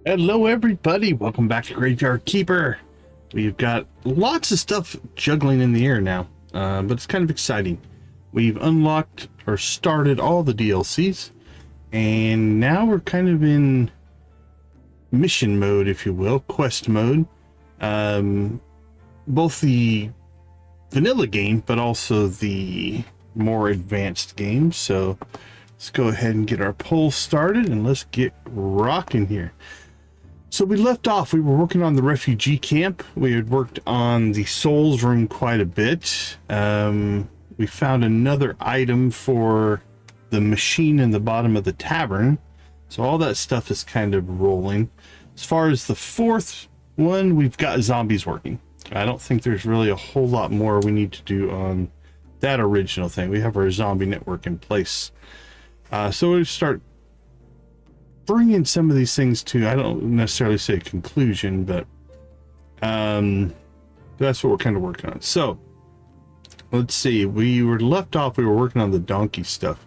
Hello everybody, welcome back to Graveyard Keeper. We've got lots of stuff juggling in the air now, but it's kind of exciting. We've unlocked or started all the DLCs, and now we're kind of in mission mode, if you will, quest mode. Both the vanilla game, but also the more advanced game. So let's go ahead and get our poll started and let's get rocking here. So we left off, we were working on the refugee camp. We had worked on the souls room quite a bit. We found another item for the machine in the bottom of the tavern. So all that stuff is kind of rolling. As far as the fourth one, we've got zombies working. I don't think there's really a whole lot more we need to do on that original thing. We have our zombie network in place. So we'll start bringing some of these things to, I don't necessarily say conclusion, but that's what we're kind of working on. So let's see, we were left off, we were working on the donkey stuff.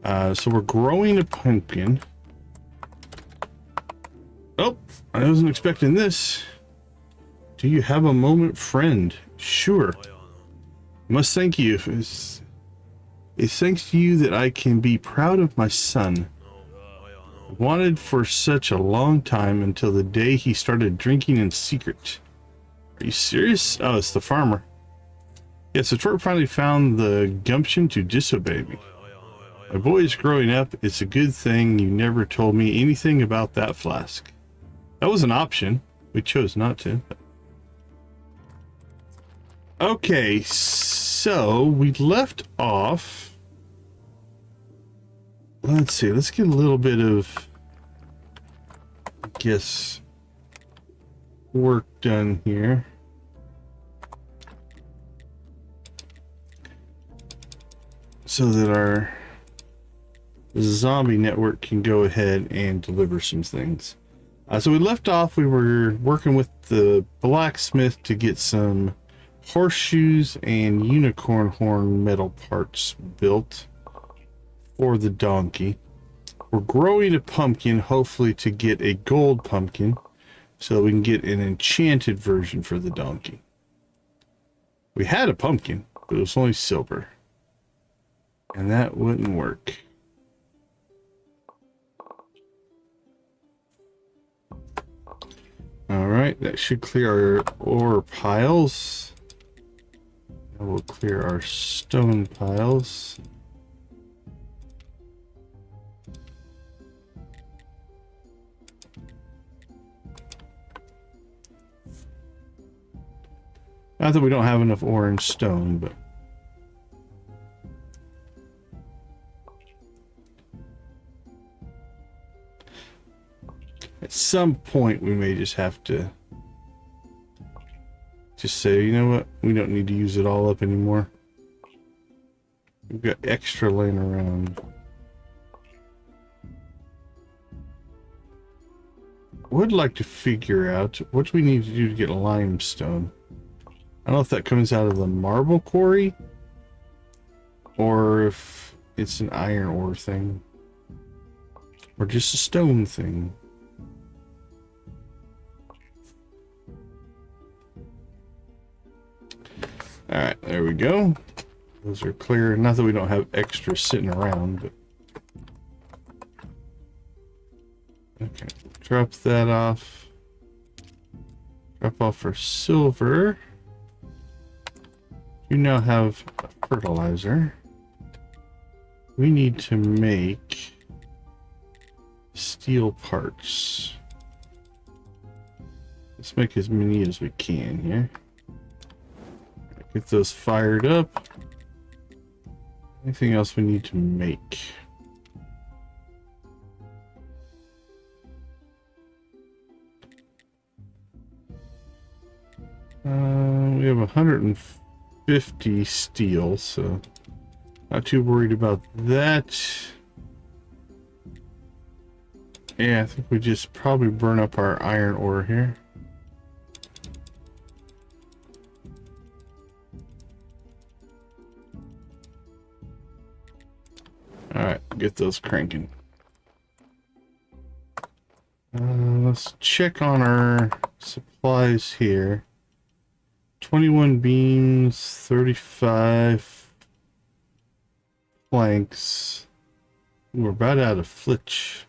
So we're growing a pumpkin. Oh, I wasn't expecting this. Do you have a moment, friend? Sure. Must thank you. It's thanks to you that I can be proud of my son. Wanted for such a long time until the day he started drinking in secret. Are you serious? Oh, it's the farmer. Yes, the twerp finally found the gumption to disobey me. My boy is growing up. It's a good thing you never told me anything about that flask. That was an option. We chose not to. Okay, so we left off. Let's see, let's get a little bit of, I guess, work done here. So that our zombie network can go ahead and deliver some things. So we left off, we were working with the blacksmith to get some horseshoes and unicorn horn metal parts built for the donkey. We're growing a pumpkin, hopefully to get a gold pumpkin so we can get an enchanted version for the donkey. We had a pumpkin, but it was only silver, and that wouldn't work. All right, that should clear our ore piles. Now we'll clear our stone piles. Not that we don't have enough ore and stone, but at some point we may just have to just say, you know what, we don't need to use it all up anymore. We've got extra laying around. Would like to figure out what do we need to do to get limestone. I don't know if that comes out of the marble quarry or if it's an iron ore thing or just a stone thing. All right, there we go. Those are clear. Not that we don't have extra sitting around, but okay, drop that off. Drop off our silver. You now have a fertilizer. We need to make steel parts. Let's make as many as we can here. Get those fired up. Anything else we need to make? We have 150 steel, so not too worried about that. Yeah, I think we just probably burn up our iron ore here. All right, get those cranking. let's check on our supplies here. 21 beams, 35 planks. We're about out of flitch.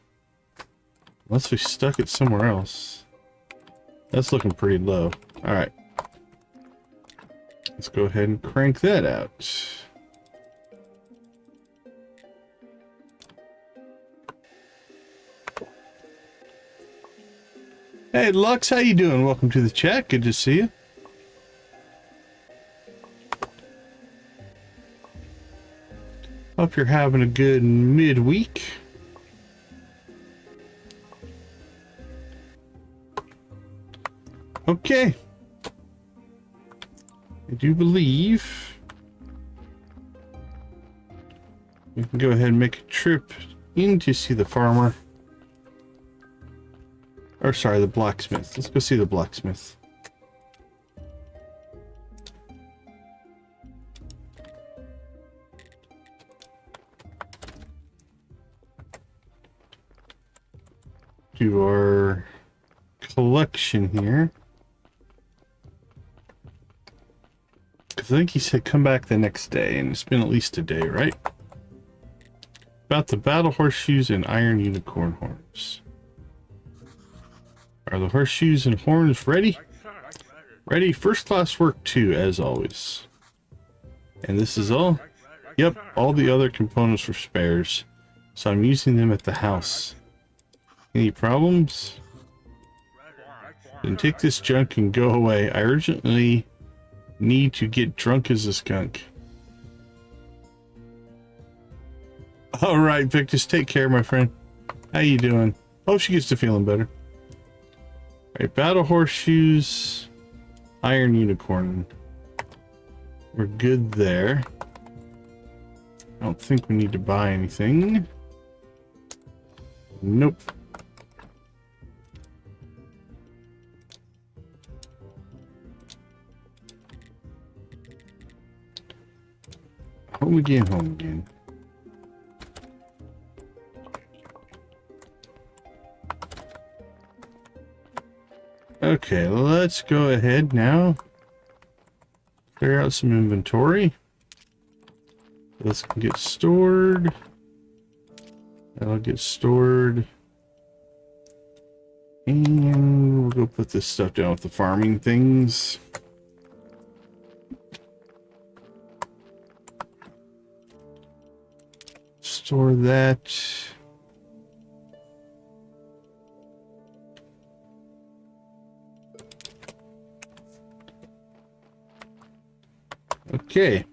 Unless we stuck it somewhere else. That's looking pretty low. Alright. Let's go ahead and crank that out. Hey Lux, how you doing? Welcome to the chat. Good to see you. Hope you're having a good midweek. Okay. I do believe we can go ahead and make a trip in to see the farmer. Or sorry, the blacksmith. Let's go see the blacksmith. Do our collection here. Because I think he said come back the next day, and it's been at least a day, right? About the battle horseshoes and iron unicorn horns. Are the horseshoes and horns ready? Ready. First class work too, as always. And this is all? Yep, all the other components were spares. So I'm using them at the house. Any problems? Then take this junk and go away. I urgently need to get drunk as a skunk. Alright, Victus, take care, my friend. How you doing? Hope she gets to feeling better. Alright, battle horseshoes, iron unicorn. We're good there. I don't think we need to buy anything. Nope. Home again, home again. Okay, let's go ahead now. Clear out some inventory. This can get stored. That'll get stored. And we'll go put this stuff down with the farming things. Store that. Okay.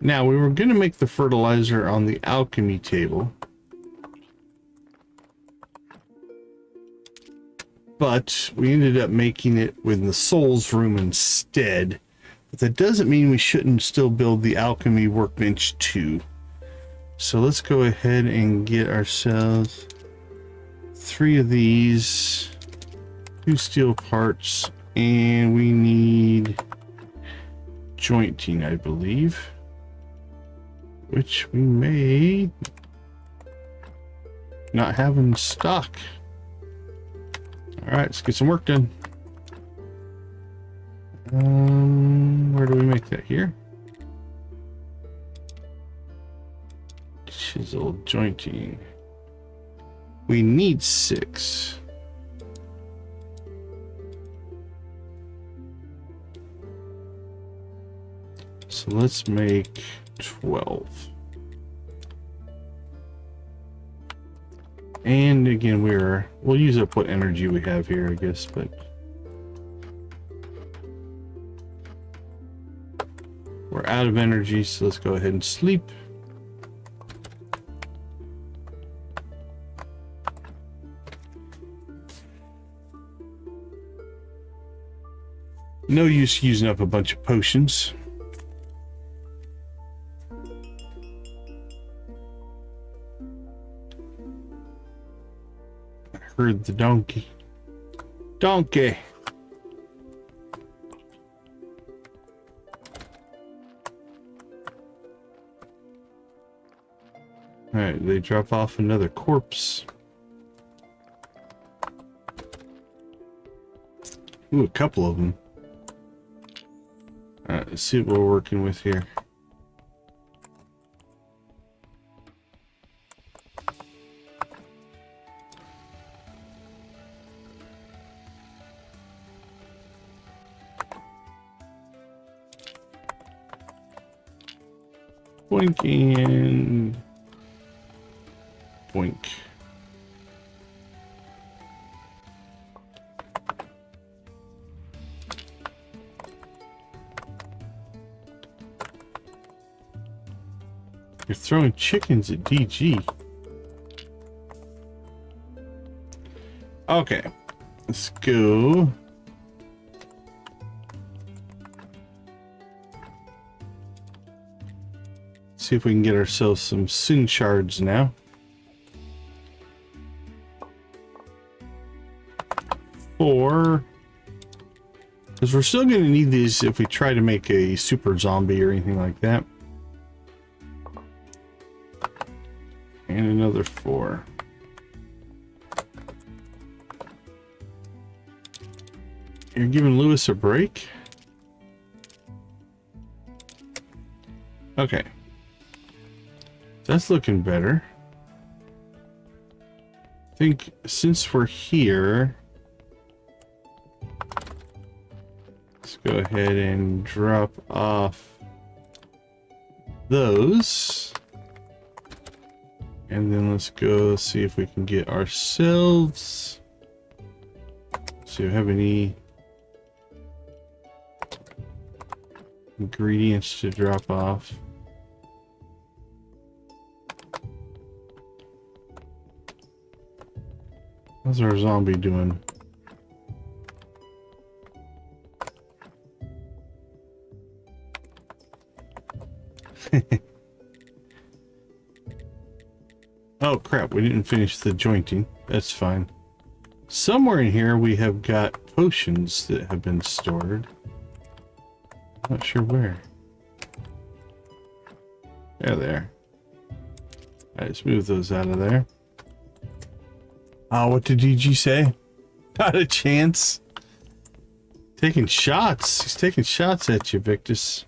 Now we were going to make the fertilizer on the alchemy table. But we ended up making it with the souls room instead. But that doesn't mean we shouldn't still build the alchemy workbench too. So let's go ahead and get ourselves 3 of these, 2 steel parts, and we need jointing, I believe, which we may not have in stock. All right, let's get some work done. Where do we make that? Here? Chisel jointing. We need 6. So let's make 12. And again, we'll use up what energy we have here, I guess, but we're out of energy, so let's go ahead and sleep. No use using up a bunch of potions. I heard the donkey. Donkey! Alright, they drop off another corpse. Ooh, a couple of them. Alright, let's see what we're working with here. Boink and boink. You're throwing chickens at DG. Okay, let's go. See if we can get ourselves some sin shards now. 4. Because we're still going to need these if we try to make a super zombie or anything like that. And another 4. You're giving Lewis a break? Okay. That's looking better. I think since we're here, let's go ahead and drop off those. And then let's go see if we can get ourselves. See if we have any ingredients to drop off. How's our zombie doing? Oh crap, we didn't finish the jointing. That's fine. Somewhere in here we have got potions that have been stored. Not sure where. There. Alright, let's move those out of there. What did DG say? Not a chance. Taking shots. He's taking shots at you, Victus.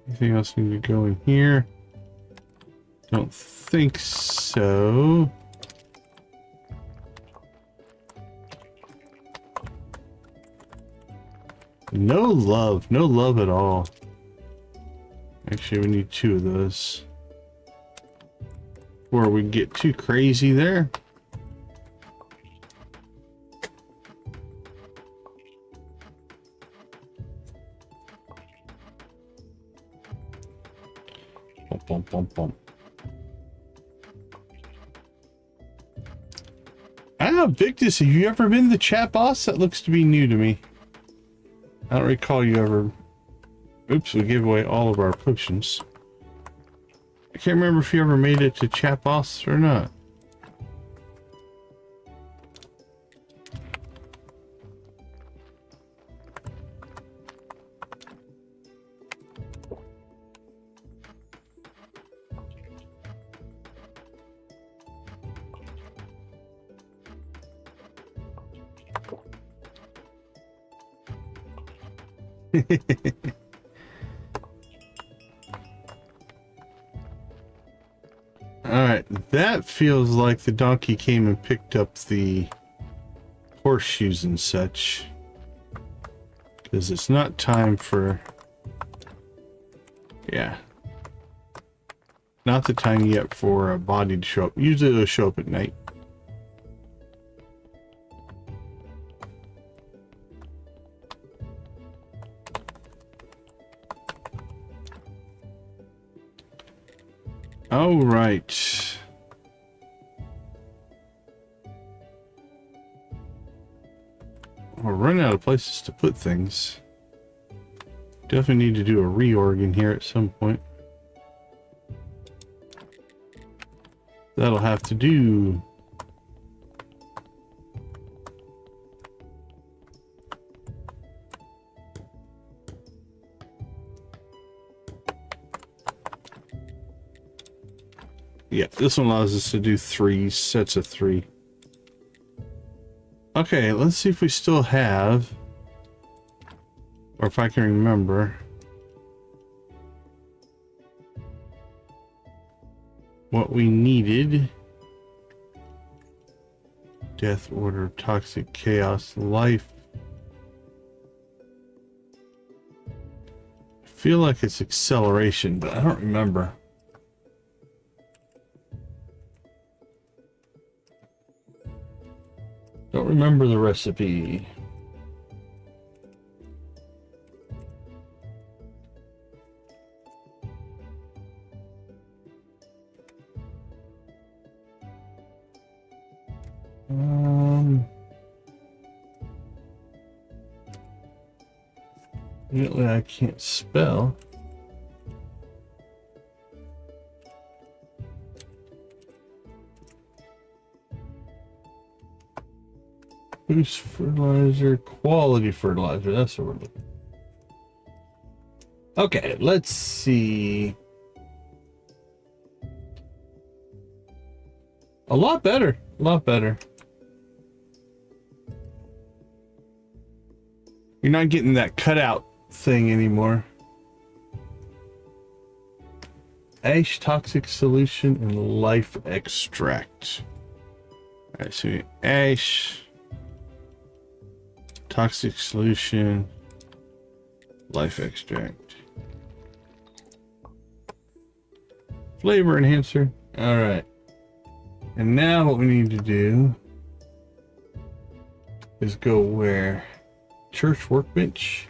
Anything else need to go in here? Don't think so. No love at all. Actually, we need 2 of those. Before we get too crazy there. Bump, bump, bump, bump. Victus, have you ever been the chat boss? That looks to be new to me. I don't recall you ever... Oops, we gave away all of our potions. I can't remember if you ever made it to chat boss or not. Alright, that feels like the donkey came and picked up the horseshoes and such. Because it's not time for... Yeah. Not the time yet for a body to show up. Usually it'll show up at night. All right. We're running out of places to put things. Definitely need to do a reorg in here at some point. That'll have to do. Yeah, this one allows us to do 3 sets of 3. Okay, let's see if we still have, or if I can remember, what we needed. Death, order, toxic, chaos, life. I feel like it's acceleration, but I don't remember. Don't remember the recipe. Apparently I can't spell. Boost fertilizer, quality fertilizer, that's what we're looking for. Okay, let's see. A lot better, a lot better. You're not getting that cutout thing anymore. Ash, toxic solution, and life extract. Alright, so ash, toxic solution, life extract, flavor enhancer. Alright. And now what we need to do is go where? Church workbench.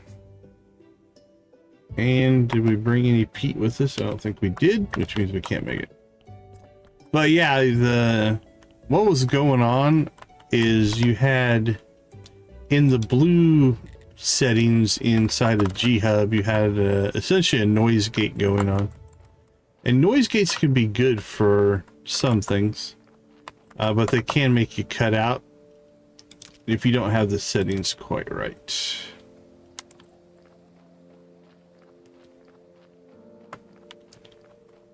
And did we bring any peat with us? I don't think we did, which means we can't make it. But yeah, what was going on is you had in the blue settings inside of G-Hub, you had essentially a noise gate going on. And noise gates can be good for some things, but they can make you cut out if you don't have the settings quite right.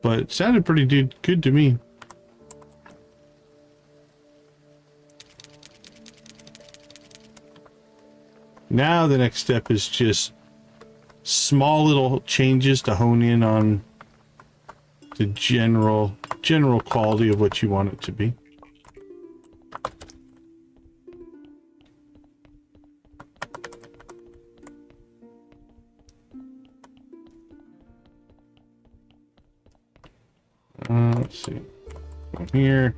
But it sounded pretty good to me. Now the next step is just small little changes to hone in on the general quality of what you want it to be. Let's see. From here.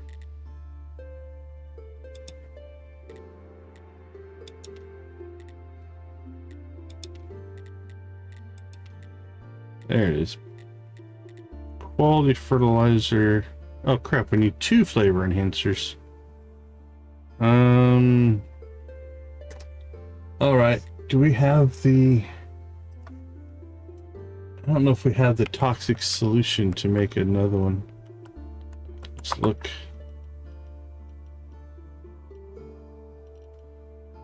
There it is. Quality fertilizer. Oh crap, we need 2 flavor enhancers. Alright. Do we have the... I don't know if we have the toxic solution to make another one. Let's look.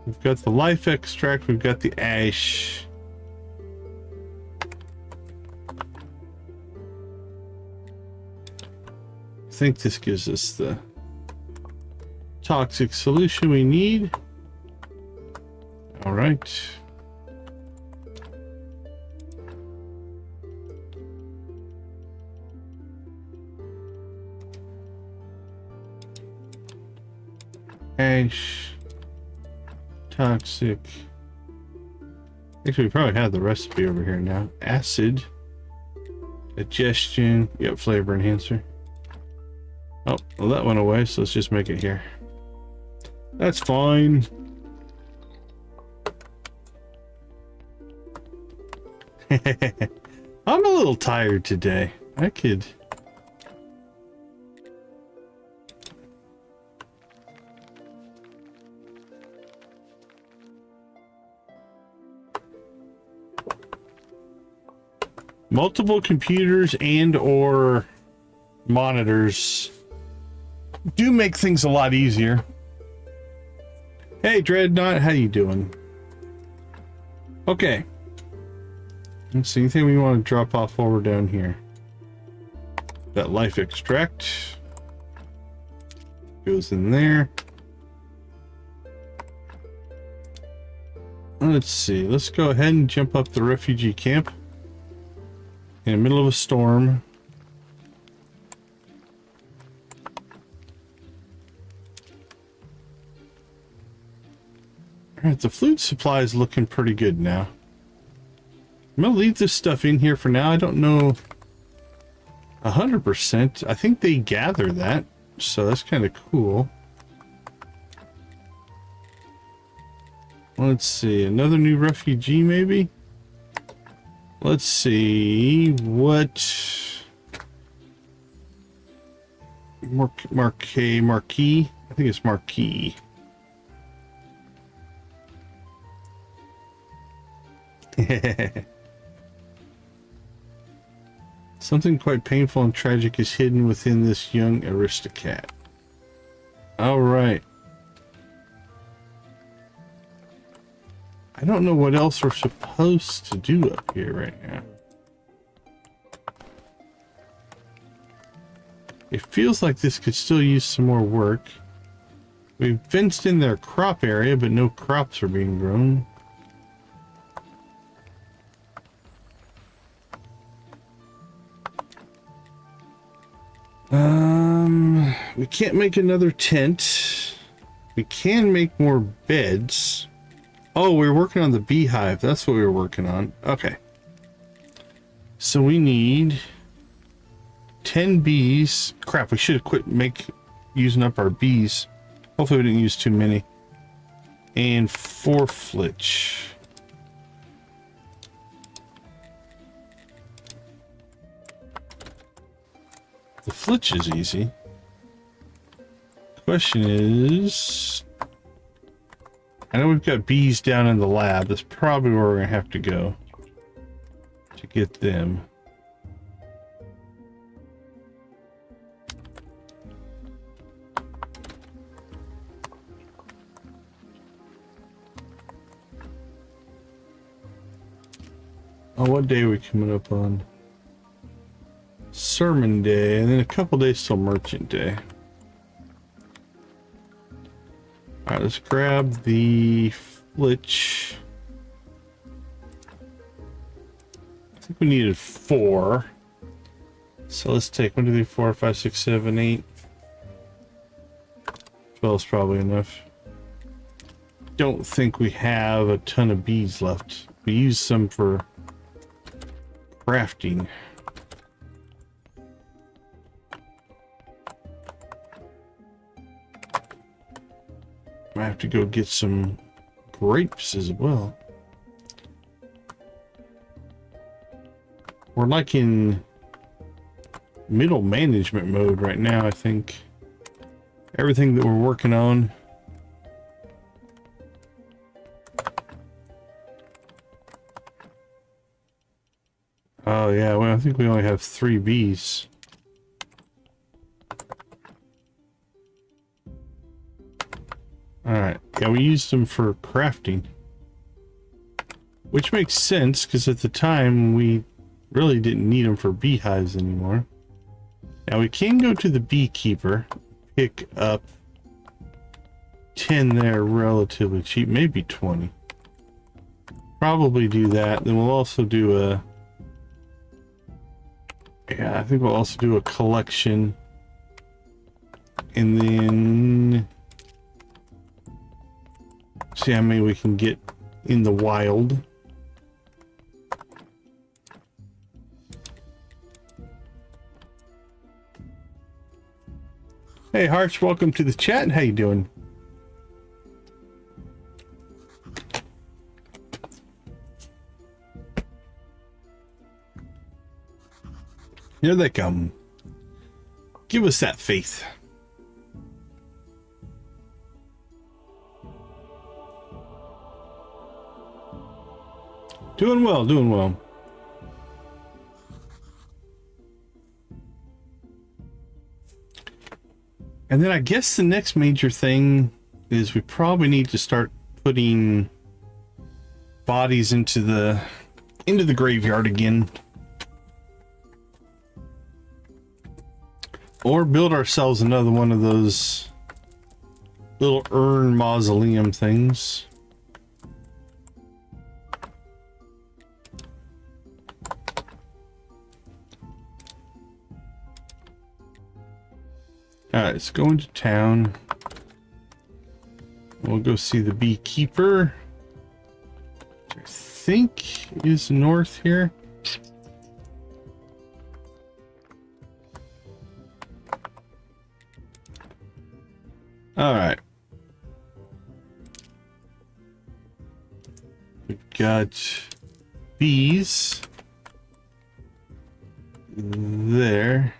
We've got the life extract, we've got the ash. I think this gives us the toxic solution we need. All right. Ash, toxic. Actually, we probably have the recipe over here now. Acid, digestion. Yep, flavor enhancer. Oh, well, that went away, so let's just make it here. That's fine. I'm a little tired today. I could. Multiple computers and or monitors do make things a lot easier. Hey Dreadnought, how you doing? Okay. Let's see, anything we want to drop off while we're down here? That life extract. Goes in there. Let's see. Let's go ahead and jump up the refugee camp in the middle of a storm. Alright, the food supply is looking pretty good now. I'm gonna leave this stuff in here for now. I don't know 100%. I think they gather that, so that's kind of cool. Let's see, another new refugee maybe? Let's see, what... Marquis? I think it's Marquis. Something quite painful and tragic is hidden within this young aristocrat. Alright. I don't know what else we're supposed to do up here right now. It feels like this could still use some more work. We've fenced in their crop area, but no crops are being grown. We can't make another tent. We can make more beds. Oh, we're working on the beehive. That's what we were working on. Okay. So we need 10 bees. Crap, we should have quit using up our bees. Hopefully we didn't use too many. And 4 flitch. The flitch is easy. Question is, I know we've got bees down in the lab. That's probably where we're gonna have to go to get them. Oh, what day are we coming up on? Sermon day, and then a couple days till merchant day. All right, let's grab the flitch. I think we needed 4. So let's take 1, 2, 3, 4, 5, 6, 7, 8. 12 is probably enough. Don't think we have a ton of bees left. We used some for crafting. I have to go get some grapes as well. We're like in middle management mode right now, I think. Everything that we're working on. Oh yeah, well I think we only have 3 bees. Alright, yeah, we used them for crafting. Which makes sense, because at the time we really didn't need them for beehives anymore. Now we can go to the beekeeper, pick up 10 there relatively cheap, maybe 20. Probably do that. Then we'll also do a... Yeah, I think we'll also do a collection. And then... see how many we can get in the wild. Hey Harsh, welcome to the chat. How you doing? Here they come. Give us that faith. Doing well, doing well. And then I guess the next major thing is we probably need to start putting bodies into the graveyard again. Or build ourselves another one of those little urn mausoleum things. Alright, let's go into town. We'll go see the beekeeper. Which I think is north here. Alright. We've got bees there.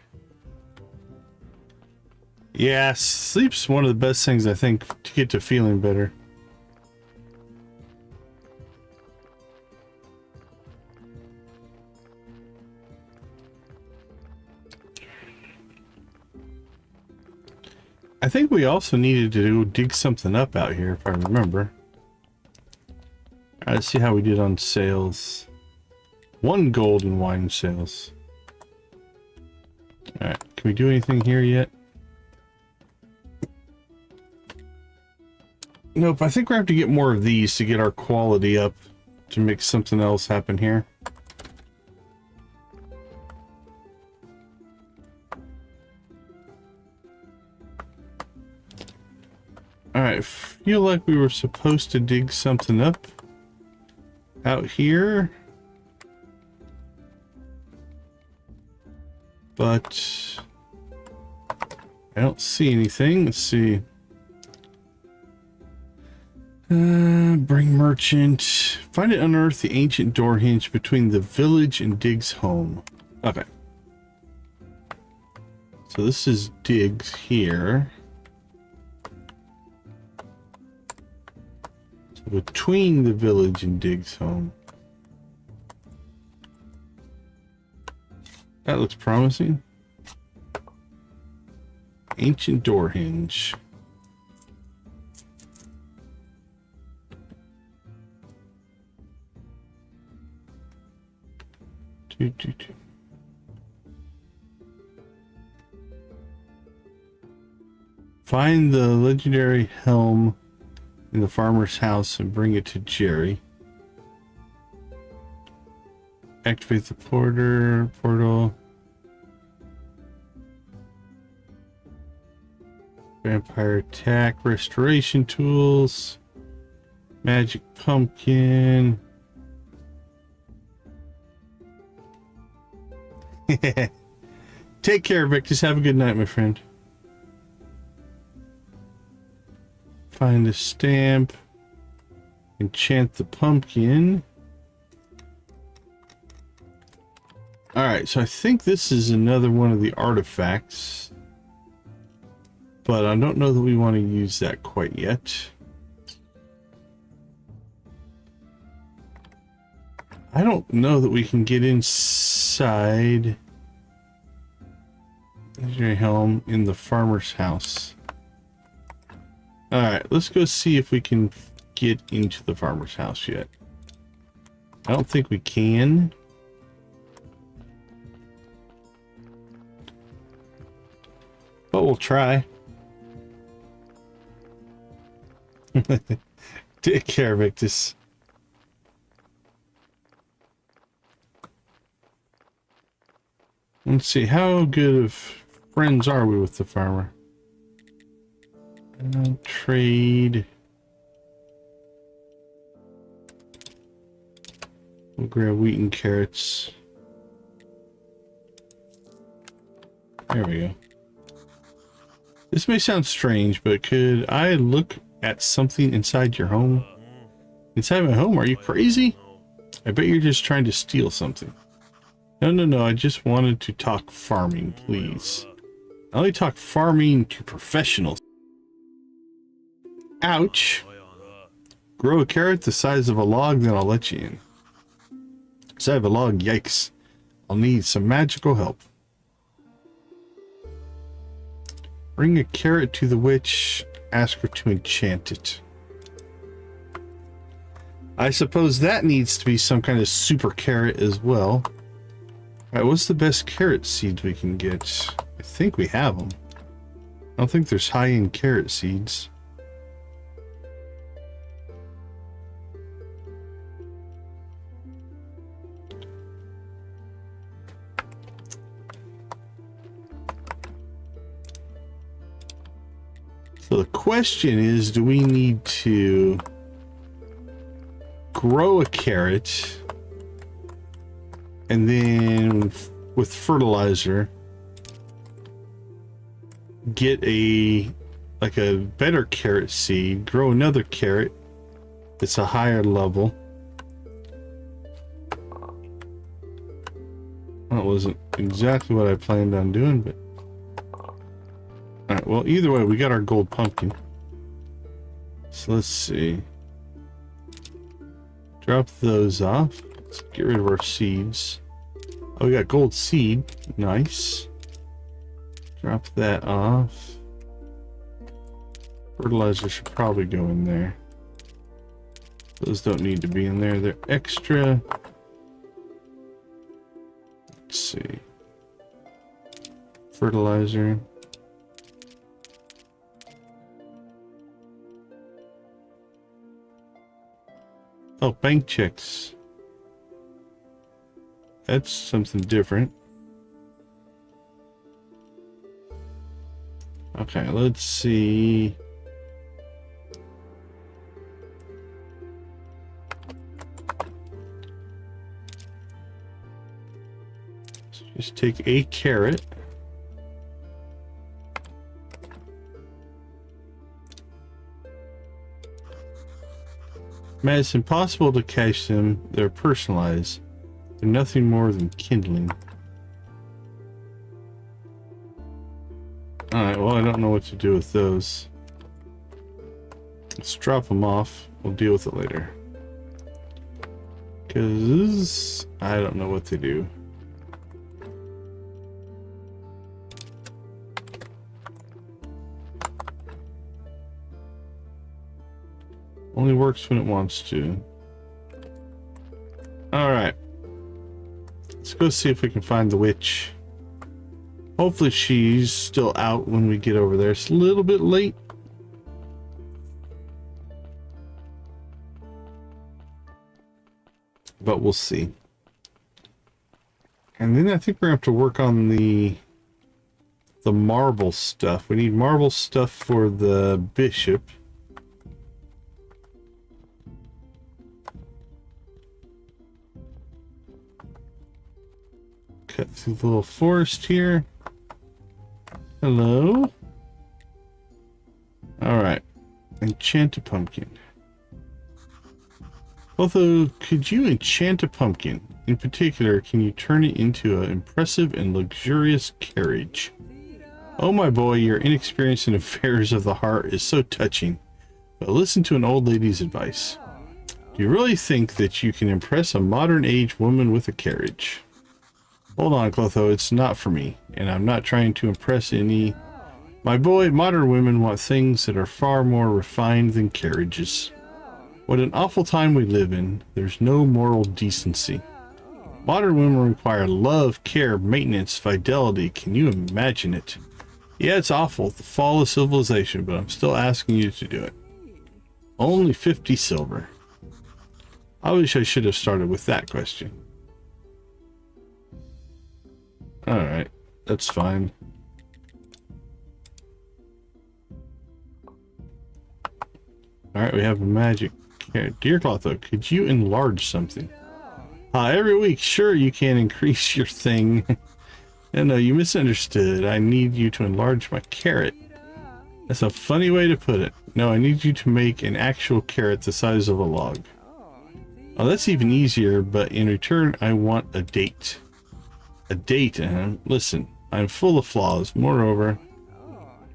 Yeah, sleep's one of the best things, I think, to get to feeling better. I think we also needed to dig something up out here, if I remember. Alright, let's see how we did on sales. 1 gold in wine sales. Alright, can we do anything here yet? Nope, I think we have to get more of these to get our quality up to make something else happen here. Alright, feel like we were supposed to dig something up out here. But I don't see anything. Let's see. Bring merchant. Find and unearth the ancient door hinge between the village and Dig's home. Okay. So this is Dig's here. So between the village and Dig's home. That looks promising. Ancient door hinge. Find the legendary helm in the farmer's house and bring it to Jerry. Activate the portal. Vampire attack, restoration tools, magic pumpkin. Take care, Victus. Have a good night, my friend. Find a stamp. Enchant the pumpkin. Alright, so I think this is another one of the artifacts. But I don't know that we want to use that quite yet. I don't know that we can get inside your helm in the farmer's house. Alright, let's go see if we can get into the farmer's house yet. I don't think we can. But we'll try. Take care, Victus. Let's see, how good of friends are we with the farmer? Trade. We'll grab wheat and carrots. There we go. This may sound strange, but could I look at something inside your home? Inside my home? Are you crazy? I bet you're just trying to steal something. No, I just wanted to talk farming, please. I only talk farming to professionals. Ouch. Grow a carrot the size of a log, then I'll let you in. Size of a log, yikes. I'll need some magical help. Bring a carrot to the witch, ask her to enchant it. I suppose that needs to be some kind of super carrot as well. Alright, what's the best carrot seeds we can get? I think we have them. I don't think there's high-end carrot seeds. So the question is, do we need to grow a carrot and then with fertilizer get a better carrot seed, grow another carrot that's a higher level? That wasn't exactly what I planned on doing, but alright, well, either way, we got our gold pumpkin. So let's see. Drop those off. Let's get rid of our seeds. Oh, we got gold seed. Nice. Drop that off. Fertilizer should probably go in there. Those don't need to be in there. They're extra. Let's see. Fertilizer. Oh, bank checks. That's something different. Okay, let's see. So just take a carrot. Man, it's impossible to cache them. They're personalized. They're nothing more than kindling. Alright, well, I don't know what to do with those. Let's drop them off. We'll deal with it later. Because I don't know what to do. Only works when it wants to. Alright. Let's go see if we can find the witch. Hopefully she's still out when we get over there. It's a little bit late. But we'll see. And then I think we're going to have to work on the marble stuff. We need marble stuff for the bishop. Cut through the little forest here. Hello. Alright. Enchant a pumpkin. Although, could you enchant a pumpkin? In particular, can you turn it into an impressive and luxurious carriage? Oh my boy, your inexperience in affairs of the heart is so touching. But listen to an old lady's advice. Do you really think that you can impress a modern age woman with a carriage? Hold on, Clotho, it's not for me, and I'm not trying to impress any. My boy, modern women want things that are far more refined than carriages. What an awful time we live in. There's no moral decency. Modern women require love, care, maintenance, fidelity. Can you imagine it? Yeah, it's awful, the fall of civilization, but I'm still asking you to do it. Only 50 silver. I wish I should have started with that question. Alright, that's fine. Alright, we have a magic carrot. Dear Clotho, could you enlarge something? Every week, sure, you can increase your thing. No, you misunderstood. I need you to enlarge my carrot. That's a funny way to put it. No, I need you to make an actual carrot the size of a log. Oh, that's even easier, but in return, I want a date. A date, listen, I'm full of flaws. Moreover,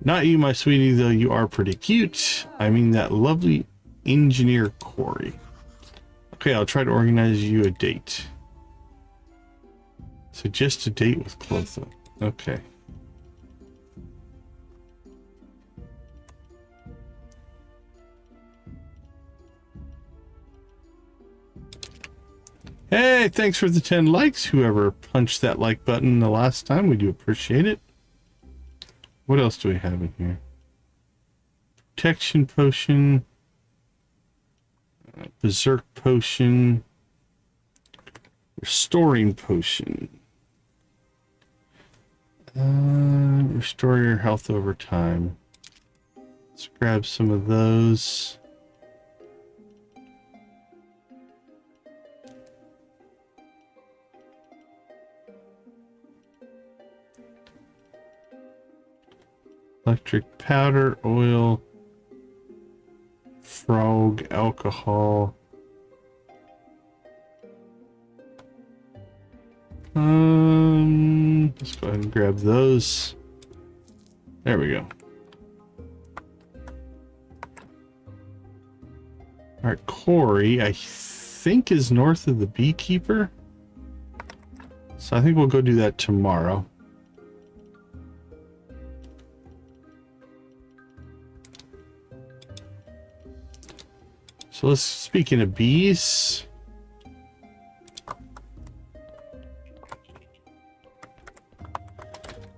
not you, my sweetie, though you are pretty cute. I mean that lovely engineer Corey. Okay, I'll try to organize you a date. Suggest a date with Clotho. Okay. Hey, thanks for the 10 likes. Whoever punched that like button the last time, we do appreciate it. What else do we have in here? Protection potion. Berserk potion. Restoring potion. Restore your health over time. Let's grab some of those. Electric powder, oil, frog, alcohol. Let's go ahead and grab those. There we go. All right, Corey, I think is north of the beekeeper. So I think we'll go do that tomorrow. So speaking of bees,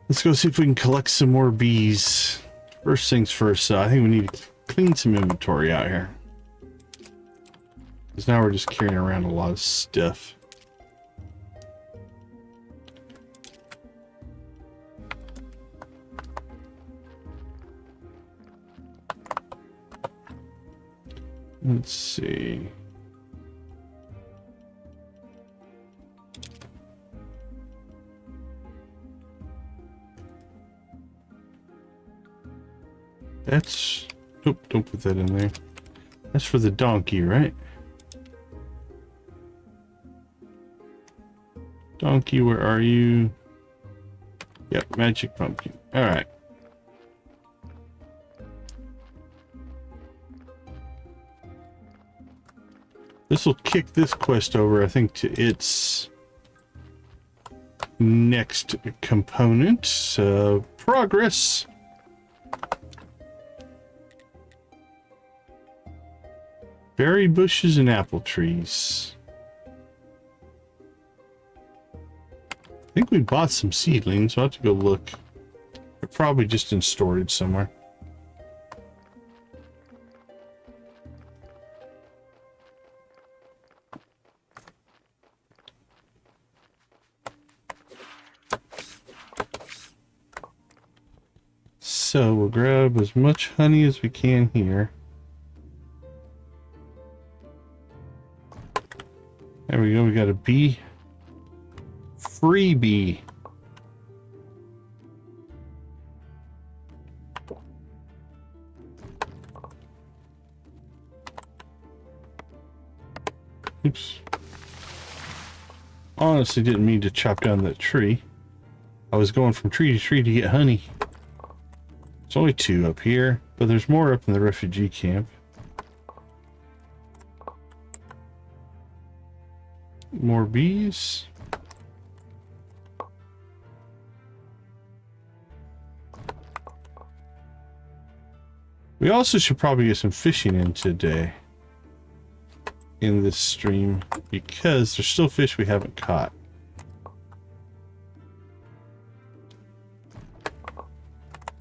let's go see if we can collect some more bees. First things first, I think we need to clean some inventory out here. Because now we're just carrying around a lot of stuff. Let's see. That's... Nope, don't put that in there. That's for the donkey, right? Donkey, where are you? Yep, magic pumpkin. Alright. This will kick this quest over, I think, to its next component. Progress. Berry bushes and apple trees. I think we bought some seedlings. I'll have to go look. They're probably just in storage somewhere. So we'll grab as much honey as we can here. There we go, we got a bee. Freebie. Oops. Honestly didn't mean to chop down that tree. I was going from tree to tree to get honey. There's only 2 up here, but there's more up in the refugee camp. More bees. We also should probably get some fishing in today in this stream because there's still fish we haven't caught.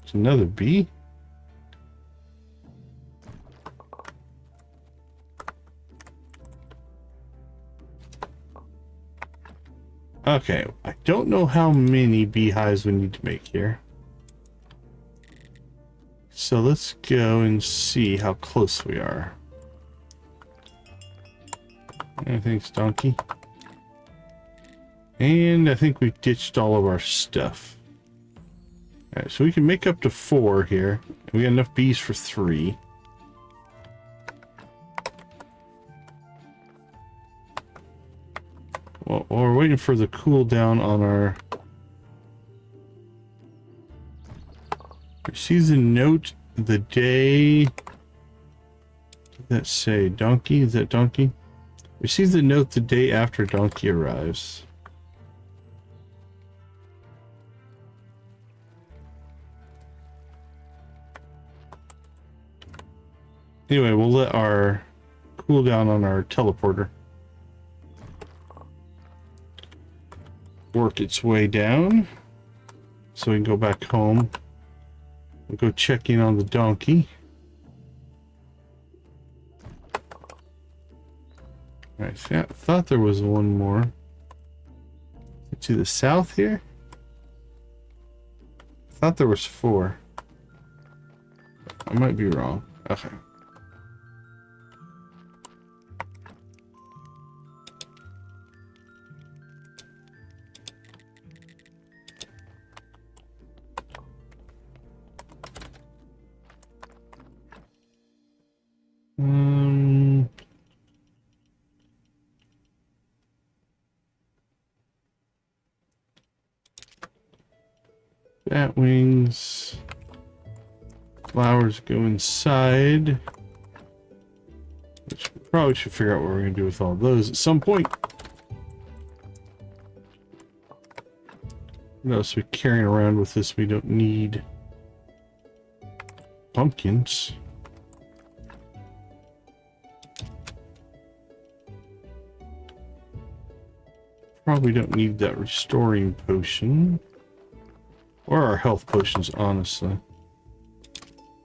There's another bee. Okay, I don't know how many beehives we need to make here. So let's go and see how close we are. Thanks, donkey. And I think we ditched all of our stuff. Alright, so we can make up to 4 here. We got enough bees for 3. Well, we're waiting for the cooldown on our... Receive the note the day... Did that say donkey? Is that donkey? Receive the note the day after donkey arrives. Anyway, we'll let our cooldown on our teleporter work its way down so we can go back home. We'll go check in on the donkey. Alright, I thought there was one more. To the south here? I thought there was 4. I might be wrong. Okay. Bat wings. Flowers go inside. Which we probably should figure out what we're going to do with all those at some point. What else are we carrying around with this? We don't need pumpkins. Probably don't need that restoring potion. Or our health potions, honestly.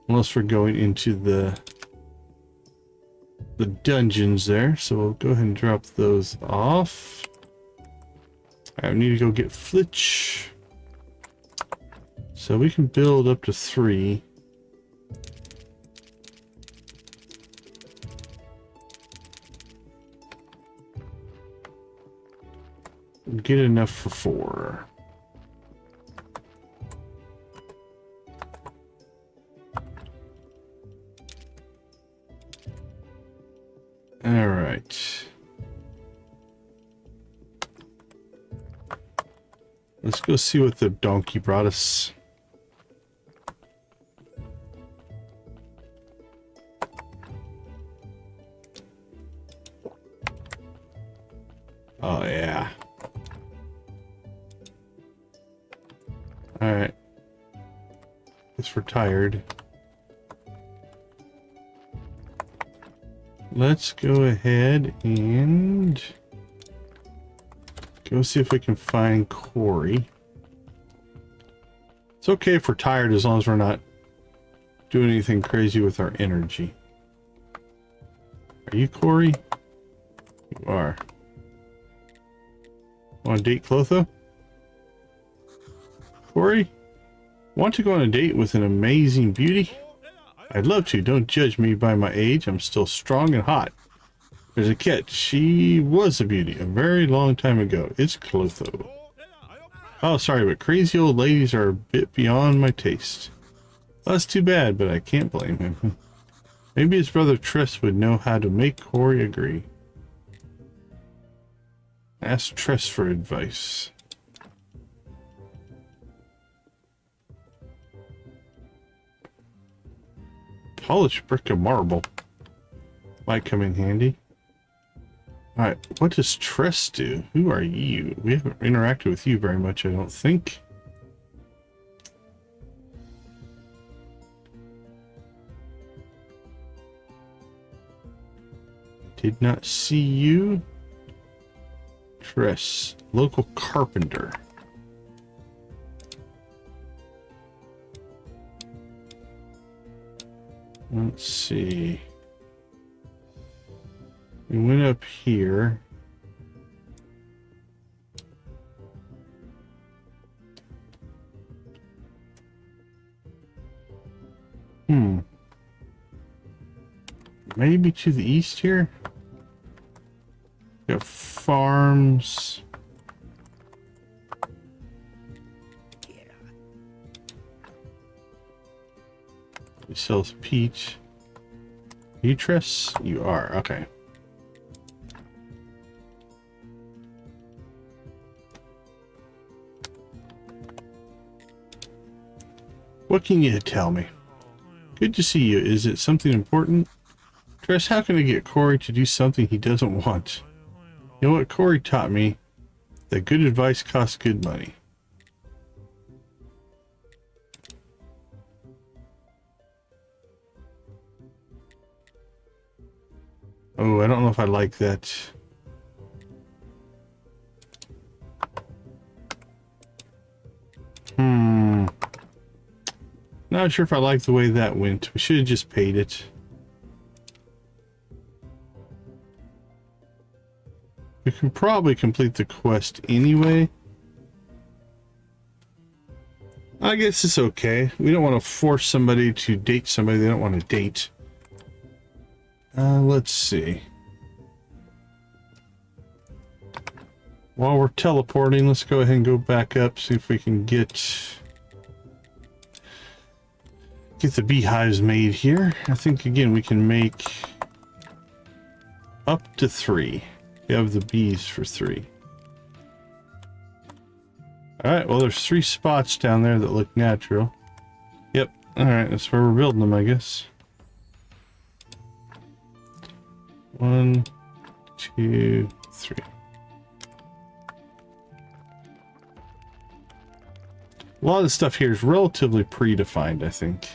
Unless we're going into the dungeons there. So we'll go ahead and drop those off. I need to go get Flitch. So we can build up to 3. Get enough for 4. All right. Let's go see what the donkey brought us. Oh, yeah. All right. Guess we're tired. Let's go ahead and go see if we can find Corey. It's okay if we're tired as long as we're not doing anything crazy with our energy. Are you Corey? You are. Want to date Clotho? Corey? Want to go on a date with an amazing beauty? I'd love to. Don't judge me by my age. I'm still strong and hot. There's a catch. She was a beauty a very long time ago. It's Clotho. Oh, sorry, but crazy old ladies are a bit beyond my taste. Well, that's too bad, but I can't blame him. Maybe his brother Tress would know how to make Corey agree. Ask Tress for advice. Polished brick of marble. Might come in handy. Alright, what does Tress do? Who are you? We haven't interacted with you very much, I don't think. Did not see you. Tress, local carpenter. Let's see. We went up here. Maybe to the east here? Got farms. He sells peach. You Tress? You are, okay. What can you tell me? Good to see you. Is it something important? Tress, how can I get Corey to do something he doesn't want? You know what Corey taught me? That good advice costs good money. Oh, I don't know if I like that. Not sure if I like the way that went. We should have just paid it. We can probably complete the quest anyway. I guess it's okay. We don't want to force somebody to date somebody they don't want to date. Let's see. While we're teleporting, let's go ahead and go back up, see if we can get the beehives made here. I think, again, we can make up to 3. We have the bees for 3. Alright, well, there's 3 spots down there that look natural. Yep, alright, that's where we're building them, I guess. 1, 2, 3. A lot of the stuff here is relatively predefined, I think.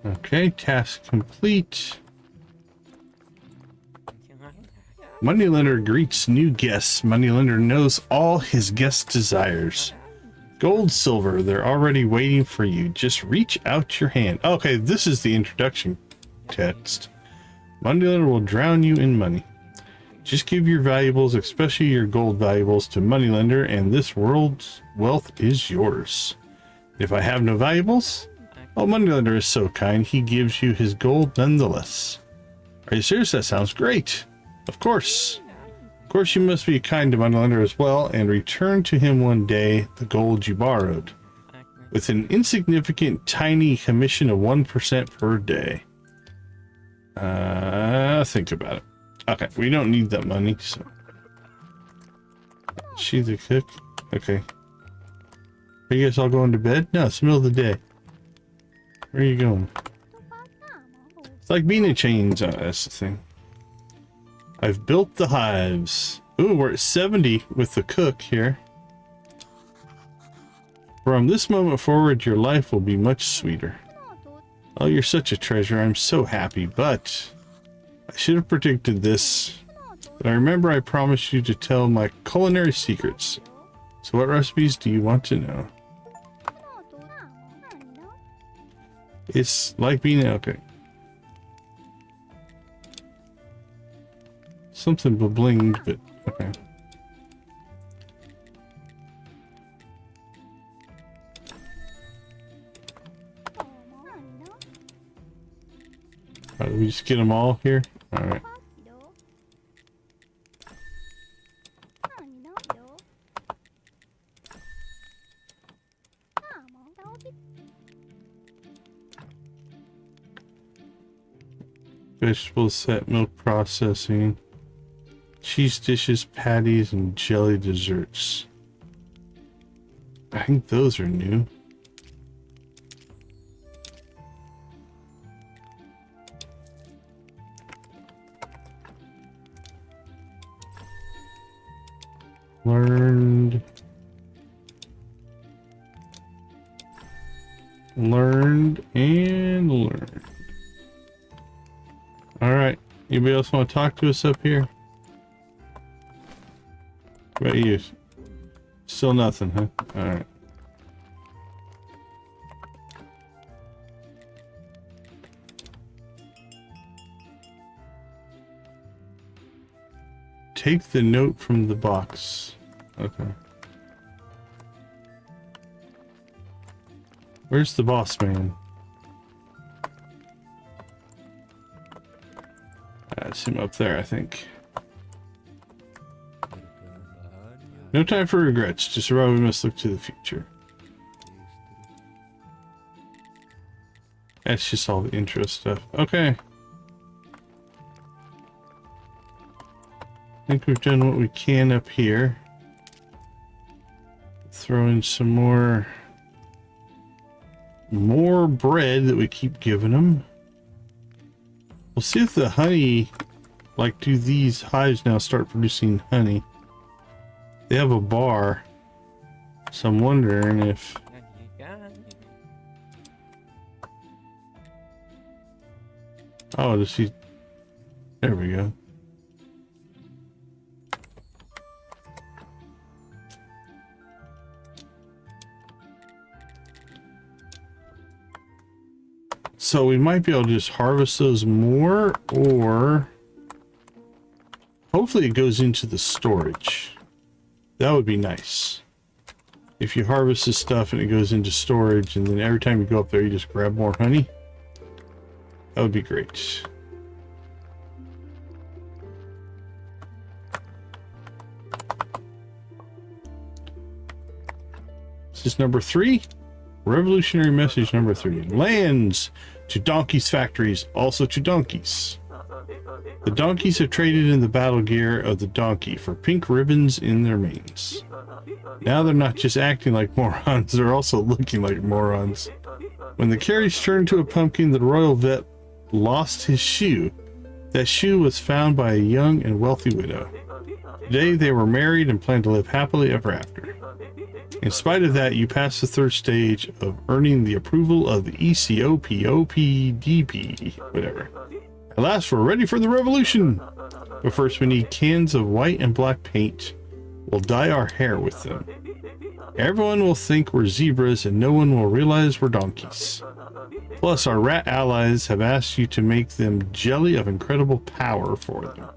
Okay, task complete. Moneylender greets new guests. Moneylender knows all his guests' desires. Gold, silver, they're already waiting for you. Just reach out your hand. Okay, this is the introduction text. Moneylender will drown you in money. Just give your valuables, especially your gold valuables, to Moneylender, and this world's wealth is yours. If I have no valuables, oh, Moneylender is so kind, he gives you his gold nonetheless. Are you serious? That sounds great. Of course. Of course, you must be kind to Moneylender as well, and return to him one day the gold you borrowed, with an insignificant, tiny commission of 1% per day. Think about it. Okay, we don't need that money, so. Is she the cook? Okay. Are you guys all going to bed? No, it's the middle of the day. Where are you going? It's like being in chains. Oh, that's the thing. I've built the hives. Ooh, we're at 70 with the cook here. From this moment forward, your life will be much sweeter. Oh, you're such a treasure. I'm so happy, but I should have predicted this. But I remember I promised you to tell my culinary secrets. So what recipes do you want to know? It's like being okay. Something blinged, but okay. Alright, we just get them all here. Alright. Vegetable set, milk processing, cheese dishes, patties, and jelly desserts. I think those are new. Learned and learned. All right. Anybody else want to talk to us up here? What about you? Still nothing, huh? All right. Take the note from the box. Okay. Where's the boss man? That's him up there, I think. No time for regrets. To survive, we must look to the future. That's just all the intro stuff. Okay. I think we've done what we can up here. Throw in some more bread that we keep giving them. We'll see if the honey, like, do these hives now start producing honey? They have a bar, so I'm wondering if... Oh, does he... There we go. So we might be able to just harvest those more, or hopefully it goes into the storage. That would be nice. If you harvest this stuff and it goes into storage, and then every time you go up there, you just grab more honey. That would be great. This is number 3. Revolutionary message number 3. Lands to donkeys' factories, also to donkeys. The donkeys have traded in the battle gear of the donkey for pink ribbons in their manes. Now they're not just acting like morons, they're also looking like morons. When the carriage turned to a pumpkin, the royal vet lost his shoe. That shoe was found by a young and wealthy widow. Today they were married and planned to live happily ever after. In spite of that, you passed the 3rd stage of earning the approval of the ECOPOPDP, whatever. At last, we're ready for the revolution! But first, we need cans of white and black paint. We'll dye our hair with them. Everyone will think we're zebras and no one will realize we're donkeys. Plus, our rat allies have asked you to make them jelly of incredible power for them.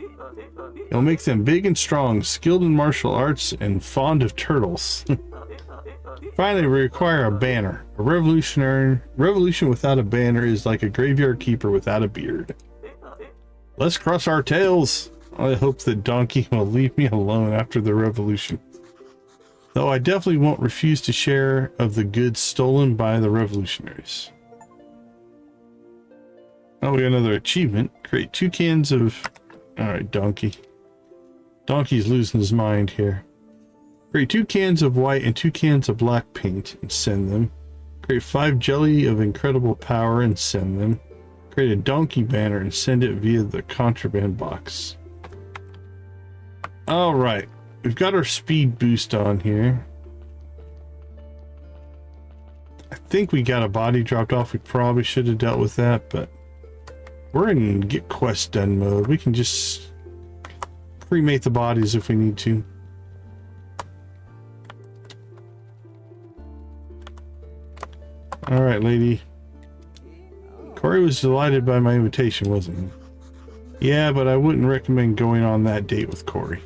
It'll make them big and strong, skilled in martial arts, and fond of turtles. Finally, we require a banner. A revolution without a banner is like a graveyard keeper without a beard. Let's cross our tails. I hope that Donkey will leave me alone after the revolution. Though I definitely won't refuse to share of the goods stolen by the revolutionaries. Oh, we got another achievement. Create 2 cans of... Alright, Donkey. Donkey's losing his mind here. Create 2 cans of white and 2 cans of black paint and send them. Create 5 jelly of incredible power and send them. Create a donkey banner and send it via the contraband box. Alright, we've got our speed boost on here. I think we got a body dropped off. We probably should have dealt with that, but we're in get quest done mode. We can just cremate the bodies if we need to. Alright, lady. Corey was delighted by my invitation, wasn't he? Yeah, but I wouldn't recommend going on that date with Corey.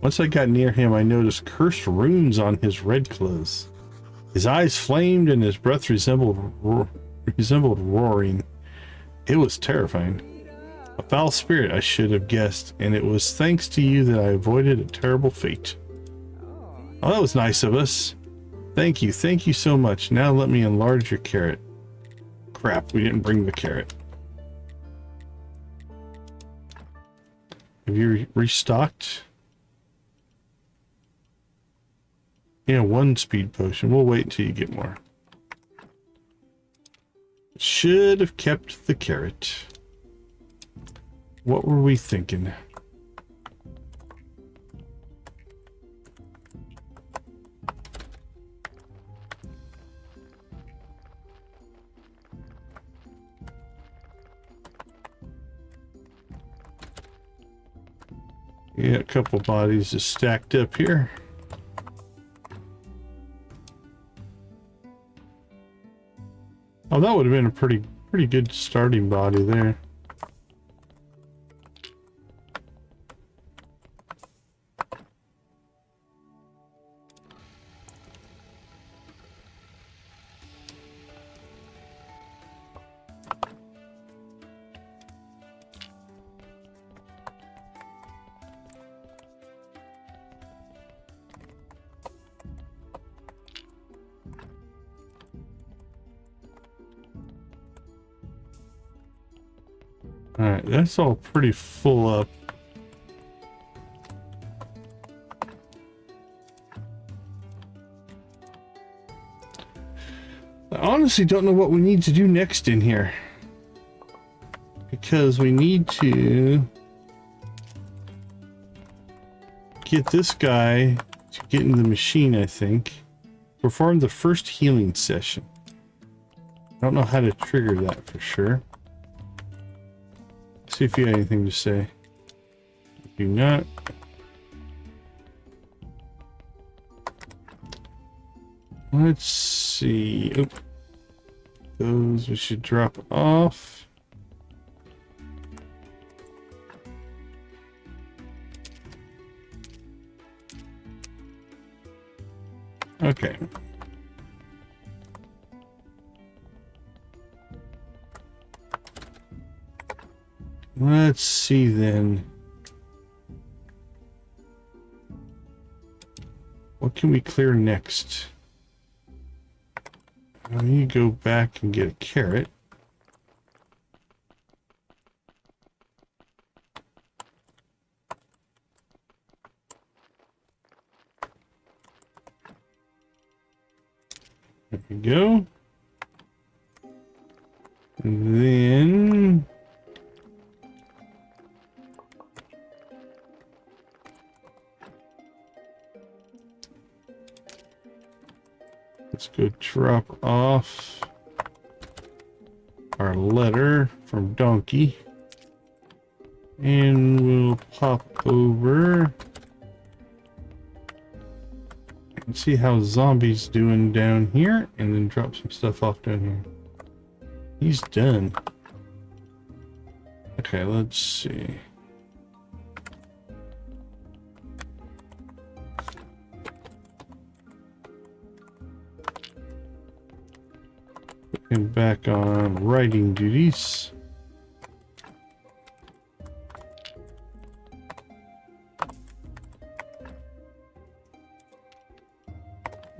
Once I got near him, I noticed cursed runes on his red clothes. His eyes flamed and his breath resembled roaring. It was terrifying. A foul spirit, I should have guessed, and it was thanks to you that I avoided a terrible fate. Oh, that was nice of us. Thank you so much. Now let me enlarge your carrot. Crap, we didn't bring the carrot. Have you restocked? Yeah, 1 speed potion. We'll wait until you get more. Should have kept the carrot. What were we thinking? Yeah, a couple bodies just stacked up here. Oh, that would have been a pretty good starting body there. Alright, that's all pretty full up. I honestly don't know what we need to do next in here. Because we need to get this guy to get in the machine, I think. Perform the first healing session. I don't know how to trigger that for sure. See if you have anything to say. Do not. Let's see. Oop. Those we should drop off. Okay. Let's see then. What can we clear next? I need to go back and get a carrot. There we go. And then let's go drop off our letter from Donkey. And we'll pop over and see how Zombie's doing down here, and then drop some stuff off down here. He's done. Okay, let's see. Put him back on writing duties.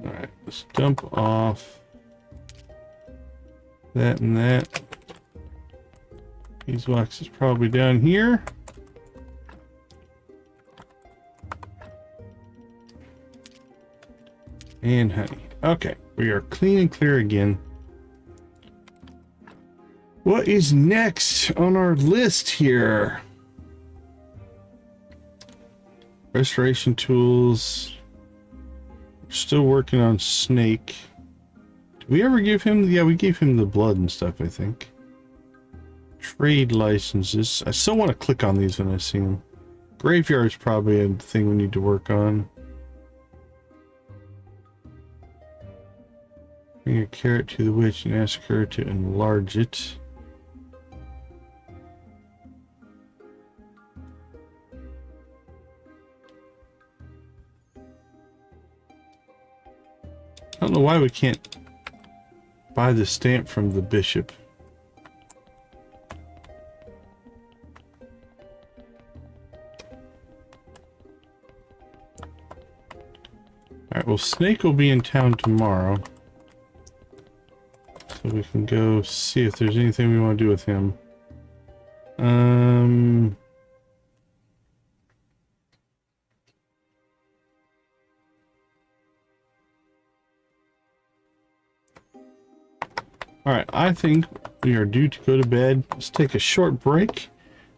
Alright, let's dump off that and that. Beeswax is probably down here. And honey. Okay, we are clean and clear again. What is next on our list here? Restoration tools. We're still working on Snake. Did we ever give him? Yeah, we gave him the blood and stuff, I think. Trade licenses. I still want to click on these when I see them. Graveyard's probably a thing we need to work on. Bring a carrot to the witch and ask her to enlarge it. I don't know why we can't buy the stamp from the bishop. Alright, well, Snake will be in town tomorrow. So we can go see if there's anything we want to do with him. Alright, I think we are due to go to bed. Let's take a short break.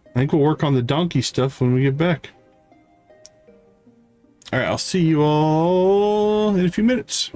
I think we'll work on the donkey stuff when we get back. Alright, I'll see you all in a few minutes.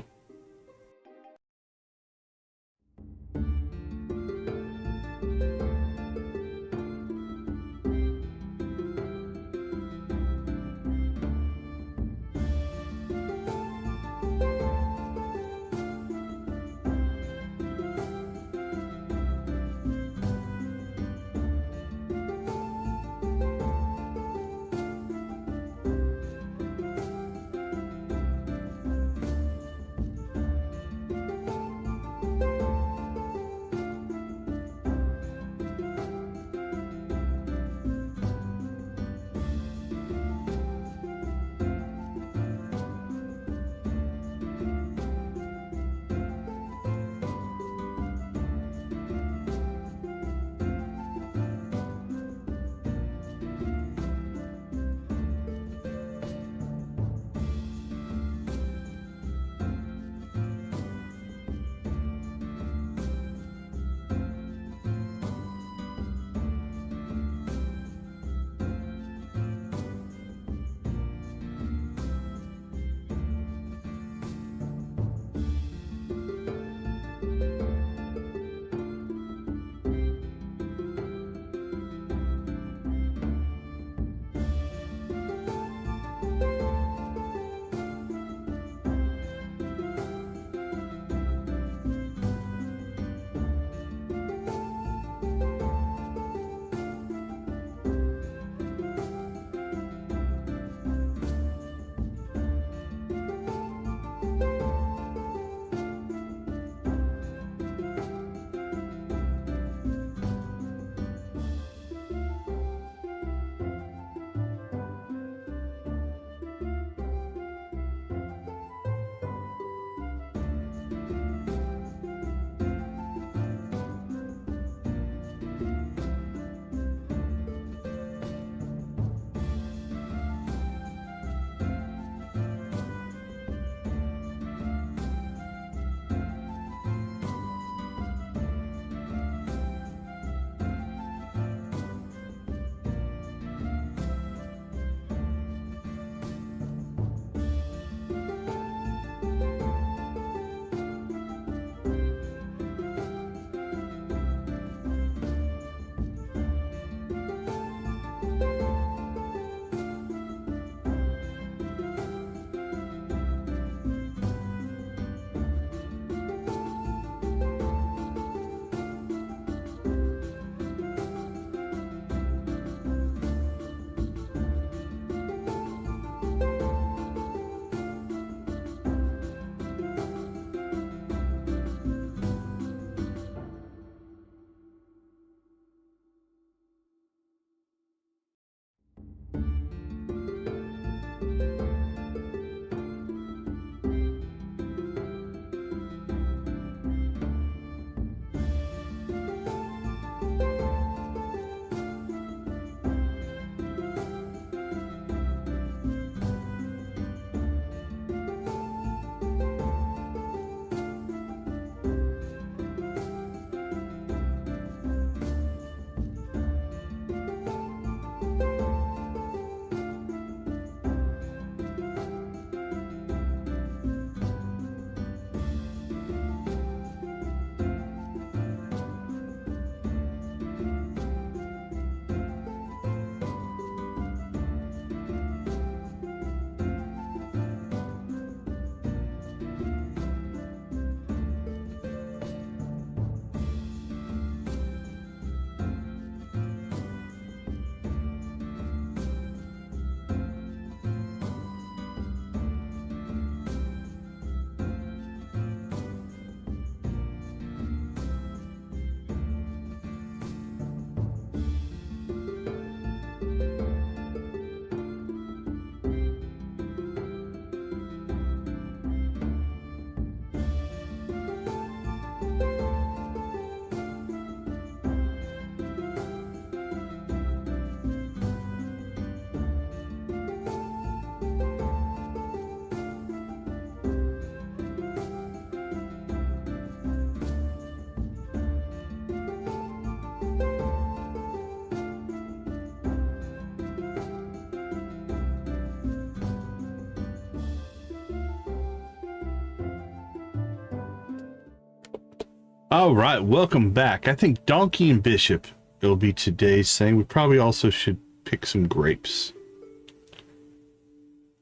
All right, welcome back. I think Donkey and Bishop will be today's thing. We probably also should pick some grapes.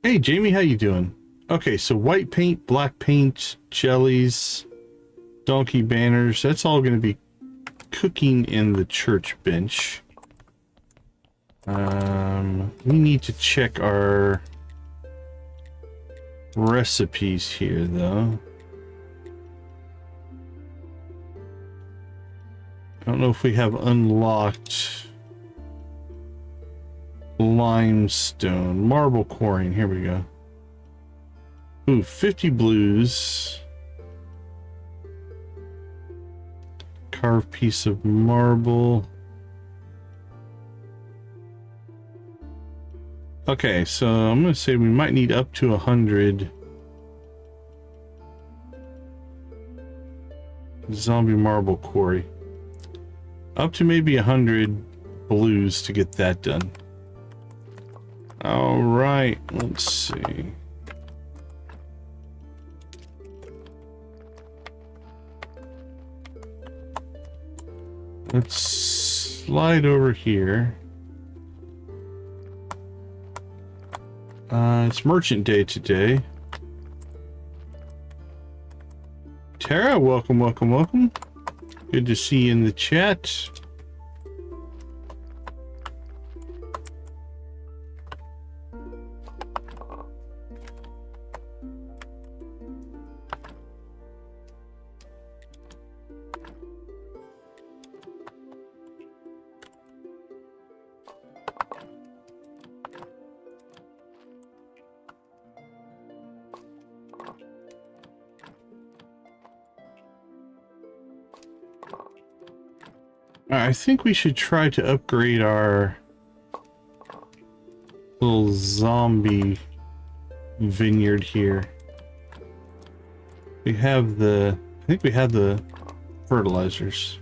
Hey, Jamie, how you doing? Okay, so white paint, black paint, jellies, donkey banners. That's all going to be cooking in the church bench. We need to check our recipes here, though. I don't know if we have unlocked limestone, marble quarrying. Here we go. Ooh, 50 blues. Carved piece of marble. Okay, so I'm going to say we might need up to 100 zombie marble quarry. Up to maybe 100 blues to get that done. All right, let's see. Let's slide over here. It's Merchant Day today. Tara, welcome, welcome, welcome. Good to see you in the chat. I think we should try to upgrade our little zombie vineyard here. We have the, I think we have the fertilizers.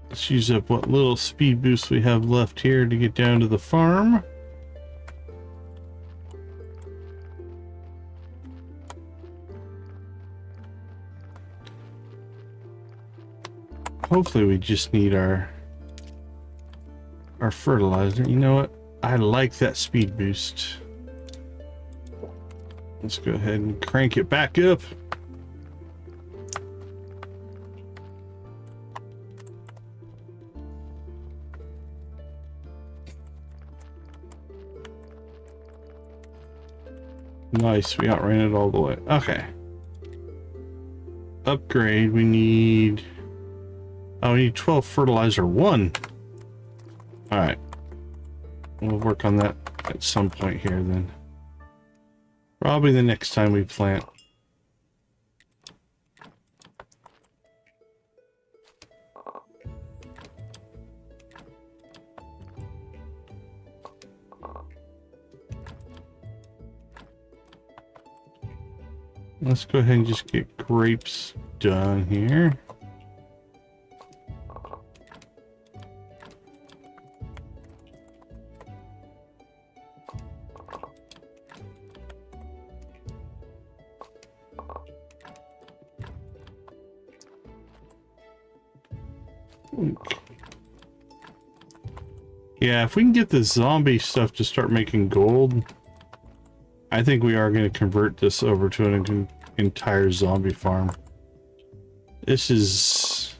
Let's use up what little speed boost we have left here to get down to the farm. Hopefully we just need our fertilizer. You know what? I like that speed boost. Let's go ahead and crank it back up. Nice, we outran it all the way. Okay. Upgrade, we need... Oh, we need 12 fertilizer 1. Alright. We'll work on that at some point here then. Probably the next time we plant. Let's go ahead and just get grapes done here. Yeah, if we can get the zombie stuff to start making gold, I think we are going to convert this over to an entire zombie farm. This is...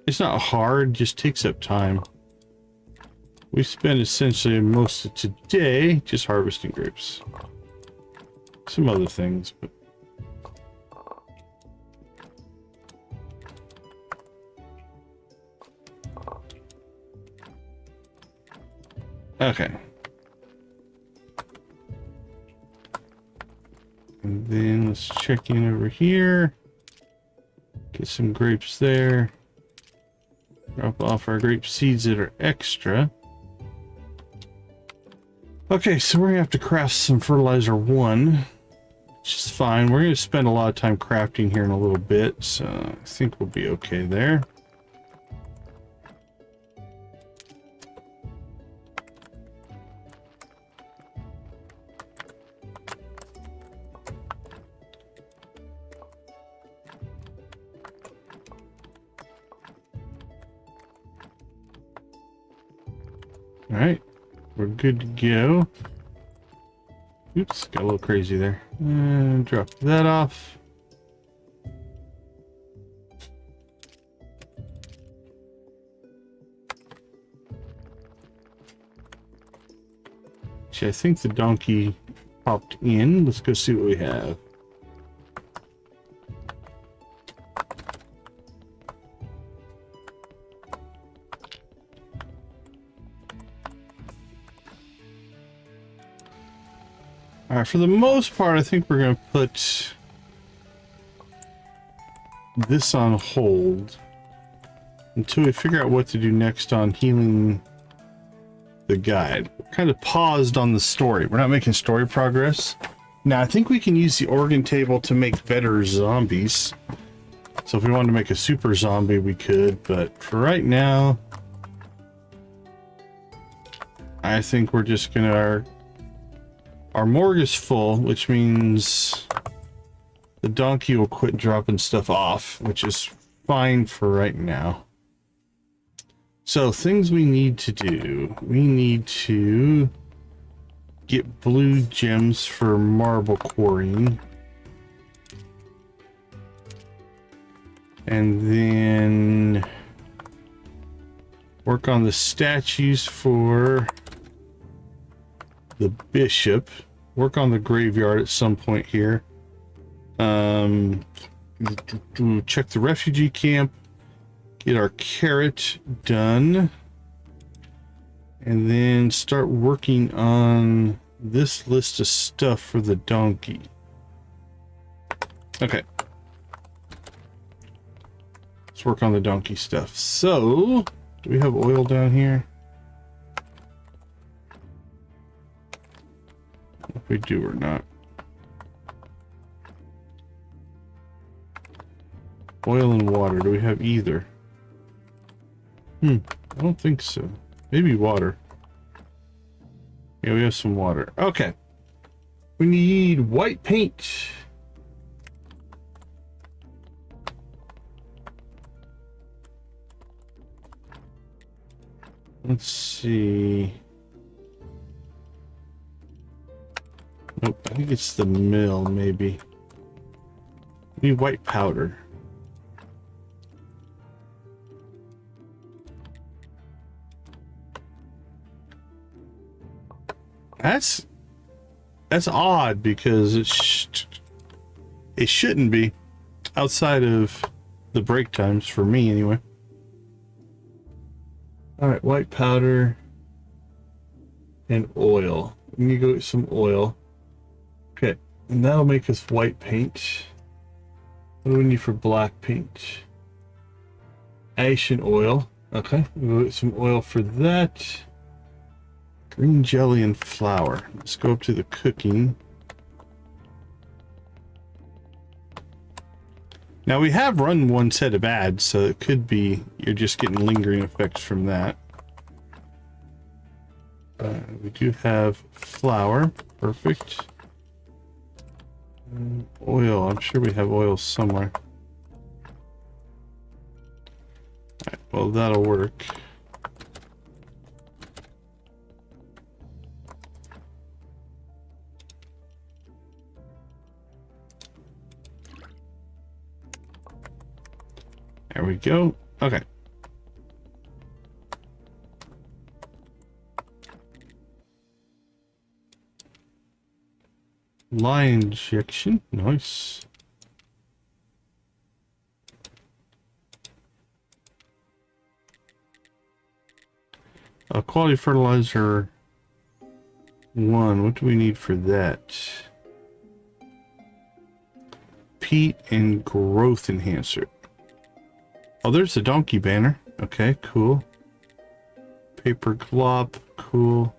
It's not hard, just takes up time. We spent essentially most of today just harvesting grapes. Some other things, but... Okay. And then let's check in over here. Get some grapes there. Drop off our grape seeds that are extra. Okay, so we're gonna have to craft some fertilizer 1, which is fine. We're gonna spend a lot of time crafting here in a little bit, so I think we'll be okay there. Alright, we're good to go. Oops, got a little crazy there. And drop that off. Actually, I think the donkey popped in. Let's go see what we have. Alright, for the most part, I think we're going to put this on hold until we figure out what to do next on healing the guide. We're kind of paused on the story. We're not making story progress. Now, I think we can use the organ table to make better zombies. So if we wanted to make a super zombie, we could. But for right now, I think we're just going to... Our morgue is full, which means the donkey will quit dropping stuff off, which is fine for right now. So things we need to do. We need to get blue gems for marble quarrying. And then work on the statues for the bishop. Work on the graveyard at some point here. Check the refugee camp. Get our carrot done. And then start working on this list of stuff for the donkey. Okay. Let's work on the donkey stuff. So, do we have oil down here? If we do or not. Oil and water. Do we have either? I don't think so. Maybe water. Yeah, we have some water. Okay. We need white paint. Let's see. Nope, I think it's the mill, maybe. We need white powder. That's odd because it shouldn't be outside of the break times for me anyway. All right, white powder and oil. We need to go get some oil. Okay, and that'll make us white paint. What do we need for black paint? Ash and oil. Okay, we'll get some oil for that. Green jelly and flour. Let's go up to the cooking. Now we have run one set of ads, so it could be you're just getting lingering effects from that. We do have flour. Perfect. Oil. I'm sure we have oil somewhere. Alright, well, that'll work. There we go. Okay. Line injection. Nice. Quality fertilizer 1. What do we need for that? Peat and growth enhancer. Oh, there's the donkey banner. Okay, cool. Paper glop. Cool.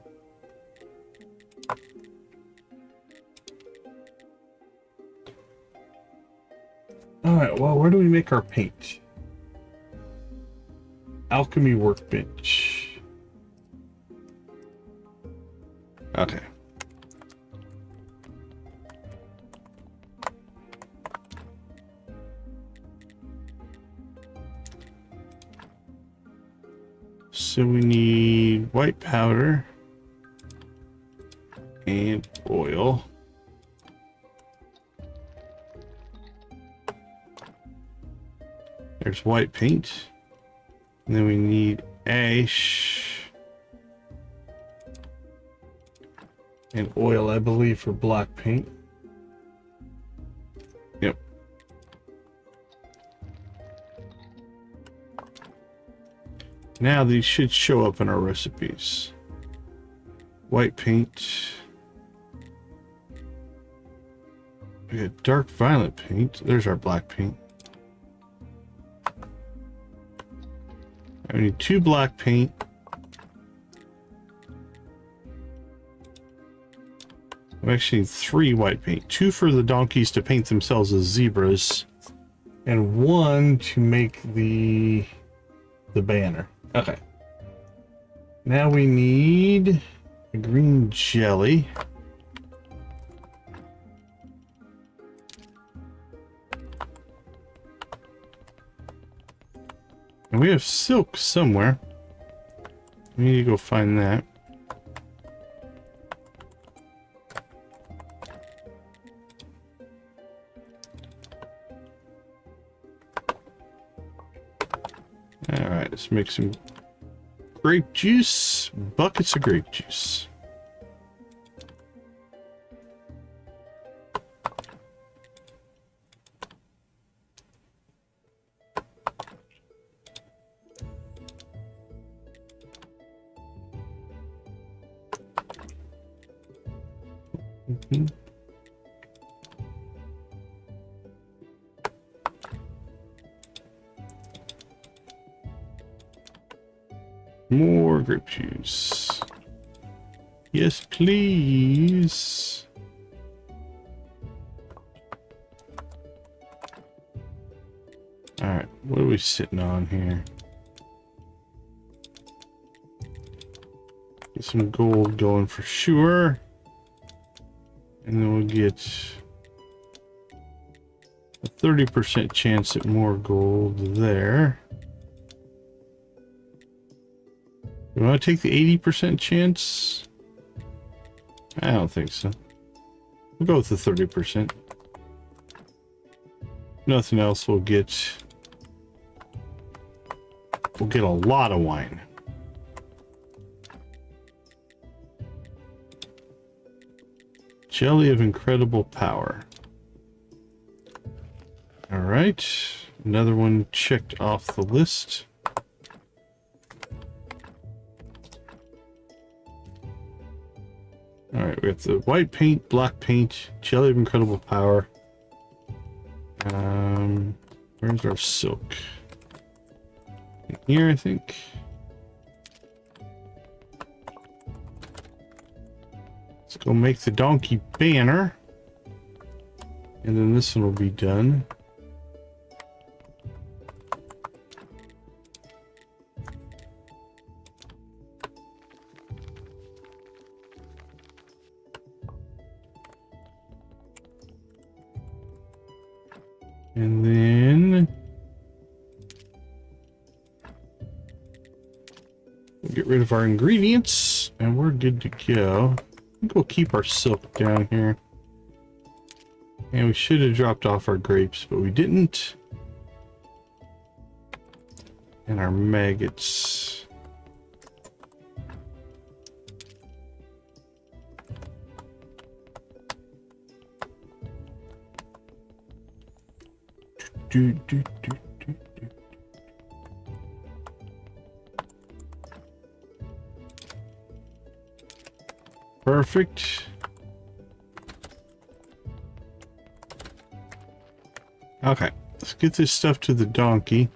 Alright, well, where do we make our paint? Alchemy workbench. Okay. So we need white powder and oil. There's white paint. And then we need ash and oil, I believe, for black paint. Yep. Now these should show up in our recipes. White paint. We got dark violet paint. There's our black paint. I need 2 black paint. I actually need 3 white paint. 2 for the donkeys to paint themselves as zebras, and 1 to make the banner. Okay. Now we need a green jelly. And we have silk somewhere. We need to go find that. Alright, let's make some grape juice. Buckets of grape juice. More grape juice. Yes, please. All right, what are we sitting on here? Get some gold going for sure. And then we'll get a 30% chance at more gold there. You want to take the 80% chance? I don't think so. We'll go with the 30%. Nothing else, we'll get a lot of wine. Jelly of incredible power. All right, another one checked off the list. All right, we got the white paint, black paint, jelly of incredible power. Where's our silk? In here, I think. Let's go make the donkey banner. And then this one will be done. And then we'll get rid of our ingredients and we're good to go. I think we'll keep our silk down here. And we should have dropped off our grapes, but we didn't. And our maggots. Perfect. Okay, let's get this stuff to the donkey.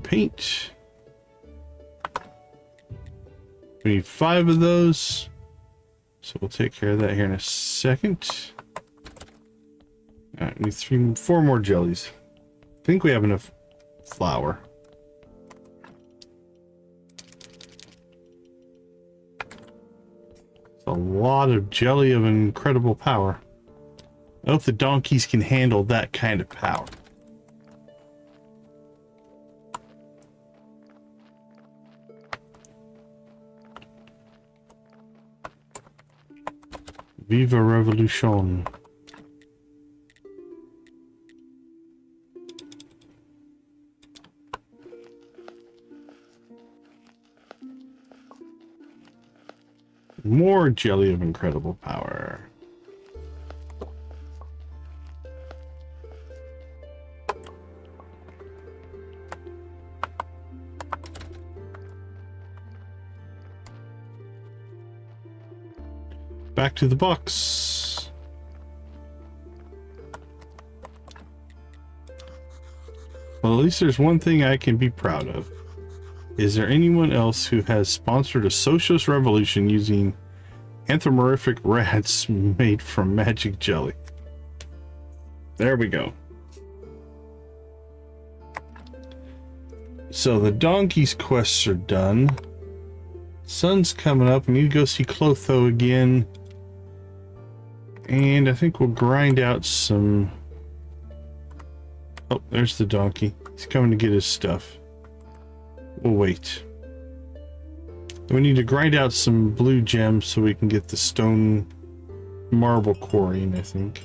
Paint. We need 5 of those. So we'll take care of that here in a second. All right, we need 4 more jellies. I think we have enough flour. It's a lot of jelly of incredible power. I hope the donkeys can handle that kind of power. Viva Revolution. More jelly of incredible power. Back to the box. Well, at least there's one thing I can be proud of. Is there anyone else who has sponsored a socialist revolution using anthropomorphic rats made from magic jelly? There we go. So the donkey's quests are done. Sun's coming up. We need to go see Clotho again. And I think we'll grind out some... Oh, there's the donkey. He's coming to get his stuff. We'll wait. We need to grind out some blue gems so we can get the stone marble quarrying, I think.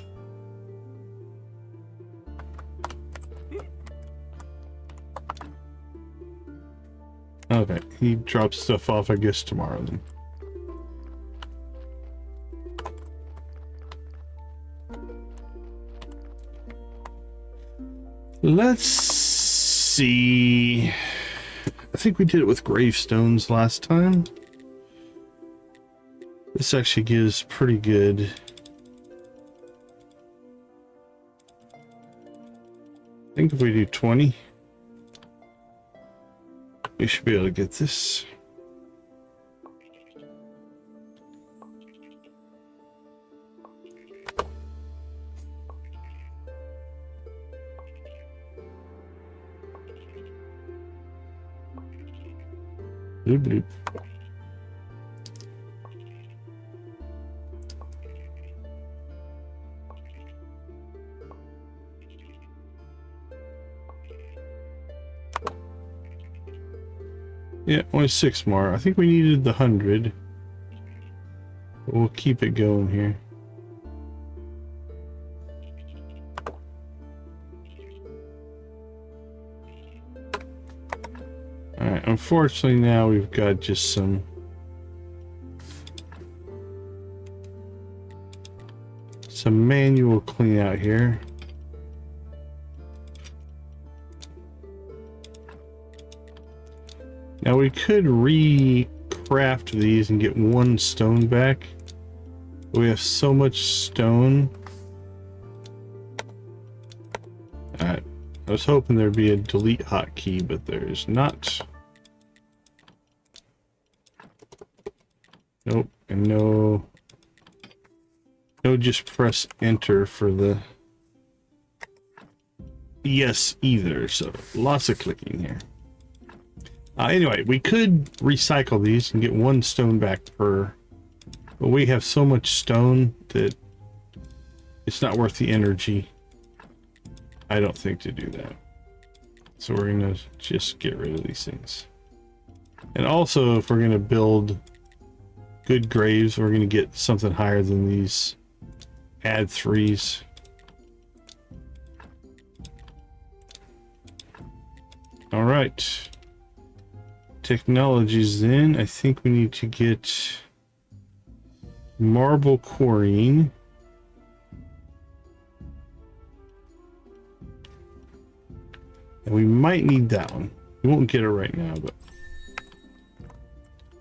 Okay, he drops stuff off, I guess, tomorrow then. Let's see. I think we did it with gravestones last time. This actually gives pretty good. I think if we do 20, we should be able to get this. Bloop, bloop. Yeah, only 6 more. I think we needed the 100. But we'll keep it going here. Alright, unfortunately now we've got just some manual clean out here. Now we could recraft these and get 1 stone back. We have so much stone. Alright. I was hoping there'd be a delete hotkey, but there's not. Nope, and no just press enter for the yes either, so lots of clicking here. Anyway, we could recycle these and get 1 stone back per, but we have so much stone that it's not worth the energy, I don't think, to do that. So we're gonna just get rid of these things. And also, if we're gonna build good graves, we're gonna get something higher than these add 3s. All right. Technologies then. I think we need to get marble quarrying. And we might need that one. We won't get it right now, but...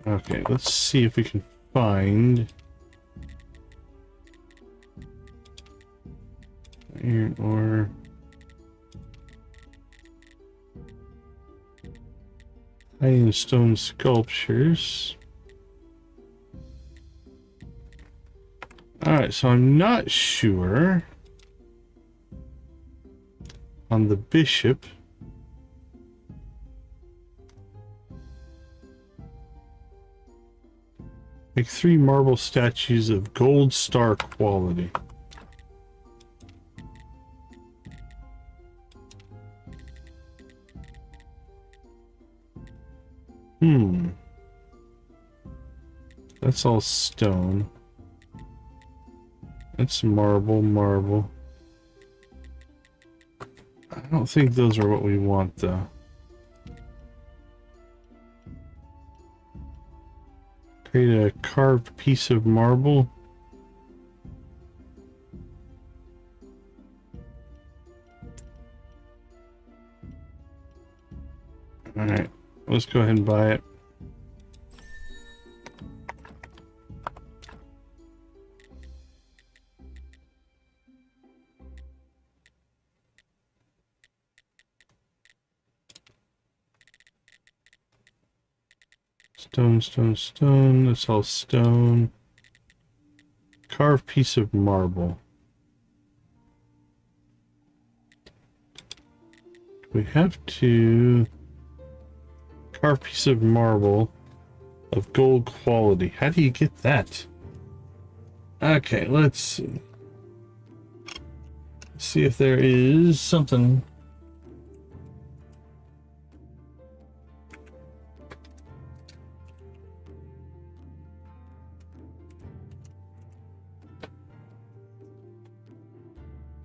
Okay, let's see if we can find... iron ore... high-end stone sculptures. Alright, so I'm not sure on the bishop. Make 3 marble statues of gold star quality. That's all stone. That's marble. I don't think those are what we want, though. Create a carved piece of marble. Alright, let's go ahead and buy it. Stone. That's all stone. Carved piece of marble. We have to carve piece of marble of gold quality. How do you get that? Okay, let's see. See if there is something.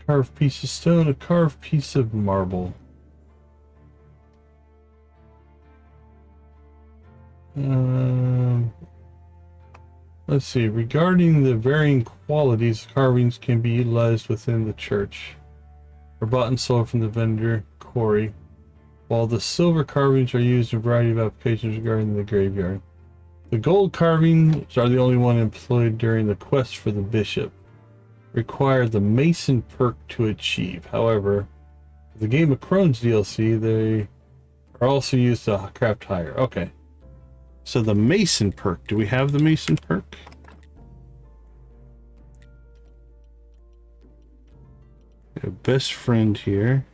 Carved piece of stone, a carved piece of marble. Let's see. Regarding the varying qualities, carvings can be utilized within the church, or bought and sold from the vendor quarry, while the silver carvings are used in a variety of applications regarding the graveyard. The gold carvings are the only one employed during the quest for the bishop. Require the Mason perk to achieve. However, the Game of Crone's DLC, they are also used to craft higher. Okay. So the Mason perk. Do we have the Mason perk? A best friend here.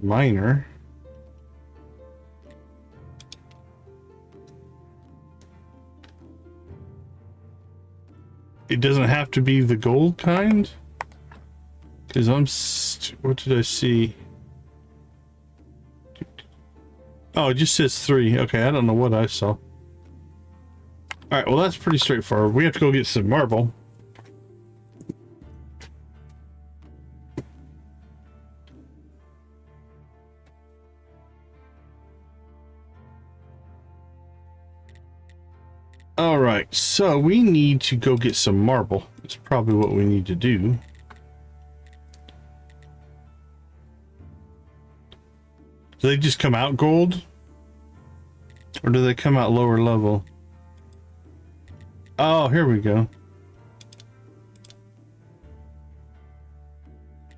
Miner. It doesn't have to be the gold kind? Because what did I see? Oh, it just says 3. Okay, I don't know what I saw. Alright, well that's pretty straightforward. We have to go get some marble. Alright, so we need to go get some marble. That's probably what we need to do. Do they just come out gold? Or do they come out lower level? Oh, here we go.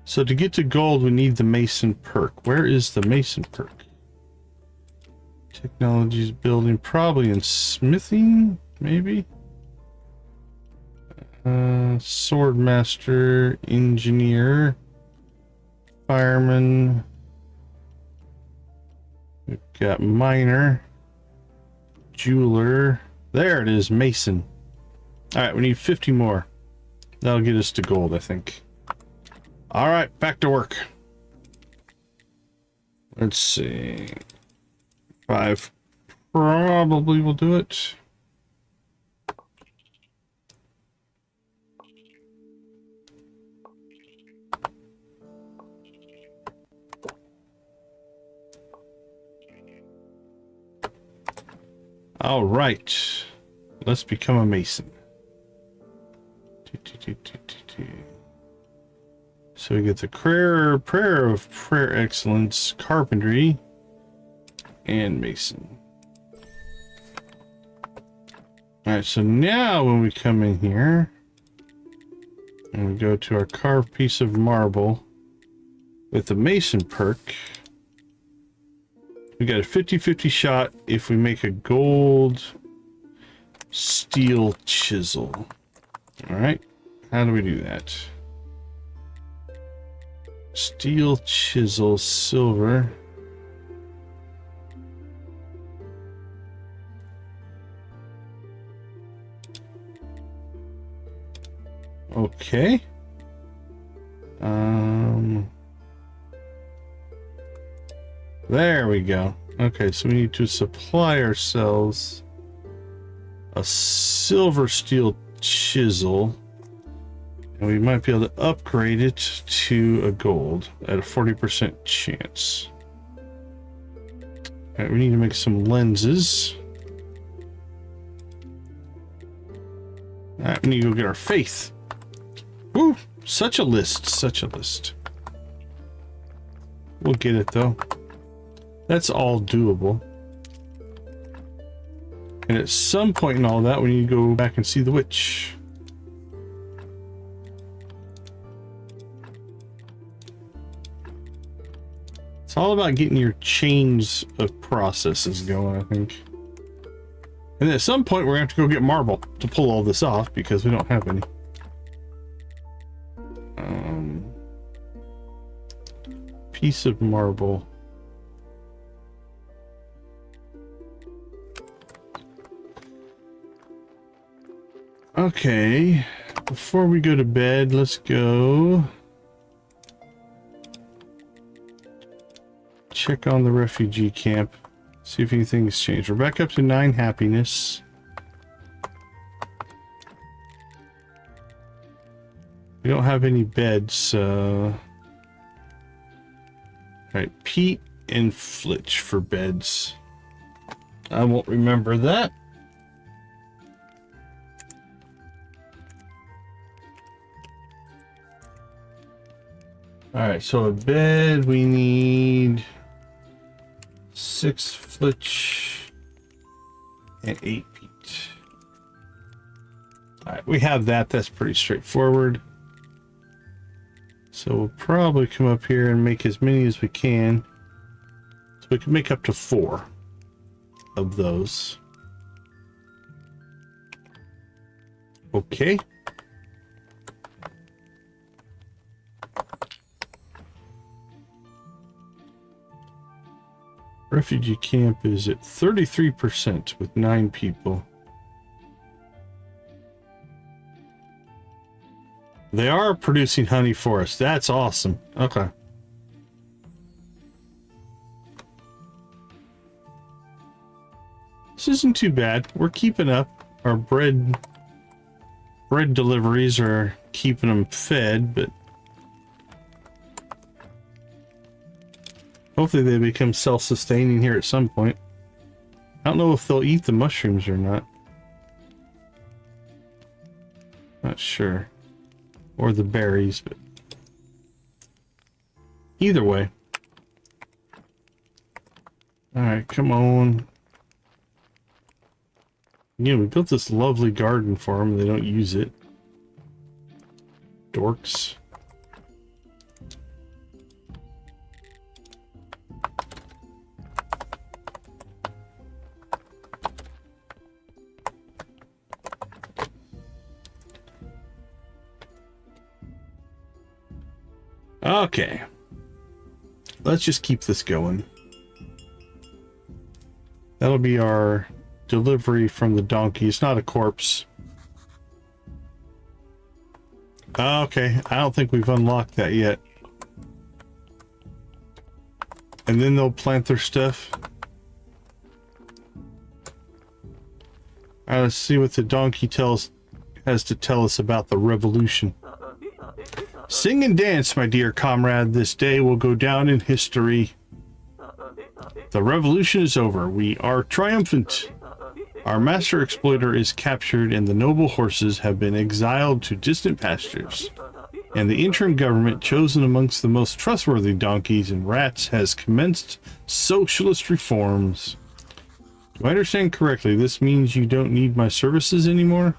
So to get to gold, we need the Mason perk. Where is the Mason perk? Technologies building, probably in smithing, maybe? Sword master, engineer, fireman. We've got miner, jeweler. There it is, mason. All right, we need 50 more. That'll get us to gold, I think. All right, back to work. Let's see. 5 probably will do it. All right, let's become a mason. So we get the prayer of prayer excellence, carpentry, and mason. All right, so now when we come in here and we go to our carved piece of marble with the mason perk, we got a 50-50 shot if we make a gold steel chisel. All right, how do we do that? Steel chisel, silver. Okay. There we go. Okay, so we need to supply ourselves a silver steel chisel, and we might be able to upgrade it to a gold at a 40% chance. All right, we need to make some lenses. All right, we need to go get our faith. Woo! Such a list, such a list. We'll get it though. That's all doable. And at some point in all that, we need to go back and see the witch. It's all about getting your chains of processes going, I think. And at some point, we're going to have to go get marble to pull all this off because we don't have any. Piece of marble. Okay, before we go to bed, let's go check on the refugee camp, see if anything's changed. We're back up to 9 happiness. We don't have any beds, so... Alright, Pete and Flitch for beds. I won't remember that. Alright, so a bed, we need 6 Flitch and 8 Pete. Alright, we have that. That's pretty straightforward. So we'll probably come up here and make as many as we can. So we can make up to 4 of those. Okay. Refugee camp is at 33% with 9 people. They are producing honey for us. That's awesome. Okay. This isn't too bad. We're keeping up. Our bread deliveries are keeping them fed, but hopefully they become self-sustaining here at some point. I don't know if they'll eat the mushrooms or not. Not sure. Or the berries, but either way. Alright, come on. Yeah, we built this lovely garden for them and they don't use it. Dorks. Okay, let's just keep this going. That'll be our delivery from the donkey. It's not a corpse. Okay, I don't think we've unlocked that yet. And then they'll plant their stuff. All right, let's see what the donkey has to tell us about the revolution. Sing and dance, my dear comrade. This day will go down in history. The revolution is over. We are triumphant. Our master exploiter is captured and the noble horses have been exiled to distant pastures. And the interim government, chosen amongst the most trustworthy donkeys and rats, has commenced socialist reforms. Do I understand correctly? This means you don't need my services anymore?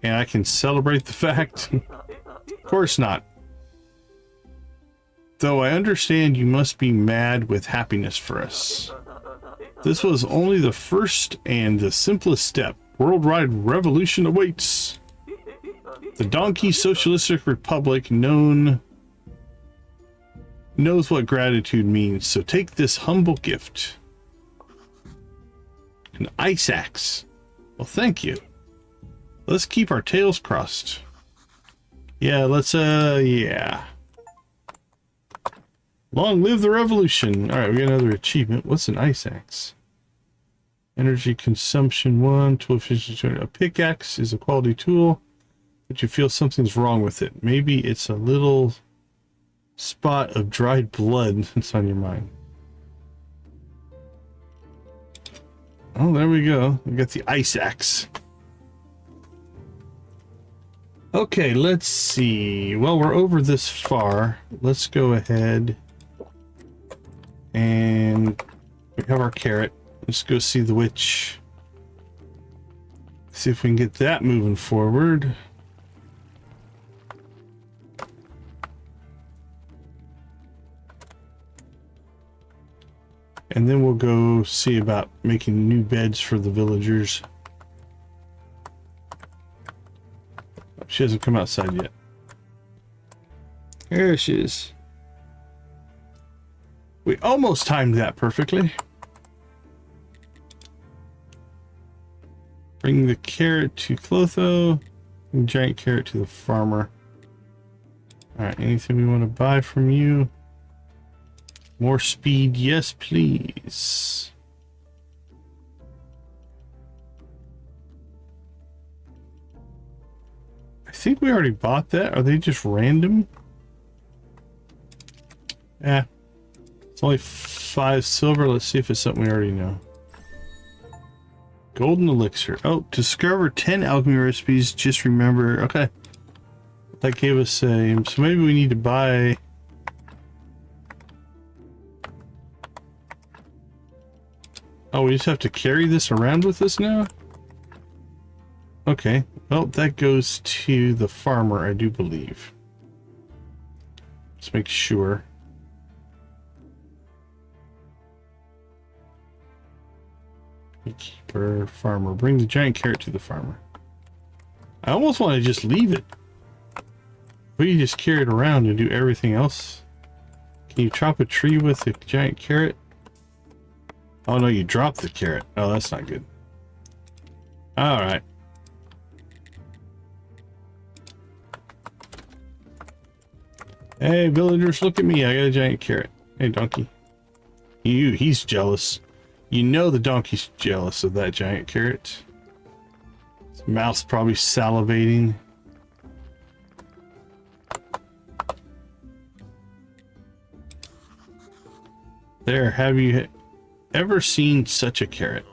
And I can celebrate the fact? Of course not. Though I understand you must be mad with happiness for us. This was only the first and the simplest step. Worldwide revolution awaits. The Donkey Socialistic Republic knows what gratitude means, so take this humble gift. An ice axe. Well, thank you. Let's keep our tails crossed. Yeah, let's, yeah. Long live the revolution. Alright, we got another achievement. What's an ice axe? Energy consumption 1, tool efficiency 2. A pickaxe is a quality tool, but you feel something's wrong with it. Maybe it's a little spot of dried blood that's on your mind. Oh, there we go. We got the ice axe. Okay, let's see. Well, we're over this far. Let's go ahead and we have our carrot. Let's go see the witch. See if we can get that moving forward. And then we'll go see about making new beds for the villagers. She hasn't come outside yet. There she is. We almost timed that perfectly. Bring the carrot to Clotho. Bring giant carrot to the farmer. Alright, anything we want to buy from you? More speed, yes please. I think we already bought that. Are they just random? Yeah. It's only 5 silver. Let's see if it's something we already know. Golden elixir. Oh, discover 10 alchemy recipes. Just remember. Okay. That gave us a... So maybe we need to buy... Oh, we just have to carry this around with us now? Okay. Well, that goes to the farmer, I do believe. Let's make sure. Keeper, farmer. Bring the giant carrot to the farmer. I almost want to just leave it. We can just carry it around and do everything else. Can you chop a tree with a giant carrot? Oh no, you dropped the carrot. Oh, that's not good. Alright. Hey, villagers, look at me. I got a giant carrot. Hey, donkey. He's jealous. You know the donkey's jealous of that giant carrot. His mouth's probably salivating. There, have you ever seen such a carrot?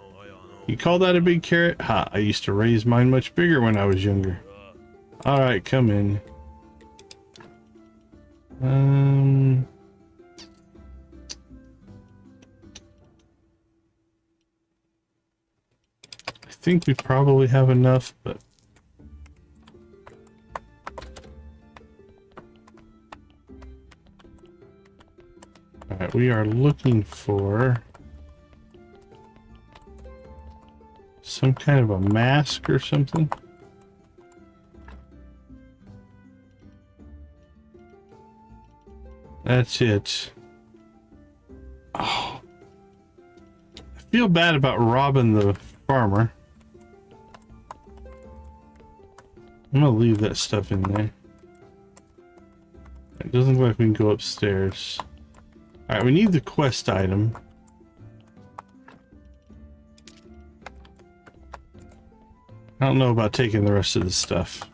You call that a big carrot? Ha, I used to raise mine much bigger when I was younger. Alright, come in. I think we probably have enough, but alright, we are looking for some kind of a mask or something. That's it. Oh. I feel bad about robbing the farmer. I'm gonna leave that stuff in there. It doesn't look like we can go upstairs. Alright, we need the quest item. I don't know about taking the rest of the stuff.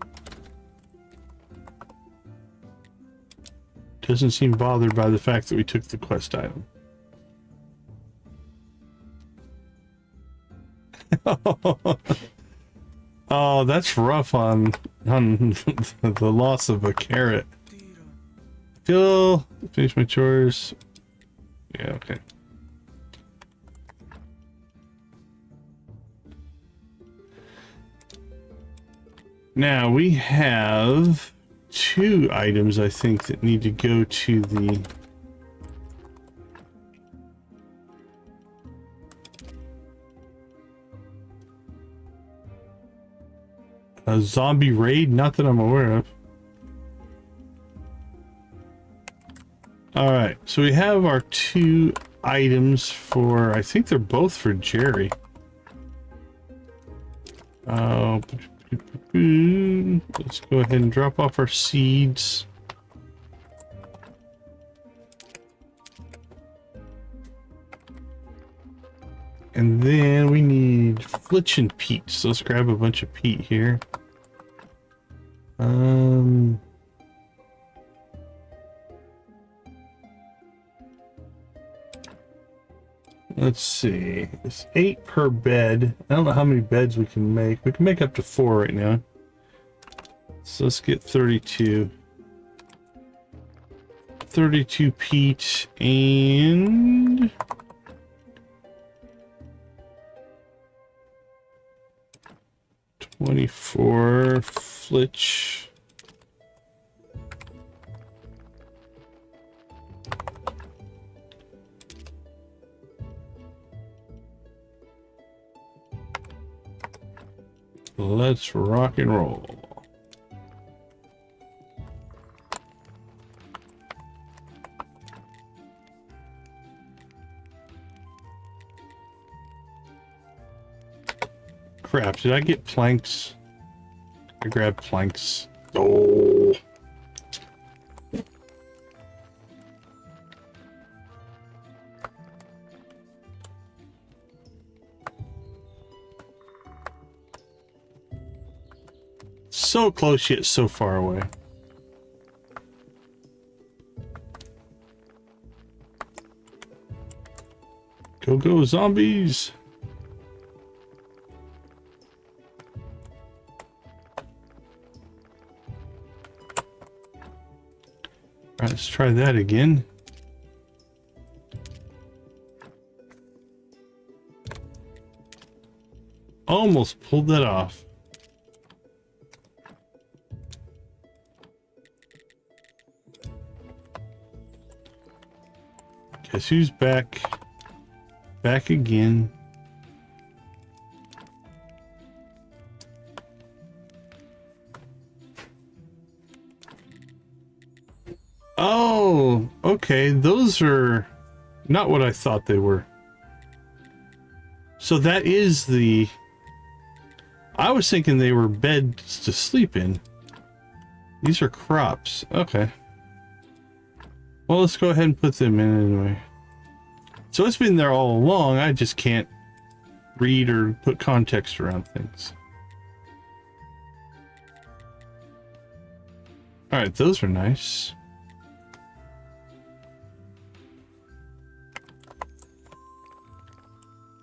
Doesn't seem bothered by the fact that we took the quest item. Oh, that's rough on the loss of a carrot. Finish my chores. Yeah, okay. Now we have 2 items, I think, that need to go to the a zombie raid, not that I'm aware of. All right, so we have our 2 items for, I think they're both for Jerry. Let's go ahead and drop off our seeds. And then we need flitch and peat. So let's grab a bunch of peat here. Let's see. It's 8 per bed. I don't know how many beds we can make. We can make up to 4 right now. So let's get 32. 32 peat and 24 flitch. Let's rock and roll. Crap, did I get planks? I grabbed planks. Oh. So close yet so far away. Go, go, zombies! Alright, let's try that again. Almost pulled that off. Guess who's back? Back again. Oh, okay. Those are not what I thought they were. So that is the... I was thinking they were beds to sleep in. These are crops. Okay. Well, let's go ahead and put them in anyway. So it's been there all along. I just can't read or put context around things. All right, those are nice.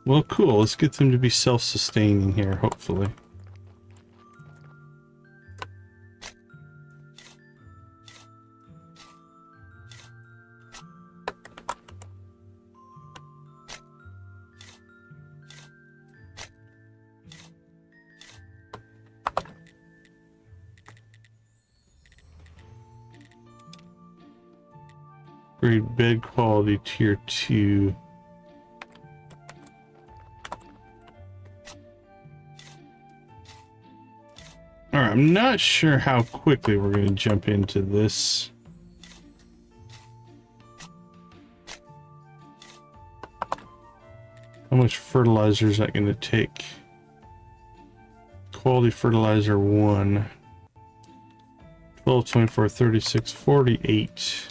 Well, cool. Let's get them to be self-sustaining here, hopefully. Great bed quality tier 2. Alright, I'm not sure how quickly we're going to jump into this. How much fertilizer is that going to take? Quality fertilizer 1. 12, 24, 36, 48.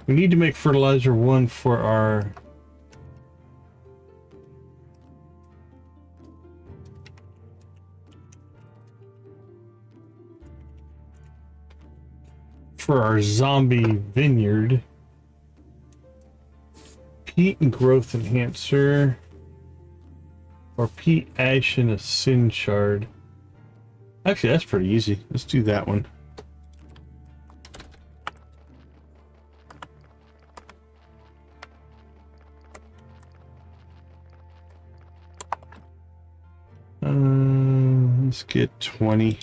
We need to make fertilizer 1 for our... zombie vineyard. Peat and growth enhancer. Or peat, ash, and a sin shard. Actually, that's pretty easy. Let's do that one. Let's get 20.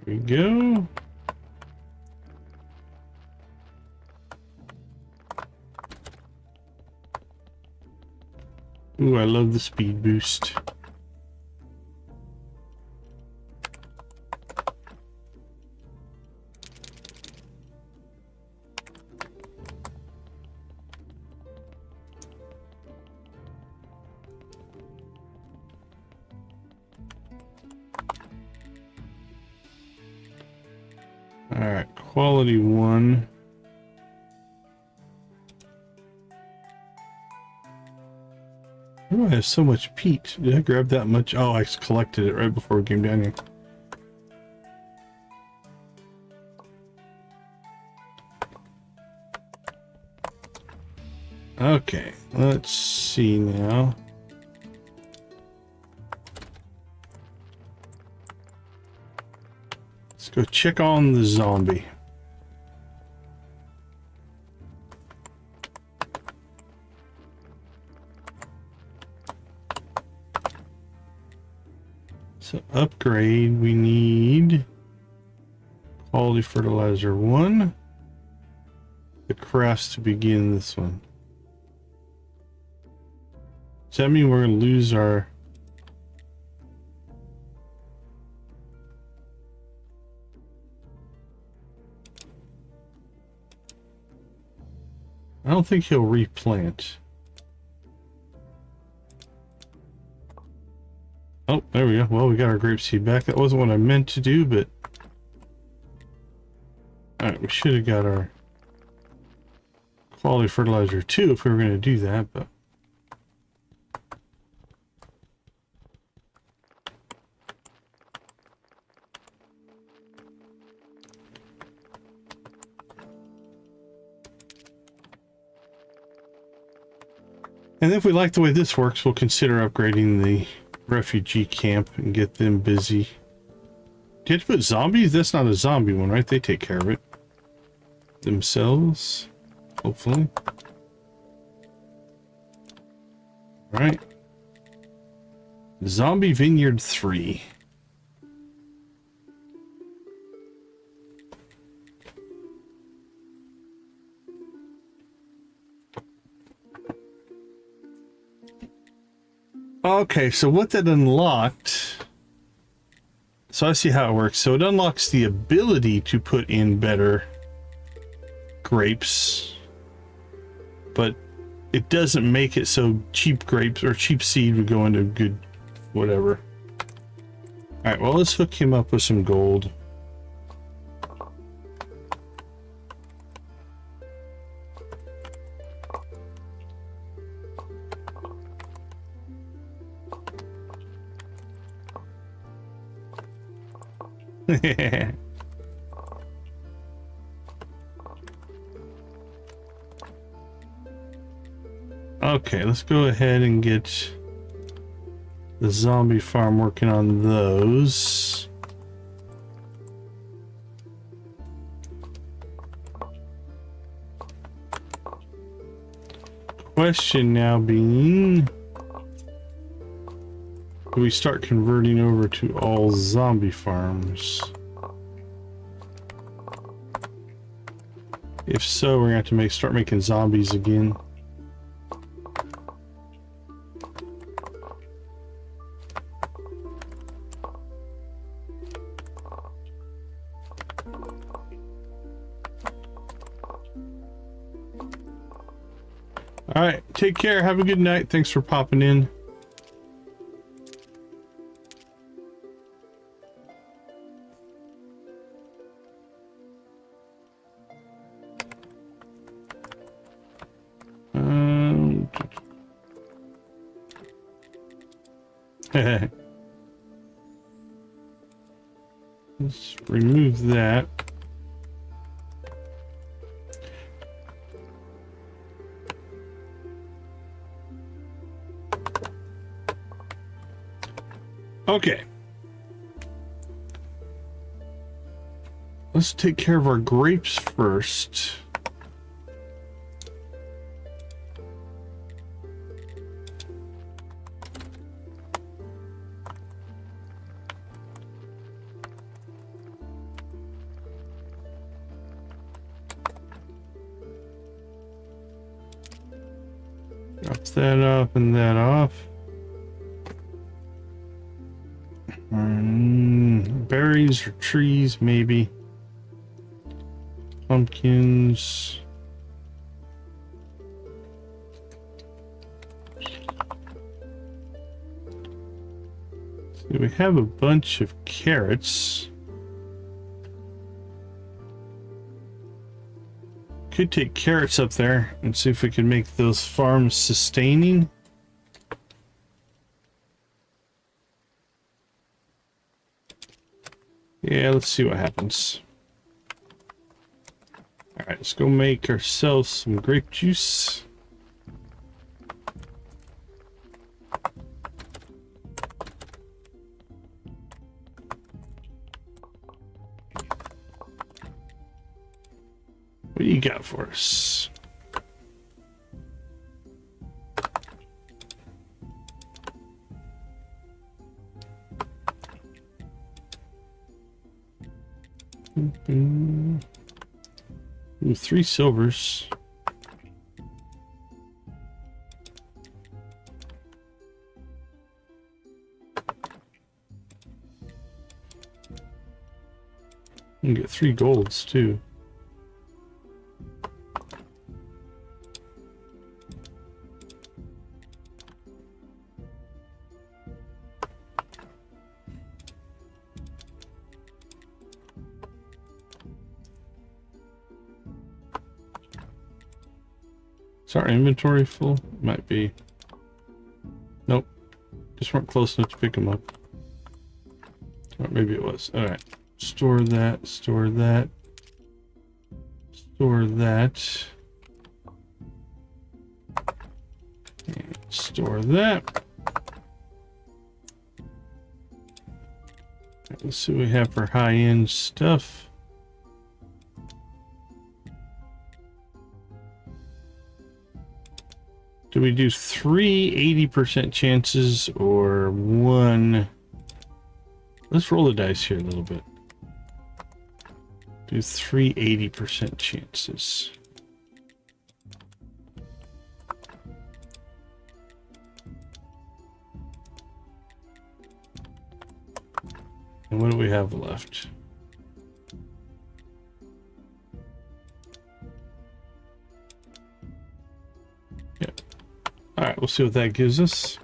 There we go. Ooh, I love the speed boost. Alright, quality 1. Why do I have so much peat? Did I grab that much? Oh, I collected it right before we came down here. Okay, let's see now. Let's go check on the zombie. So upgrade, we need quality fertilizer 1. The crafts to begin this one. Does that mean we're going to lose our... I don't think he'll replant. Oh, there we go. Well, we got our grapeseed back. That wasn't what I meant to do, but... Alright, we should have got our quality fertilizer too if we were going to do that, but... And if we like the way this works, we'll consider upgrading the refugee camp and get them busy. Do you have to put zombies? That's not a zombie one, right? They take care of it themselves, hopefully. All right. Zombie Vineyard 3. Okay, so what that unlocked... So I see how it works. So it unlocks the ability to put in better grapes, but it doesn't make it so cheap grapes or cheap seed would go into good whatever. Alright, well, let's hook him up with some gold. Okay, let's go ahead and get the zombie farm working on those. Question now being, do we start converting over to all zombie farms? If so, we're gonna have to start making zombies again. All right, take care. Have a good night. Thanks for popping in. Let's remove that. Okay. Let's take care of our grapes first. Drop that up and that off. Berries or trees, maybe. Pumpkins. So we have a bunch of carrots. Could take carrots up there and see if we can make those farms sustaining. Yeah, let's see what happens. Alright, let's go make ourselves some grape juice. What do you got for us? Ooh, 3 silvers. You can get 3 golds too. Is our inventory full? Might be. Nope. Just weren't close enough to pick them up. Or maybe it was. Alright. Store that. Store that. Store that. And store that. Right, let's see what we have for high-end stuff. Do we do 3 80% chances or 1? Let's roll the dice here a little bit. Do 3 80% chances. And what do we have left? All right, we'll see what that gives us.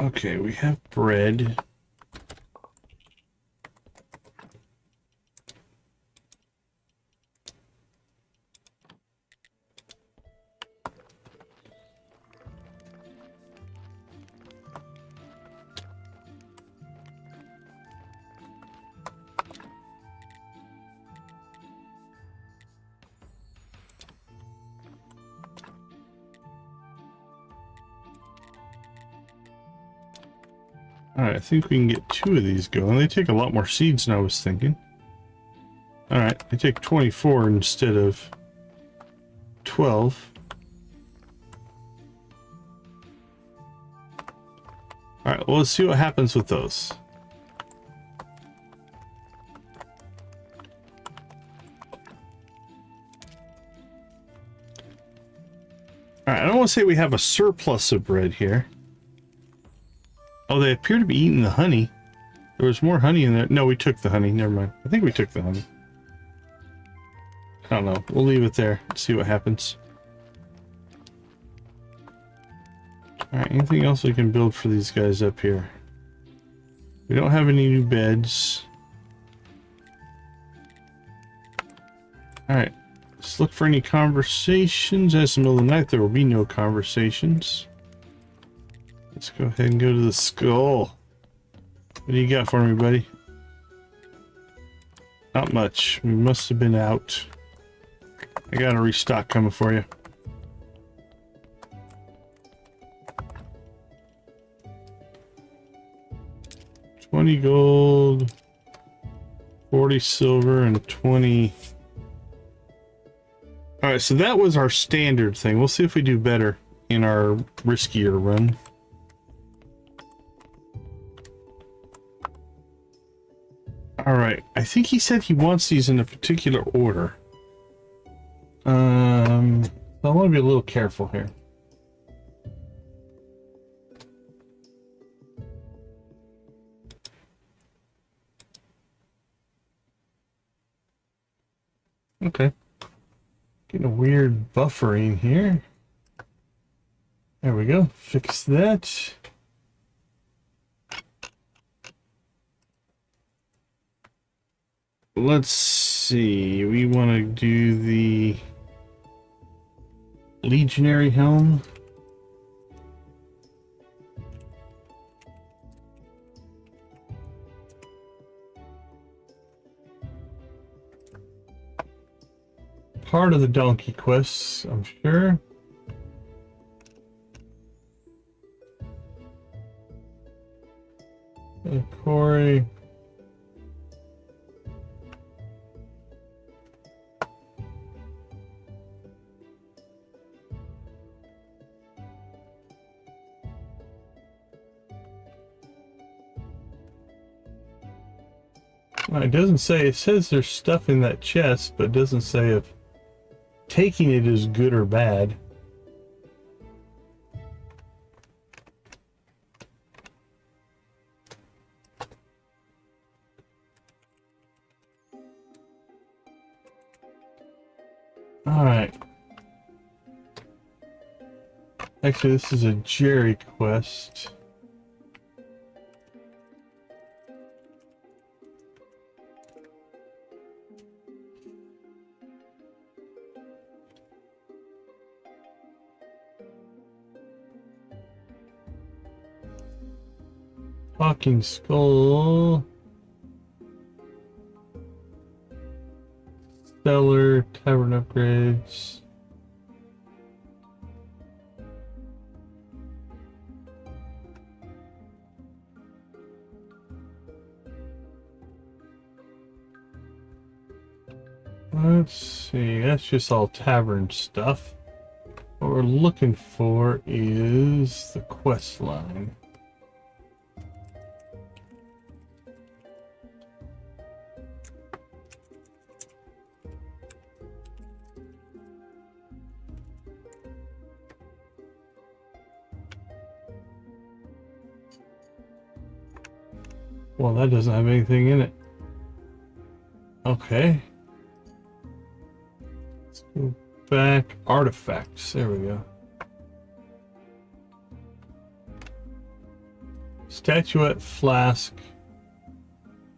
Okay, we have bread. Alright, I think we can get 2 of these going. They take a lot more seeds than I was thinking. Alright, they take 24 instead of 12. Alright, well, let's see what happens with those. Alright, I don't want to say we have a surplus of bread here. Oh, they appear to be eating the honey. There was more honey in there. No, we took the honey. Never mind. I think we took the honey. I don't know. We'll leave it there. See what happens. Alright, anything else we can build for these guys up here? We don't have any new beds. Alright. Let's look for any conversations. As in the middle of the night, there will be no conversations. Let's go ahead and go to the skull. What do you got for me, buddy? Not much. We must have been out. I got a restock coming for you. $20 gold, 40 silver, and 20. Alright, so that was our standard thing. We'll see if we do better in our riskier run. Alright, I think he said he wants these in a particular order. So I want to be a little careful here. Okay. Getting a weird buffering here. There we go. Fix that. Let's see. We want to do the Legionary helm. Part of the donkey quests, I'm sure. And Corey. Well, it doesn't say, it says there's stuff in that chest, but it doesn't say if taking it is good or bad. Alright. Actually, this is a Jerry quest. Talking Skull. Stellar Tavern upgrades. Let's see, that's just all tavern stuff. What we're looking for is the quest line. Well, that doesn't have anything in it. Okay. Let's go back. Artifacts. There we go. Statuette, flask,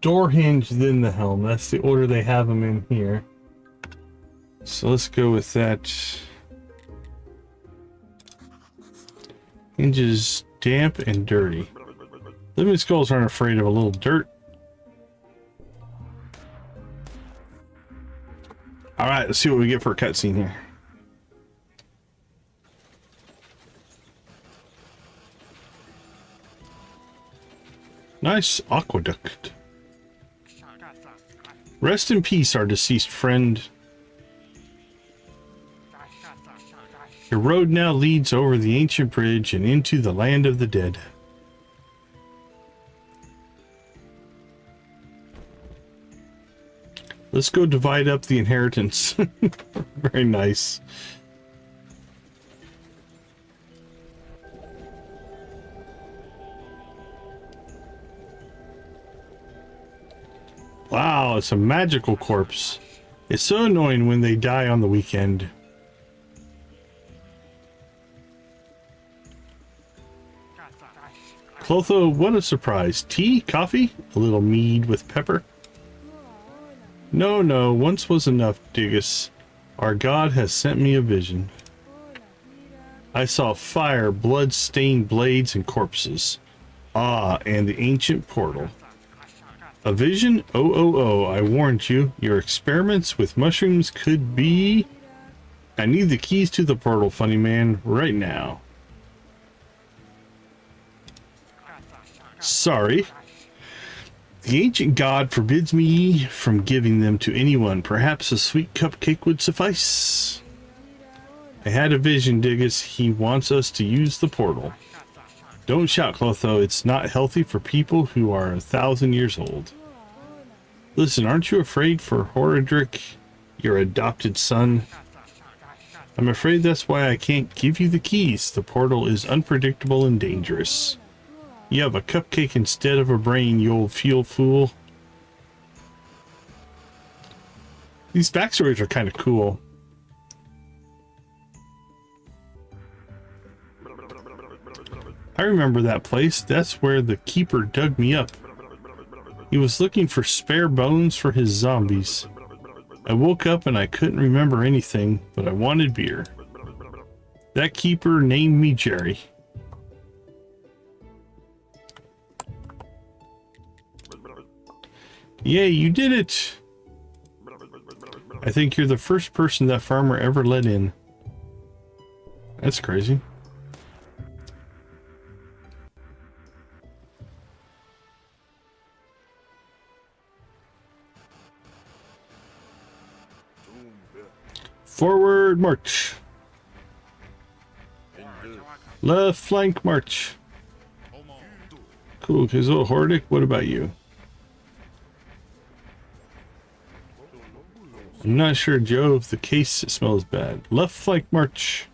door hinge, then the helm. That's the order they have them in here. So let's go with that. Hinges damp and dirty. Living skulls aren't afraid of a little dirt. Alright, let's see what we get for a cutscene here. Nice aqueduct. Rest in peace, our deceased friend. Your road now leads over the ancient bridge and into the land of the dead. Let's go divide up the inheritance. Very nice. Wow, it's a magical corpse. It's so annoying when they die on the weekend. Clotho, what a surprise. Tea? Coffee? A little mead with pepper? No, no, once was enough, Digus. Our god has sent me a vision. I saw fire, blood-stained blades, and corpses. Ah, and the ancient portal. A vision? Oh, I warned you. Your experiments with mushrooms could be... I need the keys to the portal, funny man, right now. Sorry. The ancient god forbids me from giving them to anyone. Perhaps a sweet cupcake would suffice. I had a vision, Digus. He wants us to use the portal. Don't shout, Clotho. It's not healthy for people who are 1,000 years old. Listen, aren't you afraid for Horadric, your adopted son? I'm afraid that's why I can't give you the keys. The portal is unpredictable and dangerous. You have a cupcake instead of a brain, you old field fool. These backstories are kind of cool. I remember that place. That's where the keeper dug me up. He was looking for spare bones for his zombies. I woke up and I couldn't remember anything, but I wanted beer. That keeper named me Jerry. Yay, you did it! I think you're the first person that farmer ever let in. That's crazy. Forward march. Left flank march. Cool, Kizo Hordic, what about you? I'm not sure, Joe, if the case smells bad. Left flank march.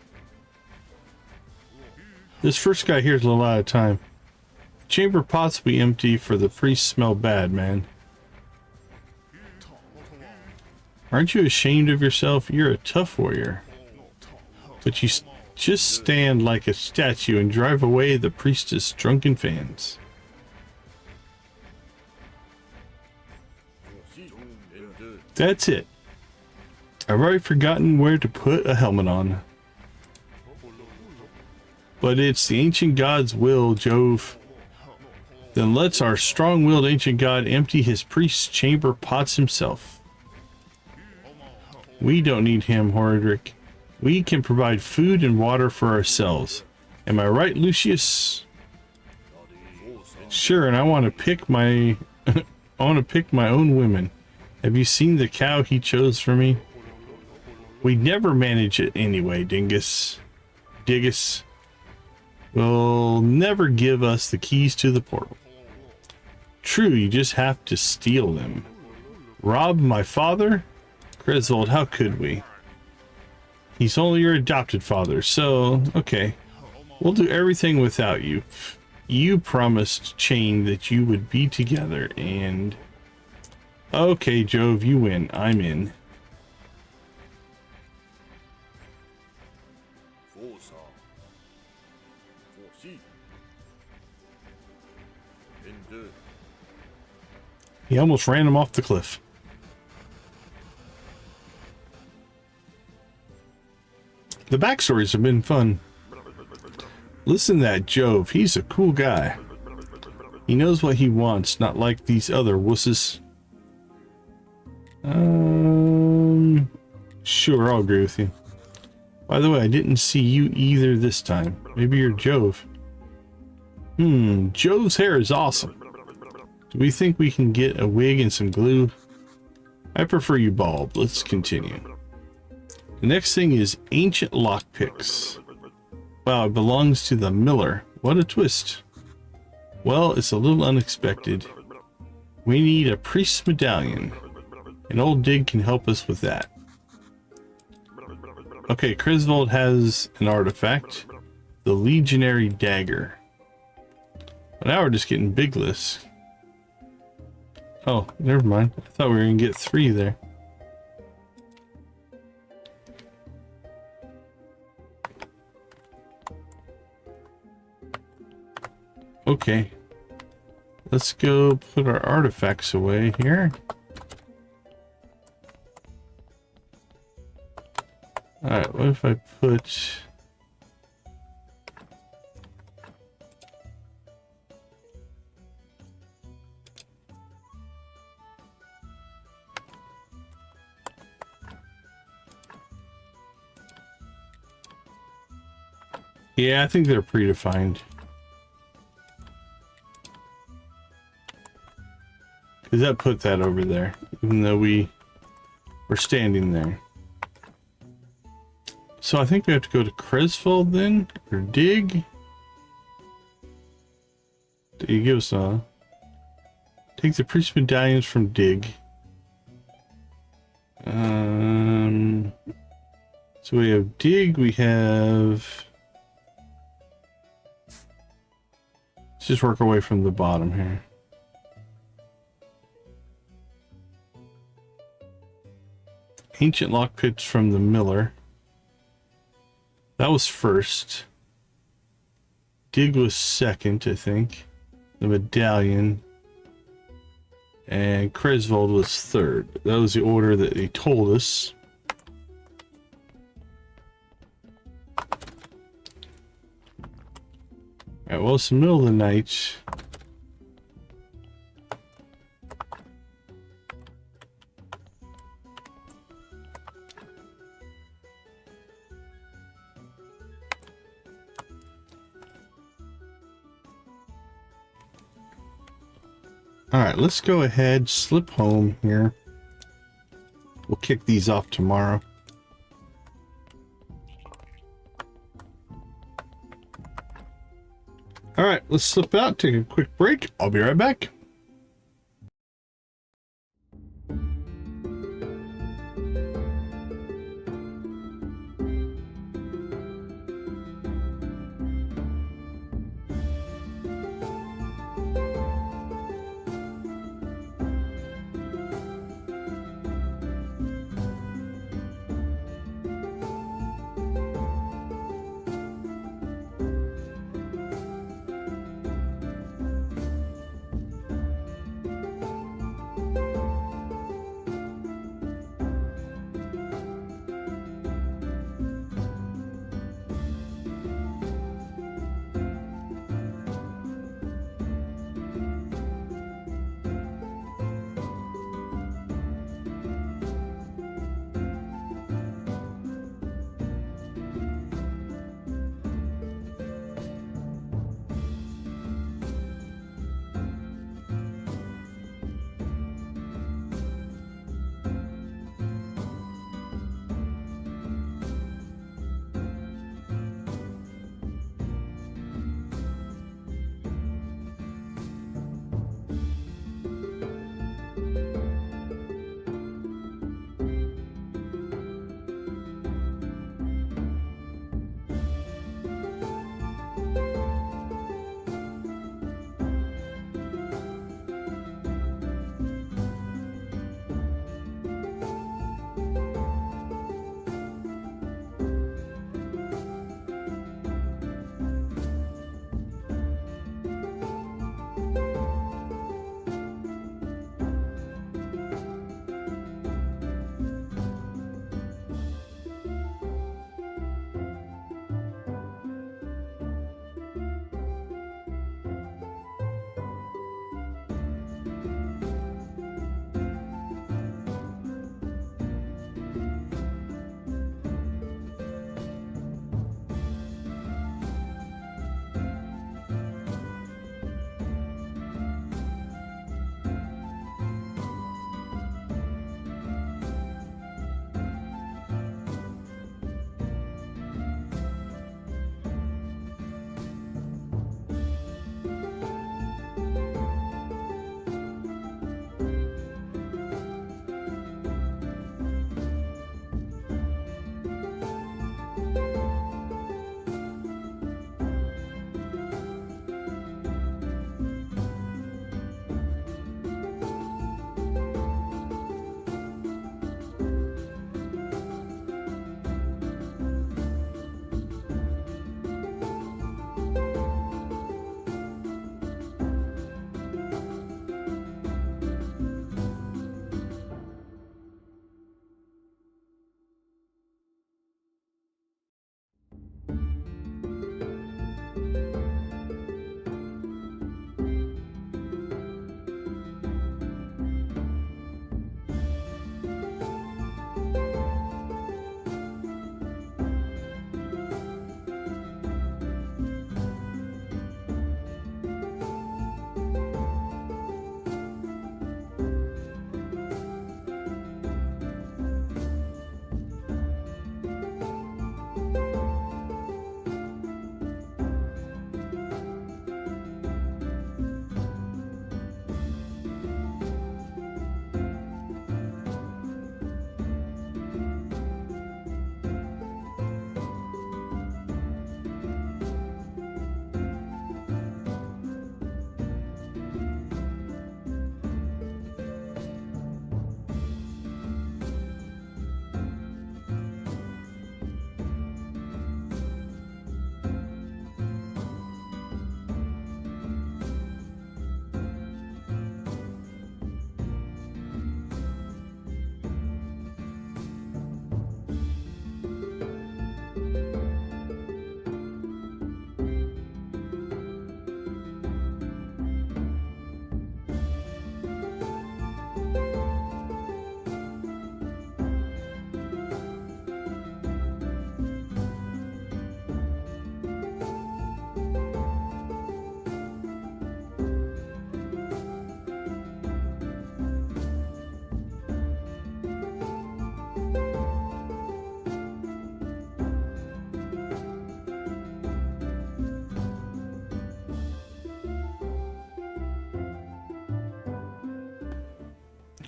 This first guy here's a lot of time. Chamber pots will be empty for the priests smell bad, man. Aren't you ashamed of yourself? You're a tough warrior. But you just stand like a statue and drive away the priestess' drunken fans. That's it. I've already forgotten where to put a helmet on. But it's the ancient god's will, Jove. Then let's our strong-willed ancient god empty his priest's chamber pots himself. We don't need him, Horadric. We can provide food and water for ourselves. Am I right, Lucius? Sure, and I want to pick my own women. Have you seen the cow he chose for me? We never manage it anyway, Dingus. Diggus will never give us the keys to the portal. True, you just have to steal them. Rob my father? Griswold, how could we? He's only your adopted father, so, okay. We'll do everything without you. You promised Chain that you would be together, and... Okay, Jove, you win. I'm in. He almost ran him off the cliff. The backstories have been fun. Listen to that Jove. He's a cool guy. He knows what he wants, not like these other wusses. Sure, I'll agree with you. By the way, I didn't see you either this time. Maybe you're Jove. Jove's hair is awesome. Do we think we can get a wig and some glue? I prefer you bald. Let's continue. The next thing is ancient lockpicks. Wow, it belongs to the miller. What a twist. Well, it's a little unexpected. We need a priest's medallion. An old dig can help us with that. Okay, Griswold has an artifact. The legionary dagger. But now we're just getting big lists. Oh, never mind. I thought we were going to get 3 there. Okay. Let's go put our artifacts away here. Alright, what if I put... Yeah, I think they're predefined. Because that put that over there, even though we were standing there. So I think we have to go to Cresfold then, or dig. Did you give us a... Take the priest medallions from dig. So we have dig, we have... Let's just work our way from the bottom here. Ancient lockpicks from the miller. That was first. Dig was second, I think. The medallion. and Cresvold was third. That was the order that he told us. Alright, well, it's the middle of the night. Alright, let's go ahead, slip home here. We'll kick these off tomorrow. Alright, let's slip out, take a quick break. I'll be right back.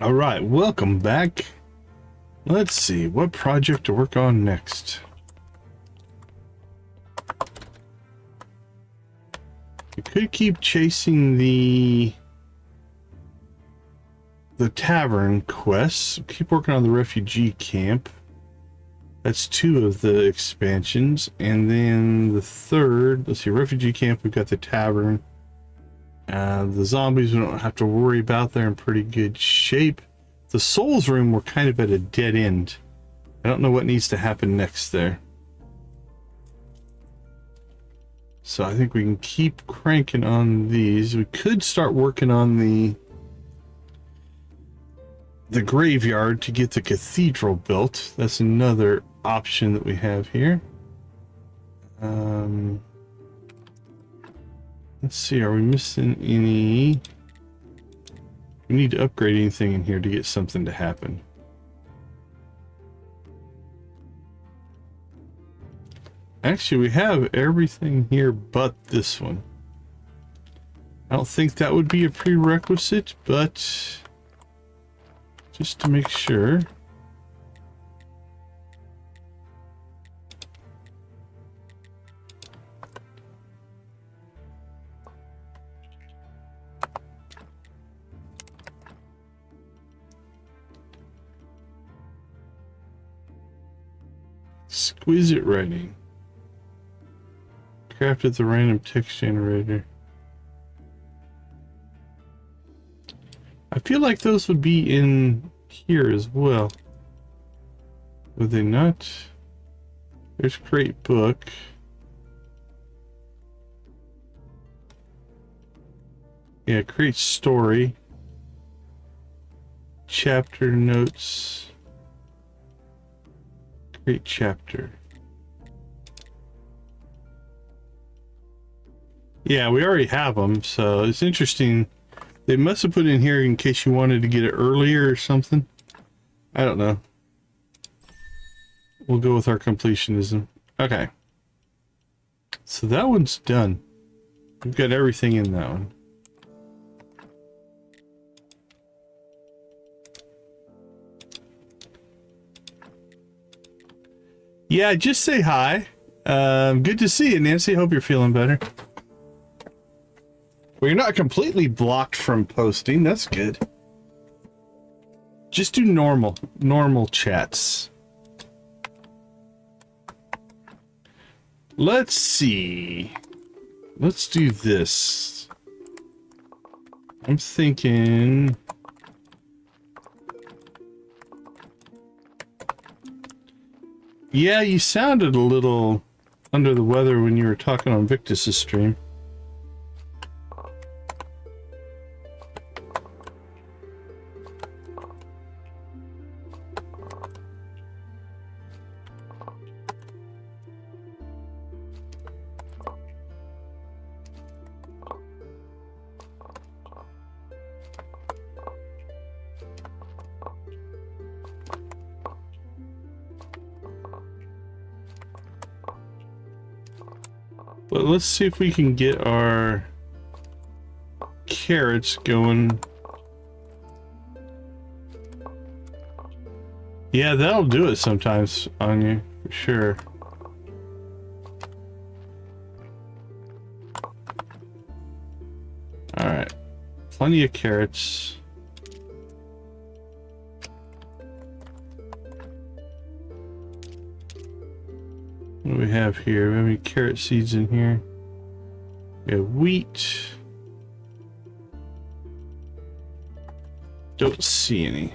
All right, welcome back. Let's see what project to work on next. We could keep chasing the tavern quests. Keep working on the refugee camp. That's 2 of the expansions. And then the third, let's see, refugee camp, we've got the tavern. The zombies we don't have to worry about. They're in pretty good shape. The souls room, we're kind of at a dead end. I don't know what needs to happen next there. So I think we can keep cranking on these. We could start working on the graveyard to get the cathedral built. That's another option that we have here. Let's see, are we missing any? We need to upgrade anything in here to get something to happen. Actually, we have everything here but this one. I don't think that would be a prerequisite, but just to make sure. Exquisite writing. Crafted the random text generator. I feel like those would be in here as well. Would they not? There's create book. Yeah, create story. Chapter notes. Create chapter. Yeah, we already have them, so it's interesting. They must have put in here in case you wanted to get it earlier or something. I don't know. We'll go with our completionism. Okay. So that one's done. We've got everything in that one. Yeah, just say hi. Good to see you, Nancy. Hope you're feeling better. Well, you're not completely blocked from posting. That's good. Just do normal chats. Let's see. Let's do this. I'm thinking... Yeah, you sounded a little under the weather when you were talking on Victus's stream. But let's see if we can get our carrots going. Yeah, that'll do it sometimes on you, for sure. Alright. Plenty of carrots. What do we have here? We have any carrot seeds in here? We have wheat. Don't see any.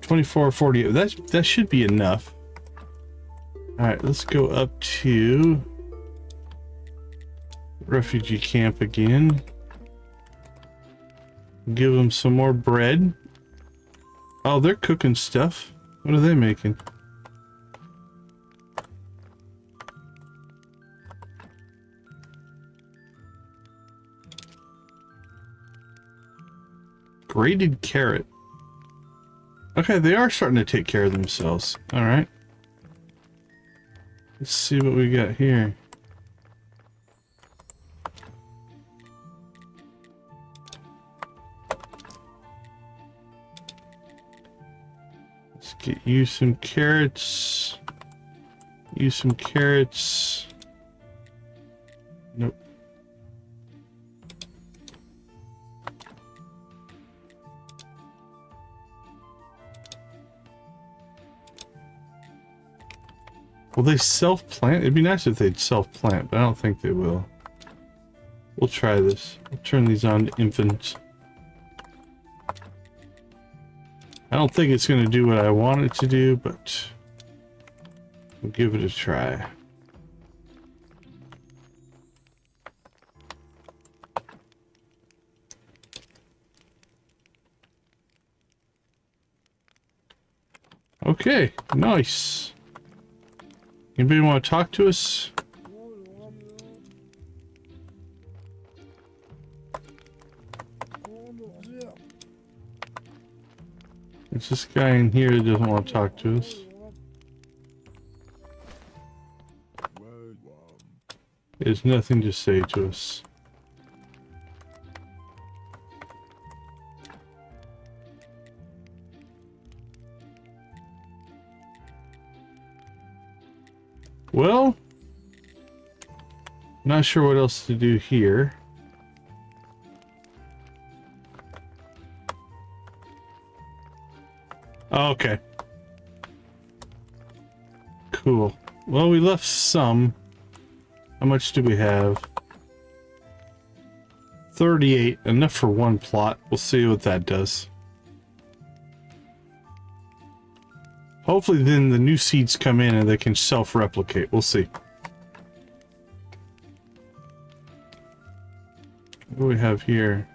24, 48. That should be enough. Alright, let's go up to refugee camp again. Give them some more bread. Oh, they're cooking stuff. What are they making? Grated carrot. Okay, they are starting to take care of themselves. All right. Let's see what we got here. Get you some carrots. You some carrots. Nope. Will they self-plant? It'd be nice if they'd self-plant, but I don't think they will. We'll try this. We'll turn these on to infants. I don't think it's going to do what I want it to do, but we'll give it a try. Okay, nice. Anybody want to talk to us? There's this guy in here that doesn't want to talk to us. There's nothing to say to us. Well, not sure what else to do here. Oh, okay. Cool. Well, we left some. How much do we have? 38. Enough for one plot. We'll see what that does. Hopefully then the new seeds come in and they can self-replicate. We'll see. What do we have here?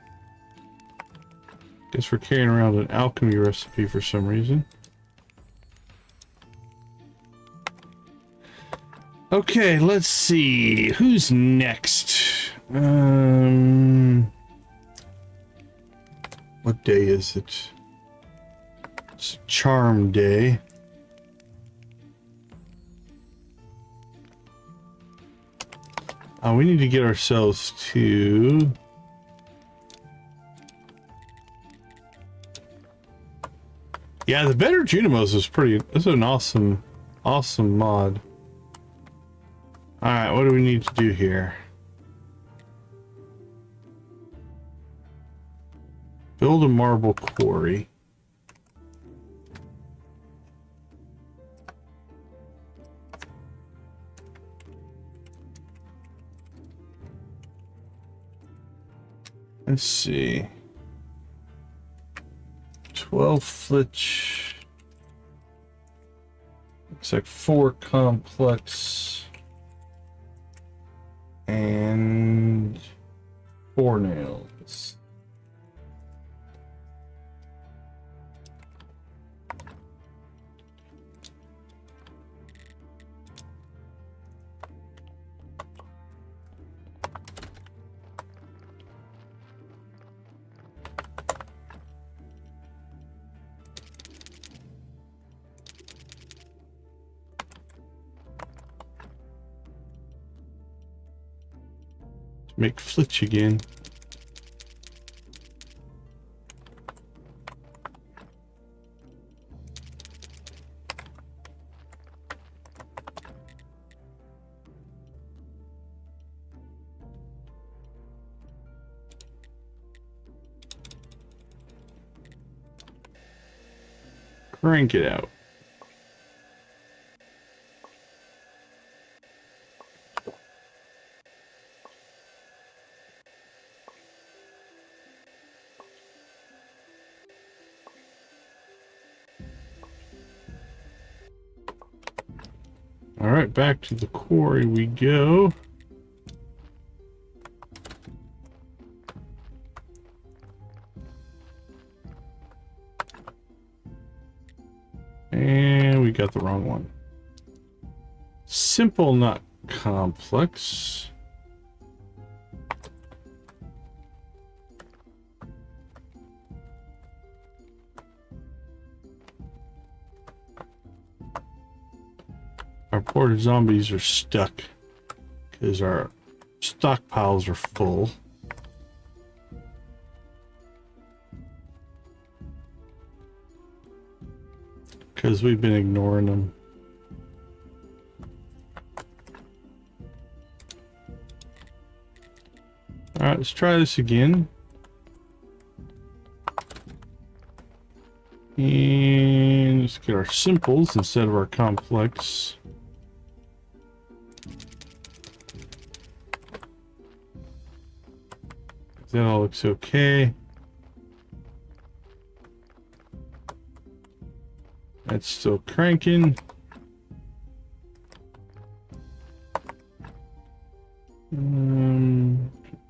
Guess we're carrying around an alchemy recipe for some reason. Okay, let's see. Who's next? What day is it? It's Charm Day. We need to get ourselves to... Yeah, the Better Junimos is pretty... That's an awesome mod. Alright, what do we need to do here? Build a marble quarry. Let's see. 12 flitch. Looks like 4 complex. And 4 nails. Make flitch again. Crank it out. All right, back to the quarry we go. And we got the wrong one. Simple, not complex. Our poor zombies are stuck because our stockpiles are full. because we've been ignoring them. All right, let's try this again. And let's get our simples instead of our complex. That all looks okay. That's still cranking.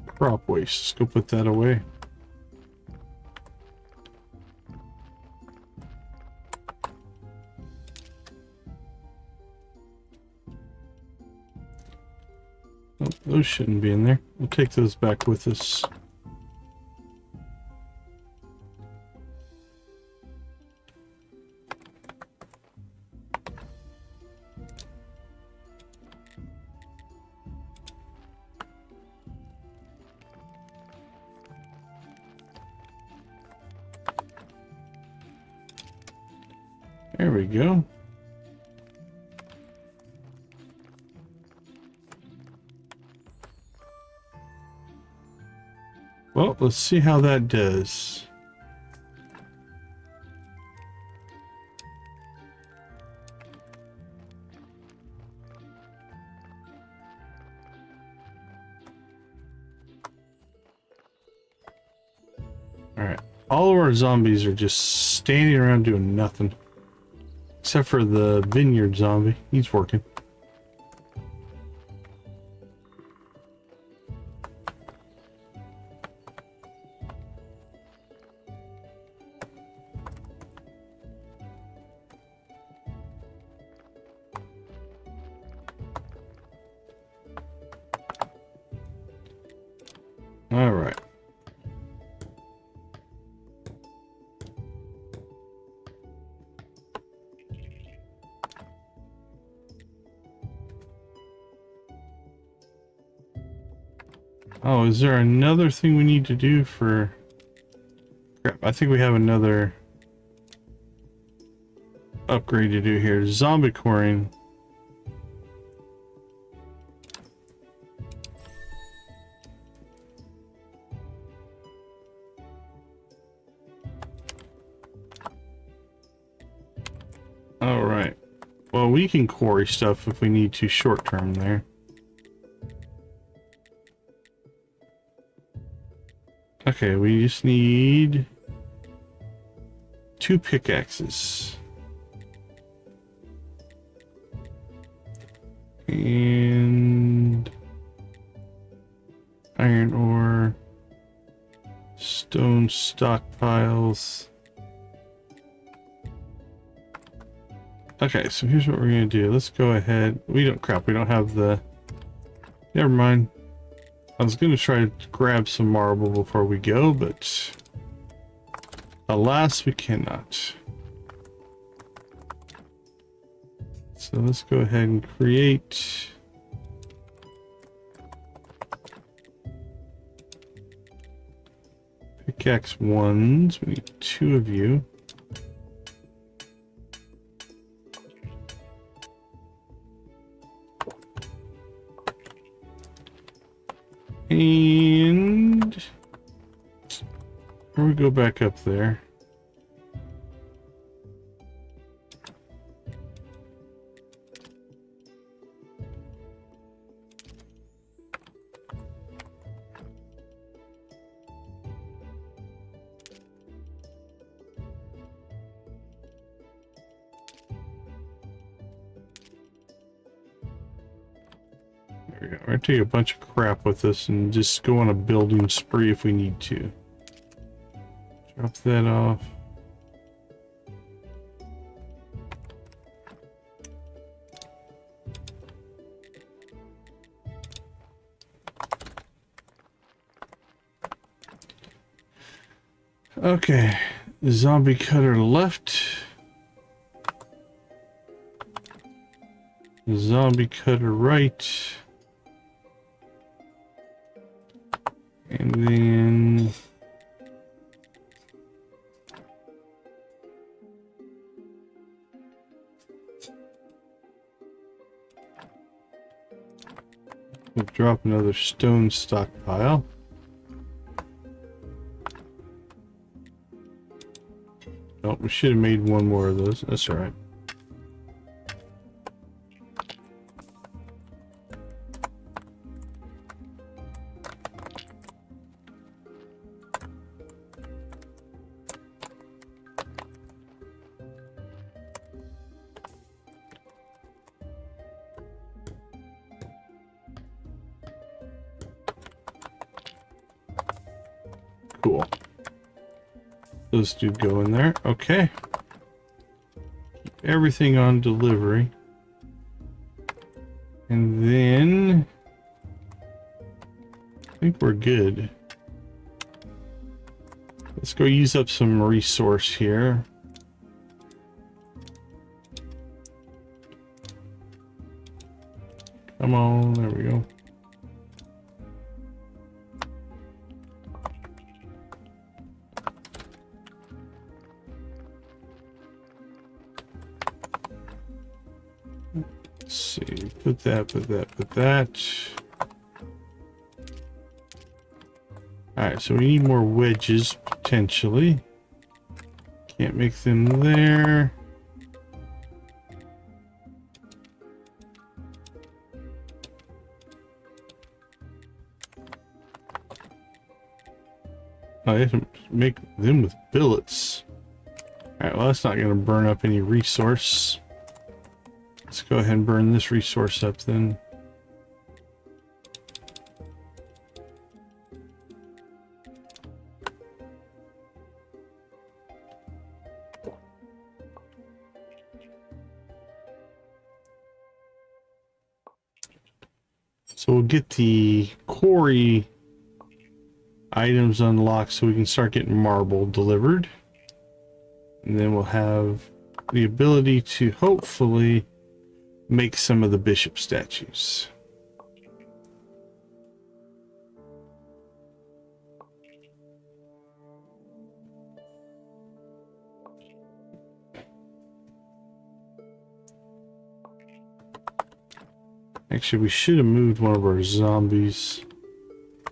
Crop waste. Let's go put that away. Oh, those shouldn't be in there. We'll take those back with us. There we go. Well, let's see how that does. All right. All of our zombies are just standing around doing nothing. Except for the vineyard zombie. He's working. All right. Oh, is there another thing we need to do for... Crap, I think we have another upgrade to do here. Zombie coring. Alright. Well, we can quarry stuff if we need to short term there. Okay, we just need 2 pickaxes. And iron ore, stone stockpiles. Okay, so here's what we're gonna do. Let's go ahead. We don't have the... Never mind. I was gonna try to grab some marble before we go, but alas, we cannot. So let's go ahead and create pickaxe ones. We need 2 of you. And we go back up there. There we go. We're gonna take a bunch of crap with us and just go on a building spree if we need to. Drop that off. Okay, zombie cutter left. Zombie cutter right. And then We'll drop another stone stockpile. Oh, we should have made one more of those. That's all right. Cool. Those do go in there. Okay. Keep everything on delivery. And then I think we're good. Let's go use up some resource here. Come on, there we go. Let's see, put that. Alright, so we need more wedges, potentially. Can't make them there. I have to make them with billets. Alright, well that's not going to burn up any resource. Let's go ahead and burn this resource up then. So we'll get the quarry items unlocked so we can start getting marble delivered. And then we'll have the ability to hopefully make some of the bishop statues. Actually, we should have moved one of our zombies.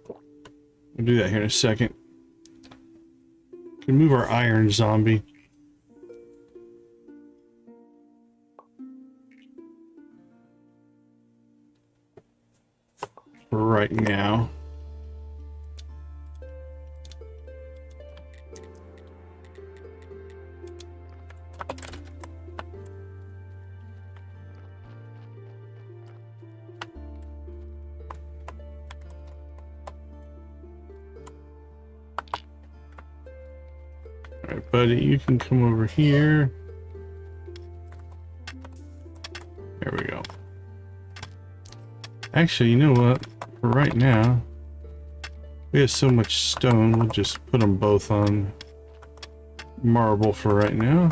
We'll do that here in a second. We can move our iron zombie. For right now. Alright, buddy, you can come over here. There we go. Actually, you know what? For right now, we have so much stone, we'll just put them both on marble for right now.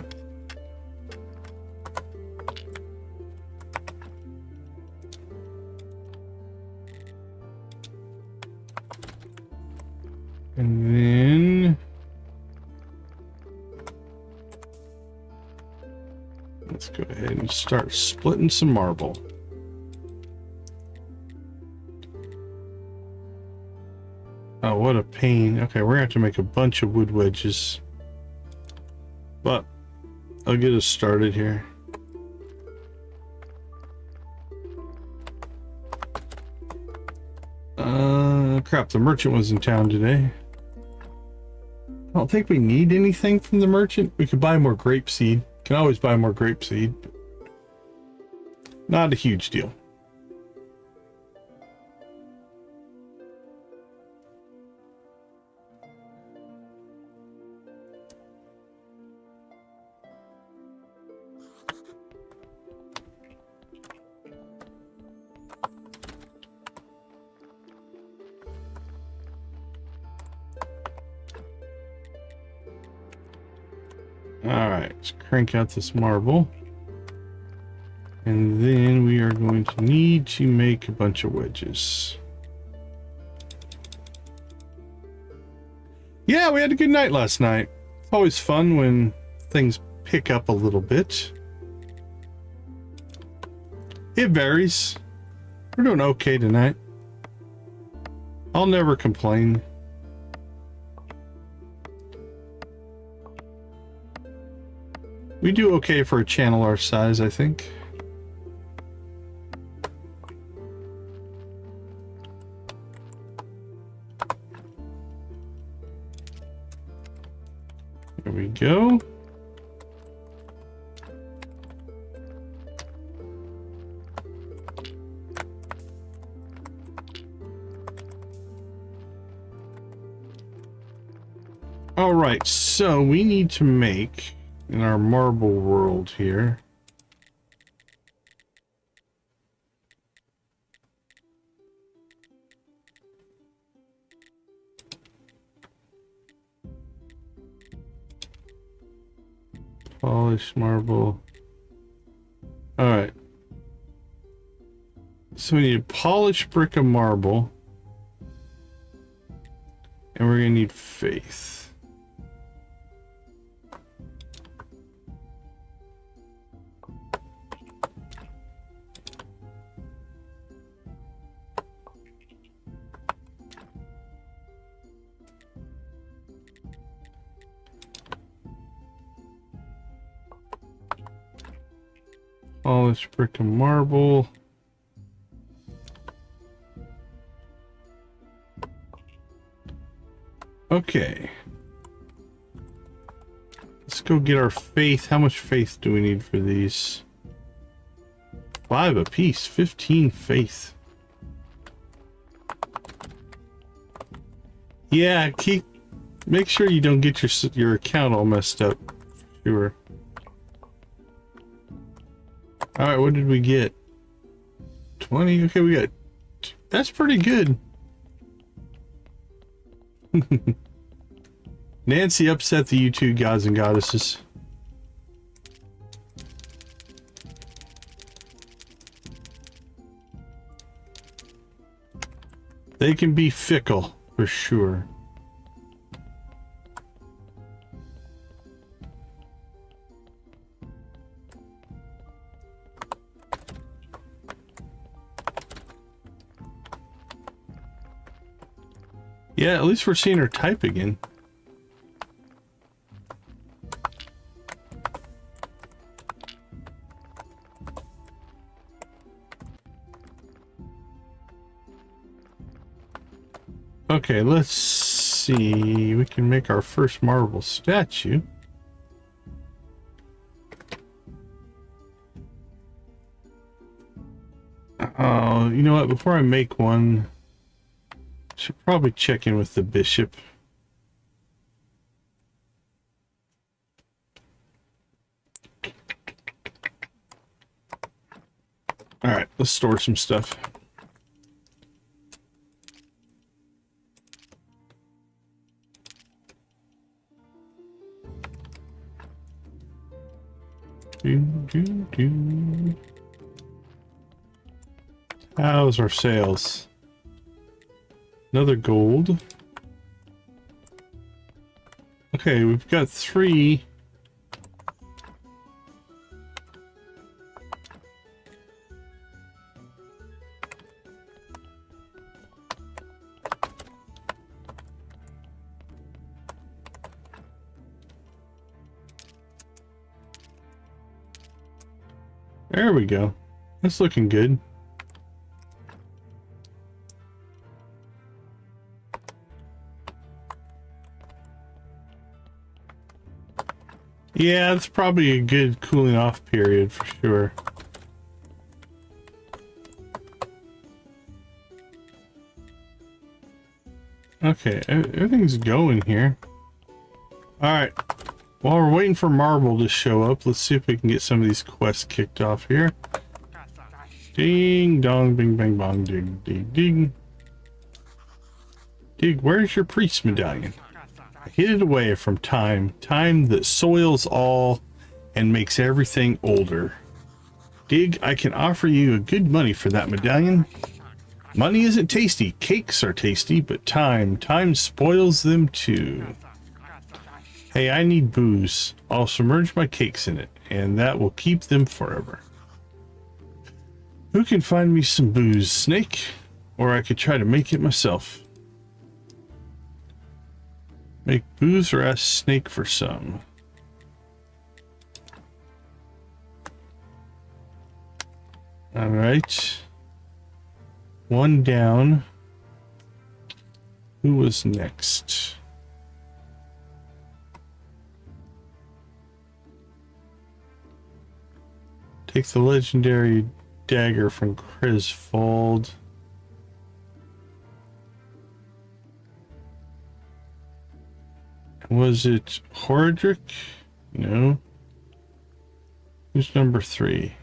And then let's go ahead and start splitting some marble. Oh, what a pain. Okay, we're gonna have to make a bunch of wood wedges. But I'll get us started here. Crap, the merchant was in town today. I don't think we need anything from the merchant. We could buy more grapeseed. Can always buy more grapeseed. Not a huge deal. Alright, let's crank out this marble. And then we are going to need to make a bunch of wedges. Yeah, we had a good night last night. It's always fun when things pick up a little bit. It varies. We're doing okay tonight. I'll never complain. We do okay for a channel our size, I think. There we go. All right, so we need to make in our marble world here. Polished marble. All right. So we need a polished brick of marble. And we're gonna need faith. Polished brick and marble. Okay. Let's go get our faith. How much faith do we need for these? 5 apiece. 15 faith. Yeah, make sure you don't get your account all messed up. Sure. All right, what did we get? 20. Okay, we got. That's pretty good. Nancy upset the YouTube gods and goddesses. They can be fickle, for sure. Yeah, at least we're seeing her type again. Okay, let's see. We can make our first marble statue. Oh, you know what? Before I make one, I should probably check in with the bishop. All right, let's store some stuff. How's our sales? Another gold. Okay, we've got 3. There we go. That's looking good. Yeah, it's probably a good cooling off period for sure. Okay, everything's going here. Alright. While we're waiting for marble to show up, let's see if we can get some of these quests kicked off here. Ding dong, bing bang bong, dig dig dig. Dig, where's your priest medallion? I hid it away from time that soils all and makes everything older. Dig, I can offer you a good money for that medallion. Money isn't tasty, cakes are tasty, but time spoils them too. Hey, I need booze. I'll submerge my cakes in it, and that will keep them forever. Who can find me some booze, Snake? Or I could try to make it myself. Make booze or ask Snake for some. All right. One down. Who was next? Take the legendary dagger from Griswold. Was it Horadric? No. Who's number 3?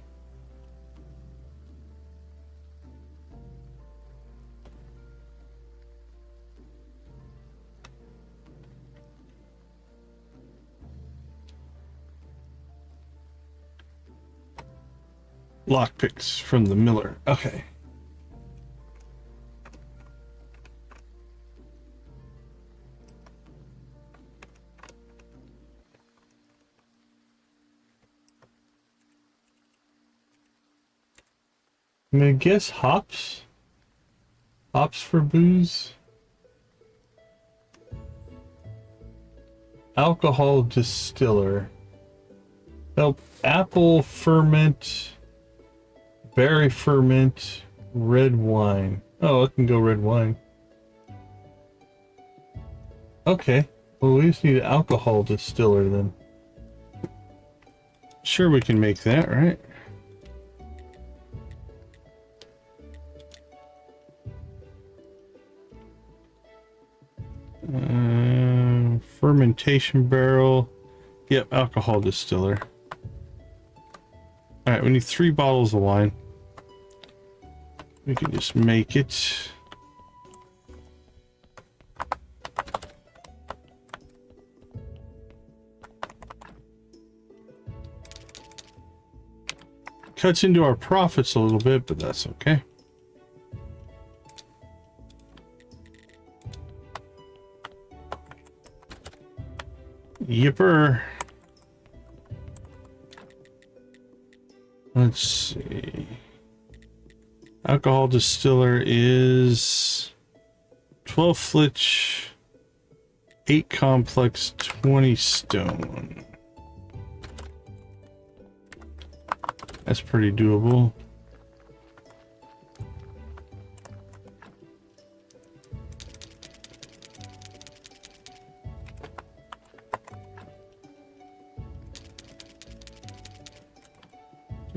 Lockpicks from the Miller. Okay. I'm gonna guess hops. Hops for booze. Alcohol distiller. Nope. Apple ferment. Berry ferment. Red wine. Oh, I can go red wine. Okay. Well, we just need an alcohol distiller then. Sure, we can make that, right? Fermentation barrel. Yep, alcohol distiller. Alright, we need 3 bottles of wine. We can just make it. Cuts into our profits a little bit, but that's okay. Yipper. Let's see. Alcohol distiller is 12 flitch, 8 complex, 20 stone. That's pretty doable.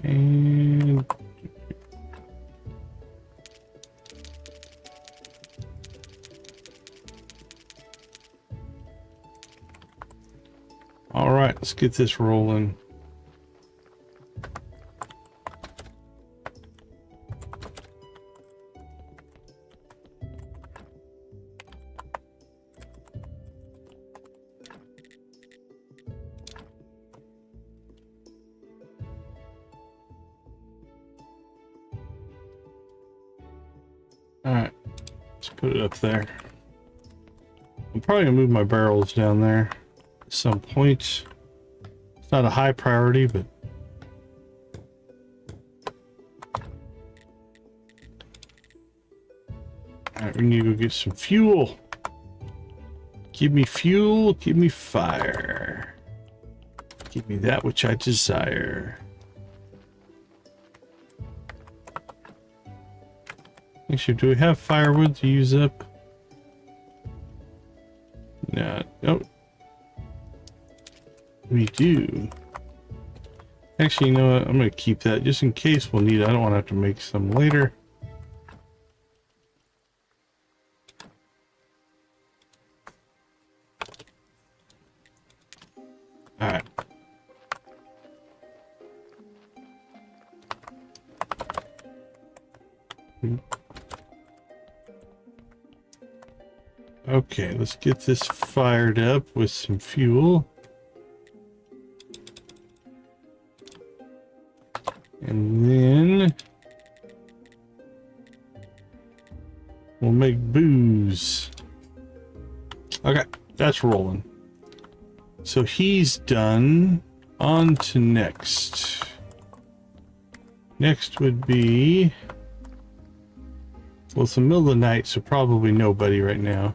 And all right, let's get this rolling. All right, let's put it up there. I'm probably gonna move my barrels down there at some point. It's not a high priority, but all right, we need to go get some fuel. Give me fuel, give me fire. Give me that which I desire. Actually, do we have firewood to use up? No. Oh. We do. Actually, you know what? I'm going to keep that just in case we'll need it. I don't want to have to make some later. Alright. Okay, let's get this fired up with some fuel. And then we'll make booze. Okay, that's rolling. So he's done. On to next. Next would be, well, it's the middle of the night, so probably nobody right now.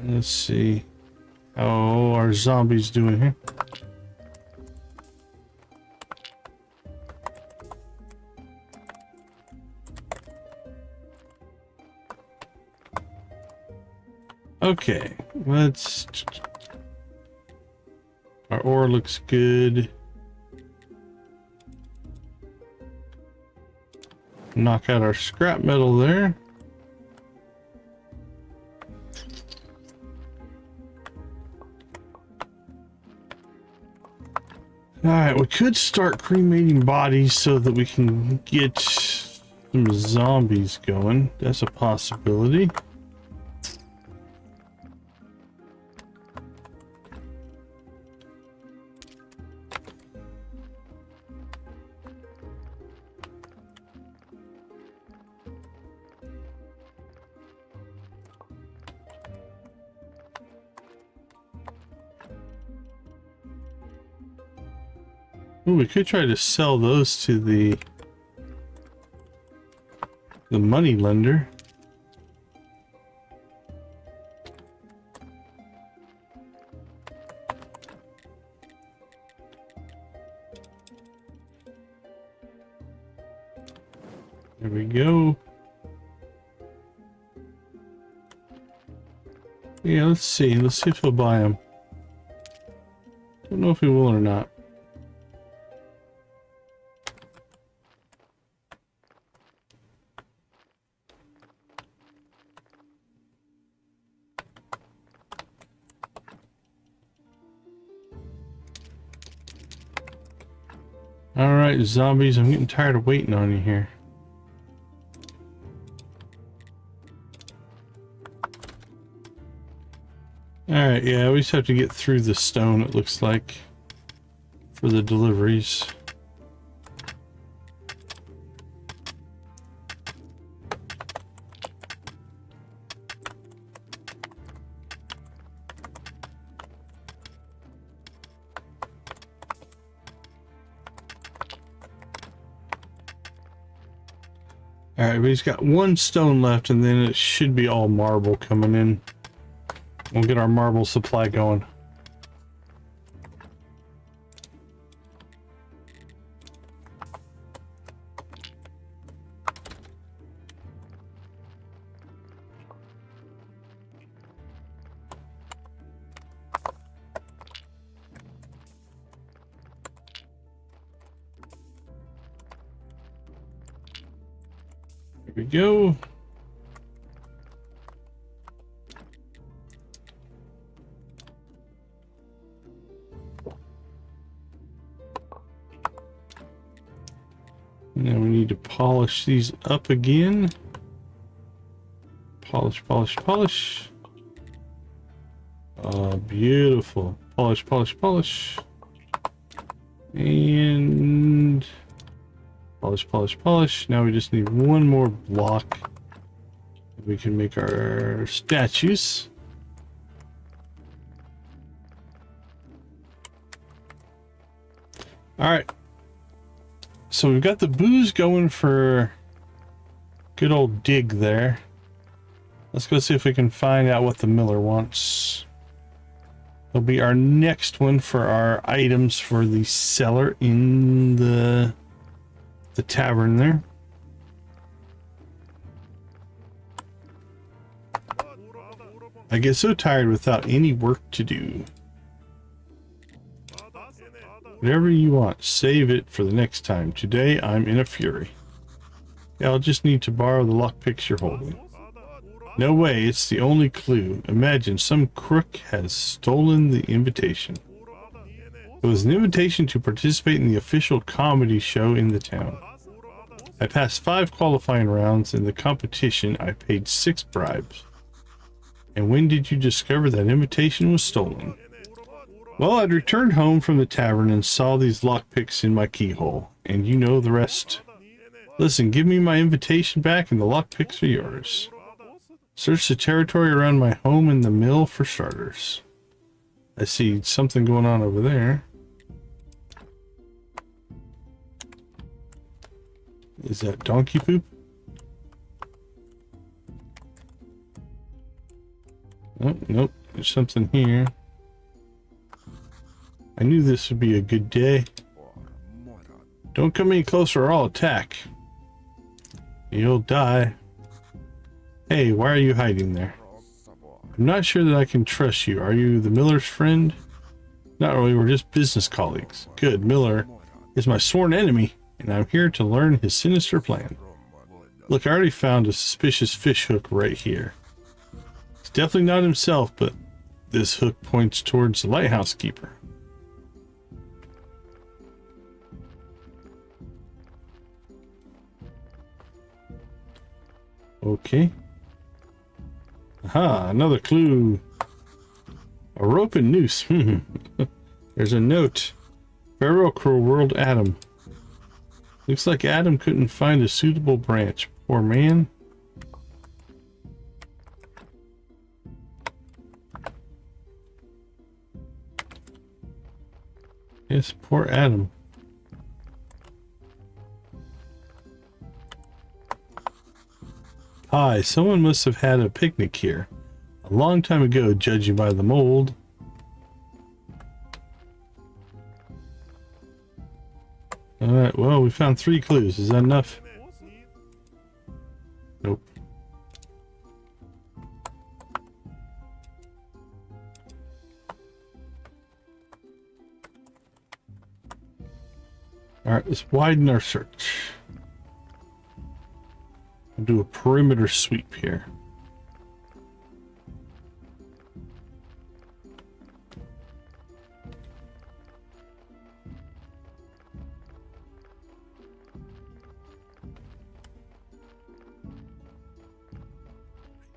Let's see how our zombies doing here. Okay, let's... Our ore looks good. Knock out our scrap metal there. Alright, we could start cremating bodies so that we can get some zombies going. That's a possibility. Ooh, we could try to sell those to the money lender. There we go. Yeah, let's see. Let's see if he'll buy them. Don't know if he will or not. Alright, zombies, I'm getting tired of waiting on you here. Alright, yeah, we just have to get through the stone, it looks like, for the deliveries. Alright, but he's got one stone left, and then it should be all marble coming in. We'll get our marble supply going. Here we go. Now we need to polish these up again. Polish, polish, polish. Beautiful. Polish, polish, polish. And polish, polish, polish. Now we just need one more block. We can make our statues. All right. So we've got the booze going for good old dig there. Let's go see if we can find out what the miller wants. It'll be our next one for our items for the cellar in the tavern there. I get so tired without any work to do. Whatever you want, save it for the next time. Today, I'm in a fury. Yeah, I'll just need to borrow the lockpicks you're holding. No way, it's the only clue. Imagine some crook has stolen the invitation. It was an invitation to participate in the official comedy show in the town. I passed 5 qualifying rounds. In the competition, I paid 6 bribes. And when did you discover that invitation was stolen? Well, I'd returned home from the tavern and saw these lockpicks in my keyhole, and you know the rest. Listen, give me my invitation back and the lockpicks are yours. Search the territory around my home and the mill for starters. I see something going on over there. Is that donkey poop? Oh, nope. there's something here. I knew this would be a good day. Don't come any closer or I'll attack. You'll die. Hey, why are you hiding there? I'm not sure that I can trust you. Are you the Miller's friend? Not really, we're just business colleagues. Good, Miller is my sworn enemy, and I'm here to learn his sinister plan. Look, I already found a suspicious fish hook right here. It's definitely not himself, but this hook points towards the lighthouse keeper. Okay. Aha, another clue. A rope and noose. There's a note. Farewell, cruel world, Adam. Looks like Adam couldn't find a suitable branch. Poor man. Yes, poor Adam. Hi, someone must have had a picnic here. A long time ago, judging by the mold. Alright, well, we found 3 clues. Is that enough? Nope. Alright, let's widen our search. I'll do a perimeter sweep here.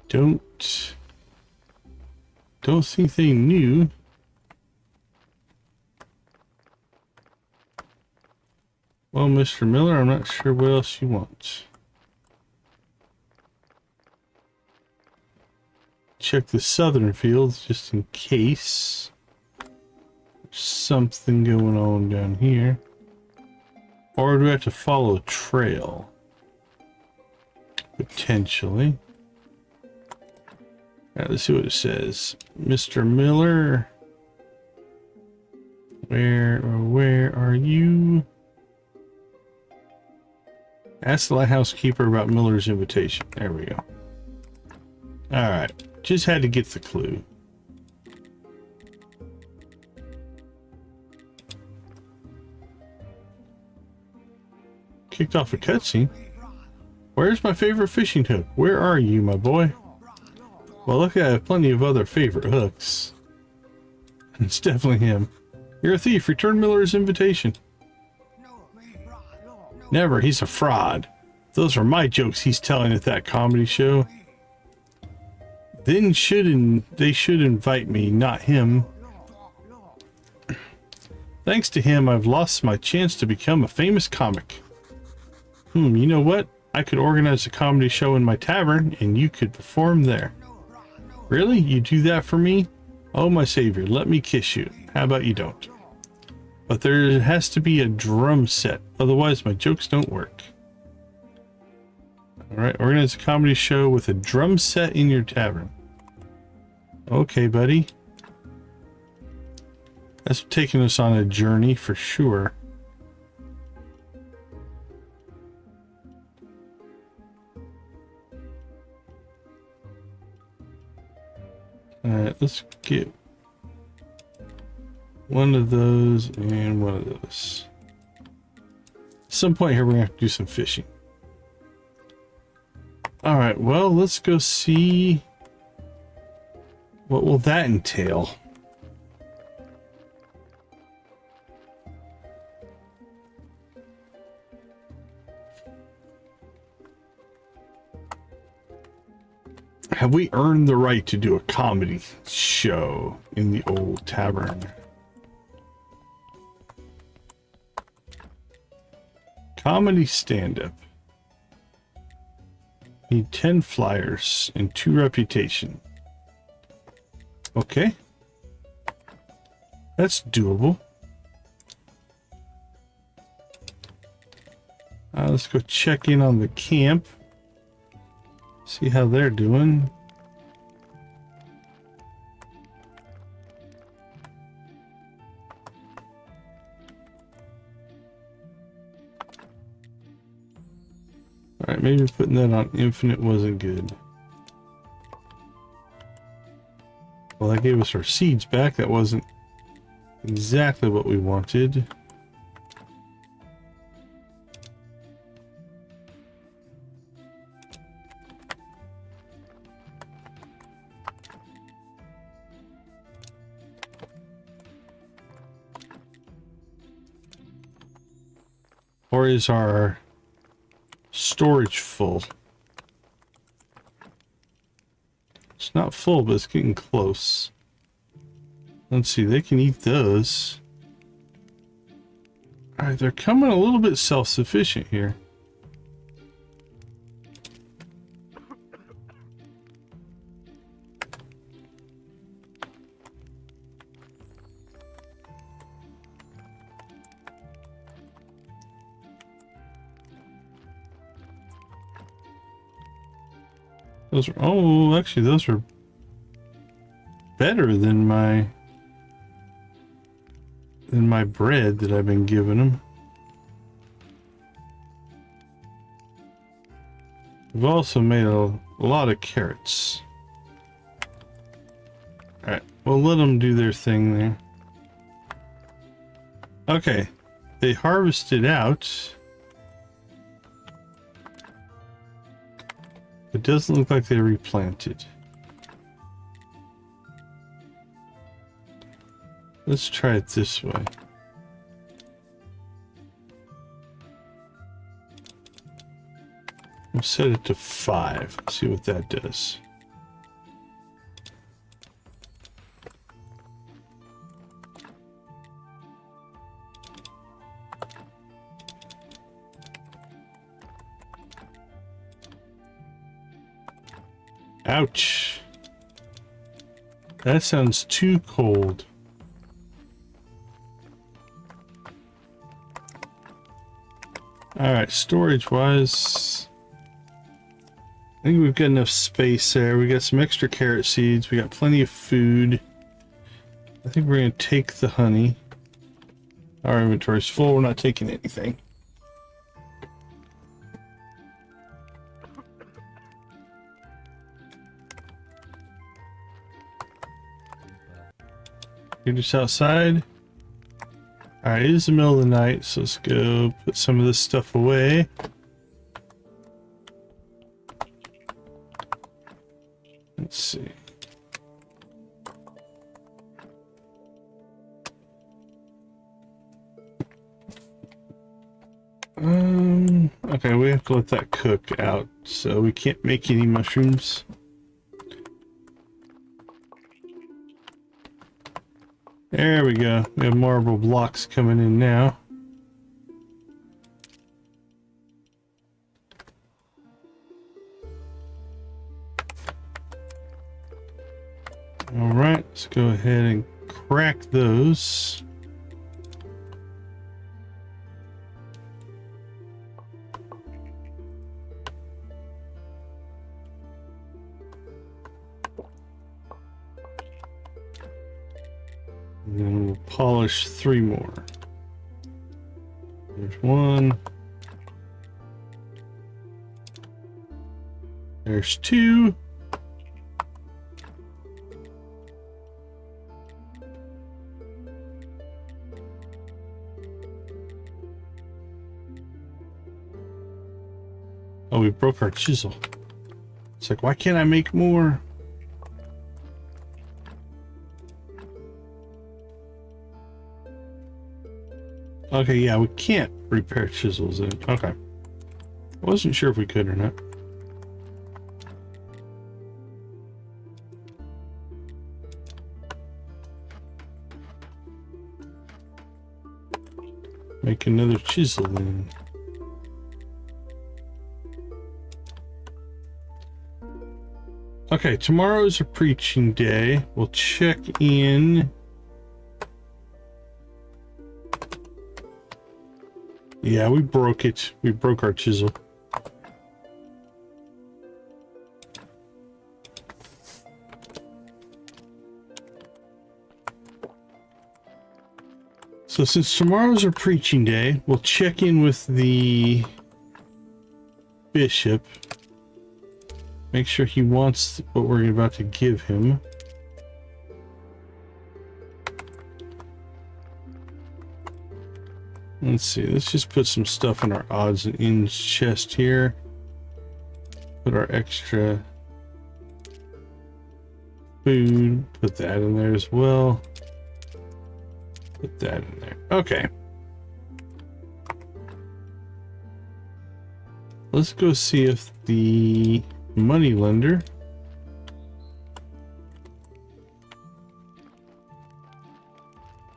Don't see anything new. Well, Mr. Miller, I'm not sure what else you want. Check the southern fields just in case there's something going on down here. Or do we have to follow a trail? Potentially. Alright, let's see what it says. Mr. Miller, where are you? Ask the lighthouse keeper about Miller's invitation. There we go. Alright, just had to get the clue. Kicked off a cutscene. Where's my favorite fishing hook? Where are you, my boy? Well, look, I have plenty of other favorite hooks. It's definitely him. You're a thief. Return Miller's invitation. Never. He's a fraud. Those are my jokes he's telling at that comedy show. Then they should invite me, not him. Thanks to him, I've lost my chance to become a famous comic. You know what? I could organize a comedy show in my tavern, and you could perform there. Really? You do that for me? Oh, my savior, let me kiss you. How about you don't? But there has to be a drum set, otherwise my jokes don't work. Alright, organize a comedy show with a drum set in your tavern. Okay, buddy. That's taking us on a journey for sure. Alright, let's get one of those and one of those. At some point here we're gonna have to do some fishing. Alright, well, let's go see what will that entail. Have we earned the right to do a comedy show in the old tavern? Comedy stand-up. Need 10 flyers and 2 reputation. Okay. That's doable. Let's go check in on the camp. See how they're doing. Alright, maybe putting that on infinite wasn't good. Well, that gave us our seeds back. That wasn't exactly what we wanted. Or is our storage full? It's not full, but it's getting close. Let's see, they can eat those. Alright, they're coming a little bit self-sufficient here. Those are, oh, actually, those are better than my bread that I've been giving them. We've also made a lot of carrots. Alright, we'll let them do their thing there. Okay, they harvested out. It doesn't look like they replanted. Let's try it this way. We'll set it to 5. See what that does. Ouch. That sounds too cold. Alright, storage-wise, I think we've got enough space there. We got some extra carrot seeds. We got plenty of food. I think we're going to take the honey. Our inventory's full. We're not taking anything. You're just outside. Alright, it is the middle of the night, so let's go put some of this stuff away. Let's see. Okay, we have to let that cook out, so we can't make any mushrooms. There we go. We have marble blocks coming in now. All right, let's go ahead and crack those. And then we'll polish 3 more. There's 1. There's 2. Oh, we broke our chisel. It's like, why can't I make more? Okay, yeah, we can't repair chisels. Okay. I wasn't sure if we could or not. Make another chisel then. Okay, tomorrow's a preaching day. We'll check in. Yeah, we broke it. We broke our chisel. So since tomorrow's a preaching day, we'll check in with the bishop. Make sure he wants what we're about to give him. Let's see, let's just put some stuff in our odds and ends chest here. Put our extra food, put that in there as well. Put that in there. Okay. Let's go see if the money lender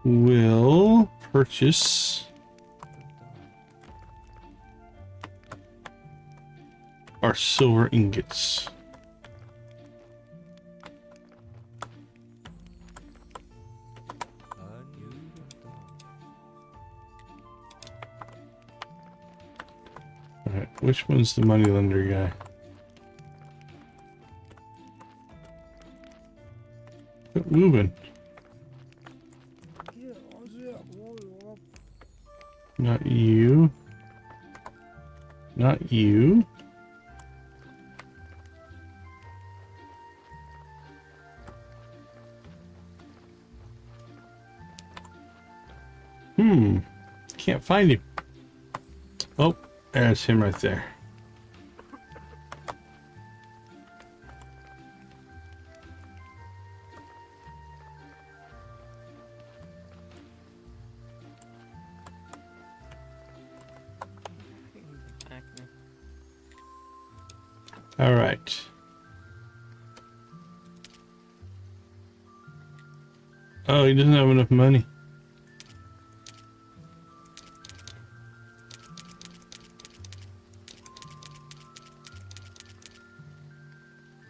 will purchase our silver ingots. Alright, which one's the moneylender guy? Quit moving. Not you. Not you. Can't find him. Oh, there's him right there. All right. Oh, he doesn't have enough money.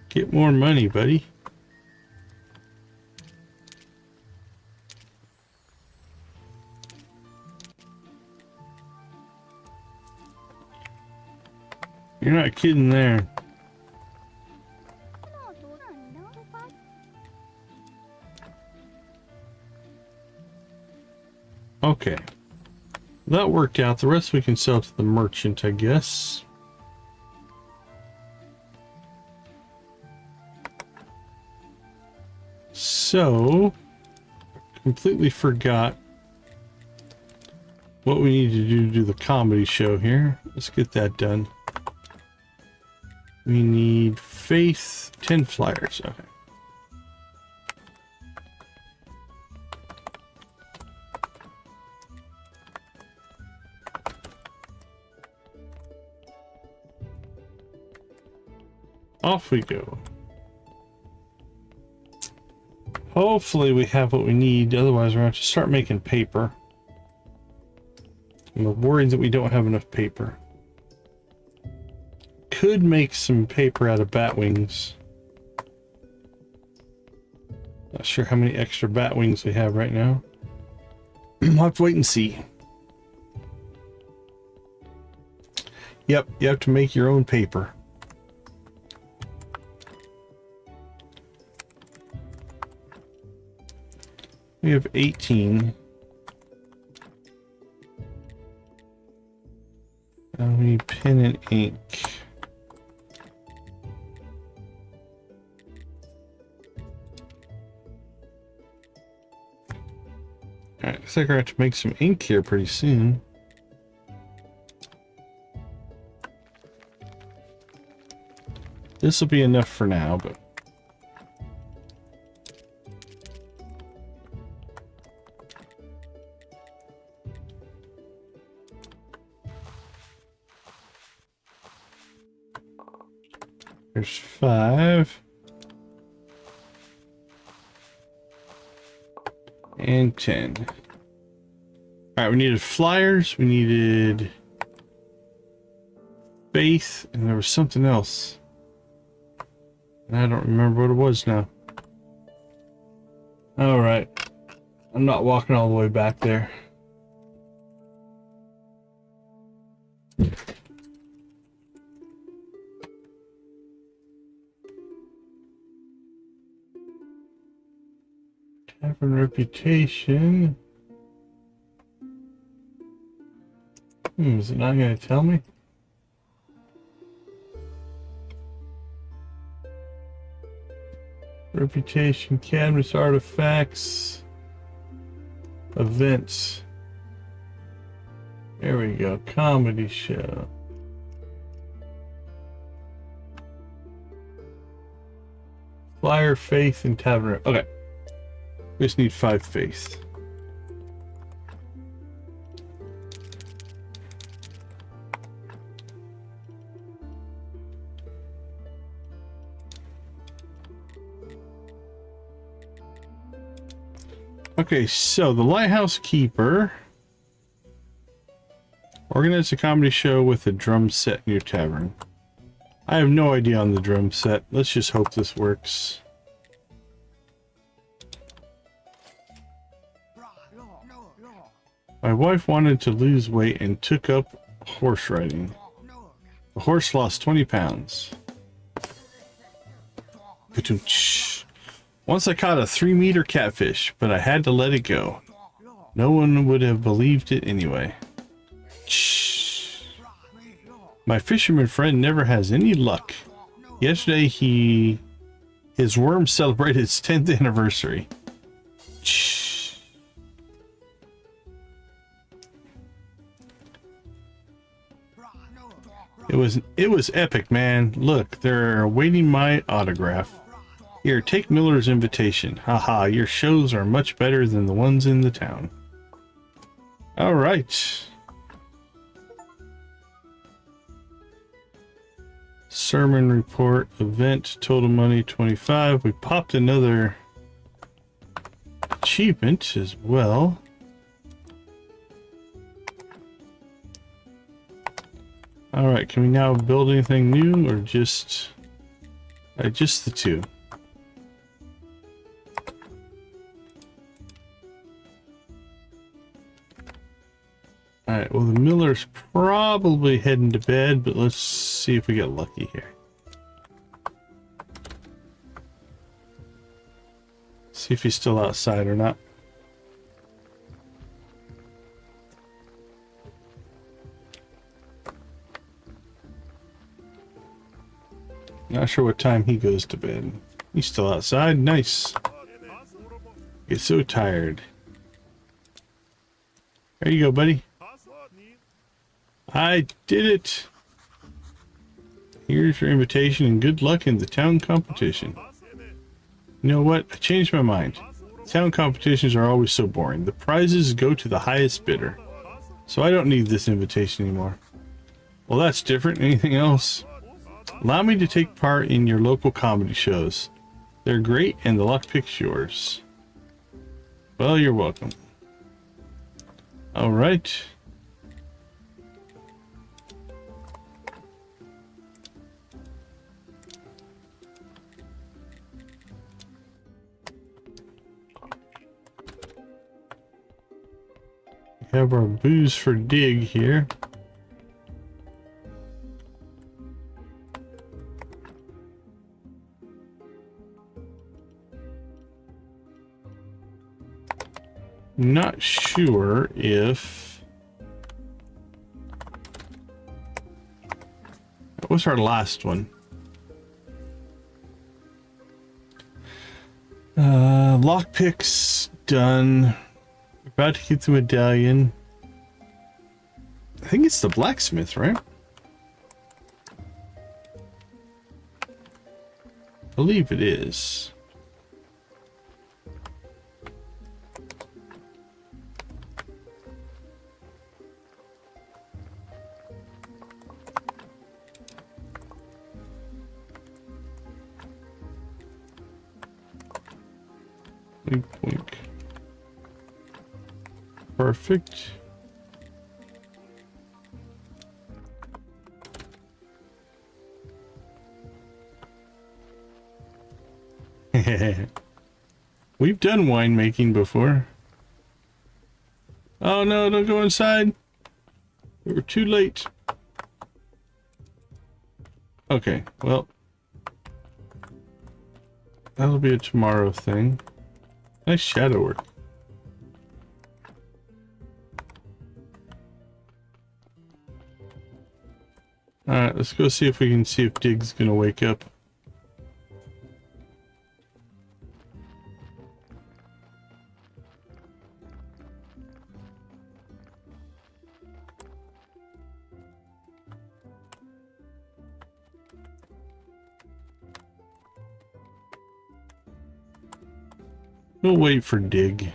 Get more money, buddy. You're not kidding there. Okay. That worked out. The rest we can sell to the merchant, I guess. So, completely forgot what we need to do the comedy show here. Let's get that done. We need faith, 10 flyers. Okay. Off we go. Hopefully we have what we need, otherwise we're going to have to start making paper. I'm worried that we don't have enough paper. Could make some paper out of bat wings. Not sure how many extra bat wings we have right now. We'll have to wait and see. Yep, you have to make your own paper. We have 18. And we need pen and ink. Alright, looks like we're going to have to make some ink here pretty soon. This will be enough for now, but there's 5 and 10. All right, we needed flyers, we needed faith, and there was something else. And I don't remember what it was now. All right, I'm not walking all the way back there. Tavern reputation. Is it not going to tell me? Reputation, cabinets, artifacts, events. There we go. Comedy show. Flyer, faith, and tavern. Okay. We just need 5 faith. Okay, so the Lighthouse Keeper organized a comedy show with a drum set in your tavern. I have no idea on the drum set. Let's just hope this works. My wife wanted to lose weight and took up horse riding. The horse lost 20 pounds. Once I caught a 3-meter catfish, but I had to let it go. No one would have believed it anyway. My fisherman friend never has any luck. Yesterday his worm celebrated its 10th anniversary. It was epic, man. Look, they're awaiting my autograph. Here, take Miller's invitation. Haha, your shows are much better than the ones in the town. All right. Sermon report, event, total money 25. We popped another achievement as well. All right, can we now build anything new or just the 2? Alright, well the Miller's probably heading to bed, but let's see if we get lucky here. See if he's still outside or not. Not sure what time he goes to bed. He's still outside. Nice. Get so tired. There you go, buddy. I did it. Here's your invitation and good luck in the town competition. You know what? I changed my mind. Town competitions are always so boring. The prizes go to the highest bidder. So I don't need this invitation anymore. Well, that's different. Anything else? Allow me to take part in your local comedy shows. They're great and the luck pick's yours. Well, you're welcome. All right. We have our booze for dig here. Not sure if... What's our last one? Lockpicks done. We're about to get the medallion. I think it's the blacksmith, right? I believe it is. Wink, wink. Perfect. We've done winemaking before. Oh no, don't go inside. We were too late. Okay, well. That'll be a tomorrow thing. Nice shadow work. Alright, let's go see if we can see if Dig's gonna wake up. We'll wait for Dig.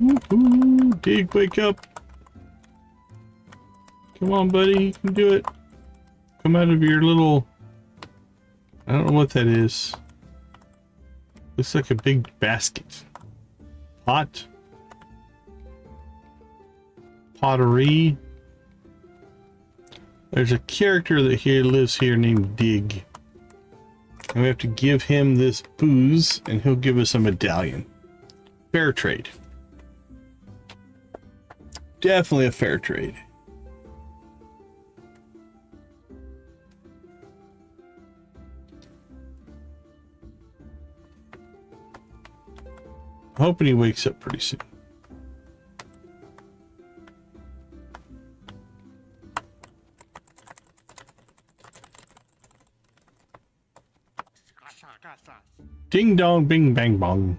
Woohoo! Dig, wake up! Come on, buddy, you can do it. Come out of your little... I don't know what that is. Looks like a big basket. Pot. Pottery. There's a character that here lives here named Dig. And we have to give him this booze and he'll give us a medallion. Fair trade. Definitely a fair trade. Hoping he wakes up pretty soon. Ding dong, bing bang bong.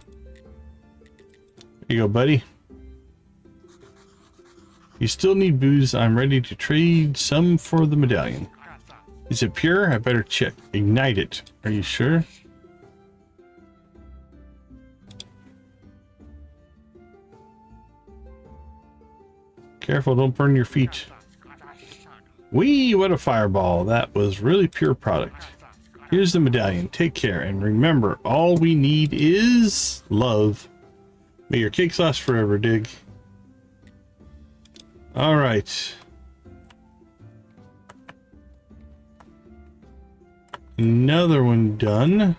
There you go, buddy. You still need booze. I'm ready to trade some for the medallion. Is it pure? I better check. Ignite it. Are you sure? Careful, don't burn your feet. Whee, what a fireball. That was really pure product. Here's the medallion. Take care. And remember, all we need is love. May your cakes last forever, Dig. All right. Another one done.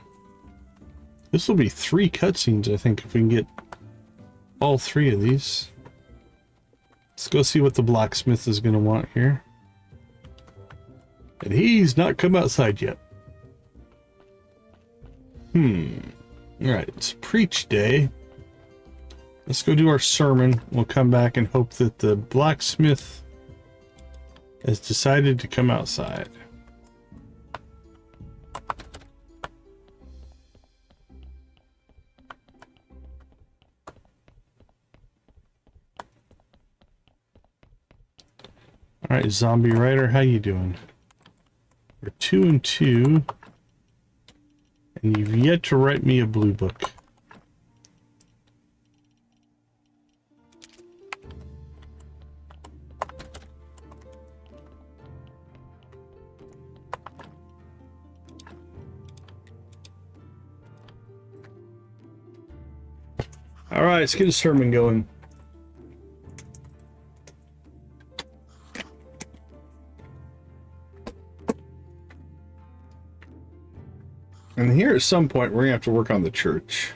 This will be 3 cutscenes, I think, if we can get all 3 of these. Let's go see what the blacksmith is going to want here. And he's not come outside yet. Alright, it's preach day. Let's go do our sermon. We'll come back and hope that the blacksmith has decided to come outside. All right, Zombie Rider, how you doing? We're 2 and 2, and you've yet to write me a blue book. All right, let's get a sermon going. And here at some point, we're going to have to work on the church.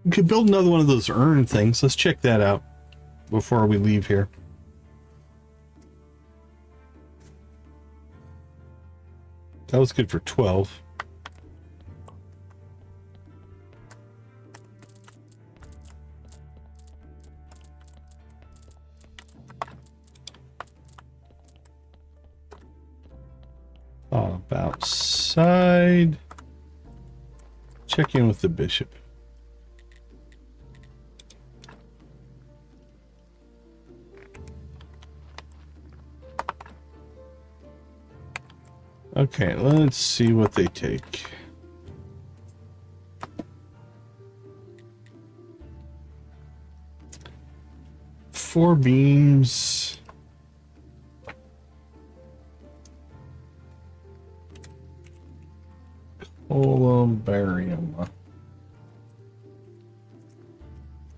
We could build another one of those urn things. Let's check that out before we leave here. That was good for 12. Outside. Check in with the bishop. Okay, let's see what they take. Four beams. Columbarium.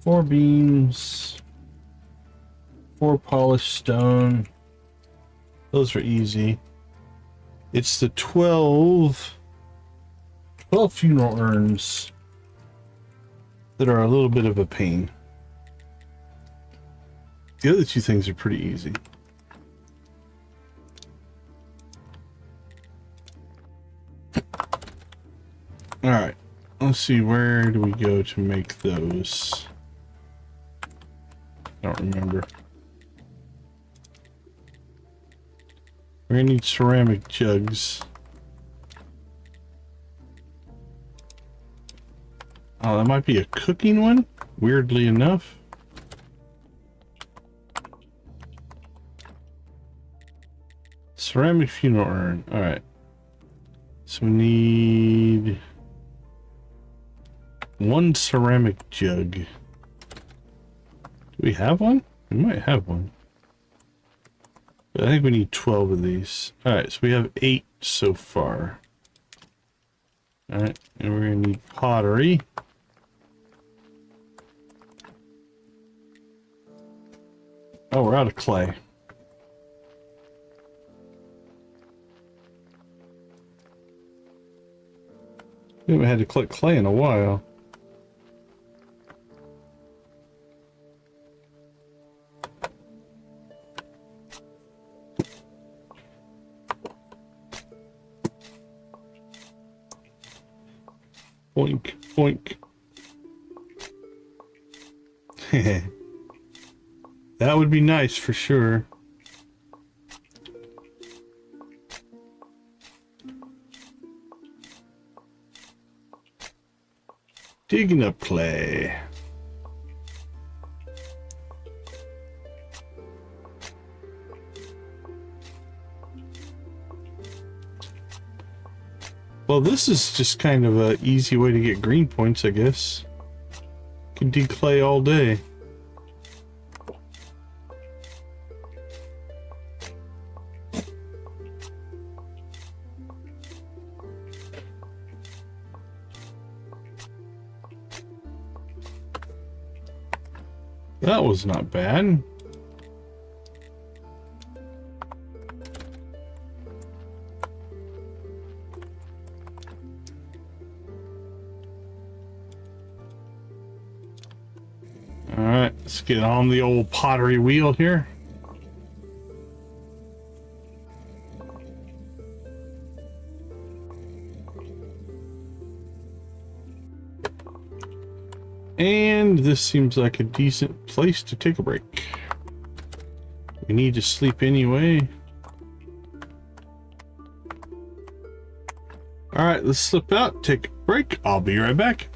4 beams. 4 polished stone. Those are easy. It's the 12 funeral urns that are a little bit of a pain. The other 2 things are pretty easy. All right, let's see, where do we go to make those? I don't remember. We're gonna need ceramic jugs. Oh, that might be a cooking one, weirdly enough. Ceramic funeral urn. Alright. So we need one ceramic jug. Do we have one? We might have one. But I think we need 12 of these. Alright, so we have 8 so far. Alright, and we're going to need pottery. Oh, we're out of clay. We haven't had to collect clay in a while. Boink, boink. That would be nice for sure. Digging up clay. Well, this is just kind of an easy way to get green points, I guess. Can dig clay all day. That was not bad. All right, let's get on the old pottery wheel here. And this seems like a decent place to take a break. We need to sleep anyway. All right, let's slip out, take a break. I'll be right back.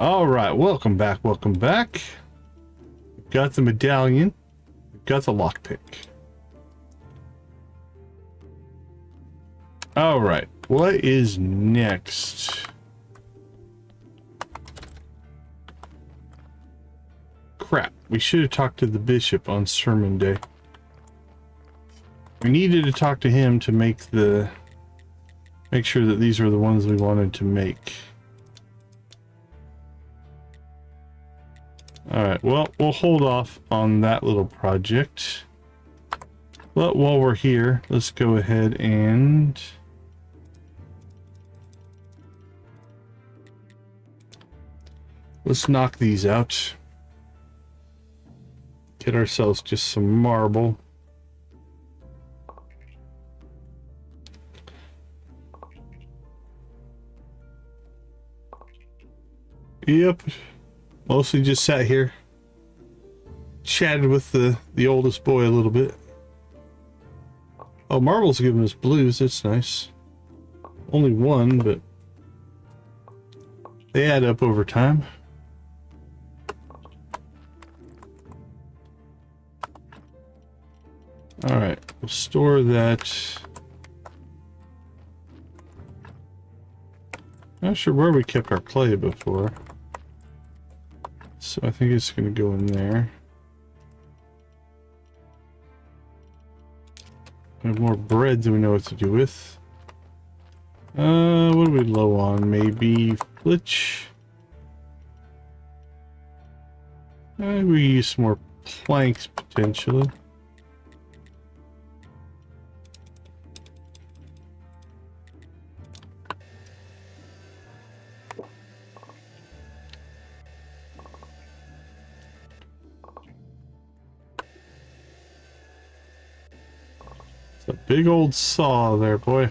All right, welcome back, welcome back. We've got the medallion. We've got the lockpick. All right, what is next? Crap, we should have talked to the bishop on sermon day. We needed to talk to him to make sure that these are the ones we wanted to make. Alright, well, we'll hold off on that little project. But while we're here, let's go ahead and... let's knock these out. Get ourselves just some marble. Yep. Mostly just sat here, chatted with the oldest boy a little bit. Oh, Marble's giving us blues. That's nice. Only one, but they add up over time. All right, we'll store that. Not sure where we kept our clay before. So I think it's going to go in there. We have more bread than we know what to do with. What are we low on? Maybe flitch. We use some more planks potentially. A big old saw there, boy.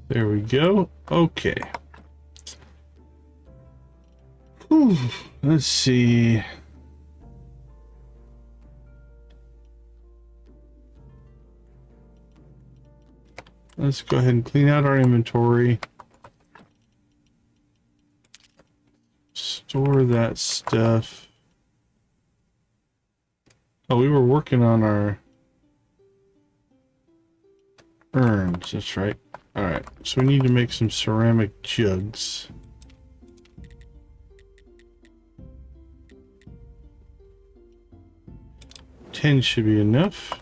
There we go. Okay. Whew. Let's see. Let's go ahead and clean out our inventory. Store that stuff. Oh, we were working on our urns. That's right. All right. So we need to make some ceramic jugs. $10 should be enough.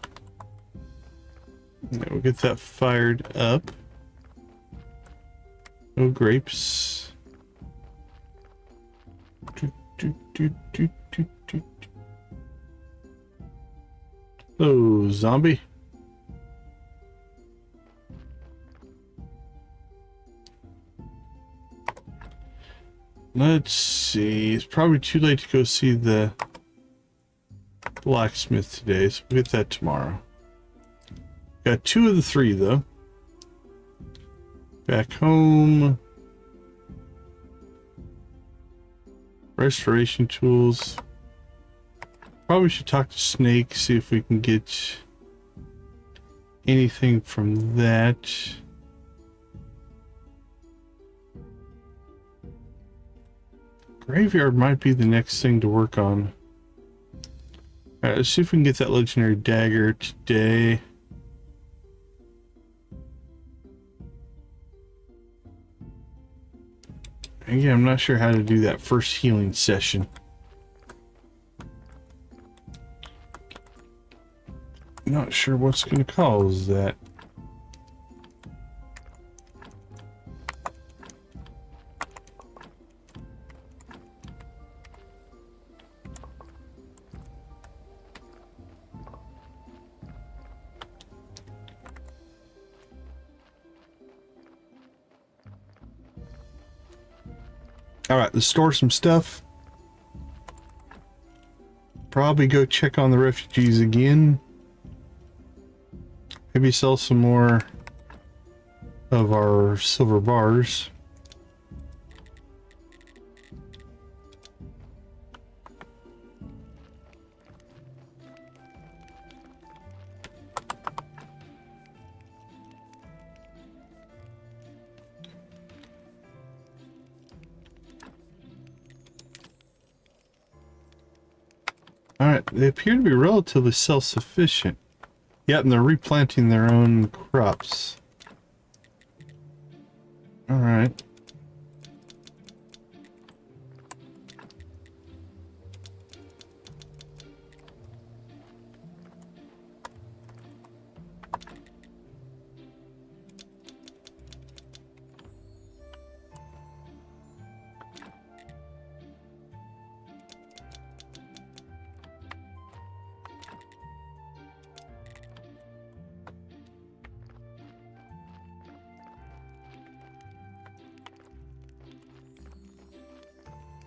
Okay, we'll get that fired up. No grapes. Oh, zombie. Let's see. It's probably too late to go see the blacksmith today, so we'll get that tomorrow. Got 2 of the 3 though. Back home. Restoration tools. Probably should talk to Snake, see if we can get anything from that. Graveyard might be the next thing to work on. Alright, let's see if we can get that legendary dagger today. Again, I'm not sure how to do that first healing session. Not sure what's going to cause that. All right, let's store some stuff. Probably go check on the refugees again. Maybe sell some more of our silver bars. they appear to be relatively self-sufficient. Yep, and they're replanting their own crops. Alright.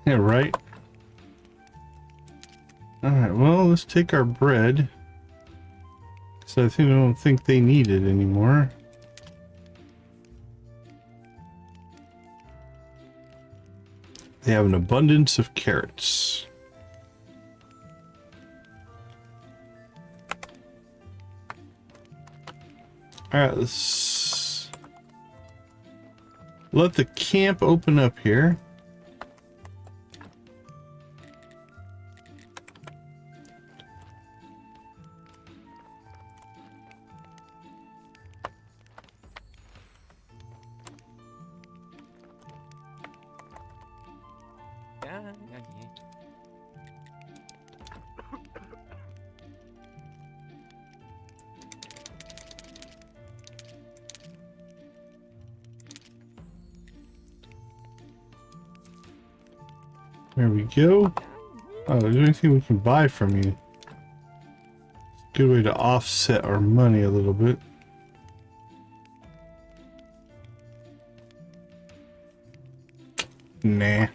Yeah, right. Alright, well, let's take our bread. So I don't think they need it anymore. They have an abundance of carrots. Alright, let's let the camp open up here. There we go. Oh, is there anything we can buy from you? Good way to offset our money a little bit. Nah.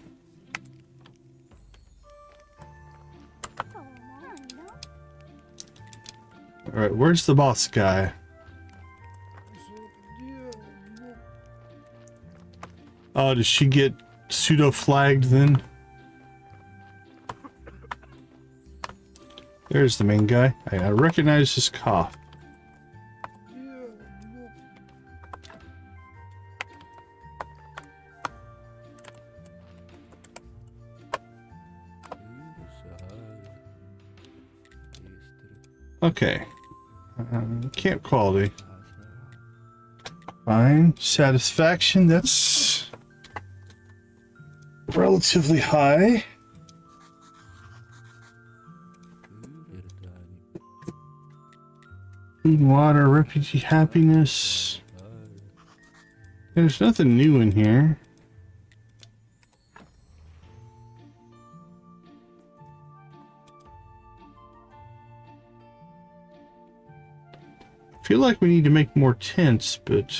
Alright, where's the boss guy? Oh, does she get pseudo-flagged then? There's the main guy. I recognize his cough. Okay. Camp quality. Fine. Satisfaction, that's relatively high. Food and water, refugee happiness. There's nothing new in here. I feel like we need to make more tents, but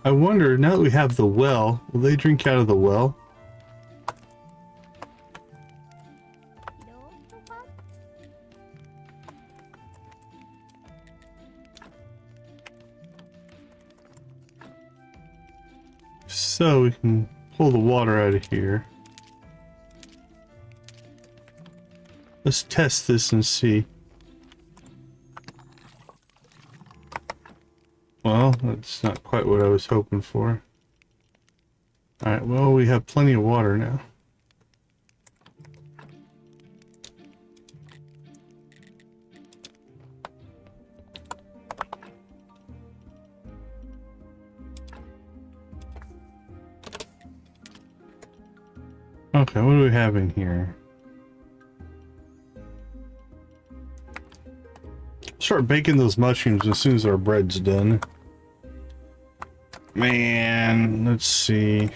I wonder, now that we have the well, will they drink out of the well? So we can pull the water out of here. Let's test this and see. Well, that's not quite what I was hoping for. Alright, well, we have plenty of water now. Okay, what do we have in here? Start baking those mushrooms as soon as our bread's done. Man, let's see.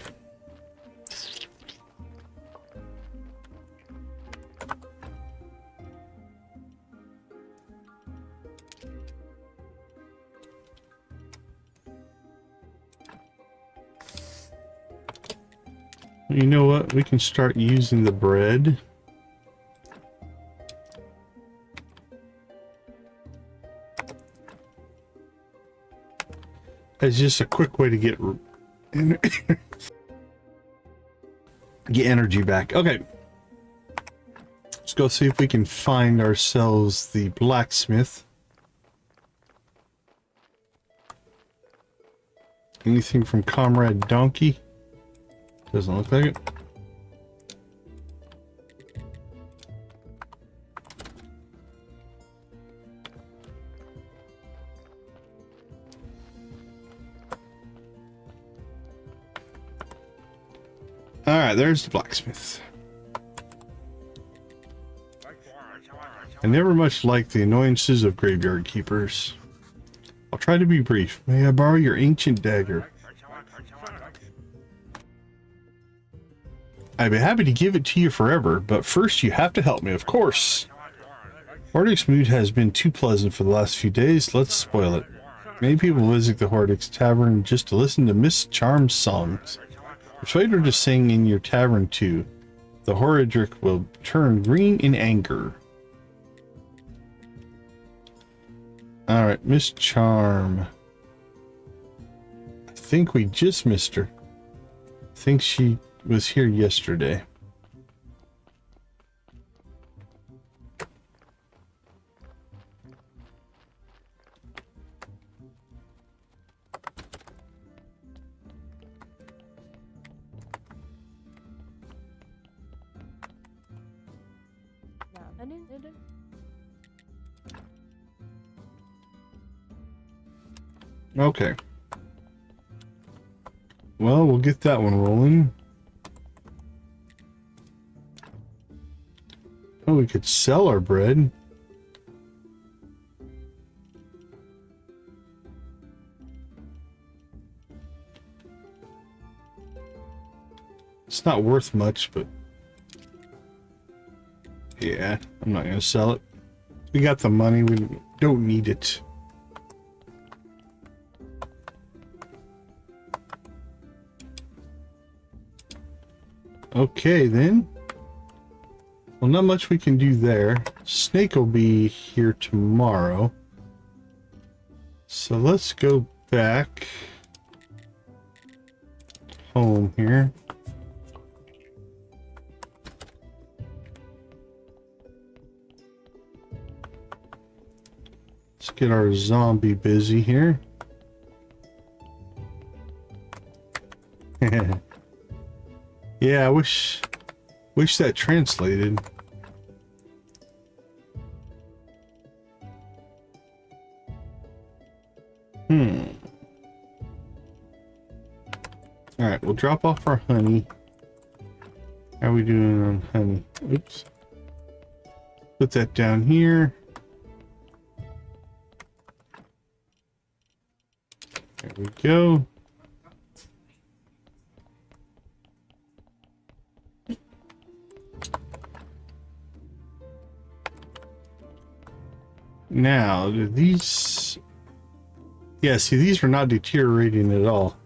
You know what? We can start using the bread. It's just a quick way to get energy back. Okay. Let's go see if we can find ourselves the blacksmith. Anything from Comrade Donkey? Doesn't look like it. Alright, there's the blacksmith. I never much liked the annoyances of graveyard keepers. I'll try to be brief. May I borrow your ancient dagger? I'd be happy to give it to you forever, but first you have to help me, of course. Hordic's mood has been too pleasant for the last few days. Let's spoil it. Many people visit the Hordic's tavern just to listen to Miss Charm's songs. Persuade her to sing in your tavern too. The Horadric will turn green in anger. Alright, Miss Charm. I think we just missed her. I think she was here yesterday. Okay. Well, we'll get that one rolling. Oh, we could sell our bread. It's not worth much, but yeah, I'm not gonna sell it. We got the money, we don't need it. Okay, then. Well, not much we can do there. Snake will be here tomorrow. So let's go back home here. Let's get our zombie busy here. Yeah, I wish that translated. Alright, we'll drop off our honey. How are we doing on honey? Oops. Put that down here. There we go. Now, do these... Yeah, see, these are not deteriorating at all.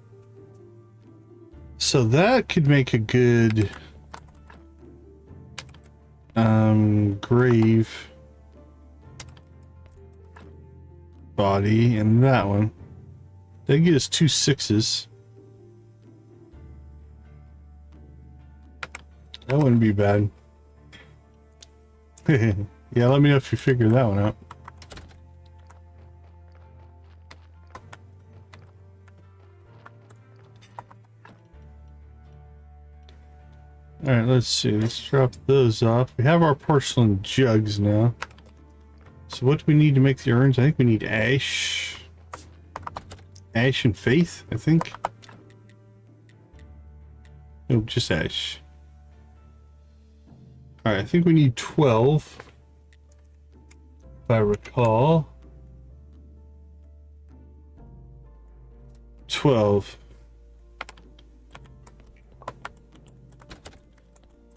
So that could make a good... grave body, and that one. That gives us 2 6s. That wouldn't be bad. Yeah, let me know if you figure that one out. Alright, let's see. Let's drop those off. We have our porcelain jugs now. So what do we need to make the urns? I think we need ash. Ash and faith, I think. Nope, just ash. Alright, I think we need 12. If I recall. 12.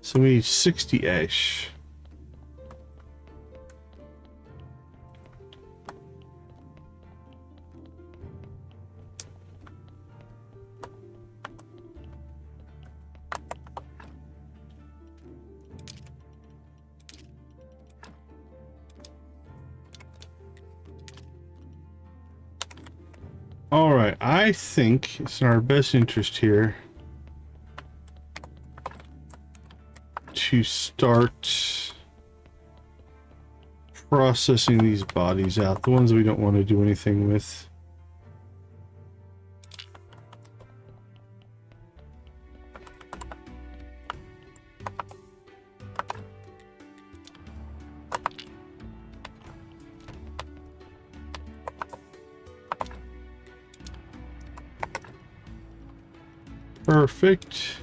So we need 60 ash. All right, I think it's in our best interest here to start processing these bodies out, the ones we don't want to do anything with. Perfect.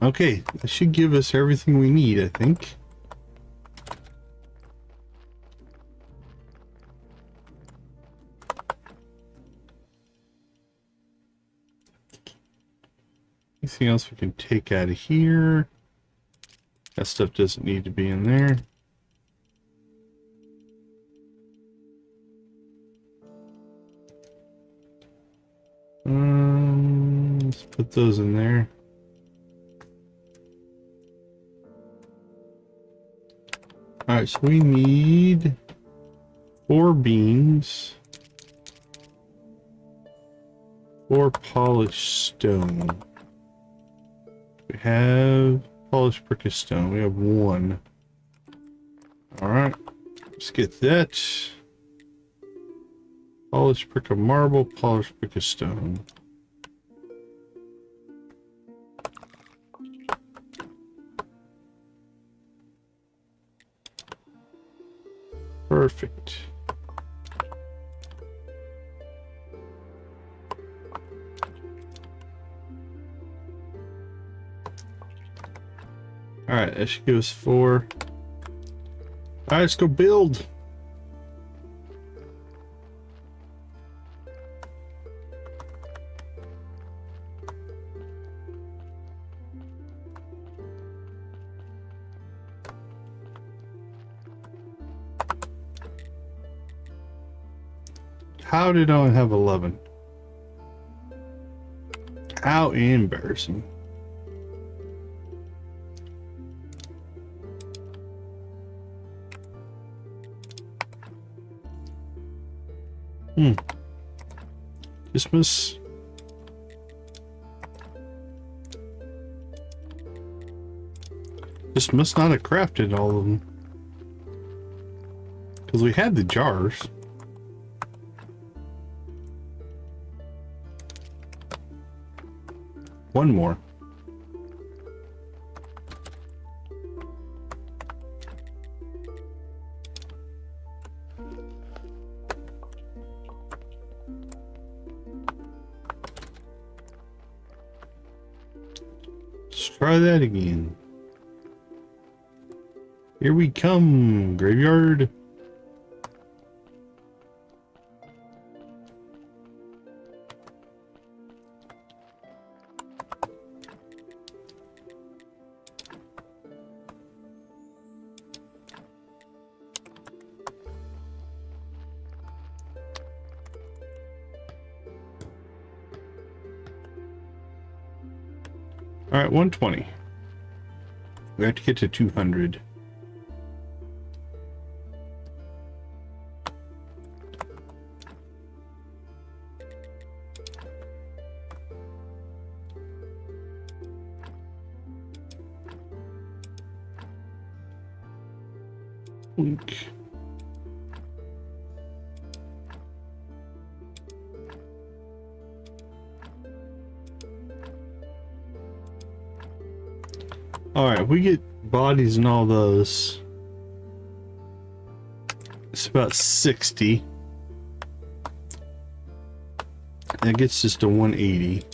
Okay, that should give us everything we need, I think. Anything else we can take out of here? That stuff doesn't need to be in there. Let's put those in there. Alright, so we need 4 beams, 4 polished stone. We have polished brick of stone. We have 1. Alright, let's get that. Polished brick of marble, polished brick of stone. Perfect. Alright, that should give us 4. Alright, let's go build. How did I only have 11? How embarrassing. This must not have crafted all of them. Because we had the jars. One more. Let's try that again. Here we come, graveyard. All right, 120. We have to get to 200. Blink. Alright, if we get bodies and all those, it's about 60. That gets us to 180.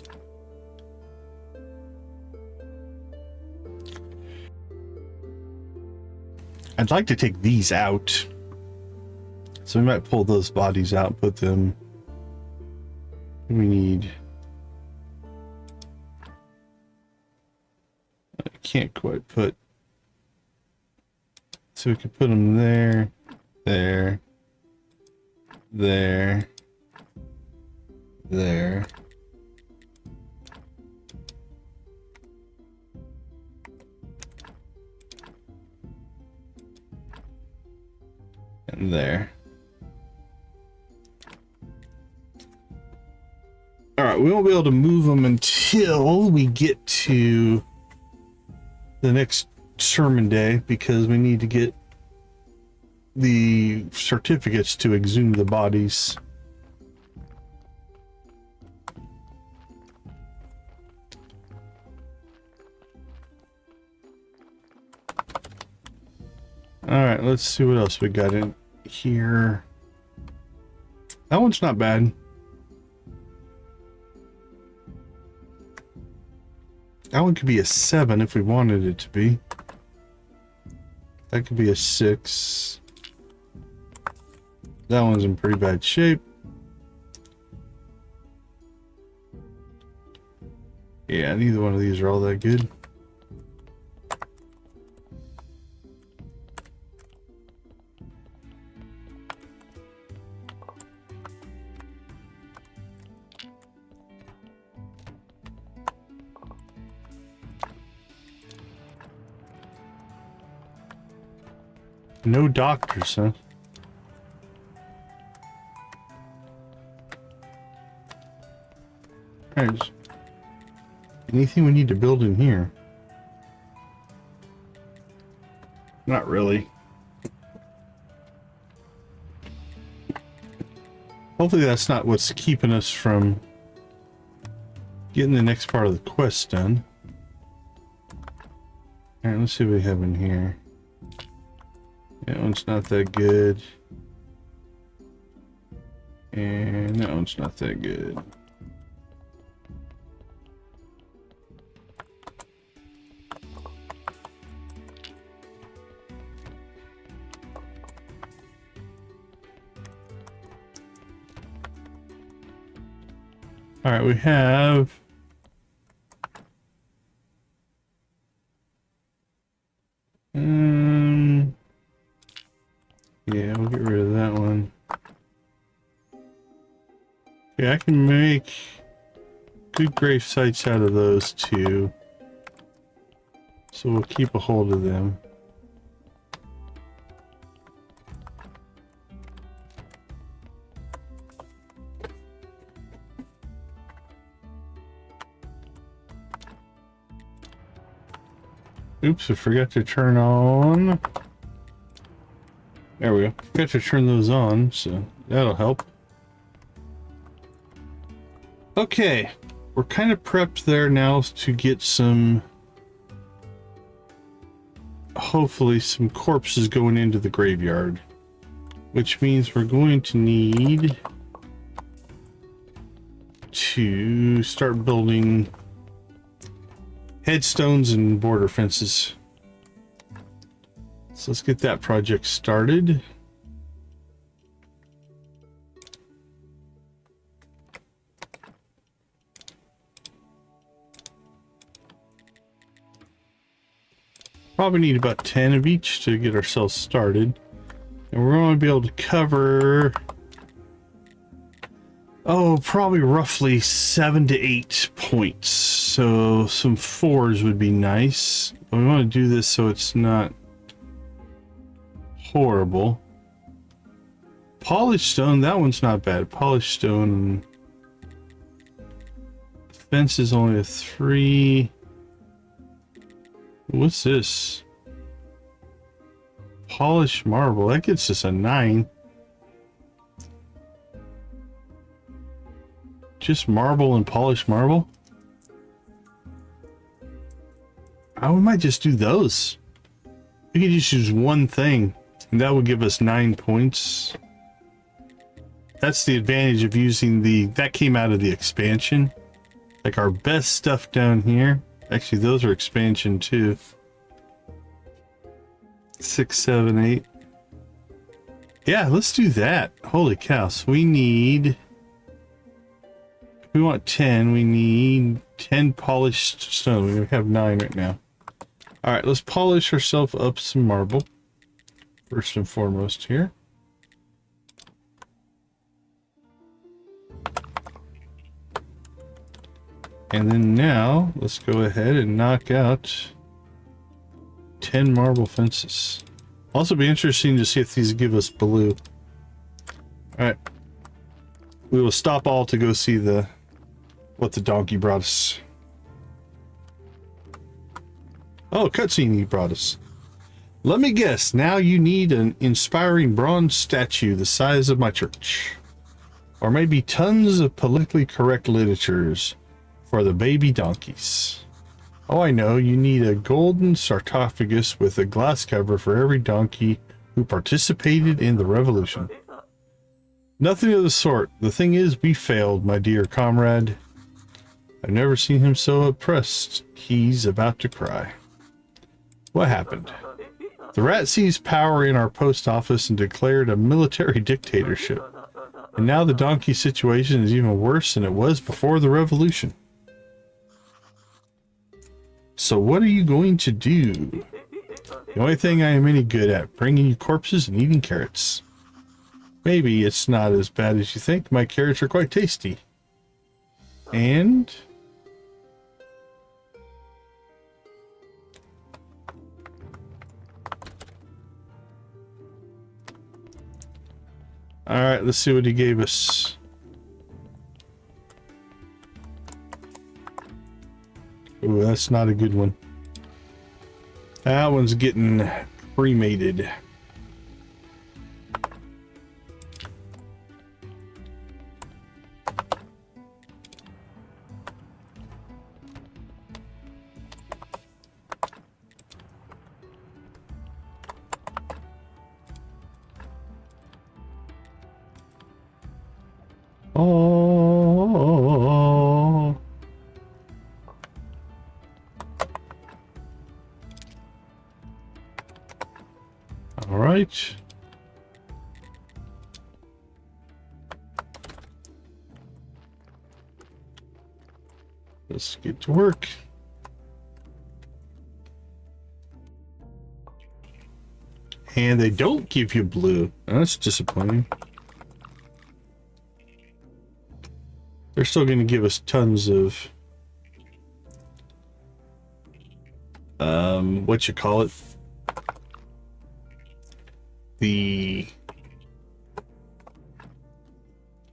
I'd like to take these out. So we might pull those bodies out, put them... We need... I can't quite put... So we can put them there, there, there, there. And there. Alright, we won't be able to move them until we get to the next sermon day, because we need to get the certificates to exhume the bodies. Alright, let's see what else we got in here. That one's not bad. That one could be a 7 if we wanted it to be. That could be a 6. That one's in pretty bad shape. Yeah, neither one of these are all that good. No doctors, huh? Alright. Anything we need to build in here? Not really. Hopefully that's not what's keeping us from getting the next part of the quest done. Alright, let's see what we have in here. That one's not that good. And that one's not that good. All right, we have yeah, we'll get rid of that one. Yeah, I can make good grave sites out of those two. So we'll keep a hold of them. Oops, I forgot to turn on. There we go. Forgot to turn those on, so that'll help. Okay, we're kind of prepped there now to get some, hopefully some corpses going into the graveyard, which means we're going to need to start building headstones and border fences. So let's get that project started. Probably need about 10 of each to get ourselves started. And we're going to be able to cover, oh, probably roughly 7 to 8 points. So some 4s would be nice. But we want to do this so it's not horrible. Polished stone, that one's not bad. Polished stone. Fence is only a 3. What's this? Polished marble, that gets us a 9. Just marble and polished marble? Oh, we might just do those. We could just use one thing, and that would give us 9 points. That's the advantage of using the, that came out of the expansion. Like our best stuff down here. Actually, those are expansion too. 6, 7, 8. Yeah, let's do that. Holy cow. So we need, if we want 10, we need 10 polished stone. We have 9 right now. All right, let's polish ourselves up some marble. First and foremost here. And then now, let's go ahead and knock out 10 marble fences. Also be interesting to see if these give us blue. Alright. We will stop all to go see the what the donkey brought us. Oh, cutscene he brought us. Let me guess, now you need an inspiring bronze statue the size of my church. Or maybe tons of politically correct literatures for the baby donkeys. Oh, I know, you need a golden sarcophagus with a glass cover for every donkey who participated in the revolution. Nothing of the sort. The thing is, we failed, my dear comrade. I've never seen him so oppressed. He's about to cry. What happened? The rat seized power in our post office and declared a military dictatorship. And now the donkey situation is even worse than it was before the revolution. So what are you going to do? The only thing I am any good at, bringing you corpses and eating carrots. Maybe it's not as bad as you think. My carrots are quite tasty. And... alright, let's see what he gave us. Ooh, that's not a good one. That one's getting cremated. Oh. All right. Let's get to work. And they don't give you blue. That's disappointing. They're still going to give us tons of what you call it, the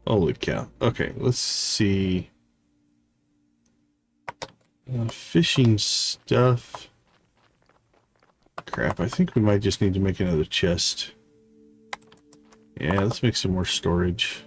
holy cow. Okay, let's see. Fishing stuff. Crap, I think we might just need to make another chest. Yeah, let's make some more storage.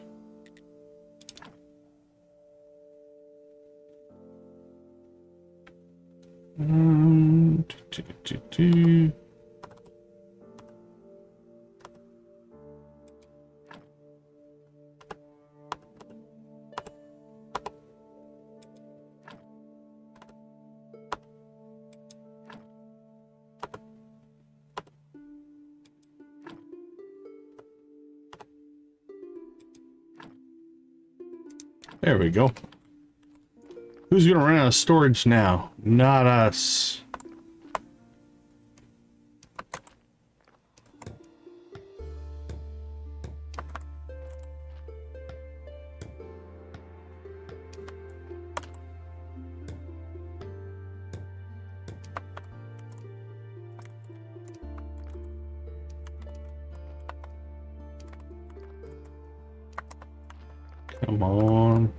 There we go. Who's gonna run out of storage now? Not us. Come on.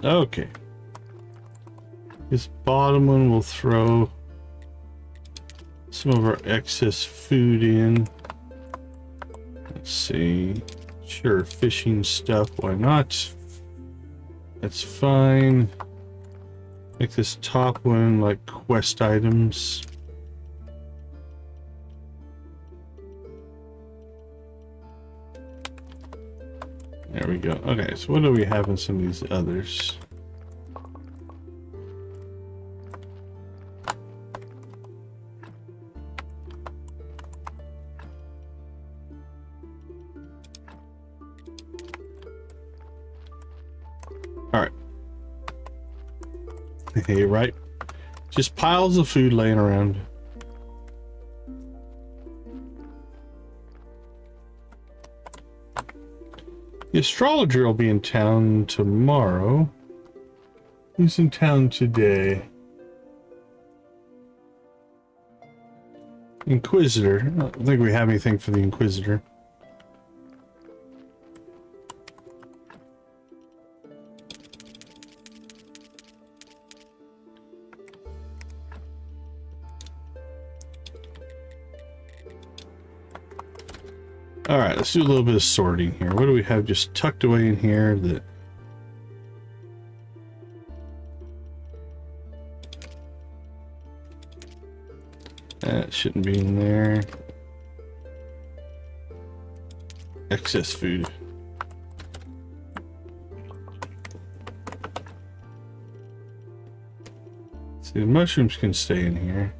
Okay. This bottom one will throw some of our excess food in. Let's see. Sure, fishing stuff, why not? That's fine. Make this top one like quest items. There we go. Okay, so what do we have in some of these others? All right. Hey, right. Just piles of food laying around. The astrologer will be in town tomorrow. Who's in town today? Inquisitor. I don't think we have anything for the Inquisitor. All right, let's do a little bit of sorting here. What do we have just tucked away in here that shouldn't be in there? Excess food. See, the mushrooms can stay in here.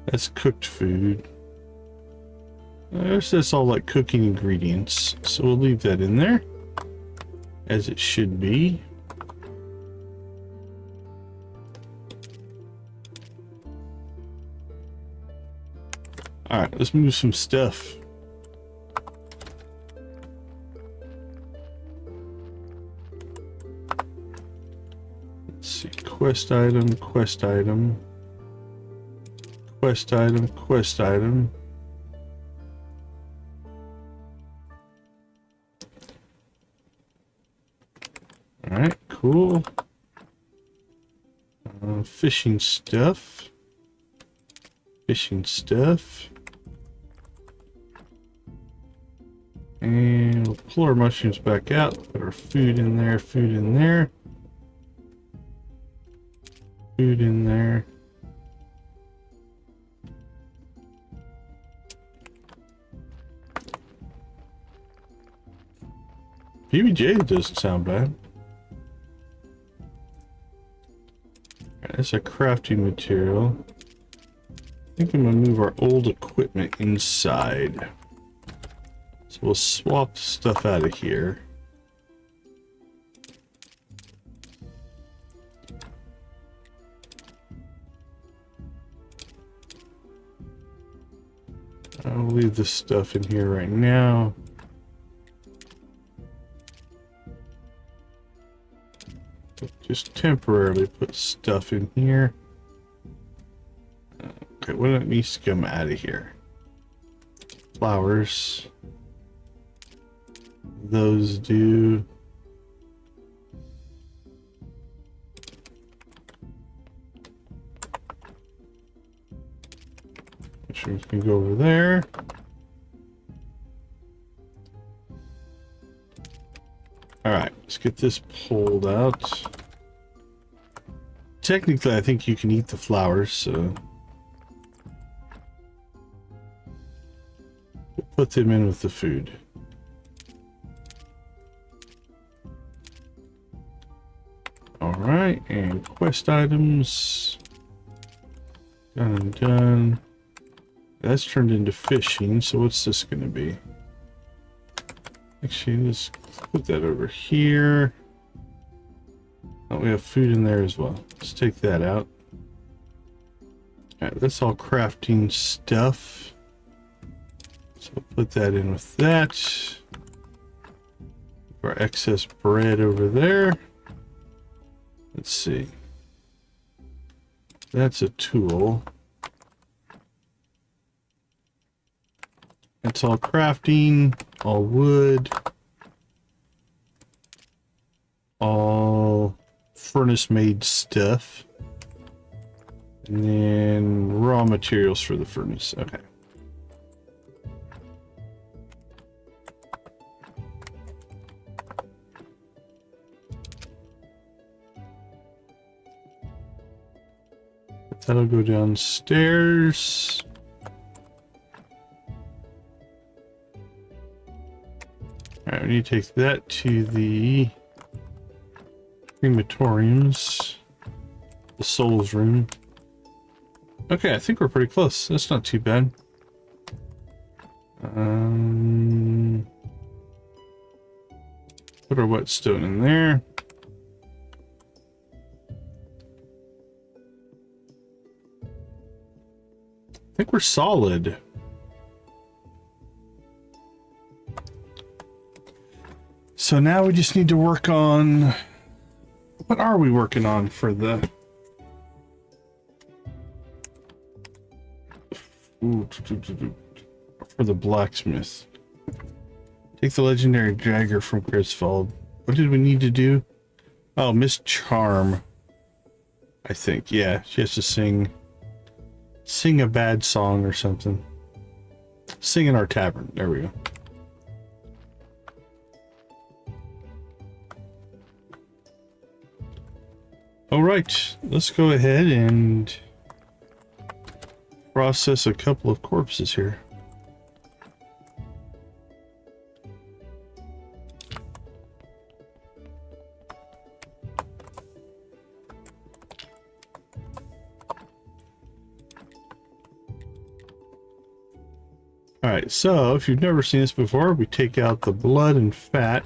That's cooked food. That's all like cooking ingredients, so we'll leave that in there as it should be. All right, let's move some stuff. Let's see, quest item, quest item, quest item, quest item. All right, cool. Fishing stuff. Fishing stuff. And we'll pull our mushrooms back out. Put our food in there, food in there. Food in there. PBJ doesn't sound bad. That's a crafting material. I think I'm gonna move our old equipment inside. So we'll swap stuff out of here. I'll leave this stuff in here right now. Just temporarily put stuff in here. Okay, what needs to come out of here? Flowers. Those do. Mushrooms can go over there. All right, let's get this pulled out. Technically, I think you can eat the flowers, so we'll put them in with the food. All right, and quest items. Done and done. That's turned into fishing, so what's this going to be? Actually, let's put that over here. Oh, we have food in there as well. Let's take that out. All right, that's all crafting stuff. So we'll put that in with that. Our excess bread over there. Let's see. That's a tool. It's all crafting, all wood, all furnace made stuff, and then raw materials for the furnace. Okay. That'll go downstairs. Alright, we need to take that to the crematoriums, the souls room. Okay, I think we're pretty close. That's not too bad. Put our whetstone in there. I think we're solid. So now we just need to work on... What are we working on for the... For the blacksmith? Take the legendary dagger from Griswold. What did we need to do? Oh, Miss Charm. I think, yeah. She has to sing a bad song or something. sing in our tavern. There we go. All right, let's go ahead and process a couple of corpses here. All right, so if you've never seen this before, we take out the blood and fat.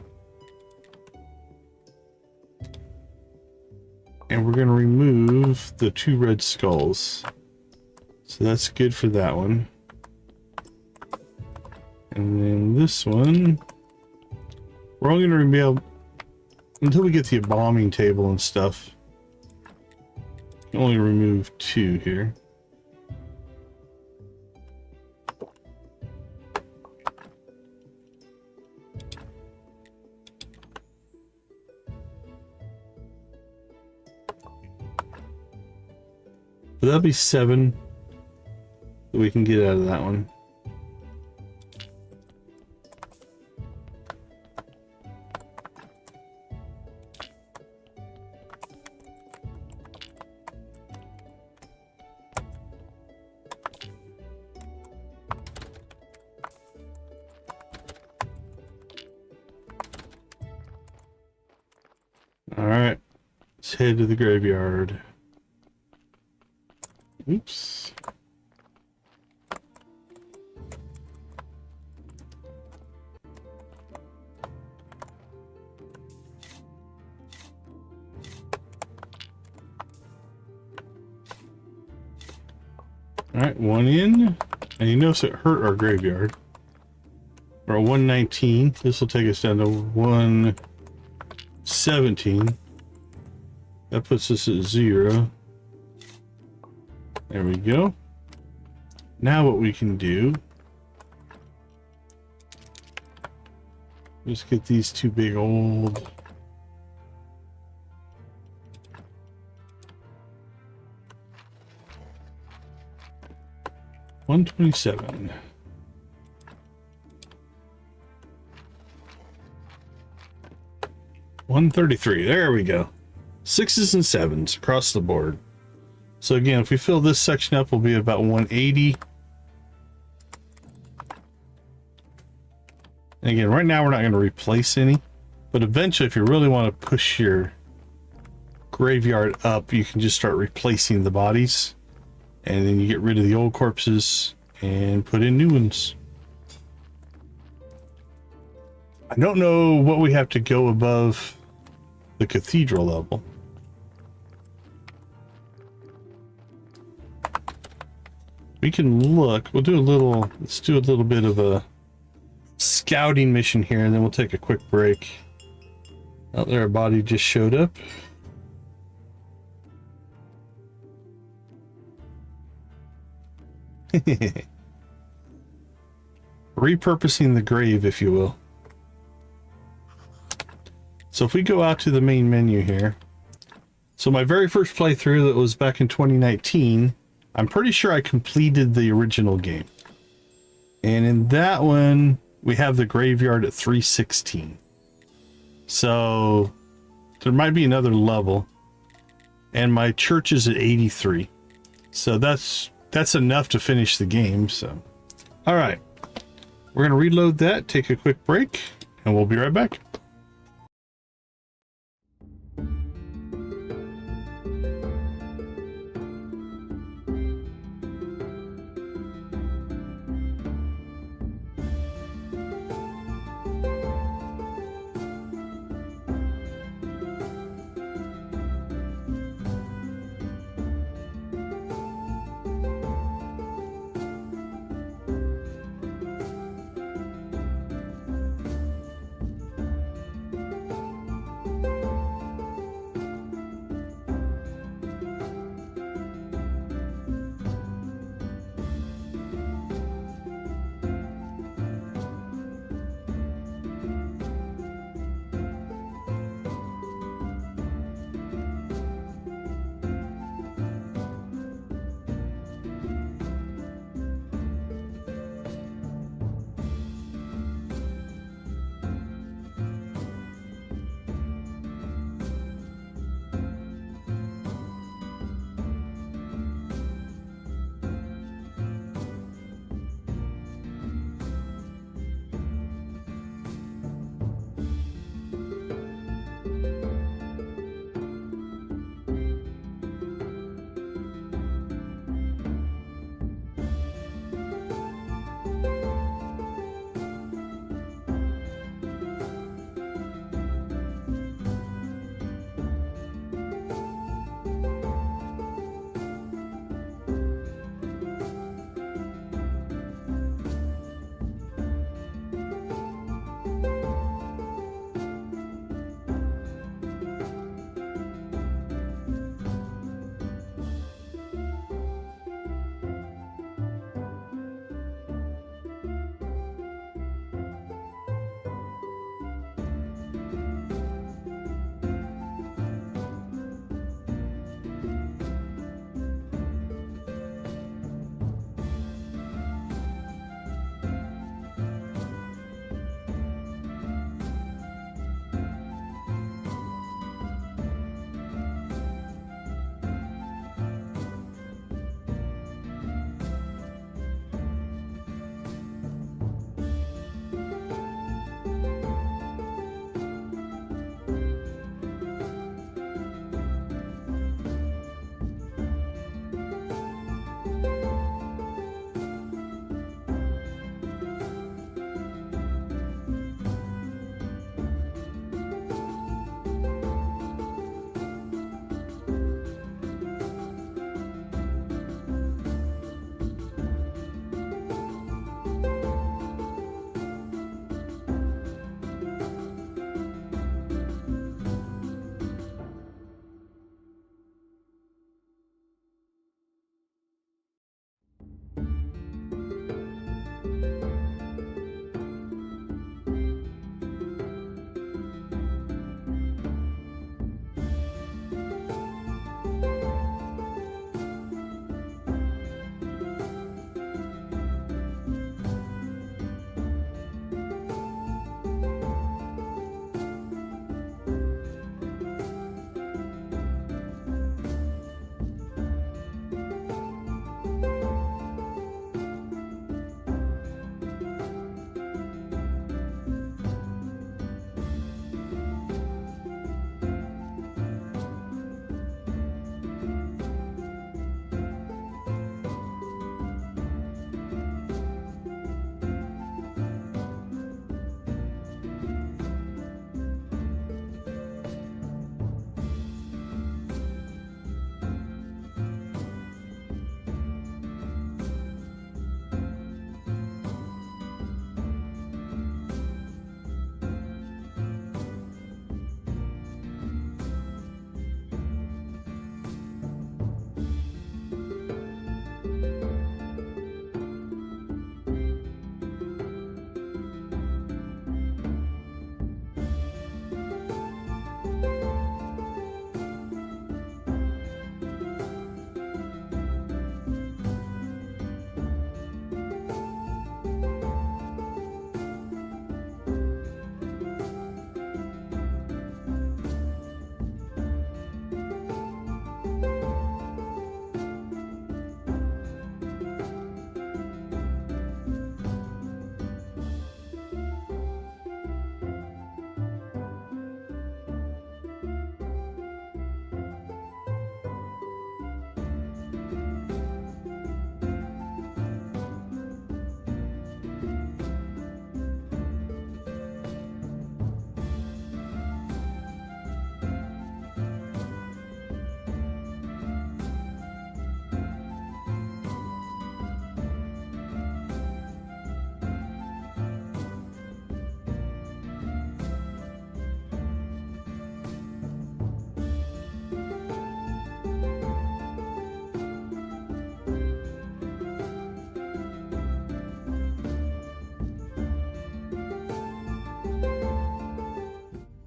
And we're going to remove the 2 red skulls. So that's good for that one. And then this one, we're only going to be able, until we get the embalming table and stuff, only remove 2 here. So that'll be 7 that we can get out of that one. All right, let's head to the graveyard. Oops. All right, 1 in, and you notice it hurt our graveyard. We're at 119. This will take us down to 117. That puts us at 0. There we go. Now what we can do is get these 2 big old $127. $133. There we go. 6s and 7s across the board. So again, if we fill this section up, we'll be at about 180. And again, right now we're not going to replace any, but eventually if you really want to push your graveyard up, you can just start replacing the bodies, and then you get rid of the old corpses and put in new ones. I don't know what we have to go above the cathedral level. We can look. We'll do a little, let's do a little bit of a scouting mission here, and then we'll take a quick break. Out there, a body just showed up. Repurposing the grave, if you will. So if we go out to the main menu here. So my very first playthrough, that was back in 2019, I'm pretty sure I completed the original game. And in that one, we have the graveyard at 316. So there might be another level. And my church is at 83. So that's enough to finish the game. So, all right, we're going to reload that, take a quick break, and we'll be right back.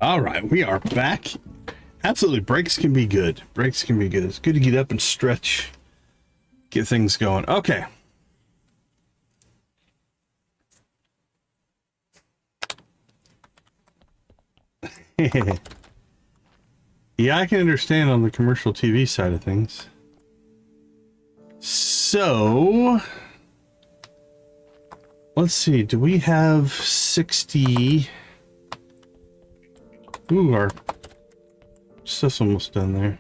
All right, we are back. Absolutely, breaks can be good. Breaks can be good. It's good to get up and stretch, get things going. Okay. Yeah, I can understand on the commercial TV side of things. So, let's see. Do we have 60? Ooh, our stuff's almost done there.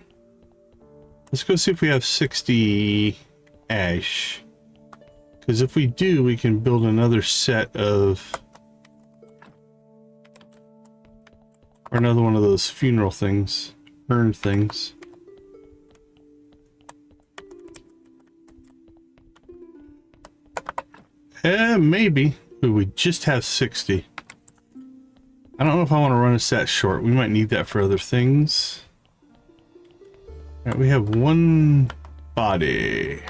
Let's go see if we have 60 ash. Because if we do, we can build another set of... or another one of those funeral things. Urn things. Maybe. Ooh, we just have 60. I don't know if I want to run a set short. We might need that for other things. All right, we have one body.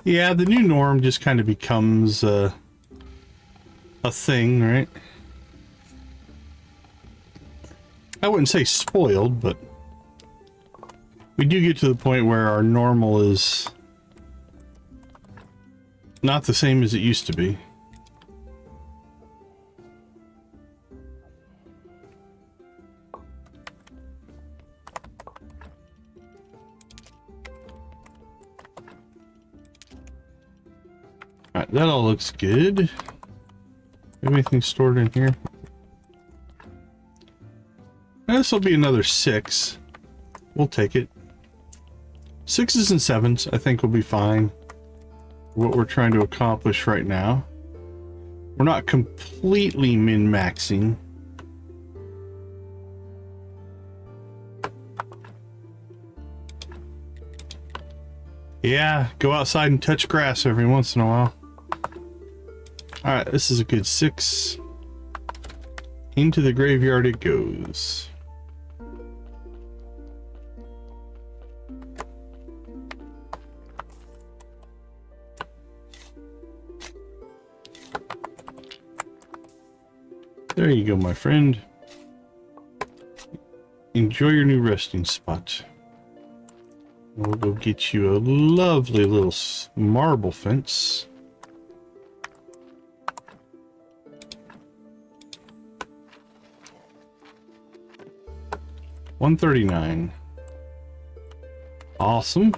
Yeah, the new norm just kind of becomes a thing, right? I wouldn't say spoiled, but we do get to the point where our normal is not the same as it used to be. Alright, that all looks good. Anything stored in here? This will be another 6. We'll take it. 6s and 7s, I think, will be fine. What we're trying to accomplish right now. We're not completely min-maxing. Yeah, go outside and touch grass every once in a while. Alright, this is a good 6. Into the graveyard it goes. There you go, my friend. Enjoy your new resting spot. We'll go get you a lovely little marble fence. $139. Awesome.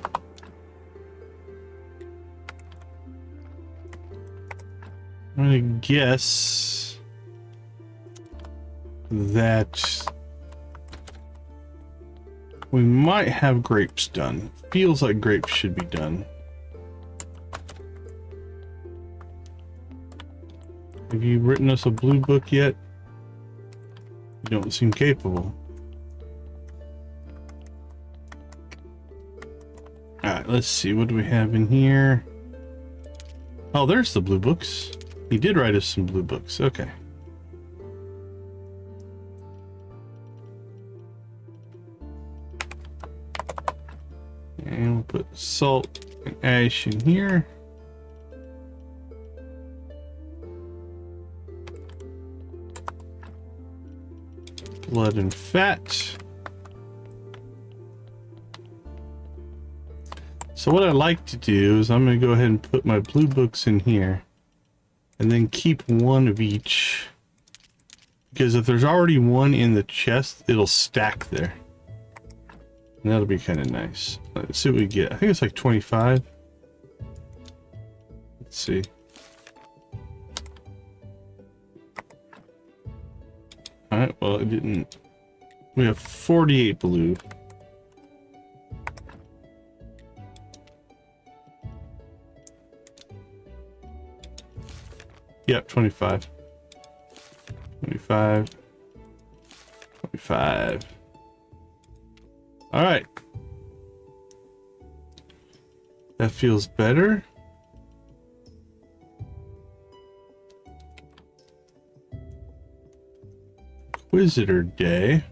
I'm gonna guess that we might have grapes done. Feels like grapes should be done. Have you written us a blue book yet? You don't seem capable. Alright, let's see. What do we have in here? Oh, there's the blue books. He did write us some blue books. Okay. And we'll put salt and ash in here. Blood and fat. So what I like to do is I'm going to go ahead and put my blue books in here and then keep one of each, because if there's already one in the chest, it'll stack there. And that'll be kind of nice. Let's see what we get. I think it's like 25. Let's see. Alright, well, it didn't. We have 48 blue. Yep, 25. 25. 25. All right. That feels better. Inquisitor Day.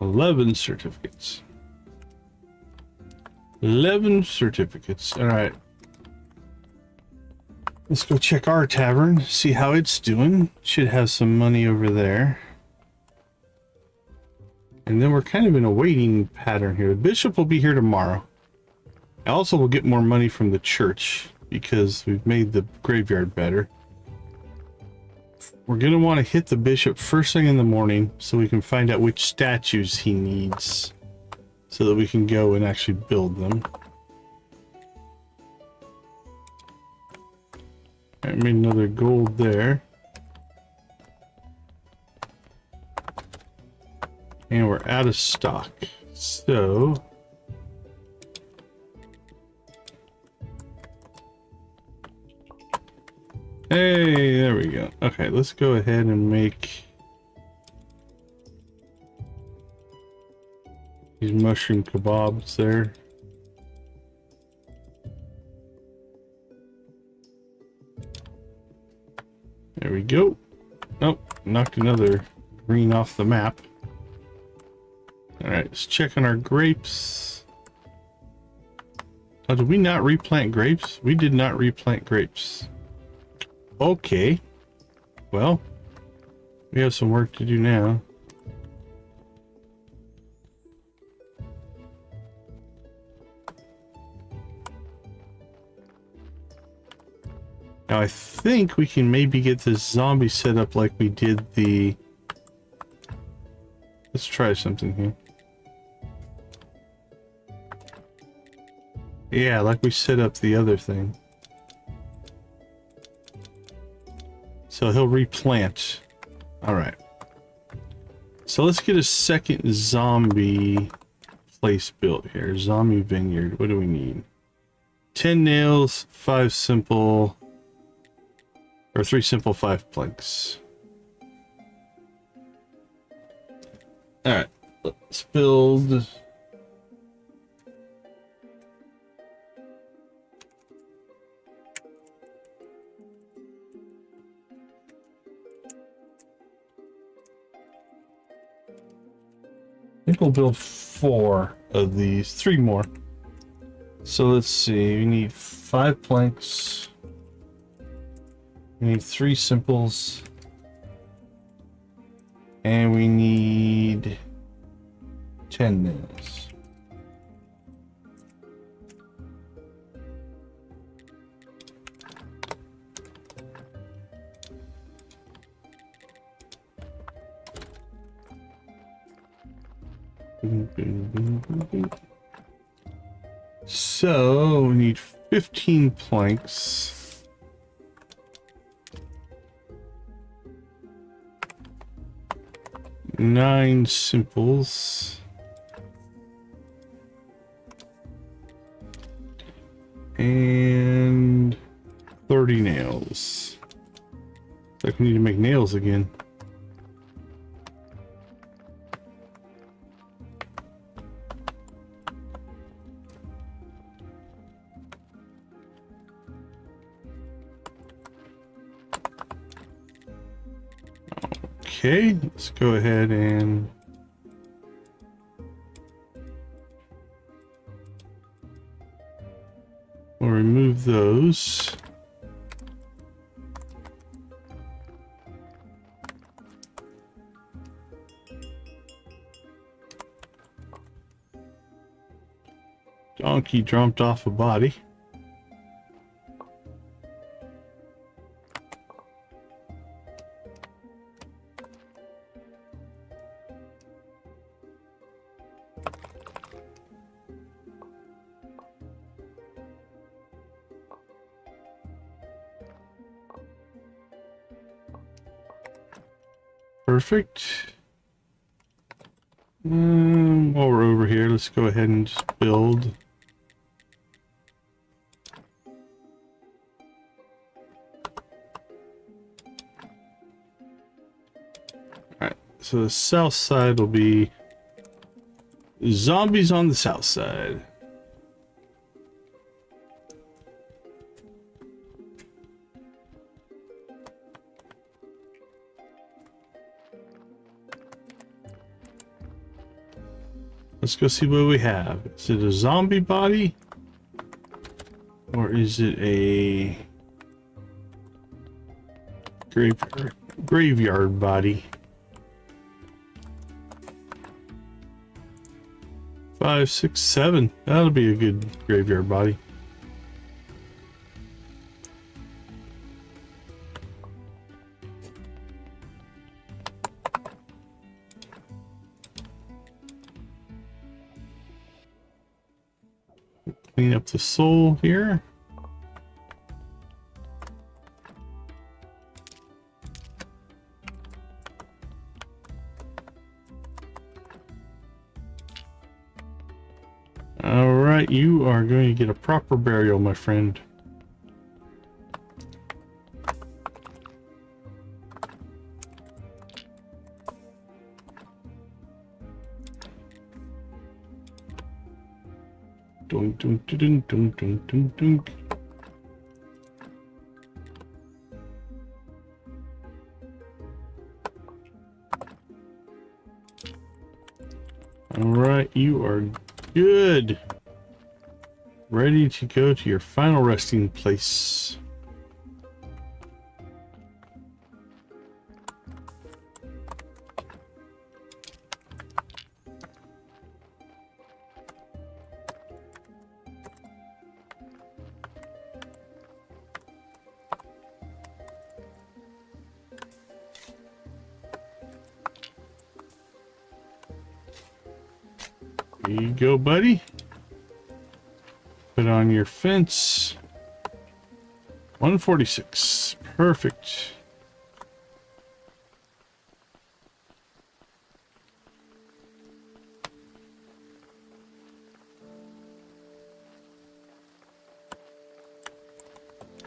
11 certificates. 11 certificates. All right. Let's go check our tavern, see how it's doing. Should have some money over there. And then we're kind of in a waiting pattern here. The bishop will be here tomorrow. Also, we'll get more money from the church because we've made the graveyard better. We're going to want to hit the bishop first thing in the morning so we can find out which statues he needs so that we can go and actually build them. I made another gold there. And we're out of stock. So hey, there we go. Okay, let's go ahead and make these mushroom kebabs there. There we go. Oh, knocked another green off the map. All right, let's check on our grapes. Oh, did we not replant grapes? We did not replant grapes. Okay. Well, we have some work to do now. Now I think we can maybe get this zombie set up like we did the... Let's try something here. Yeah, like we set up the other thing. So he'll replant. Alright. So let's get a second zombie place built here. Zombie vineyard. What do we need? 10 nails, 5 simple... Or 3 simple, 5 planks. Alright, let's build. I think we'll build 4 of these, 3 more. So let's see, we need 5 planks. We need 3 simples. And we need 10 nails. So we need 15 planks. 9 simples. And 30 nails. Like we need to make nails again. Okay, let's go ahead and we'll remove those. Donkey jumped off a body. Perfect. While we're over here, let's go ahead and just build. Alright, so the south side will be zombies on the south side. Let's go see what we have. Is it a zombie body? Or is it a graveyard body? 5, 6, 7. That'll be a good graveyard body. Clean up the soul here. All right, you are going to get a proper burial, my friend. Dunk, dunk, dunk, dunk, dunk, dunk, dunk. All right, you are good. Ready to go to your final resting place. Here you go, buddy. Put on your fence. 146. Perfect.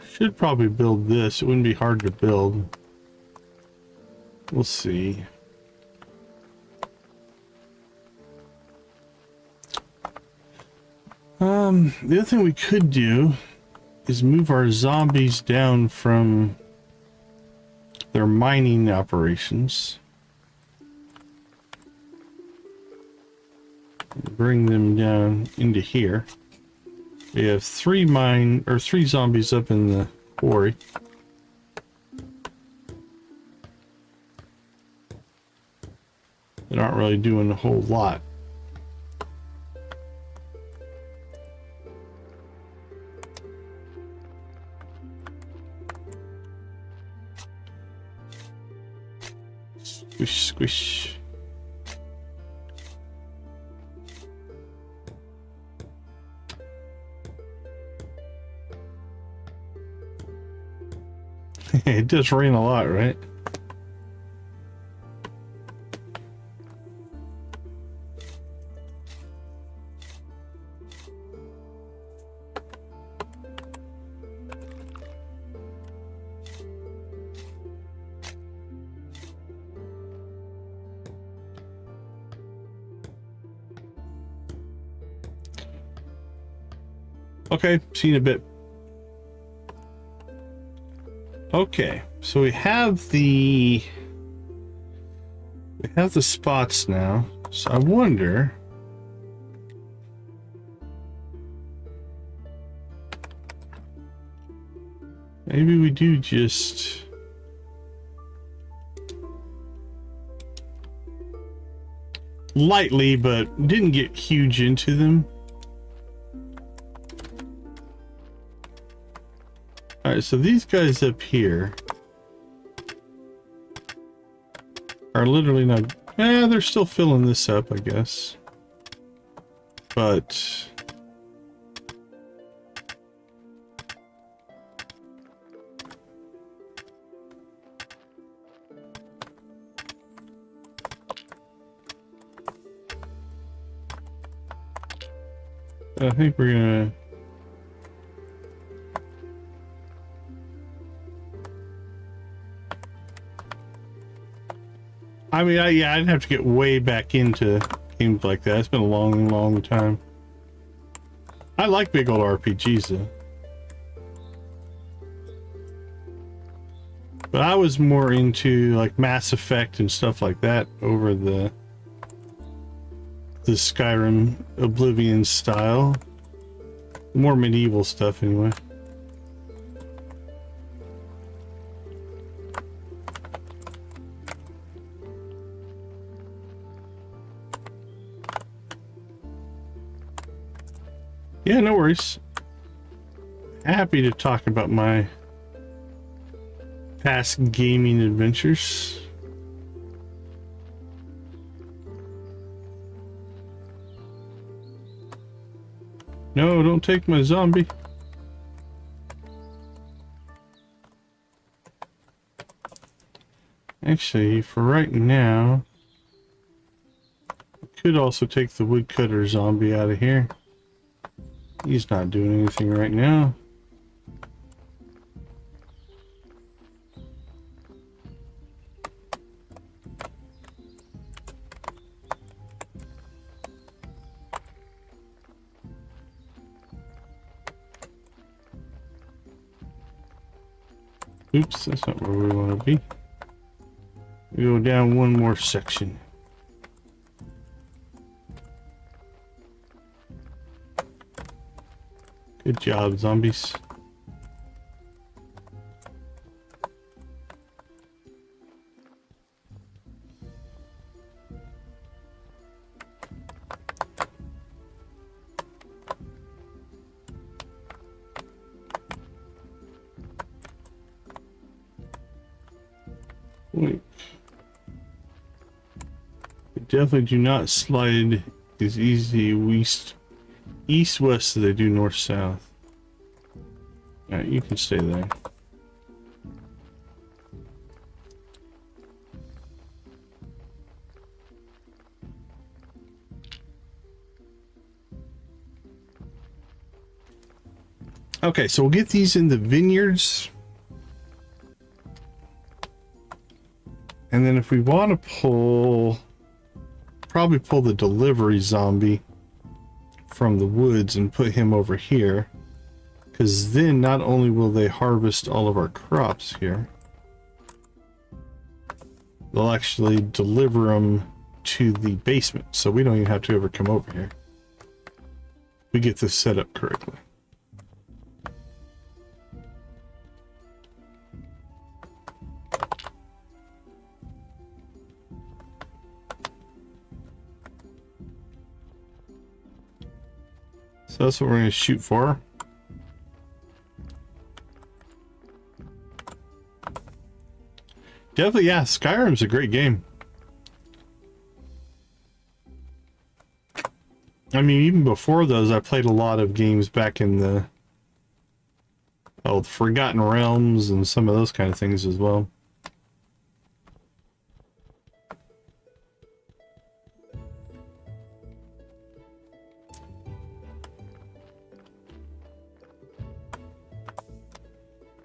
Should probably build this. It wouldn't be hard to build. We'll see. The other thing we could do is move our zombies down from their mining operations. Bring them down into here. We have three zombies up in the quarry. They aren't really doing a whole lot. Squish, squish. It does rain a lot, right? Okay, see you in a bit. Okay, so we have the spots now. So I wonder, maybe we do just lightly, but didn't get huge into them. Alright, so these guys up here are literally not... they're still filling this up, I guess. But... I think we're gonna... I mean, yeah, I'd have to get way back into games like that. It's been a long, long time. I like big old RPGs, though. But I was more into, like, Mass Effect and stuff like that over the the Skyrim Oblivion style. More medieval stuff anyway. Yeah, no worries. Happy to talk about my past gaming adventures. No, don't take my zombie. Actually, for right now, I could also take the woodcutter zombie out of here. He's not doing anything right now. Oops, that's not where we want to be. We go down one more section. Good job, zombies. Wait. They definitely do not slide as easy east-west as they do north-south. Alright, you can stay there. Okay, so we'll get these in the vineyards. And then if we want to probably pull the delivery zombie from the woods and put him over here. Because then not only will they harvest all of our crops here, they'll actually deliver them to the basement. So we don't even have to ever come over here. We get this set up correctly. So that's what we're going to shoot for. Definitely, yeah, Skyrim's a great game. I mean, even before those, I played a lot of games back in the Forgotten Realms and some of those kind of things as well.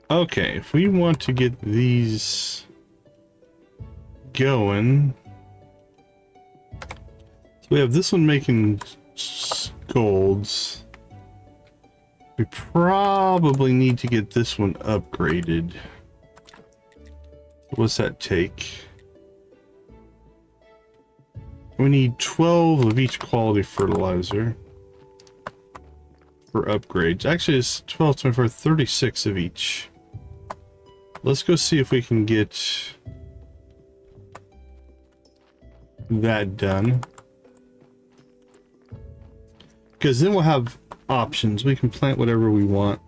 Okay, if we want to get these going, so we have this one making golds. We probably need to get this one upgraded. What's that take? We need 12 of each quality fertilizer for upgrades. Actually, it's 12, 24, 36 of each. Let's go see if we can get that done. Because then we'll have options. We can plant whatever we want.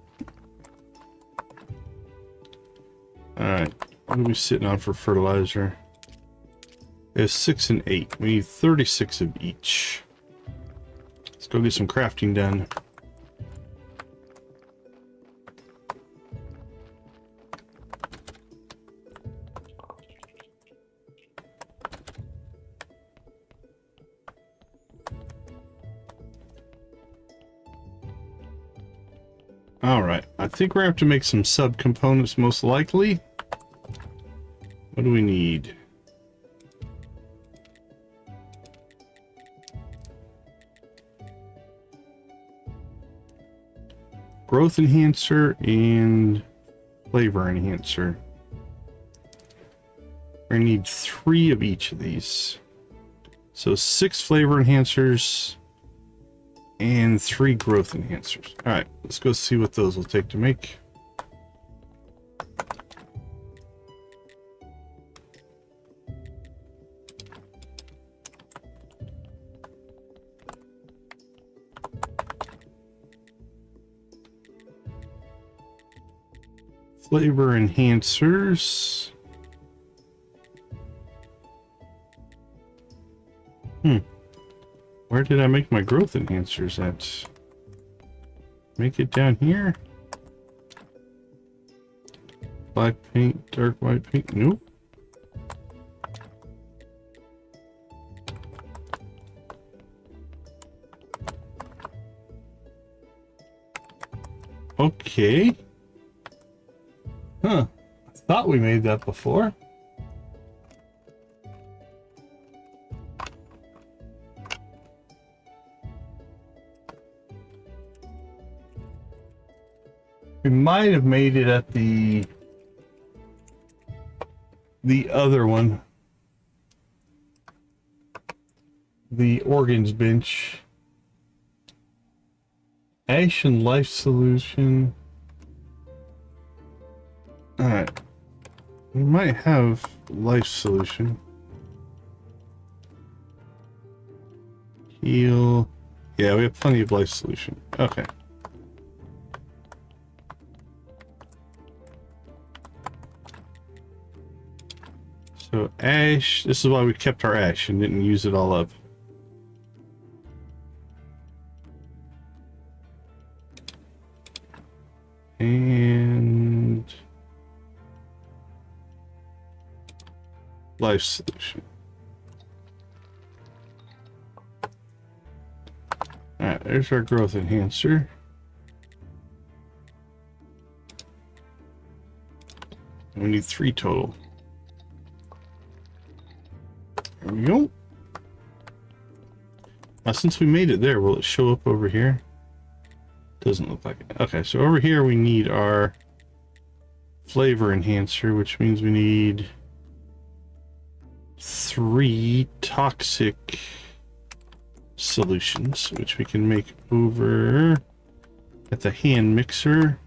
Alright. What are we sitting on for fertilizer? It's 6 and 8. We need 36 of each. Let's go get some crafting done. Alright, I think we're going to have to make some sub-components most likely. What do we need? Growth enhancer and flavor enhancer. We're going to need 3 of each of these. So 6 flavor enhancers and 3 growth enhancers. All right, let's go see what those will take to make. Flavor enhancers. Where did I make my growth enhancers at? Make it down here? Black paint, dark white paint. Nope. Okay. Huh. I thought we made that before. We might have made it at the other one. The organs bench. Ash and life solution. Alright. We might have life solution. Heal. Yeah, we have plenty of life solution. Okay. So ash, this is why we kept our ash and didn't use it all up. And life solution. Alright, there's our growth enhancer. We need 3 total. There we go. Now, since we made it there, will it show up over here? Doesn't look like it. Okay, so over here we need our flavor enhancer, which means we need 3 toxic solutions, which we can make over at the hand mixer.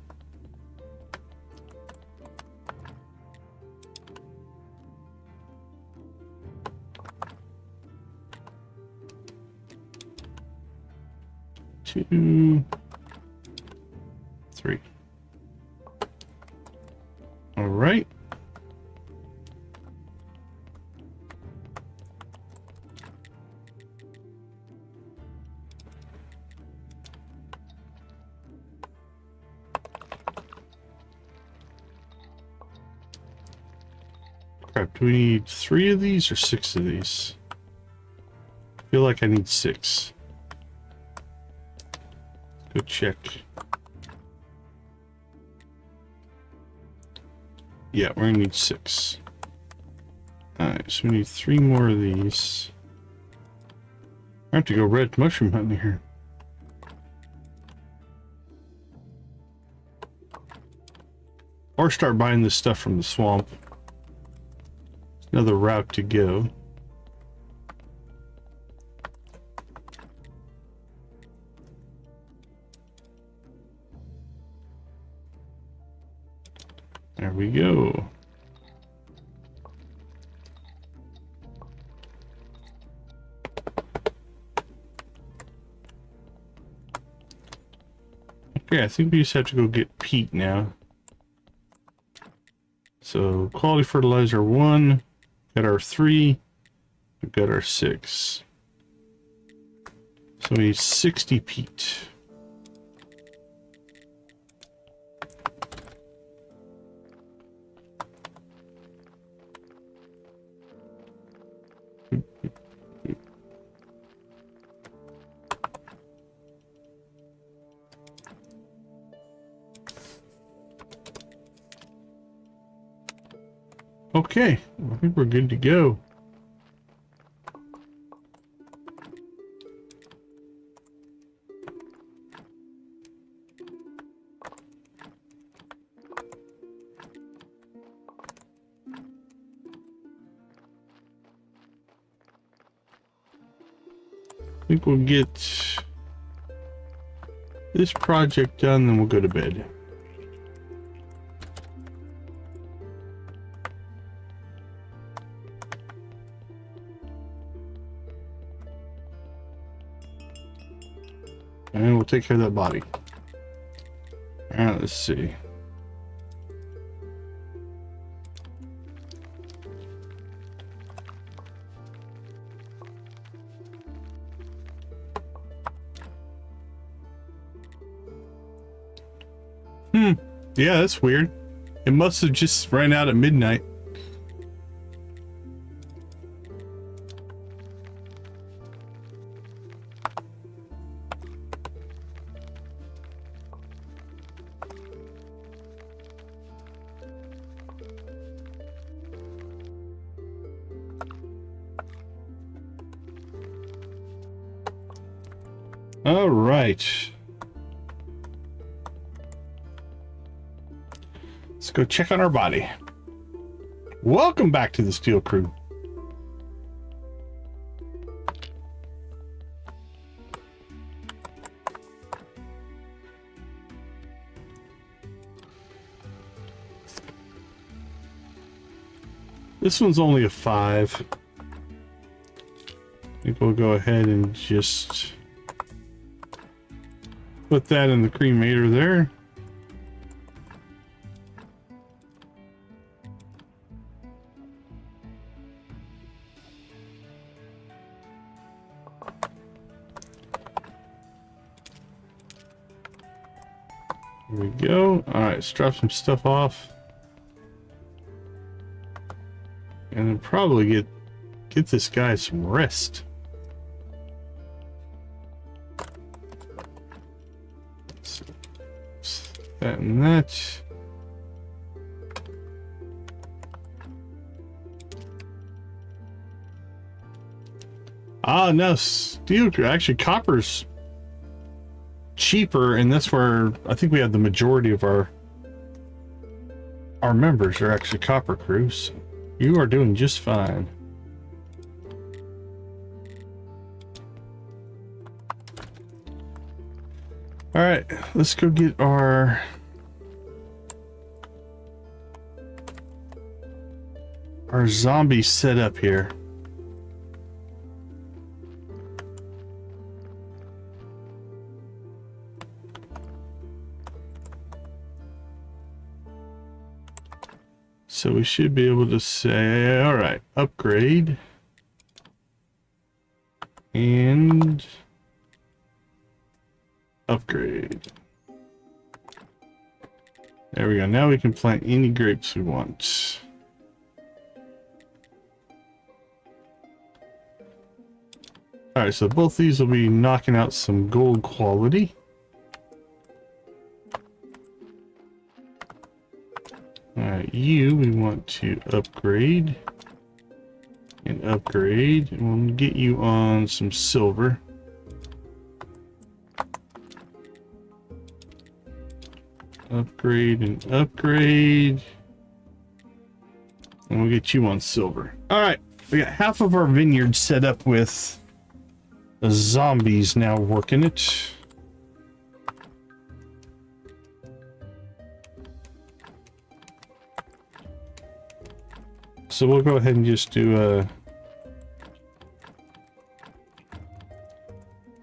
Two, 3. All right. Crap, do we need 3 of these or 6 of these? I feel like I need 6. Go check. Yeah, we're gonna need 6. Alright, so we need 3 more of these. I have to go red mushroom hunting here. Or start buying this stuff from the swamp. Another route to go. There we go. Okay, I think we just have to go get peat now. So quality fertilizer 1, got our 3, we've got our 6. So we need 60 peat. Okay, I think we're good to go. think we'll get this project done, then we'll go to bed. And we'll take care of that body. Alright, let's see. Yeah, that's weird. It must have just ran out at midnight. All right. Let's go check on our body. Welcome back to the Steel Crew. This one's only a 5. I think we'll go ahead and just put that in the cremator there. There we go. All right, let's drop some stuff off. And then probably get this guy some rest. So, that and that. Ah, no, steel, actually copper's cheaper, and that's where I think we have the majority of our members are actually copper crews. You are doing just fine. All right, let's go get our zombies set up here. So we should be able to say, all right, upgrade and upgrade. There we go. Now we can plant any grapes we want. All right, so both these will be knocking out some gold quality. Alright, you we want to upgrade and upgrade, and we'll get you on some silver. Upgrade and upgrade, and we'll get you on silver. Alright, we got half of our vineyard set up with the zombies now working it. So we'll go ahead and just do a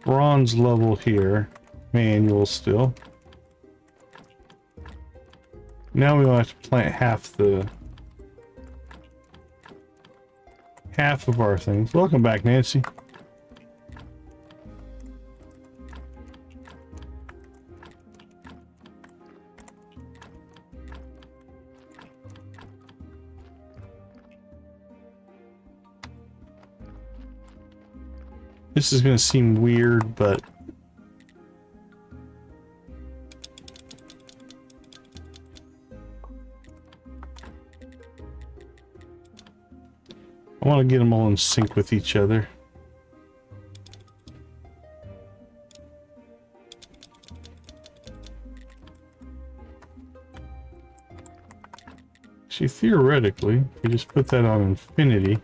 bronze level here, manual still. Now we will have to plant half of our things. Welcome back, Nancy. This is going to seem weird, but I want to get them all in sync with each other. Actually, theoretically, if we just put that on infinity,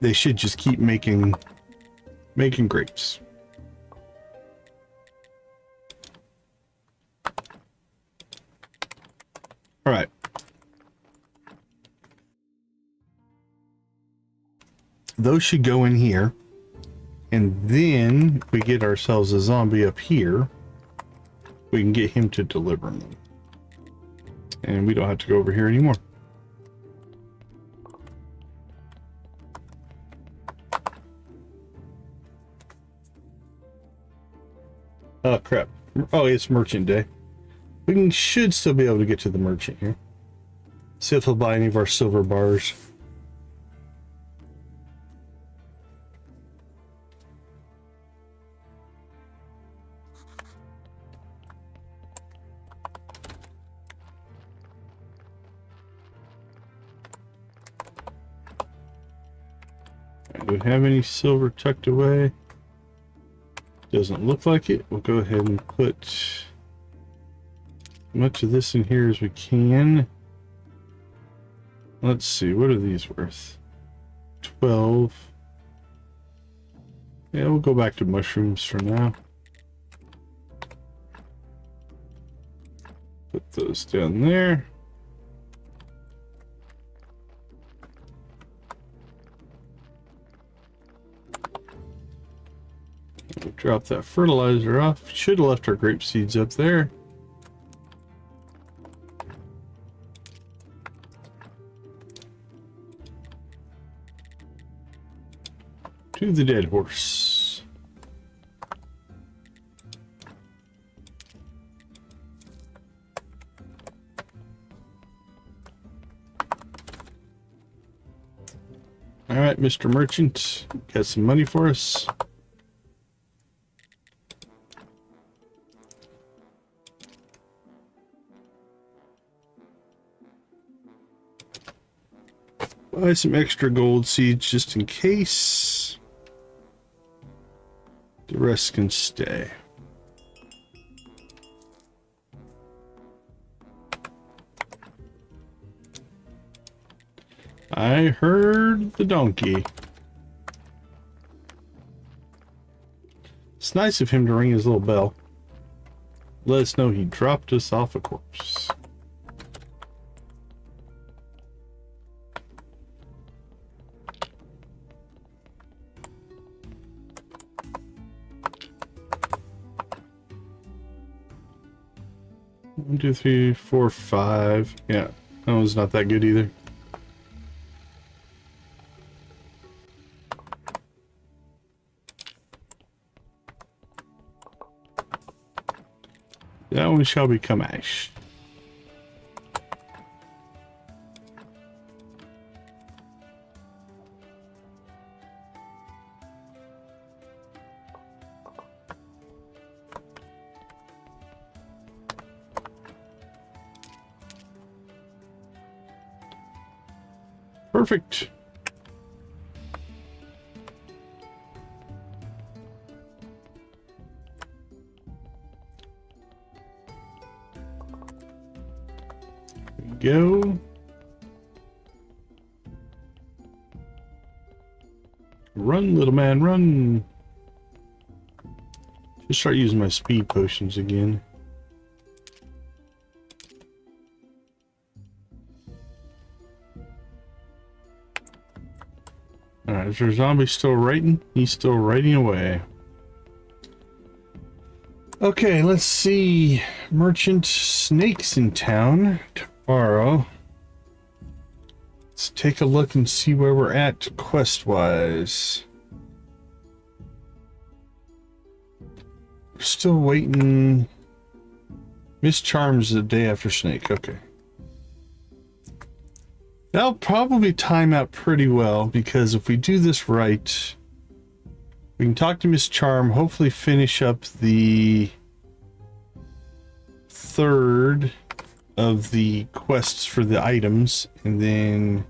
they should just keep making grapes. All right. Those should go in here. And then if we get ourselves a zombie up here, we can get him to deliver them. And we don't have to go over here anymore. Oh, crap. Oh, it's merchant day. Should still be able to get to the merchant here. See if he'll buy any of our silver bars. Do we have any silver tucked away? Doesn't look like it. We'll go ahead and put as much of this in here as we can. Let's see, what are these worth? 12. Yeah, we'll go back to mushrooms for now. Put those down there. We'll drop that fertilizer off. Should have left our grape seeds up there. To the dead horse. All right, Mr. Merchant, got some money for us. Buy some extra gold seeds just in case. The rest can stay. I heard the donkey. It's nice of him to ring his little bell. Let us know he dropped us off a corpse. One, two, three, four, five. Yeah, that one's not that good either. That one shall become ash. Perfect. Go. Run, little man, run. Just start using my speed potions again. Alright, is our zombie still writing? He's still writing away. Okay, let's see. Merchant snakes in town tomorrow. Let's take a look and see where we're at quest-wise. We're still waiting. Miss Charms the day after Snake. Okay. That'll probably time out pretty well, because if we do this right, we can talk to Miss Charm, hopefully finish up the third of the quests for the items, and then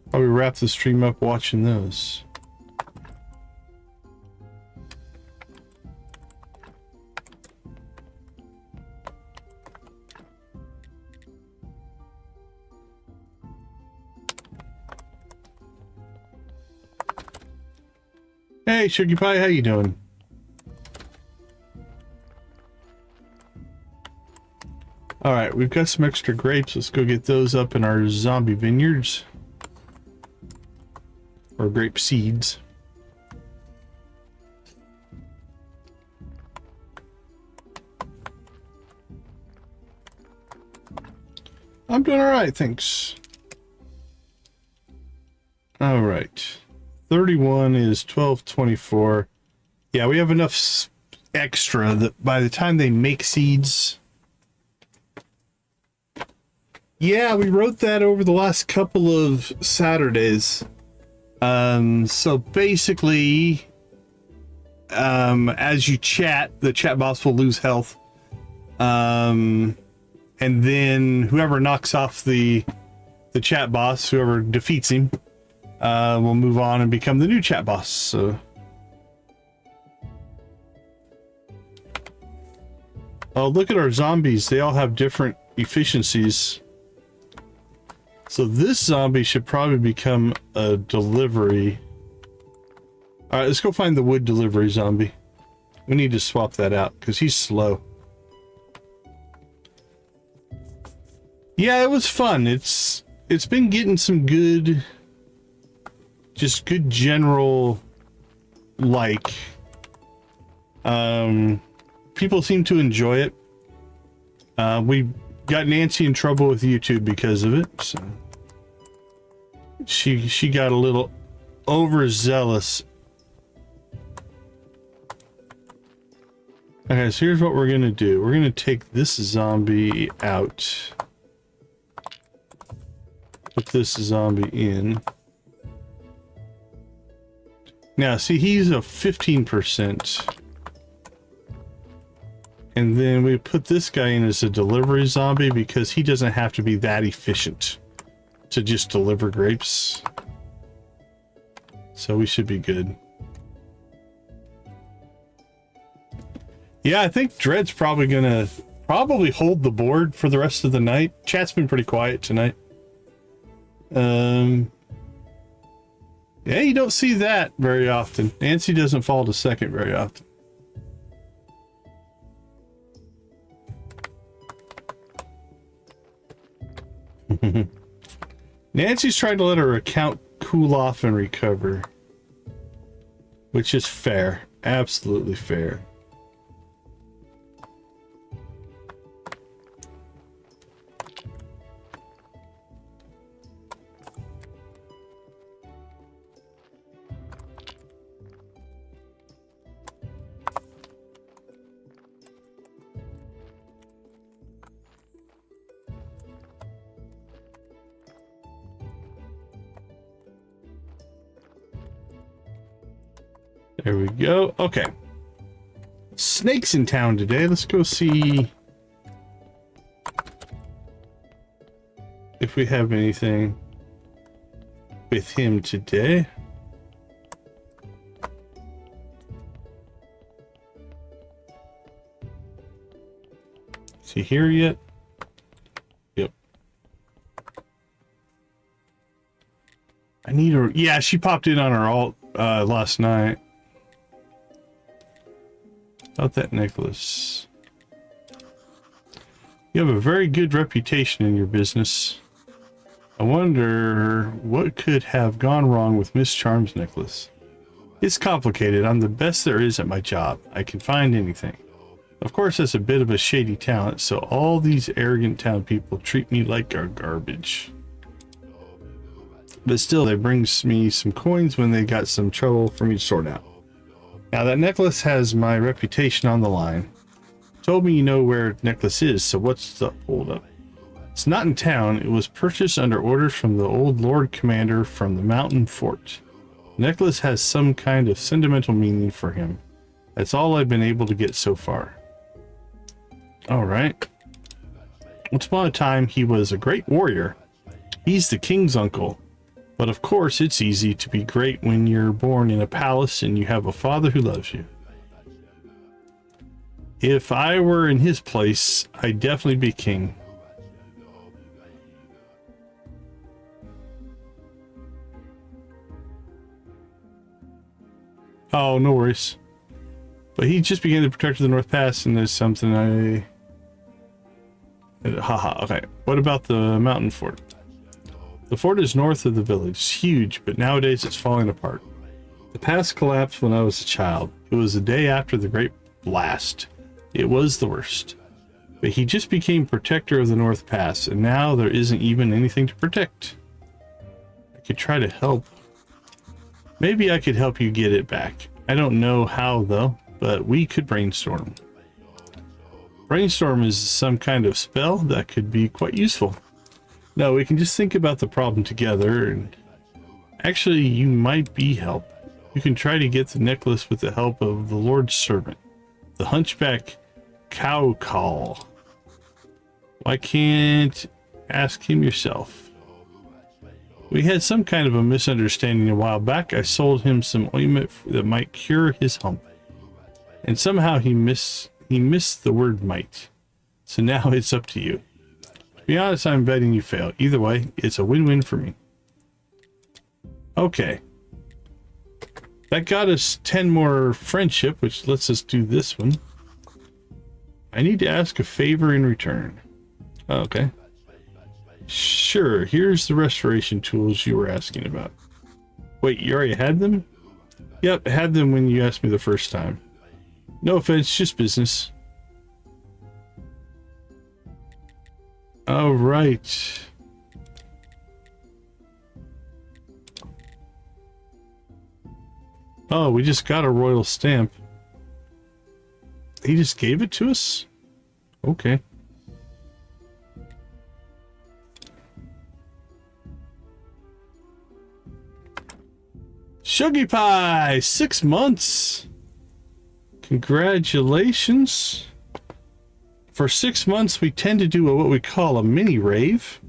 probably wrap the stream up watching those. Hey, Sugar Pie, how you doing? All right, we've got some extra grapes. Let's go get those up in our zombie vineyards. Or grape seeds. I'm doing all right, thanks. All right. 31 is 1224. Yeah, we have enough extra that by the time they make seeds... Yeah, we wrote that over the last couple of Saturdays. So basically, as you chat, the chat box will lose health. And then whoever knocks off the chat boss, whoever defeats him, will move on and become the new chat boss. So, oh, look at our zombies. They all have different efficiencies. So this zombie should probably become a delivery. All right, let's go find the wood delivery zombie. We need to swap that out because he's slow. Yeah, it was fun. It's been getting some good, just good general, like, people seem to enjoy it. We got Nancy in trouble with YouTube because of it, so she got a little overzealous. Okay, so here's what we're gonna do. We're gonna take this zombie out. Put this zombie in. Now, see, he's a 15%. And then we put this guy in as a delivery zombie because he doesn't have to be that efficient to just deliver grapes. So we should be good. Yeah, I think Dread's probably gonna hold the board for the rest of the night. Chat's been pretty quiet tonight. Yeah, you don't see that very often. Nancy doesn't fall to second very often. Nancy's trying to let her account cool off and recover, which is fair, absolutely fair. There we go. Okay. Snake's in town today. Let's go see if we have anything with him today. Is he here yet? Yep. I need her. Yeah, she popped in on her alt last night. About that necklace. You have a very good reputation in your business. I wonder what could have gone wrong with Miss Charm's necklace. It's complicated. I'm the best there is at my job. I can find anything. Of course, that's a bit of a shady talent, so all these arrogant town people treat me like garbage. But still, they bring me some coins when they got some trouble for me to sort out. Now that necklace has my reputation on the line. Told me you know where the necklace is, so what's the holdup? It's not in town. It was purchased under orders from the old Lord Commander from the mountain fort. The necklace has some kind of sentimental meaning for him. That's all I've been able to get so far. Alright. Once upon a time, he was a great warrior. He's the king's uncle. But of course, it's easy to be great when you're born in a palace and you have a father who loves you. If I were in his place, I'd definitely be king. Oh, no worries. But he just began the protector of the North Pass, and there's something haha, okay. What about the mountain fort? The fort is north of the village. It's huge, but nowadays it's falling apart. The pass collapsed when I was a child. It was the day after the Great Blast. It was the worst. But he just became protector of the North Pass, and now there isn't even anything to protect. I could try to help. Maybe I could help you get it back. I don't know how, though, but we could brainstorm. Brainstorm is some kind of spell that could be quite useful. No, we can just think about the problem together, and actually, you might be help. You can try to get the necklace with the help of the Lord's servant, the hunchback cow call. Why can't ask him yourself? We had some kind of a misunderstanding a while back. I sold him some ointment that might cure his hump, and somehow he missed the word might. So now it's up to you. To be honest, I'm betting you fail. Either way, it's a win-win for me. Okay. That got us 10 more friendship, which lets us do this one. I need to ask a favor in return. Okay. Sure, here's the restoration tools you were asking about. Wait, you already had them? Yep, had them when you asked me the first time. No offense, just business. All right. Oh, we just got a royal stamp. He just gave it to us? Okay. Shuggy Pie, 6 months. Congratulations. For 6 months, we tend to do what we call a mini rave.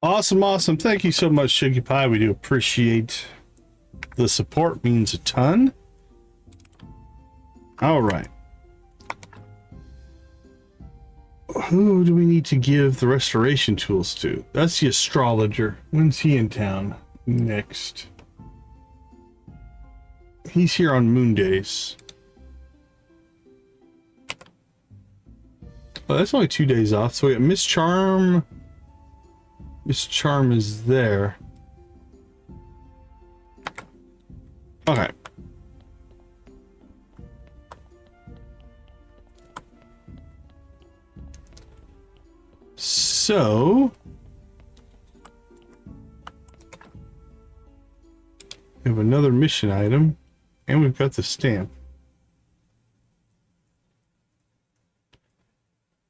Awesome, awesome. Thank you so much, Shuggy Pie. We do appreciate the support. Means a ton. All right. Who do we need to give the restoration tools to? That's the astrologer. When's he in town? Next. He's here on moon days. Oh, that's only 2 days off. So we got Miss Charm. Miss Charm is there. Okay. So we have another mission item, and we've got the stamp.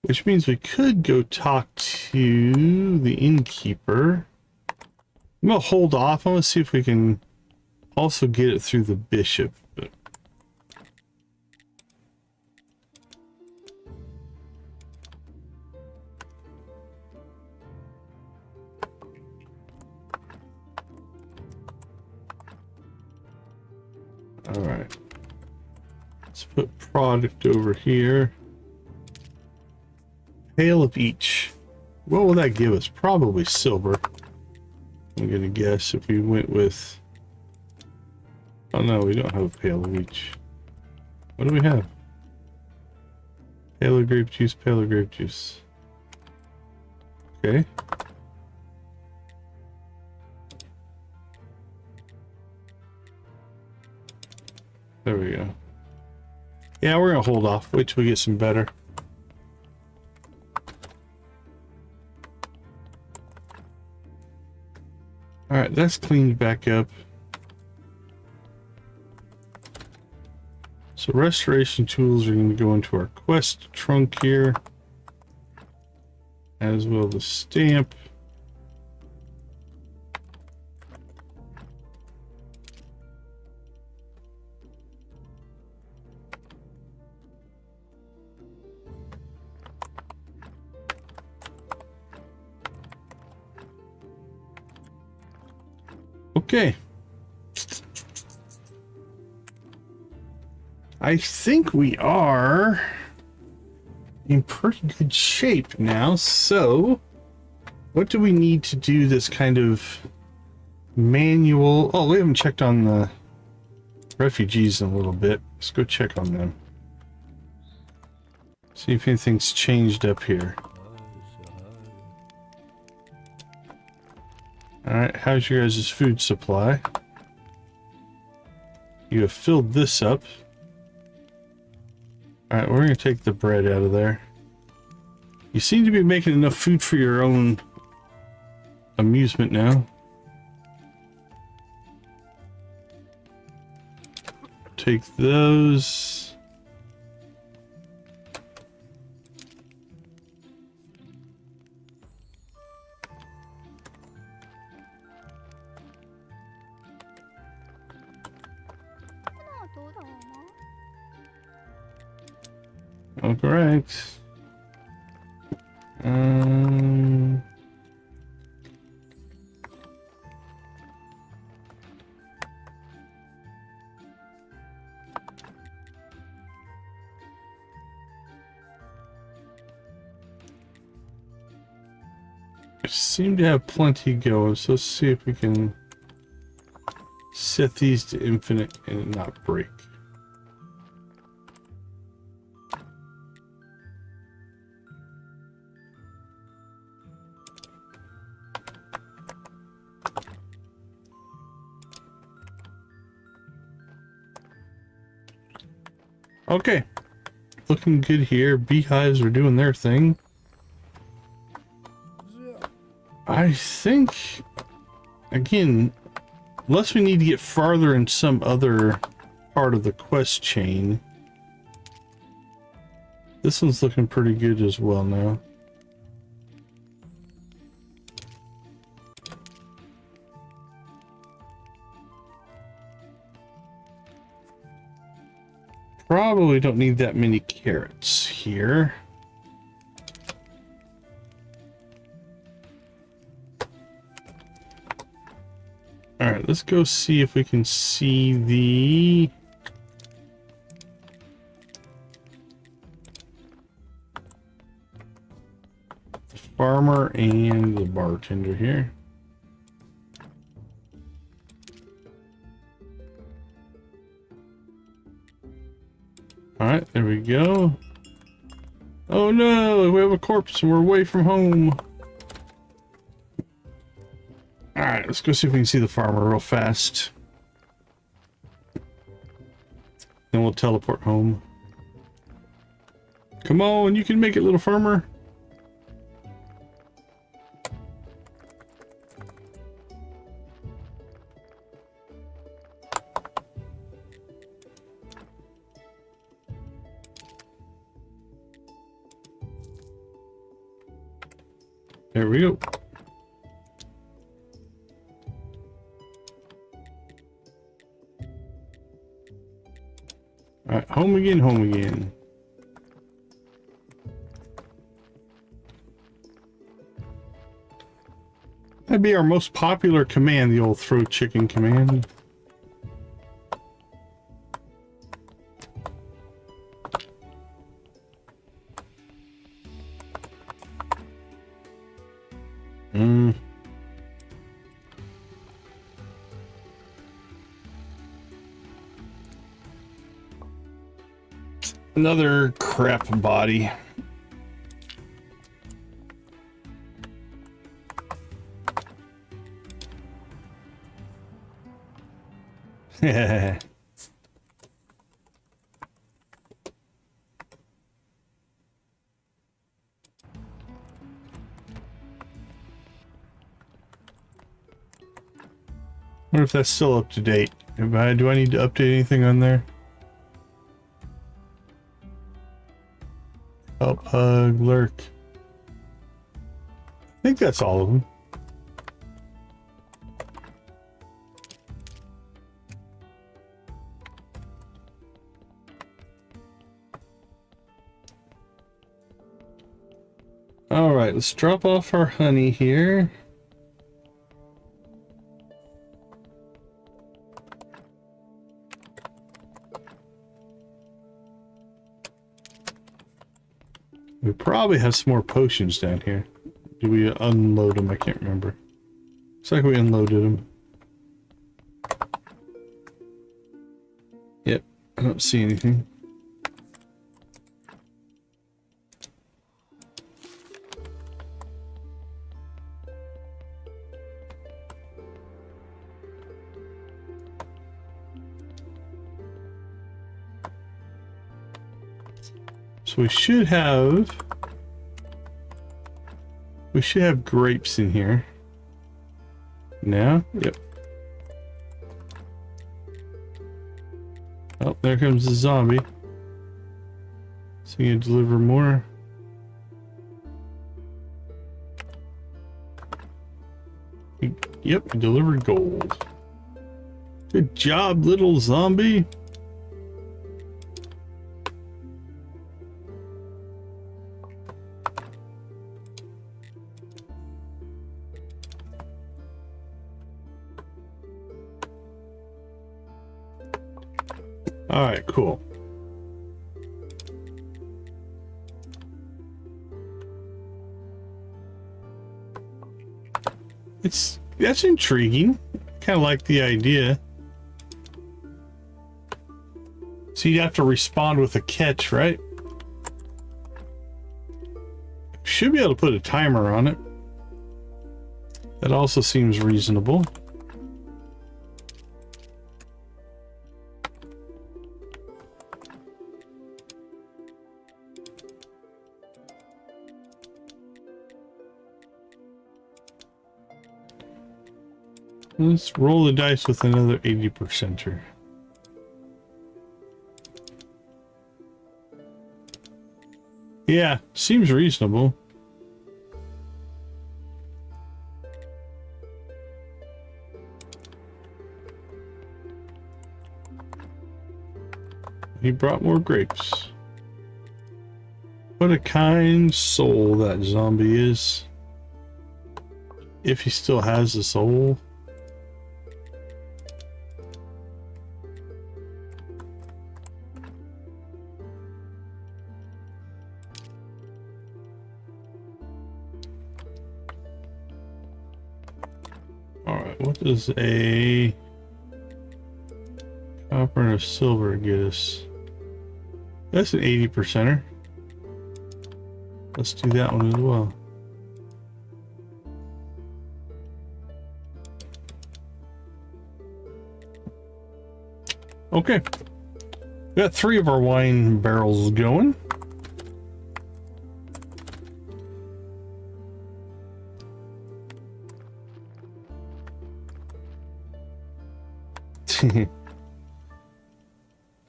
Which means we could go talk to the innkeeper. I'm gonna hold off. I'm gonna see if we can also get it through the bishop. But all right. Let's put product over here. Pail of each. What will that give us? Probably silver. I'm gonna guess if we went with... Oh no, we don't have a pail of each. What do we have? Pail of grape juice, pail of grape juice. Okay. Yeah, we're gonna hold off. Wait till we get some better. Alright, that's cleaned back up. So restoration tools are going to go into our quest trunk here. As well the stamp. Okay. I think we are in pretty good shape now. So, what do we need to do this kind of manual? Oh, we haven't checked on the refugees in a little bit. Let's go check on them. See if anything's changed up here. Alright, how's your guys' food supply? You have filled this up. Alright, we're gonna take the bread out of there. You seem to be making enough food for your own amusement now. Take those. All correct. I seem to have plenty going, so let's see if we can set these to infinite and not break. Okay, looking good here. Beehives are doing their thing. I think, again, unless we need to get farther in some other part of the quest chain, this one's looking pretty good as well now. Probably don't need that many carrots here. Alright, let's go see if we can see the farmer and the bartender here. Alright, there we go. Oh no, we have a corpse and we're away from home. Alright, let's go see if we can see the farmer real fast. Then we'll teleport home. Come on, you can make it, little farmer. There we go. Alright, home again, home again. That'd be our most popular command, the old throw chicken command. Another crap body. Wonder if that's still up to date. Do I need to update anything on there? Help, hug, lurk. I think that's all of them. All right, let's drop off our honey here. We probably have some more potions down here. Did we unload them? I can't remember. Looks like we unloaded them. Yep, I don't see anything. So we should have grapes in here. Now? Yep. Oh, there comes the zombie. So you deliver more. Yep, you delivered gold. Good job, little zombie. All right, cool. That's intriguing. Kind of like the idea. So you'd have to respond with a catch, right? Should be able to put a timer on it. That also seems reasonable. Let's roll the dice with another 80%er. Yeah, seems reasonable. He brought more grapes. What a kind soul that zombie is. If he still has a soul. What does a copper and a silver get us? That's an 80%er. Let's do that one as well. Okay. We got 3 of our wine barrels going.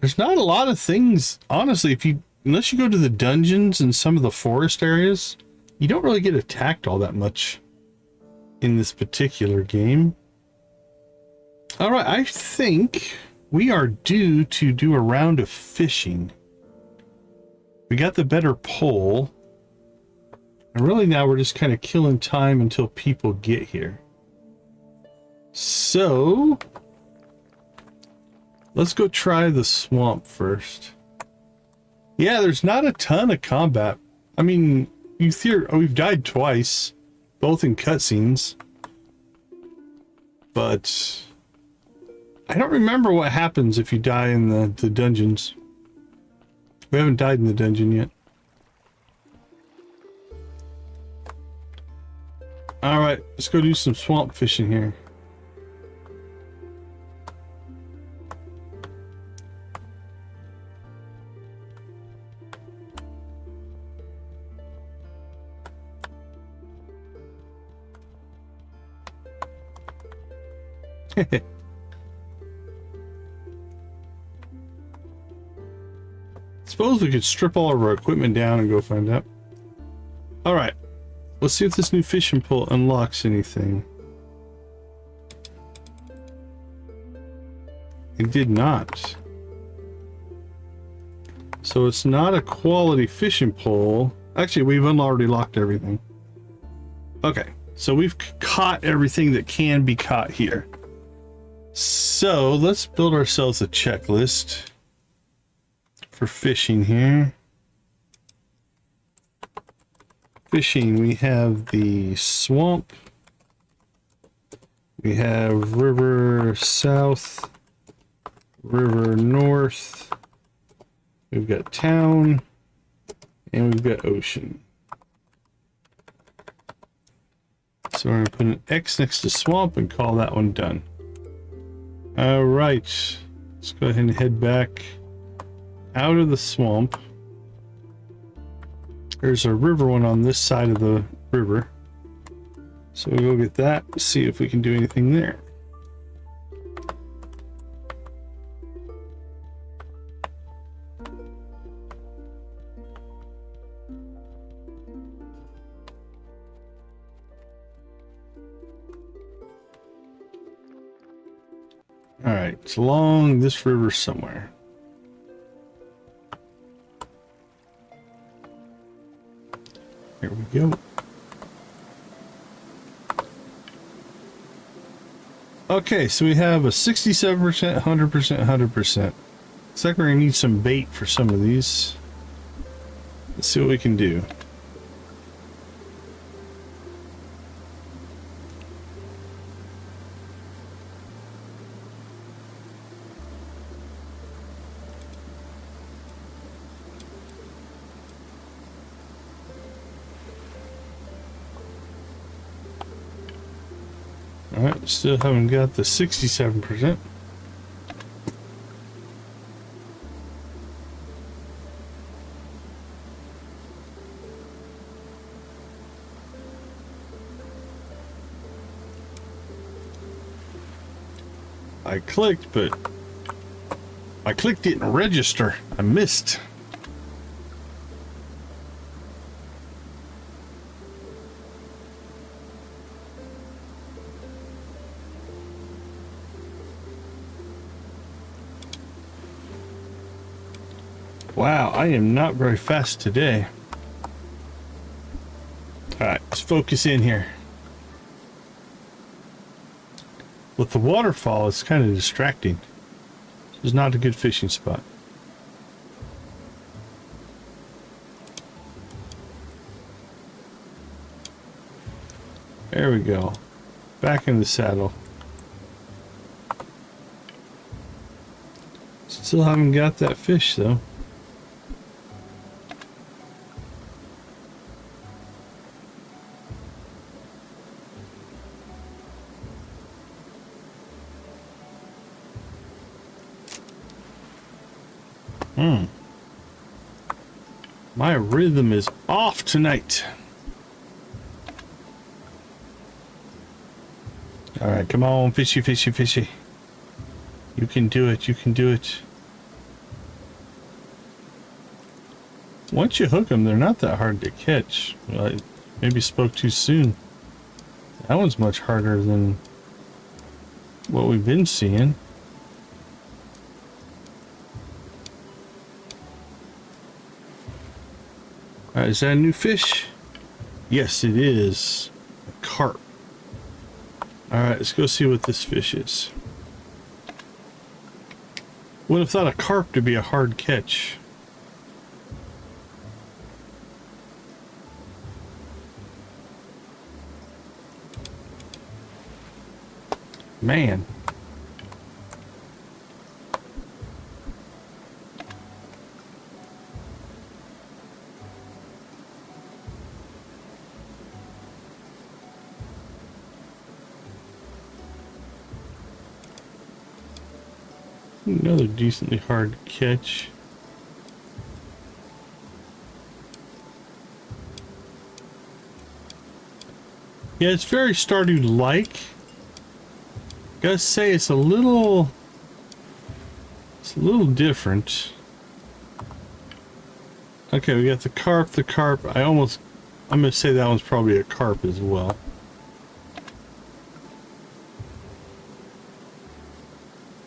There's not a lot of things, honestly, unless you go to the dungeons and some of the forest areas, you don't really get attacked all that much in this particular game. All right, I think we are due to do a round of fishing. We got the better pole. And really now we're just kind of killing time until people get here. So let's go try the swamp first. Yeah, there's not a ton of combat. I mean, we've died twice, both in cutscenes. But I don't remember what happens if you die in the dungeons. We haven't died in the dungeon yet. All right, let's go do some swamp fishing here. Suppose we could strip all of our equipment down and go find out. All right, let's see if this new fishing pole unlocks anything. It did not. So it's not a quality fishing pole. Actually, we've already locked everything. Okay, so we've caught everything that can be caught here. So let's build ourselves a checklist for fishing here. Fishing, we have the swamp. We have river south, river north. We've got town, and we've got ocean. So we're going to put an X next to swamp and call that one done. All right, let's go ahead and head back out of the swamp. There's a river one on this side of the river. So we'll go get that, see if we can do anything there. All right, it's along this river somewhere. Here we go. Okay, so we have a 67%, 100%, 100%. Looks like we're gonna need some bait for some of these. Let's see what we can do. Alright, still haven't got the 67%. I clicked, but my click didn't register. I missed. Wow, I am not very fast today. Alright, let's focus in here. With the waterfall, it's kind of distracting. This is not a good fishing spot. There we go. Back in the saddle. Still haven't got that fish though. My rhythm is off tonight. All right, come on, fishy, fishy, fishy. You can do it, you can do it. Once you hook them, they're not that hard to catch. Well, I maybe spoke too soon. That one's much harder than what we've been seeing. Alright, is that a new fish? Yes, it is. A carp. Alright, let's go see what this fish is. Would have thought a carp to be a hard catch. Man. Another decently hard catch. Yeah, it's very Stardew-like. Gotta say it's a little different. Okay, we got the carp, I'm gonna say that one's probably a carp as well.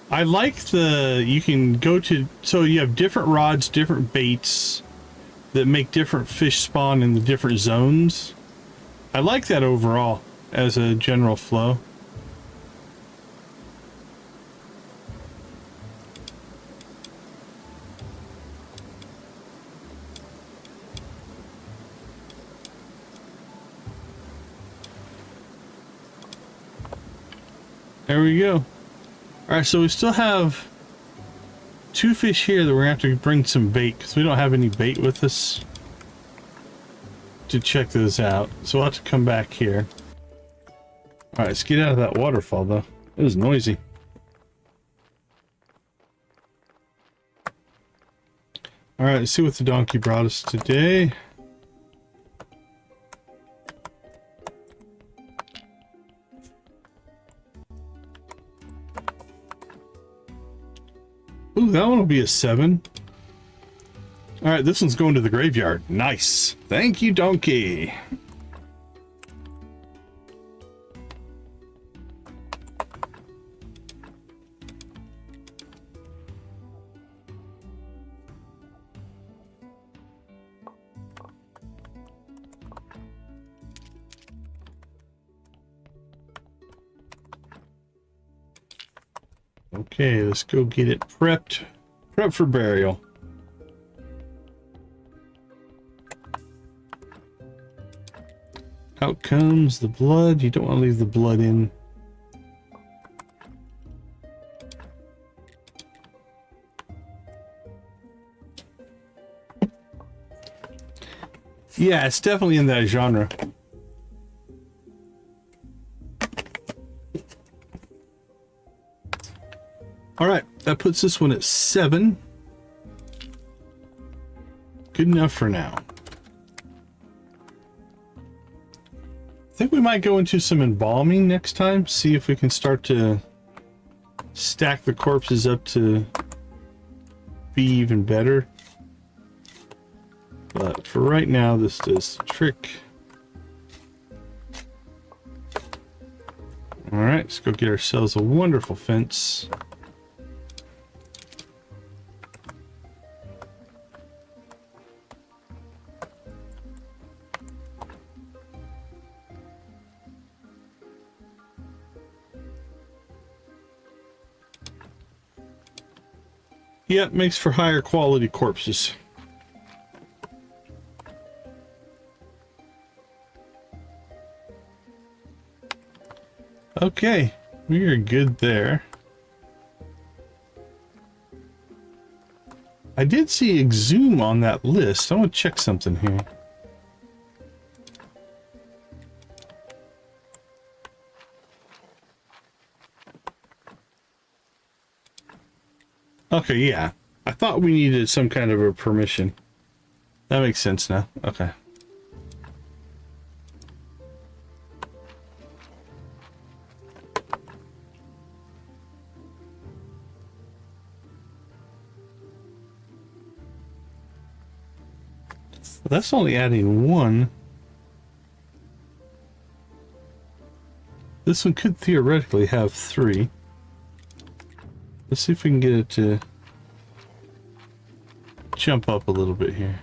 I like you can go to, so you have different rods, different baits that make different fish spawn in the different zones. I like that overall as a general flow. There we go. Alright, so we still have 2 fish here that we're going to have to bring some bait, because we don't have any bait with us to check those out. So we'll have to come back here. Alright, let's get out of that waterfall, though. It was noisy. Alright, let's see what the donkey brought us today. Ooh, that one will be a 7. Alright, this one's going to the graveyard. Nice. Thank you, donkey. Okay, let's go get it prepped. Prep for burial. Out comes the blood. You don't want to leave the blood in. Yeah, it's definitely in that genre. All right, that puts this one at 7. Good enough for now. I think we might go into some embalming next time. See if we can start to stack the corpses up to be even better. But for right now, this does the trick. All right, let's go get ourselves a wonderful fence. Yep, makes for higher quality corpses. Okay, we are good there. I did see Exhume on that list. I want to check something here. Okay, yeah. I thought we needed some kind of a permission. That makes sense now. Okay. That's only adding 1. This one could theoretically have 3. Let's see if we can get it to jump up a little bit here.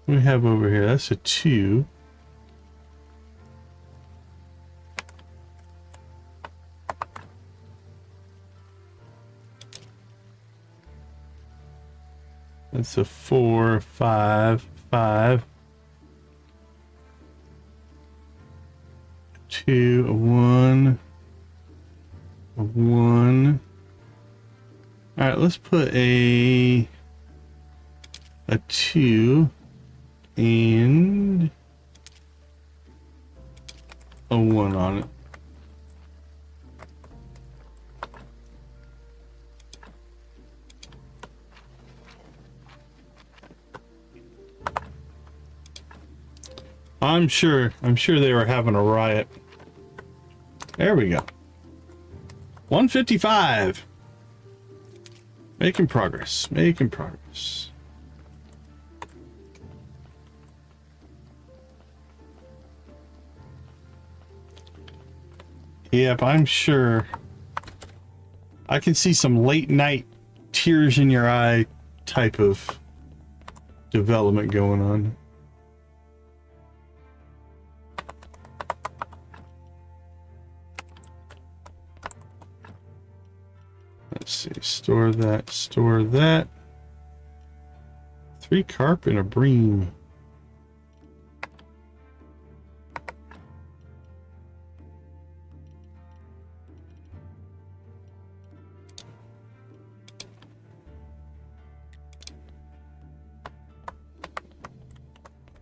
What do we have over here? That's a 2. That's a 4, 5, 5. 2, a 1. A 1. All right, let's put a 2 and a 1 on it. I'm sure they were having a riot. There we go. 155. Making progress. Making progress. Yep, I'm sure. I can see some late night tears in your eye type of development going on. Let's see, store that, store that. 3 carp and a bream.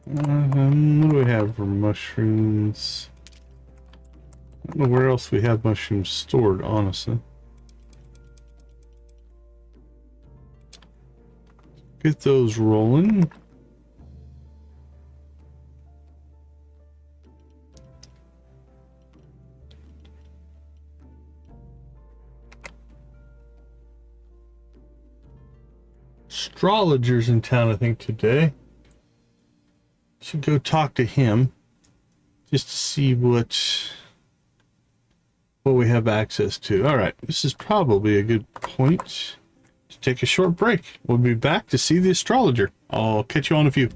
What do we have for mushrooms? I don't know where else we have mushrooms stored, honestly. Get those rolling. Astrologer's in town, I think, today. Should go talk to him just to see what we have access to. All right, this is probably a good point to take a short break. We'll be back to see the astrologer. I'll catch you on a few.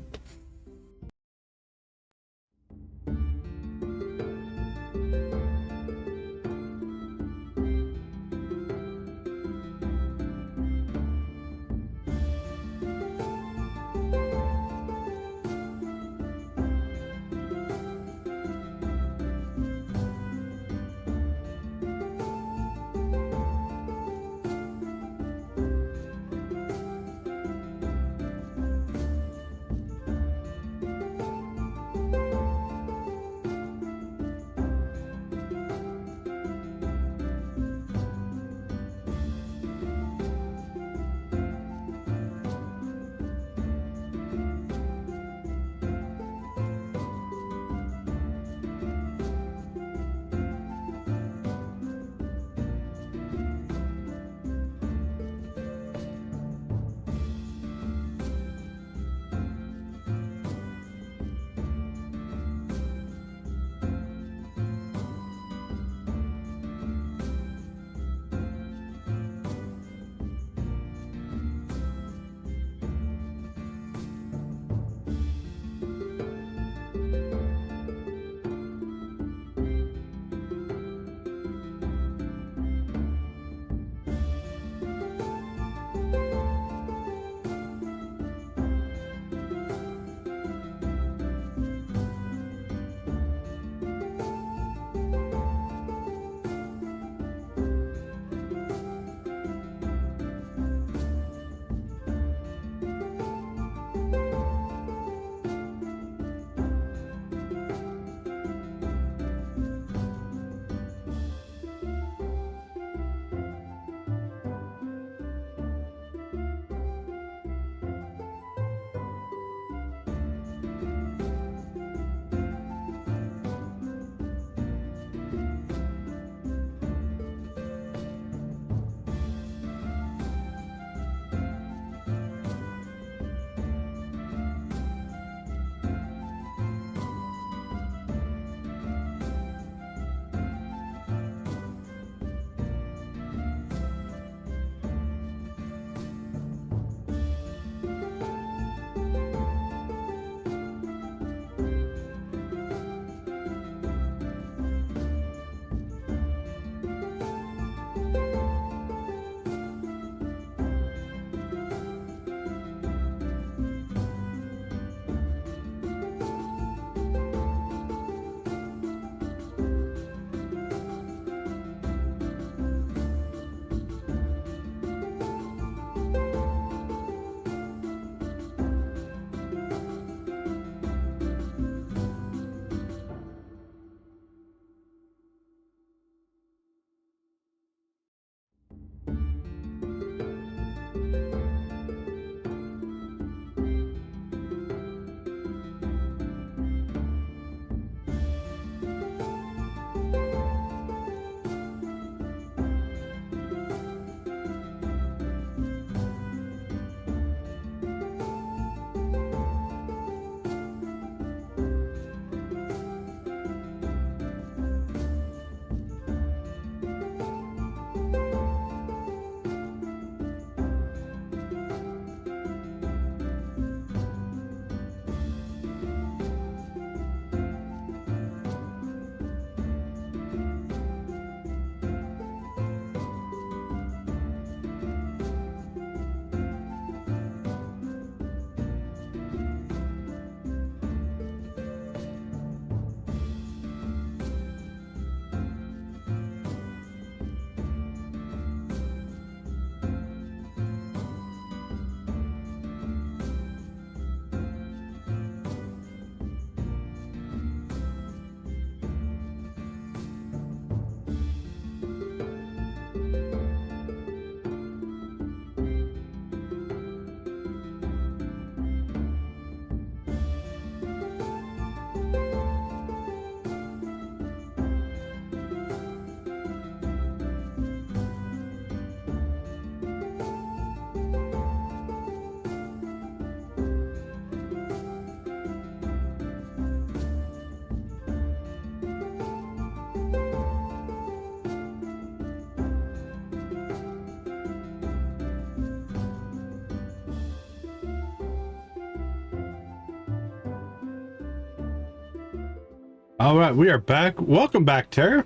All right, we are back. Welcome back, Tara.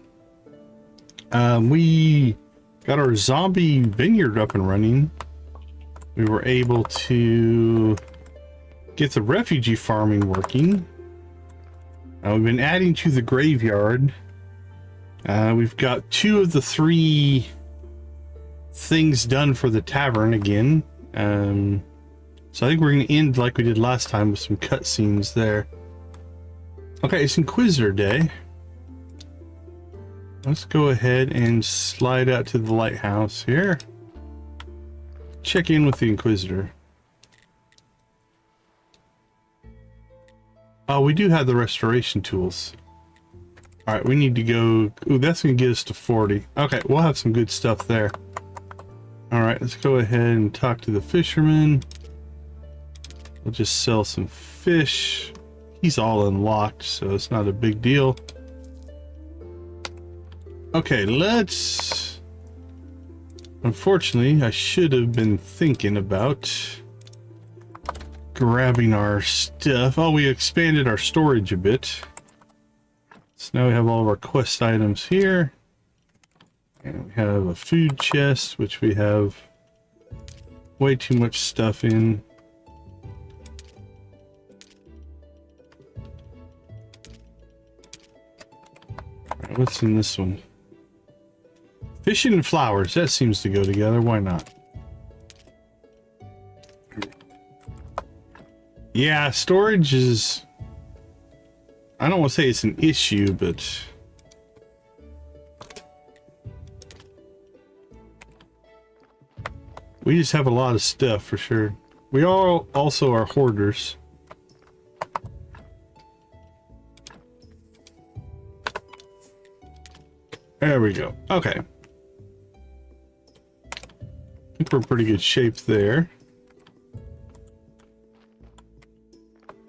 We got our zombie vineyard up and running. We were able to get the refugee farming working. We've been adding to the graveyard. We've got 2 of the 3 things done for the tavern again. So I think we're going to end like we did last time with some cutscenes there. Okay, it's Inquisitor Day. Let's go ahead and slide out to the lighthouse here. Check in with the Inquisitor. Oh, we do have the restoration tools. All right, we need to go. Ooh, that's going to get us to 40. Okay, we'll have some good stuff there. All right, let's go ahead and talk to the fisherman. We'll just sell some fish. He's all unlocked, so it's not a big deal. Okay, let's... Unfortunately, I should have been thinking about grabbing our stuff. Oh, we expanded our storage a bit. So now we have all of our quest items here. And we have a food chest, which we have way too much stuff in. All right, what's in this one? Fishing and flowers, that seems to go together. Why not? Yeah, storage is... I don't want to say it's an issue, but... we just have a lot of stuff for sure. We all also are hoarders. There we go. Okay. I think we're in pretty good shape there.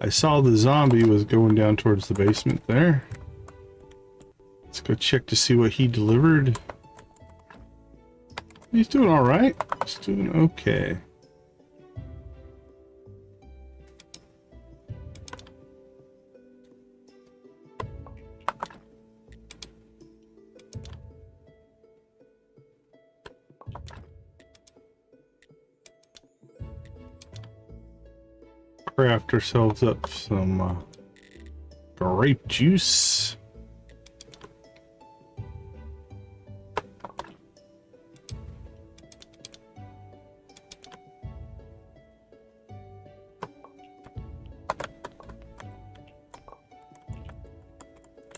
I saw the zombie was going down towards the basement there. Let's go check to see what he delivered. He's doing all right. He's doing okay. Craft ourselves up some grape juice.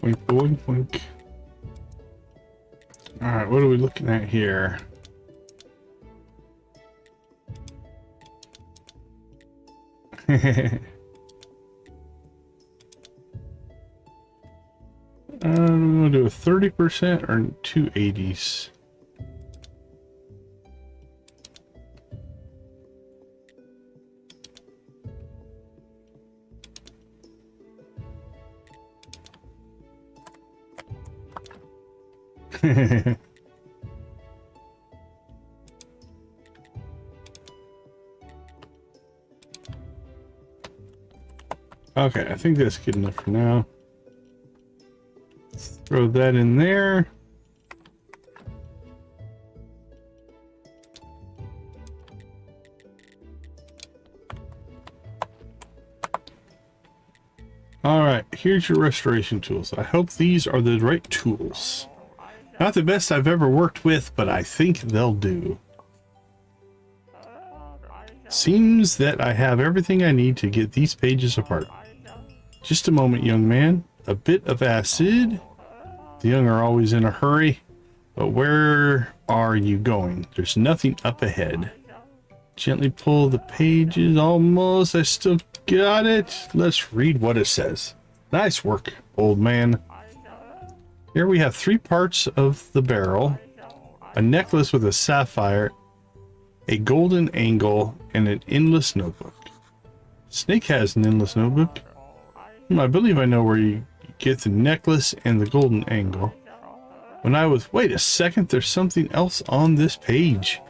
Boink, boink, boink. All right, what are we looking at here? I'm gonna do a 30% or 280s. Okay, I think that's good enough for now. Let's throw that in there. All right, here's your restoration tools. I hope these are the right tools. Not the best I've ever worked with, but I think they'll do. Seems that I have everything I need to get these pages apart. Just a moment, young man. A bit of acid. The young are always in a hurry. But where are you going? There's nothing up ahead. Gently pull the pages. Almost. I still got it. Let's read what it says. Nice work, old man. Here we have 3 parts of the barrel. A necklace with a sapphire. A golden angle. And an endless notebook. Snake has an endless notebook. I believe I know where you get the necklace and the golden angle. When I was... Wait a second, there's something else on this page.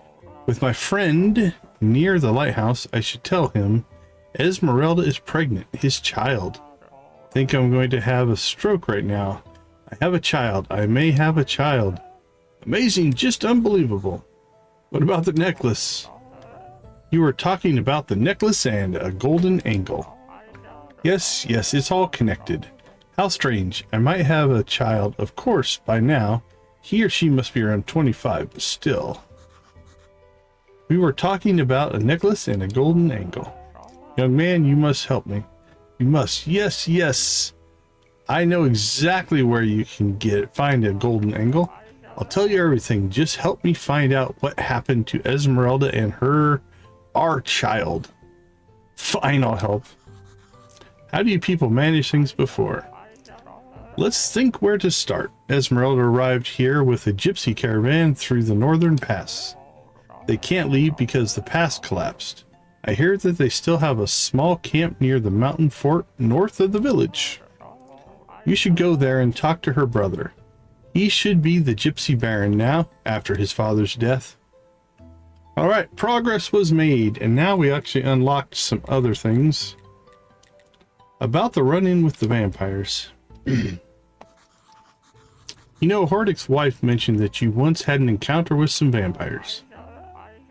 With my friend near the lighthouse, I should tell him Esmeralda is pregnant, his child. Think I'm going to have a stroke right now. I have a child. I may have a child. Amazing, just unbelievable. What about the necklace? You were talking about the necklace and a golden angle. Yes, it's all connected. How strange. I might have a child, of course, by now. He or she must be around 25, but still. We were talking about a necklace and a golden angle. Young man, you must help me. You must. Yes. I know exactly where you can find a golden angle. I'll tell you everything. Just help me find out what happened to Esmeralda and our child. Fine, I'll help. How do you people manage things before? Let's think where to start. Esmeralda arrived here with a gypsy caravan through the northern pass. They can't leave because the pass collapsed. I hear that they still have a small camp near the mountain fort north of the village. You should go there and talk to her brother. He should be the gypsy baron now, after his father's death. Alright, progress was made, and now we actually unlocked some other things. About the run-in with the vampires. You know, Hordic's wife mentioned that you once had an encounter with some vampires.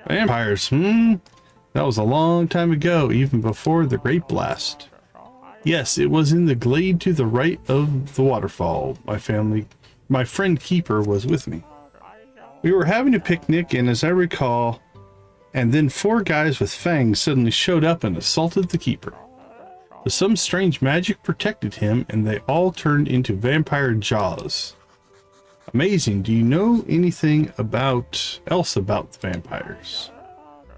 Vampires, That was a long time ago, even before the Great Blast. Yes, it was in the glade to the right of the waterfall. My friend Keeper was with me. We were having a picnic, and as I recall, and then 4 guys with fangs suddenly showed up and assaulted the Keeper. But some strange magic protected him, and they all turned into vampire jaws. Amazing. Do you know anything else about the vampires?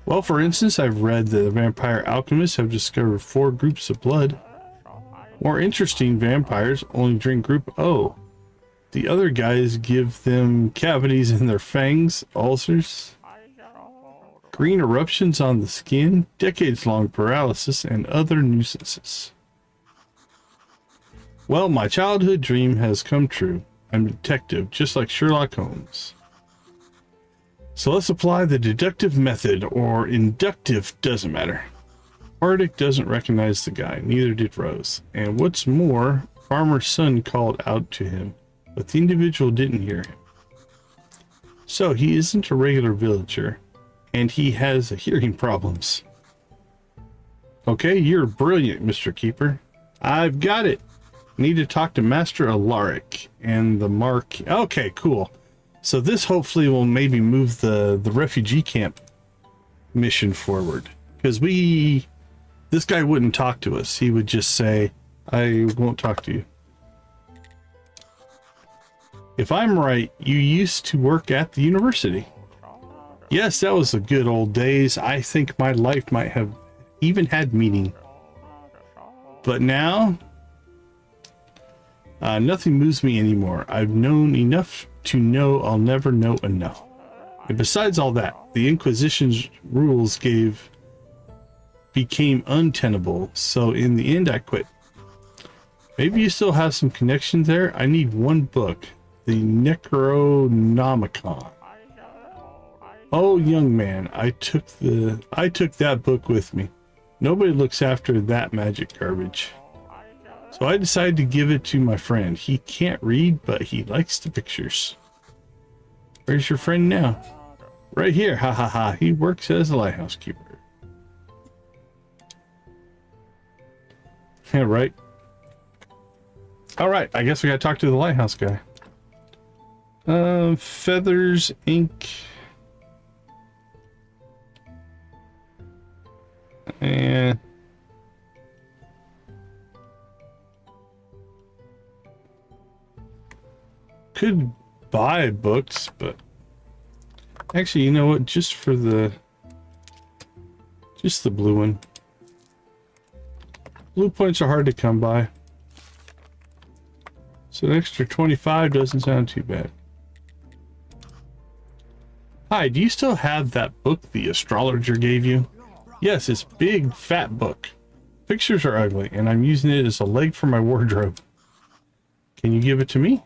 Well, for instance, I've read that the vampire alchemists have discovered 4 groups of blood. More interesting, vampires only drink group O. The other guys give them cavities in their fangs, ulcers, green eruptions on the skin, decades-long paralysis, and other nuisances. Well, my childhood dream has come true. I'm a detective, just like Sherlock Holmes. So let's apply the deductive method, or inductive, doesn't matter. Hardick doesn't recognize the guy, neither did Rose. And what's more, Farmer's son called out to him, but the individual didn't hear him. So he isn't a regular villager, and he has hearing problems. Okay, you're brilliant, Mr. Keeper. I've got it. Need to talk to Master Alaric and the Mark. Okay, cool. So this hopefully will maybe move the refugee camp mission forward. Because this guy wouldn't talk to us. He would just say, I won't talk to you. If I'm right, you used to work at the university. Yes, that was the good old days. I think my life might have even had meaning. But now, nothing moves me anymore. I've known enough to know I'll never know enough. And besides all that, the Inquisition's rules became untenable, so in the end I quit. Maybe you still have some connection there. I need one book, the Necronomicon. Oh, young man, I took that book with me. Nobody looks after that magic garbage. So I decided to give it to my friend. He can't read, but he likes the pictures. Where's your friend now? Right here, ha ha ha. He works as a lighthouse keeper. Yeah, right. Alright, I guess we gotta talk to the lighthouse guy. Feathers, ink. And could buy books, but actually, you know what? Just the blue one. Blue points are hard to come by. So an extra 25 doesn't sound too bad. Hi, do you still have that book the astrologer gave you? Yes, it's a big, fat book. Pictures are ugly, and I'm using it as a leg for my wardrobe. Can you give it to me?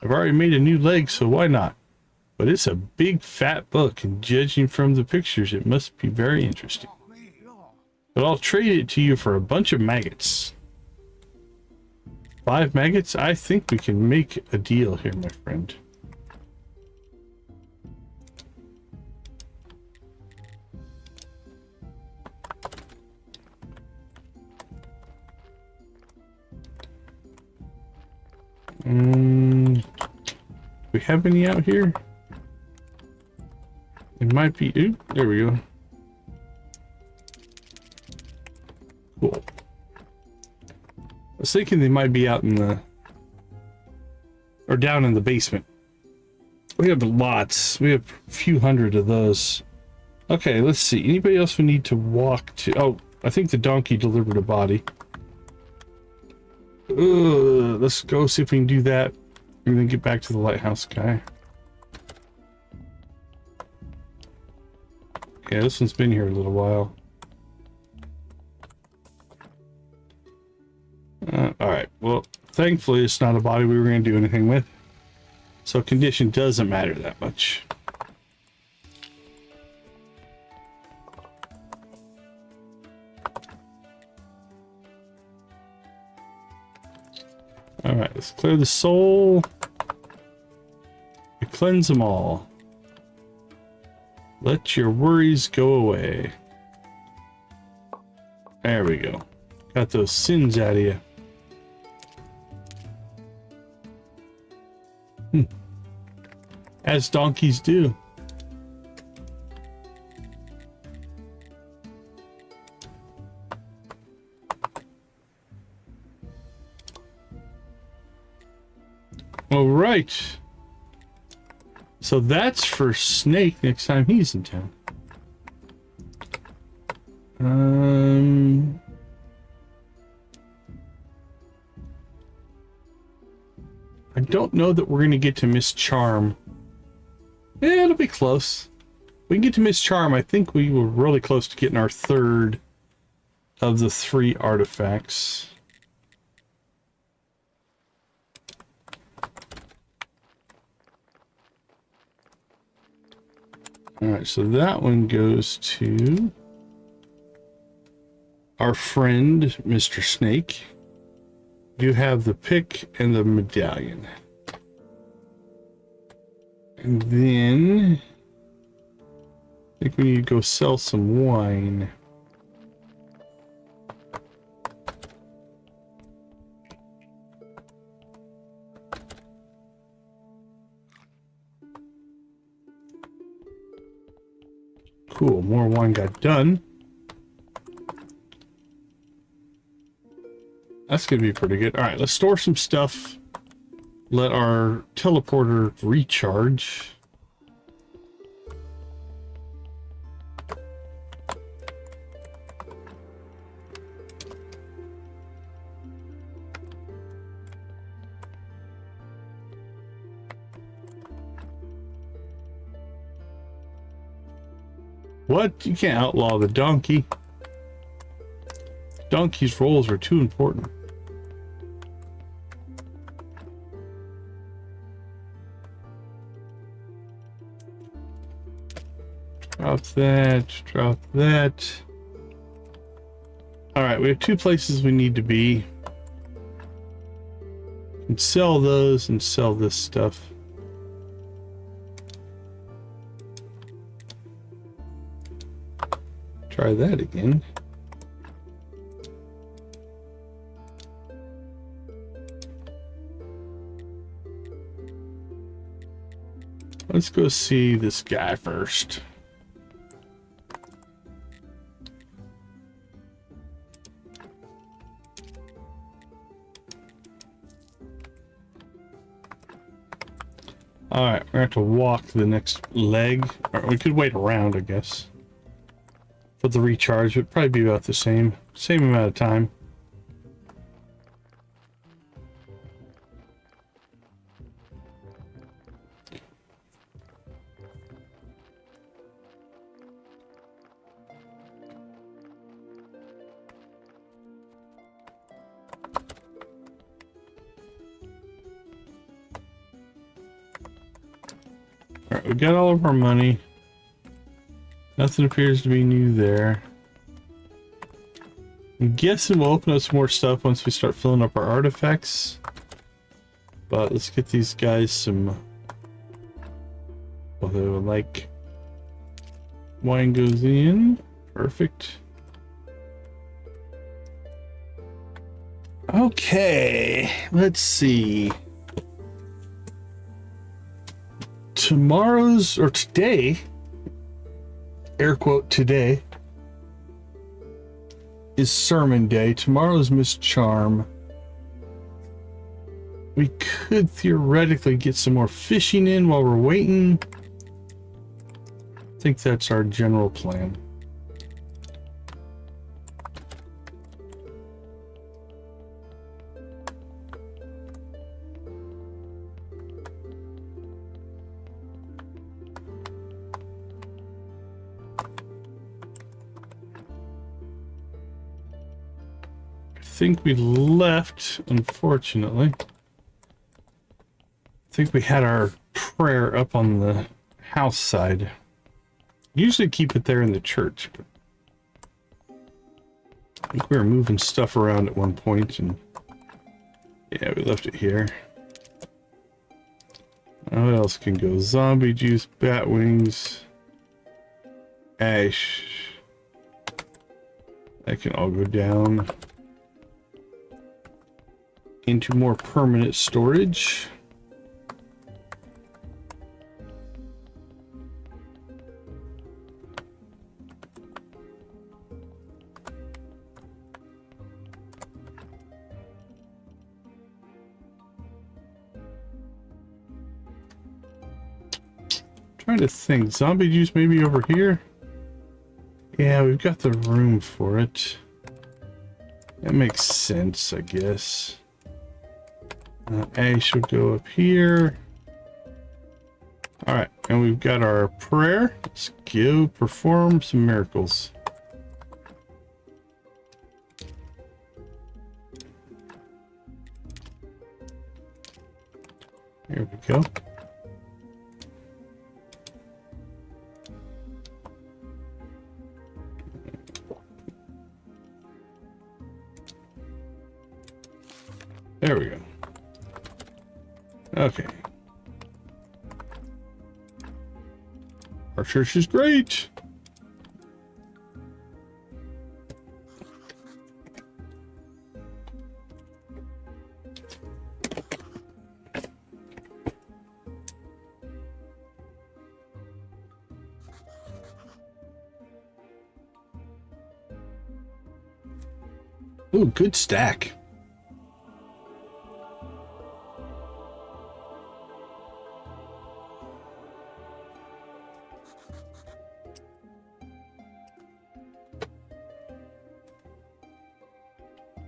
I've already made a new leg, so why not? But it's a big, fat book, and judging from the pictures, it must be very interesting. But I'll trade it to you for a bunch of maggots. 5 maggots? I think we can make a deal here, my friend. Do we have any out here? It might be. Ooh, there we go. Cool. I was thinking they might be out in the, or down in the basement. We have lots. We have a few hundred of those. Okay, let's see. Anybody else we need to walk to? Oh, I think the donkey delivered a body. Let's go see if we can do that and then get back to the lighthouse guy. Yeah, this one's been here a little while. Alright, well, thankfully it's not a body we were going to do anything with. So condition doesn't matter that much. Alright, let's clear the soul. We cleanse them all. Let your worries go away. There we go. Got those sins out of you. As donkeys do. All right. So that's for Snake next time he's in town. I don't know that we're going to get to Miss Charm. Yeah, it'll be close. We can get to Miss Charm. I think we were really close to getting our third of the 3 artifacts. Alright, so that one goes to our friend, Mr. Snake. You have the pick and the medallion. And then I think we need to go sell some wine. Cool, more wine got done. That's gonna be pretty good. All right, let's store some stuff. Let our teleporter recharge. What? You can't outlaw the donkey. Donkey's roles are too important. Drop that, drop that. Alright, we have 2 places we need to be. We can sell those and sell this stuff. Try that again. Let's go see this guy first. Alright, we're going to have to walk the next leg. Or we could wait around, I guess. For the recharge, it'd probably be about the same amount of time. Alright, we got all of our money. Nothing appears to be new there. I'm guessing we'll open up some more stuff once we start filling up our artifacts. But let's get these guys some... Well, they would like... Wine goes in. Perfect. Okay, let's see. Tomorrow's, or today, air quote today, is sermon day. Tomorrow's Miss Charm. We could theoretically get some more fishing in while we're waiting. I think that's our general plan. I think we left, unfortunately. I think we had our prayer up on the house side. Usually keep it there in the church, but I think we were moving stuff around at one point, and yeah, we left it here. What else can go? Zombie juice, bat wings, ash. That can all go down into more permanent storage. Trying to think, zombie juice maybe over here? Yeah, we've got the room for it. That makes sense, I guess. Ash will go up here. Alright, and we've got our prayer. Let's go perform some miracles. Here we go. There we go. Okay. Our church is great. Ooh, good stack.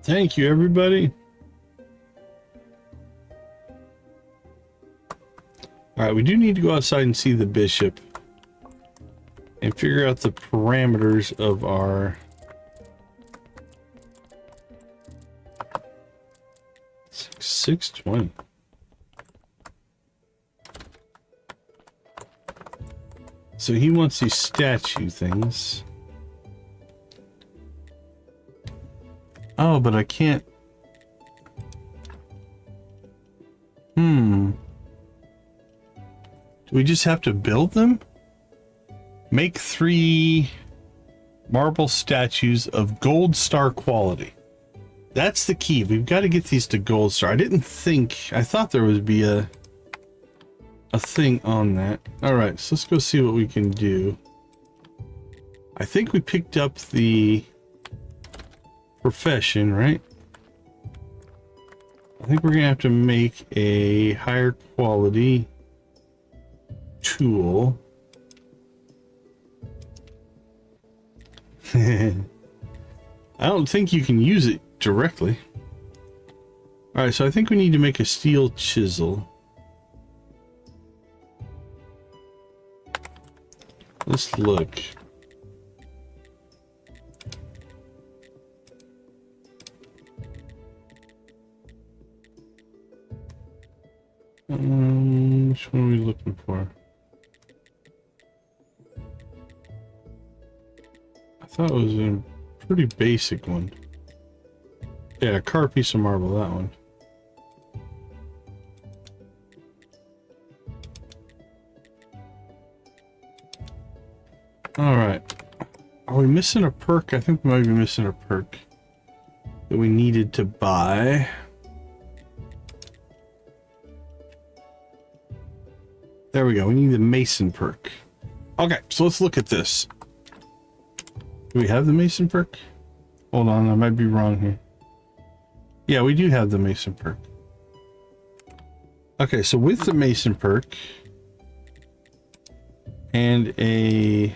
Thank you, everybody. All right, we do need to go outside and see the bishop and figure out the parameters of our 620. So he wants these statue things. Oh, but I can't. Do we just have to build them? Make 3 marble statues of gold star quality. That's the key. We've got to get these to gold star. I thought there would be a thing on that. All right, so let's go see what we can do. I think we picked up the profession, right? I think we're gonna have to make a higher quality tool. I don't think you can use it directly. All right, so I think we need to make a steel chisel. Let's look. Which one are we looking for? I thought it was a pretty basic one. Yeah, carved piece of marble, that one. Alright. Are we missing a perk? I think we might be missing a perk that we needed to buy. There we go. We need the Mason perk. Okay, so let's look at this. Do we have the Mason perk? Hold on, I might be wrong here. Yeah, we do have the Mason perk. Okay, so with the Mason perk and a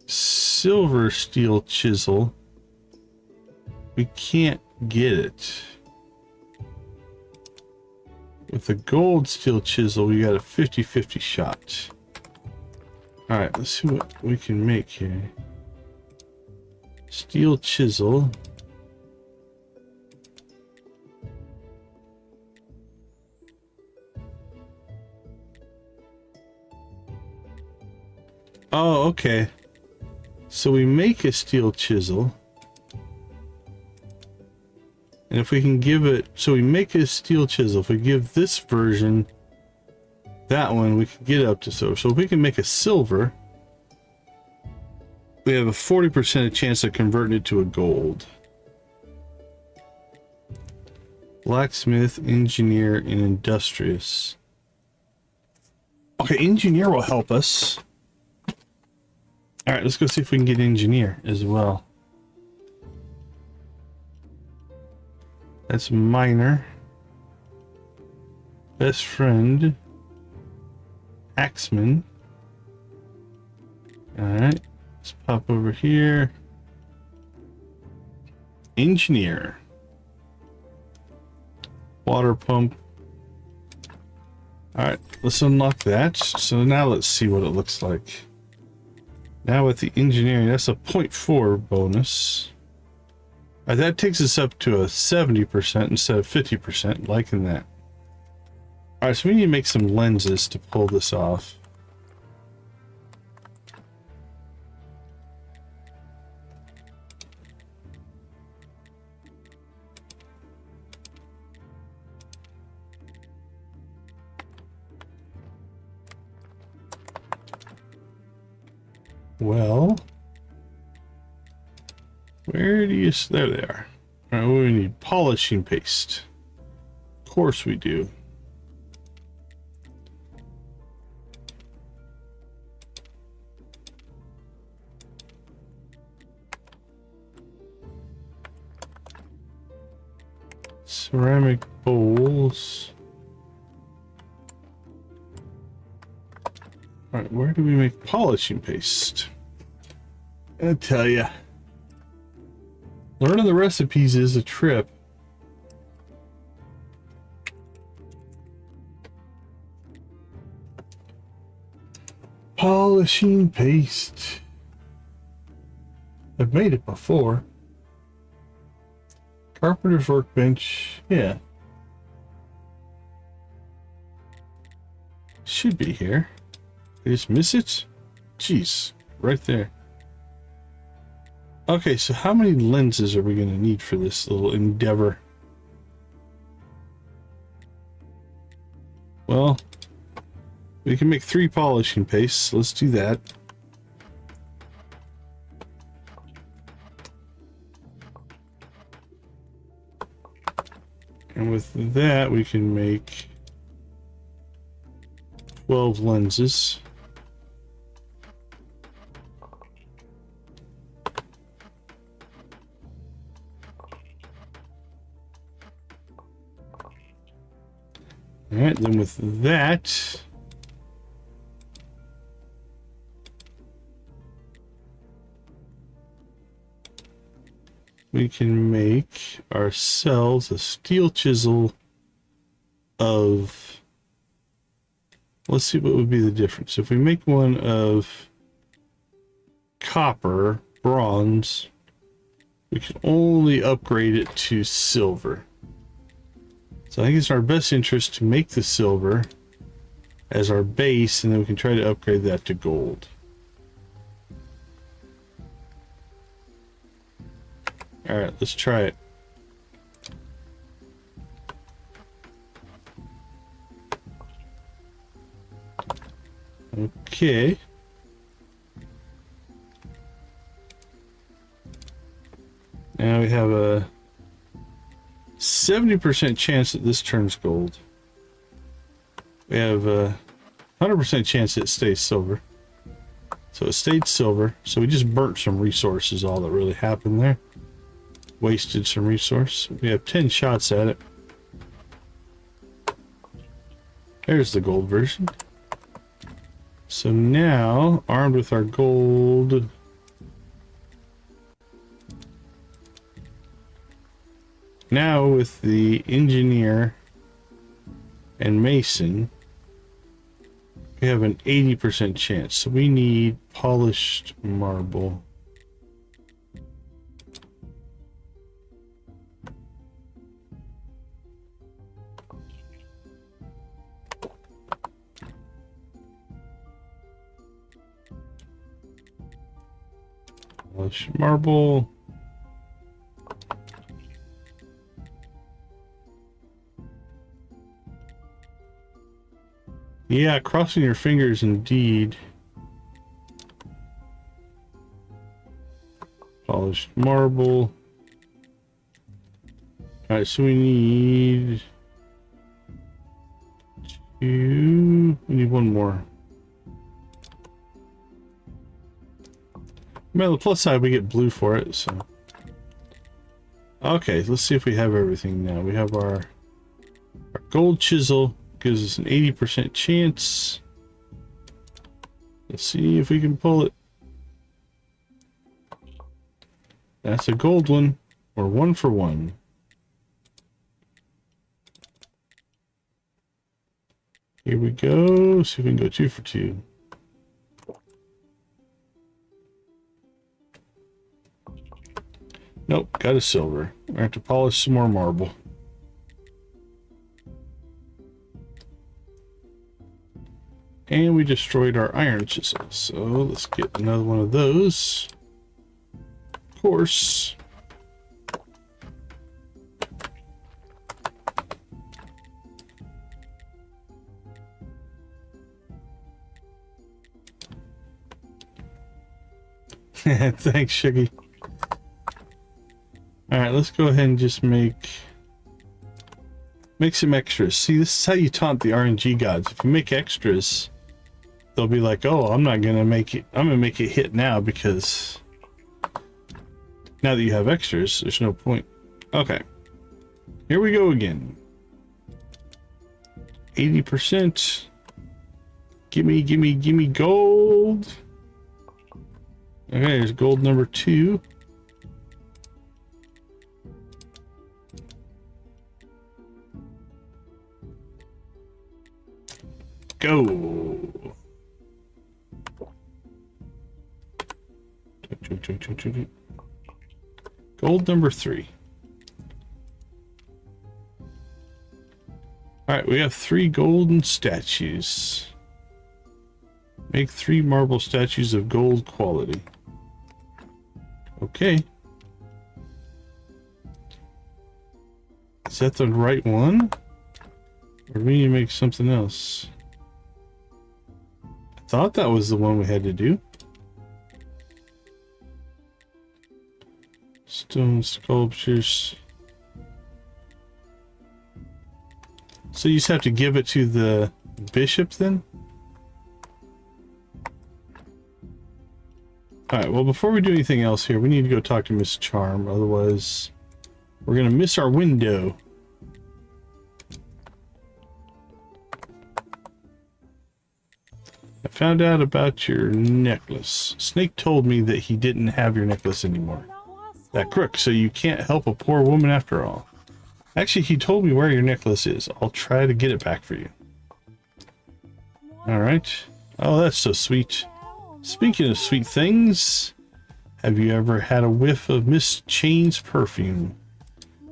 silver steel chisel, we can't get it. With the gold steel chisel, we got a 50-50 shot. Alright, let's see what we can make here. Steel chisel. Oh, okay. So we make a steel chisel. And if we can give it, so we make a steel chisel. If we give this version, that one, we can get up to silver. So if we can make a silver, we have a 40% chance of converting it to a gold. Blacksmith, engineer, and industrious. Okay, engineer will help us. All right, let's go see if we can get engineer as well. That's miner. Best friend. Axeman. All right, let's pop over here. Engineer. Water pump. All right, let's unlock that. So now let's see what it looks like. Now with the engineering, that's a 0.4 bonus. That takes us up to a 70% instead of 50%, liking that. Alright, so we need to make some lenses to pull this off. Well, where do you... There they are. All right, we need polishing paste. Of course we do. Ceramic bowls. All right, where do we make polishing paste? I tell ya, learning the recipes is a trip. Polishing paste. I've made it before. Carpenter's workbench, yeah. Should be here. I just miss it? Jeez, right there. Okay, so how many lenses are we going to need for this little endeavor? Well, we can make 3 polishing pastes. Let's do that. And with that, we can make 12 lenses. All right, then with that, we can make ourselves a steel chisel of, let's see what would be the difference. If we make one of copper, bronze, we can only upgrade it to silver. So I think it's in our best interest to make the silver as our base, and then we can try to upgrade that to gold. All right, let's try it. Okay. Now we have a 70% chance that this turns gold. We have a 100% chance it stays silver. So it stayed silver. So we just burnt some resources, all that really happened there. Wasted some resource. We have 10 shots at it. There's the gold version. So now, armed with our gold, now with the engineer and mason, we have an 80% chance. So we need polished marble. Polished marble. Yeah, crossing your fingers indeed. Polished marble. Alright, so we need two. We need one more. Well, the plus side, we get blue for it, so. Okay, let's see if we have everything now. We have our gold chisel. Gives us an 80% chance. Let's see if we can pull it. That's a gold one. We're 1 for 1. Here we go. See if we can go 2 for 2. Nope, got a silver. We have to polish some more marble. And we destroyed our iron chisel. So let's get another one of those. Of course. Thanks, Shuggy. Alright, let's go ahead and just make some extras. See, this is how you taunt the RNG gods. If you make extras, they'll be like, oh, I'm not gonna make it, I'm gonna make it hit now, because now that you have extras, there's no point. Okay, here we go again. 80%. Gimme gold. Okay, there's gold number 2. Go. Gold number 3. All right, we have 3 golden statues. Make 3 marble statues of gold quality. Okay. Is that the right one? Or do we need to make something else? I thought that was the one we had to do. Stone sculptures. So you just have to give it to the bishop then? Alright, well, before we do anything else here, we need to go talk to Miss Charm, otherwise we're gonna miss our window. I found out about your necklace. Snake told me that he didn't have your necklace anymore. That crook, so you can't help a poor woman after all. Actually, he told me where your necklace is. I'll try to get it back for you. Alright. Oh, that's so sweet. Speaking of sweet things, have you ever had a whiff of Miss Chain's perfume?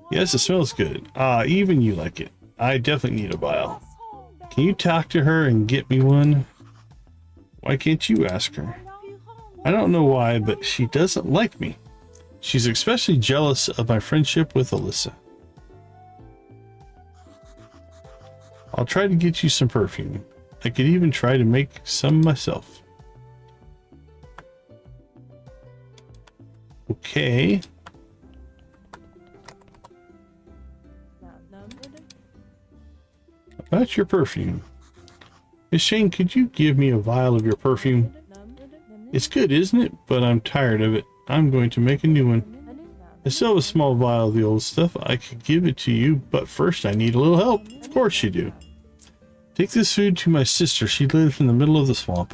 Yes, it smells good. Ah, even you like it. I definitely need a vial. Can you talk to her and get me one? Why can't you ask her? I don't know why, but she doesn't like me. She's especially jealous of my friendship with Alyssa. I'll try to get you some perfume. I could even try to make some myself. Okay. That's your perfume. Miss Shane, could you give me a vial of your perfume? It's good, isn't it? But I'm tired of it. I'm going to make a new one. I still have a small vial of the old stuff. I could give it to you, but first I need a little help. Of course you do. Take this food to my sister. She lives in the middle of the swamp.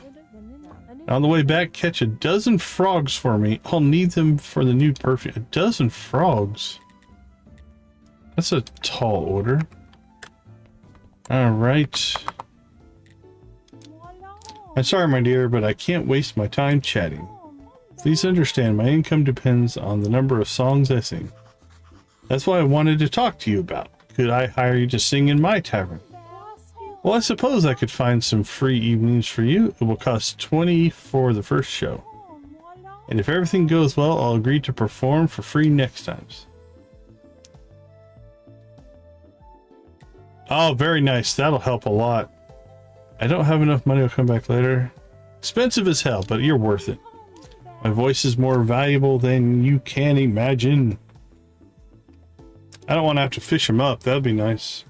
On the way back, catch a dozen frogs for me. I'll need them for the new perfume. A dozen frogs? That's a tall order. Alright. I'm sorry, my dear, but I can't waste my time chatting. Please understand, my income depends on the number of songs I sing. That's what I wanted to talk to you about. Could I hire you to sing in my tavern? Well, I suppose I could find some free evenings for you. It will cost 20 for the first show. And if everything goes well, I'll agree to perform for free next times. Oh, very nice. That'll help a lot. I don't have enough money. I'll come back later. Expensive as hell, but you're worth it. My voice is more valuable than you can imagine. I don't want to have to fish them up. That'd be nice.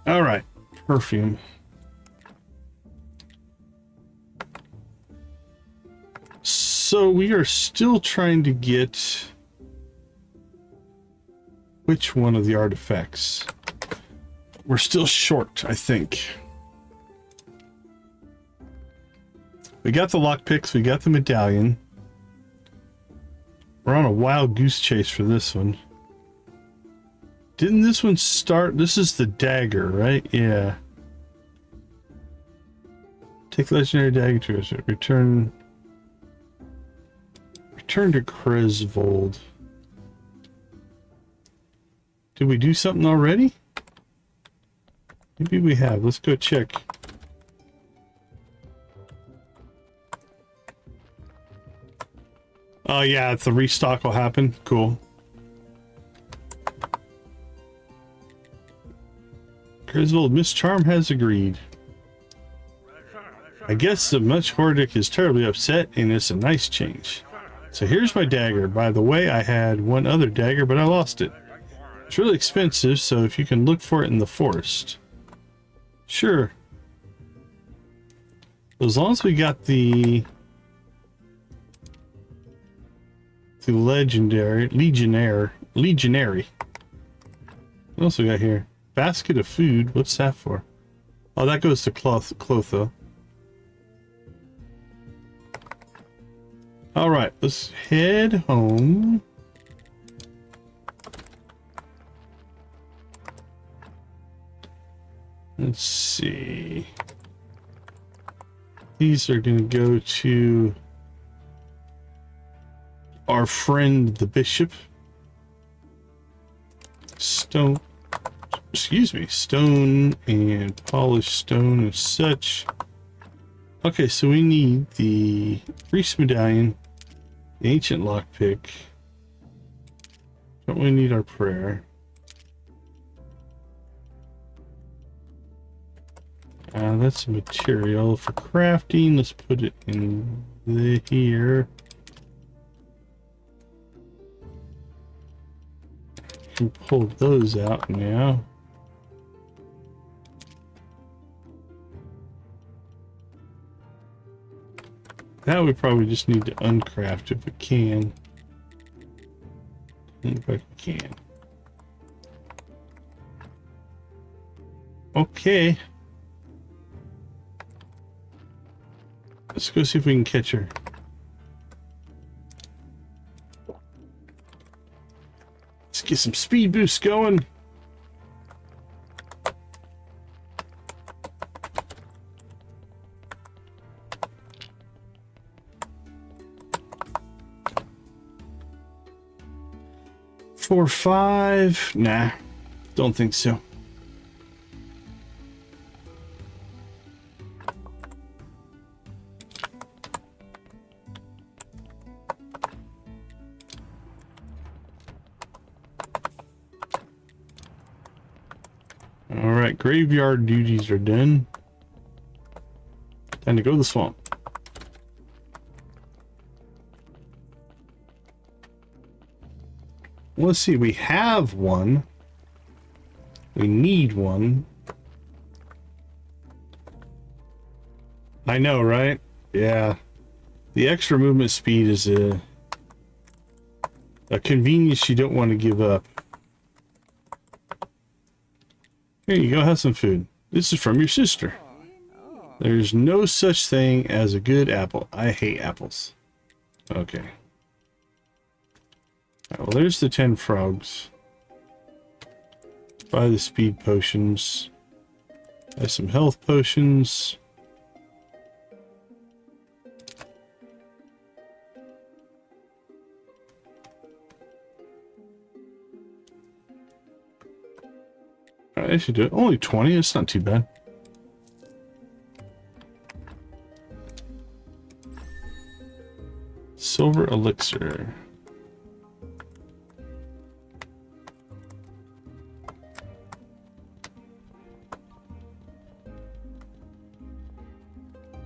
All right. Perfume. So we are still trying to get which one of the artifacts? We're still short, I think. We got the lockpicks, we got the medallion. We're on a wild goose chase for this one. Didn't this one start? This is the dagger, right? Yeah. Take the legendary dagger to us. Return to Cresvold. Did we do something already? Maybe we have. Let's go check. Oh yeah, it's the restock will happen. Cool. Cresvold, Miss Charm has agreed. I guess the Much Hordic is terribly upset, and it's a nice change. So here's my dagger. By the way, I had one other dagger, but I lost it. It's really expensive, so if you can look for it in the forest. Sure. As long as we got the legionary. What else we got here? Basket of food. What's that for? Oh, that goes to Clotho. All right, let's head home. Let's see. These are going to go to our friend the bishop. Stone and polished stone and such. Okay, so we need the priest medallion, the ancient lockpick. Don't we need our prayer? That's a material for crafting. Let's put it in here. Can pull those out now. That we probably just need to uncraft if we can. If I can. Okay. Let's go see if we can catch her. Let's get some speed boosts going. Four, 5. Nah, don't think so. All right, graveyard duties are done. Time to go to the swamp. Let's see, we have one. We need one. I know, right? Yeah. The extra movement speed is a convenience you don't want to give up. Here you go, have some food. This is from your sister. There's no such thing as a good apple. I hate apples. Okay. All right, well, there's the 10 frogs. Buy the speed potions. Buy some health potions. All right, I should do it. Only 20. It's not too bad. Silver elixir.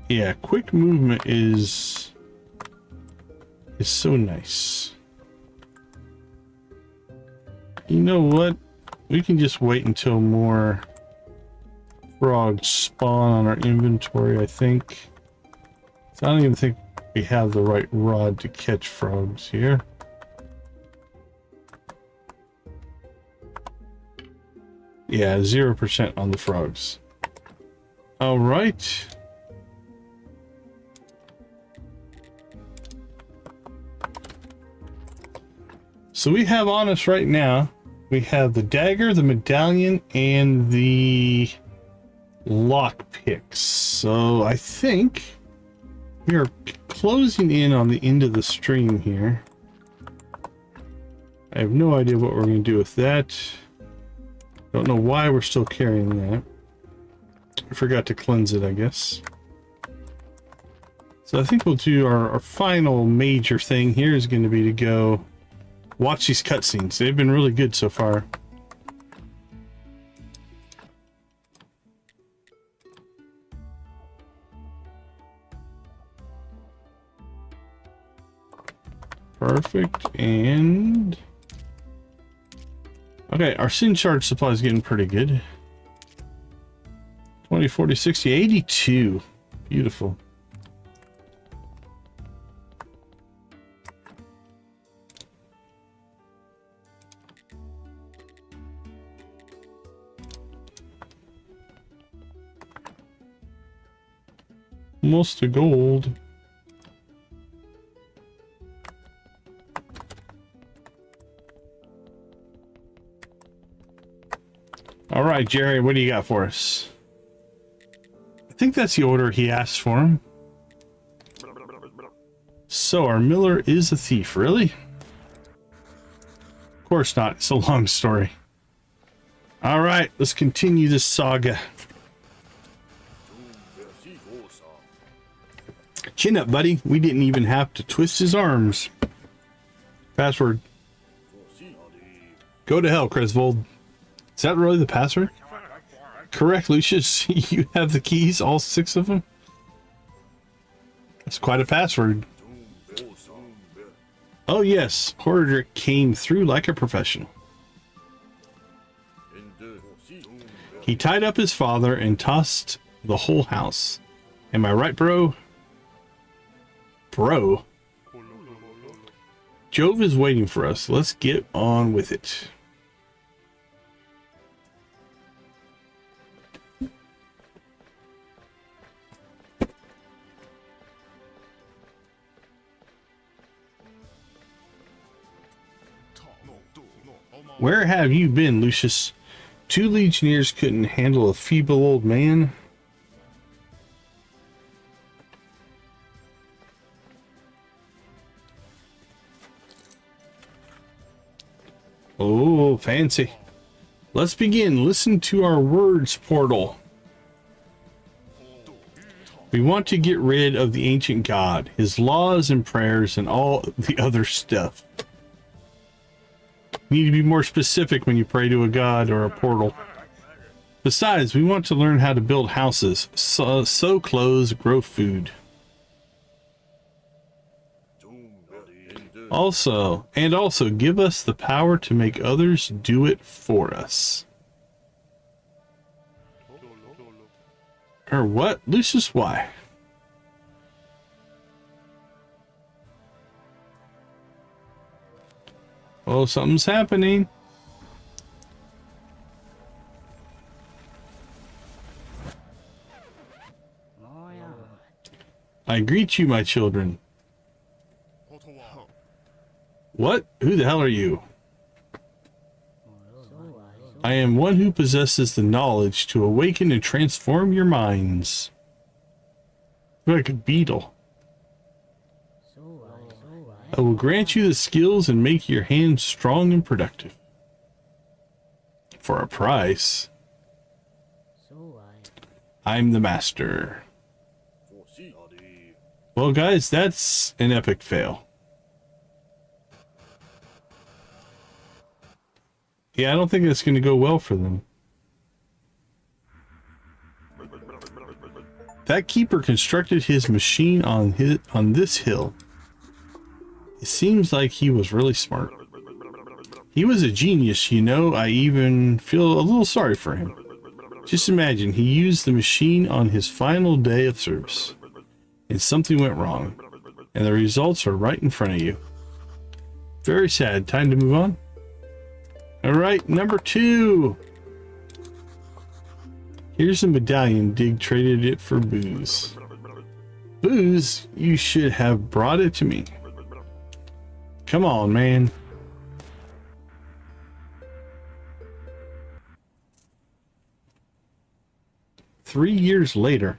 Yeah, quick movement is so nice. You know what? We can just wait until more frogs spawn on our inventory, I think. So I don't even think we have the right rod to catch frogs here. Yeah, 0% on the frogs. All right. So we have on us right now, we have the dagger, the medallion, and the lockpicks. So I think we are closing in on the end of the stream here. I have no idea what we're going to do with that. Don't know why we're still carrying that. I forgot to cleanse it, I guess. So I think we'll do our final major thing here is going to be to go watch these cutscenes. They've been really good so far. Perfect. And okay, our sin charge supply is getting pretty good. 20, 40, 60, 82. Beautiful. Almost to gold. All right, Jerry, what do you got for us? I think that's the order he asked for him. So our miller is a thief, really? Of course not. It's a long story. All right, let's continue this saga. Chin up, buddy. We didn't even have to twist his arms. Password. Go to hell, Cresvold. Is that really the password? Correct, Lucius. You have the keys, all 6 of them? That's quite a password. Oh yes, Horadric came through like a professional. He tied up his father and tossed the whole house. Am I right, bro? Bro. Jove is waiting for us. Let's get on with it. Where have you been, Lucius? 2 legionnaires couldn't handle a feeble old man. Oh, fancy. Let's begin. Listen to our words portal. We want to get rid of the ancient god, his laws and prayers, and all the other stuff. You need to be more specific when you pray to a god or a portal. Besides, we want to learn how to build houses, sew clothes, grow food. Also give us the power to make others do it for us. Or what? Lucius, why? Oh, something's happening. I greet you, my children. What? Who the hell are you? I am one who possesses the knowledge to awaken and transform your minds. You're like a beetle. I will grant you the skills and make your hands strong and productive. For a price. I'm the master. Well, guys, that's an epic fail. Yeah, I don't think that's going to go well for them. That keeper constructed his machine on this hill. It seems like he was really smart. He was a genius, you know. I even feel a little sorry for him. Just imagine, he used the machine on his final day of service, and something went wrong, and the results are right in front of you. Very sad. Time to move on. All right, number 2. Here's a medallion. Dig traded it for booze. Booze? You should have brought it to me. Come on, man. Three years later.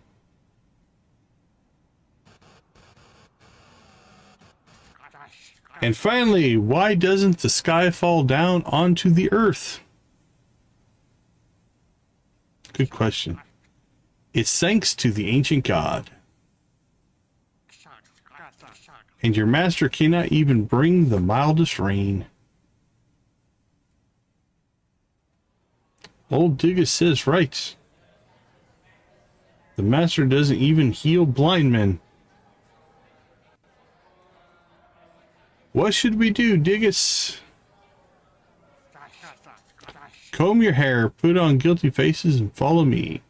And finally, why doesn't the sky fall down onto the earth? Good question. It's thanks to the ancient god. And your master cannot even bring the mildest rain. Old Diggus says right. The master doesn't even heal blind men. What should we do, Diggus? Comb your hair, put on guilty faces, and follow me.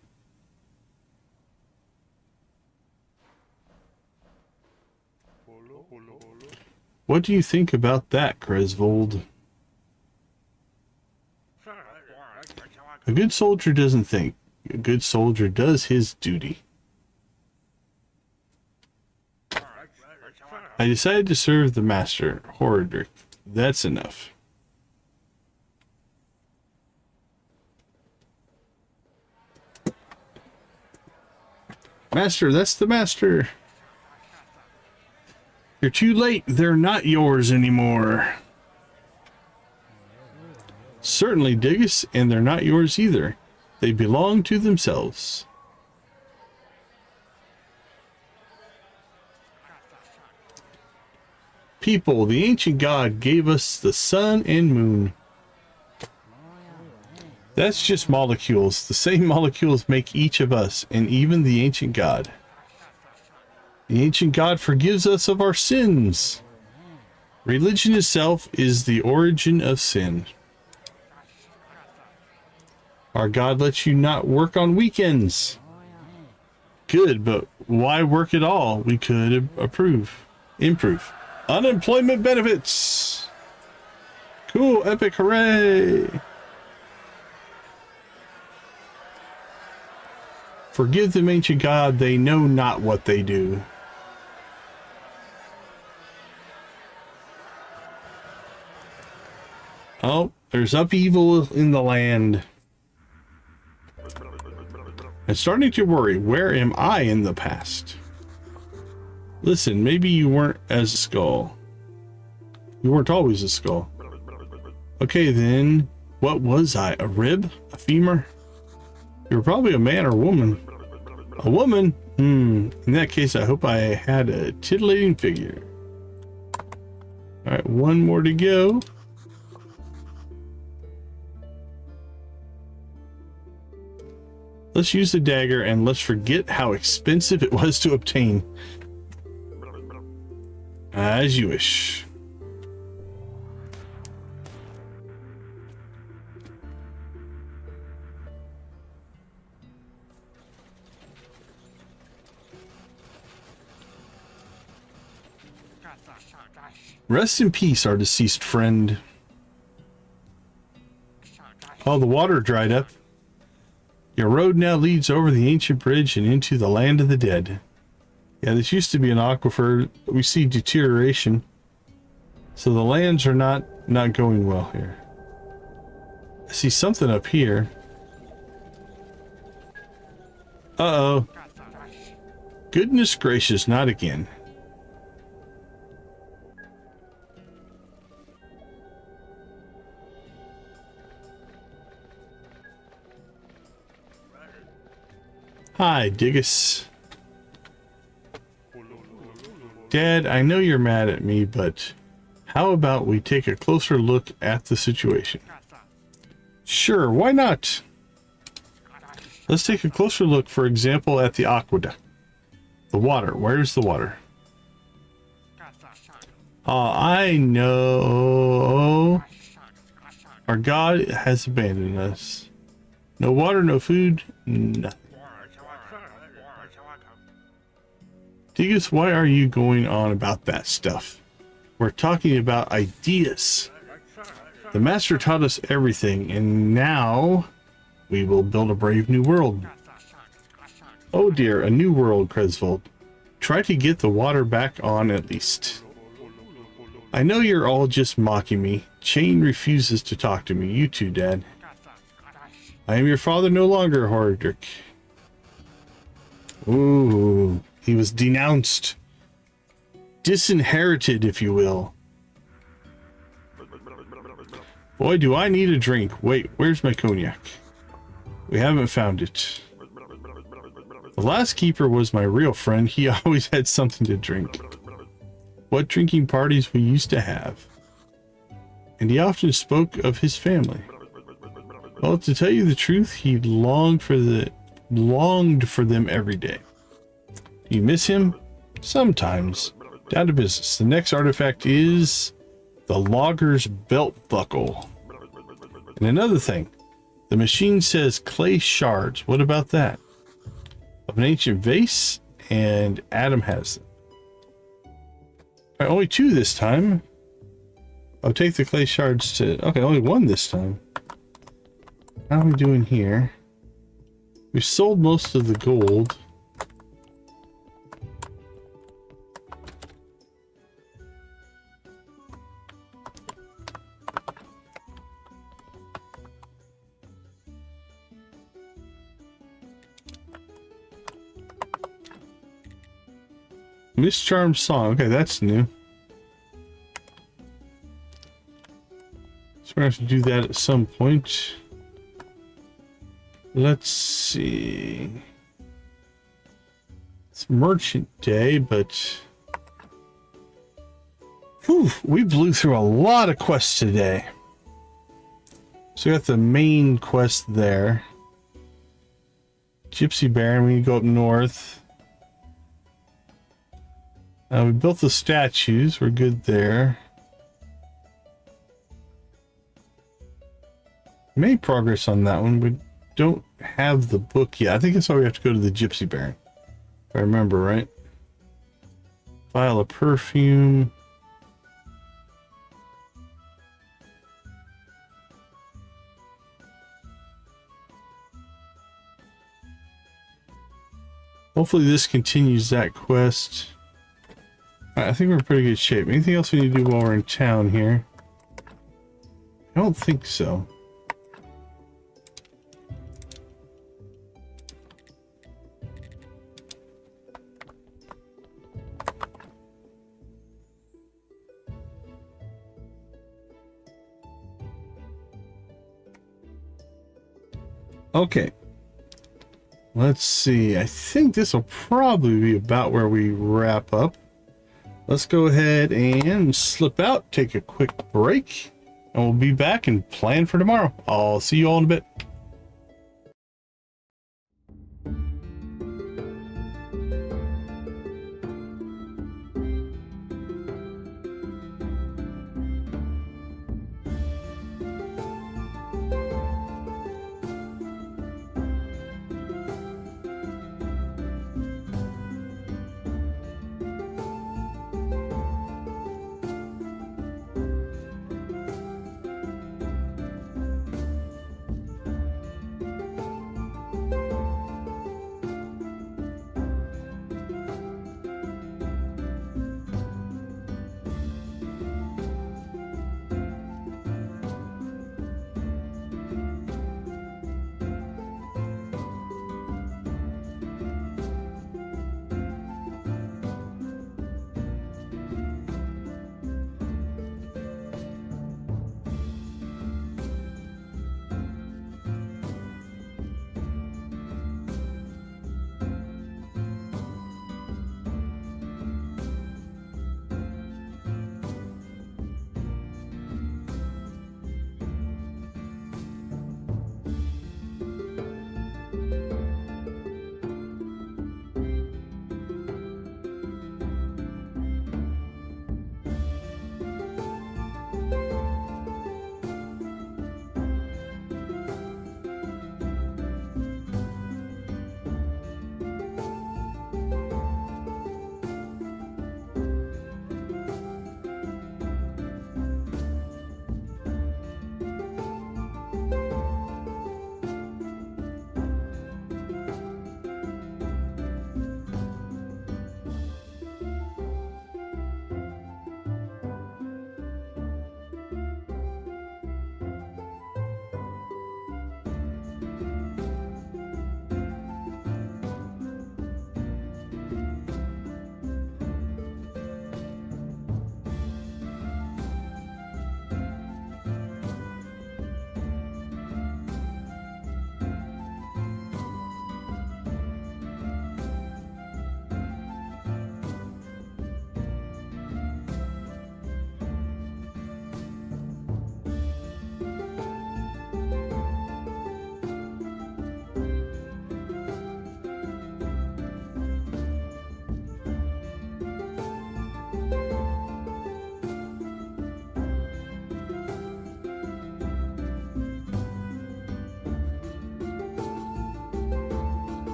What do you think about that, Griswold? A good soldier doesn't think. A good soldier does his duty. I decided to serve the master, Horadric. That's enough. Master, that's the master. You're too late. They're not yours anymore. Certainly, Diggus, and they're not yours either. They belong to themselves. People, the ancient god gave us the sun and moon. That's just molecules. The same molecules make each of us, and even the ancient god. The ancient god forgives us of our sins. Religion itself is the origin of sin. Our god lets you not work on weekends. Good, but why work at all? We could improve. Unemployment benefits. Cool, epic, hooray. Forgive them, ancient god, they know not what they do. Oh, there's upheaval in the land. I'm starting to worry. Where am I in the past? Listen, maybe you weren't as a skull. You weren't always a skull. Okay, then, what was I? A rib? A femur? You were probably a man or woman. A woman? In that case, I hope I had a titillating figure. Alright, one more to go. Let's use the dagger and let's forget how expensive it was to obtain. As you wish. Rest in peace, our deceased friend. Oh, the water dried up. Your road now leads over the ancient bridge and into the land of the dead. Yeah, this used to be an aquifer. We see deterioration. So the lands are not going well here. I see something up here. Uh-oh. Goodness gracious, not again. Hi, Diggus. Dad, I know you're mad at me, but how about we take a closer look at the situation? Sure, why not? Let's take a closer look, for example, at the aqueduct. The water. Where's the water? I know. Our God has abandoned us. No water, no food, nothing. Diggus, why are you going on about that stuff? We're talking about ideas. The master taught us everything, and now we will build a brave new world. Oh dear, a new world, Cresvold. Try to get the water back on at least. I know you're all just mocking me. Chain refuses to talk to me. You too, Dad. I am your father no longer, Horadric. Ooh. He was denounced. Disinherited, if you will. Boy, do I need a drink. Wait, where's my cognac? We haven't found it. The last keeper was my real friend. He always had something to drink. What drinking parties we used to have. And he often spoke of his family. Well, to tell you the truth, he longed for them every day. You miss him? Sometimes. Down to business. The next artifact is the logger's belt buckle. And another thing, the machine says clay shards. What about that? Of an ancient vase, and Adam has them. All right, only 2 this time. I'll take the clay shards to... Okay, only 1 this time. How are we doing here? We've sold most of the gold. Mischarmed song. Okay, that's new. So we're going to have to do that at some point. Let's see. It's Merchant Day, but... Whew, we blew through a lot of quests today. So we got the main quest there. Gypsy Baron, we need to go up north. We built the statues. We're good there. Made progress on that one. We don't have the book yet. I think that's why we have to go to the Gypsy Baron. If I remember right. Vial of perfume. Hopefully this continues that quest. I think we're in pretty good shape. Anything else we need to do while we're in town here? I don't think so. Okay. Let's see. I think this will probably be about where we wrap up. Let's go ahead and slip out, take a quick break, and we'll be back and plan for tomorrow. I'll see you all in a bit.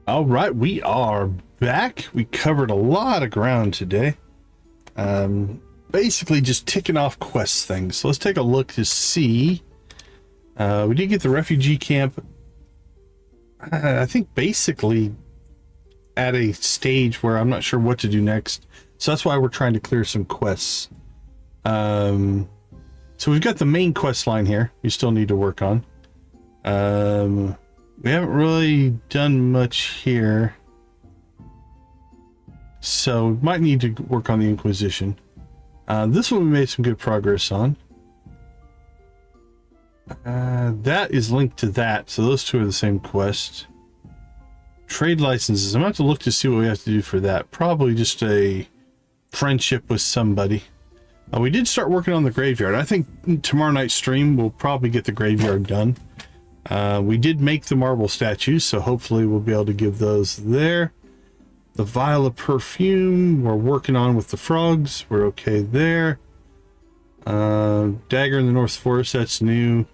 All right, we are back. We covered a lot of ground today. Basically just ticking off quest things. So let's take a look to see. We did get the refugee camp. I think basically at a stage where I'm not sure what to do next. So that's why we're trying to clear some quests. So we've got the main quest line here. We still need to work on. We haven't really done much here. So we might need to work on the Inquisition. This one we made some good progress on. That is linked to that. So those two are the same quest. Trade licenses. I'm going to have to look to see what we have to do for that. Probably just a friendship with somebody. We did start working on the graveyard. I think tomorrow night's stream we'll probably get the graveyard done. We did make the marble statues, so hopefully we'll be able to give those there. The vial of perfume we're working on with the frogs. We're okay there. Dagger in the North Forest, that's new.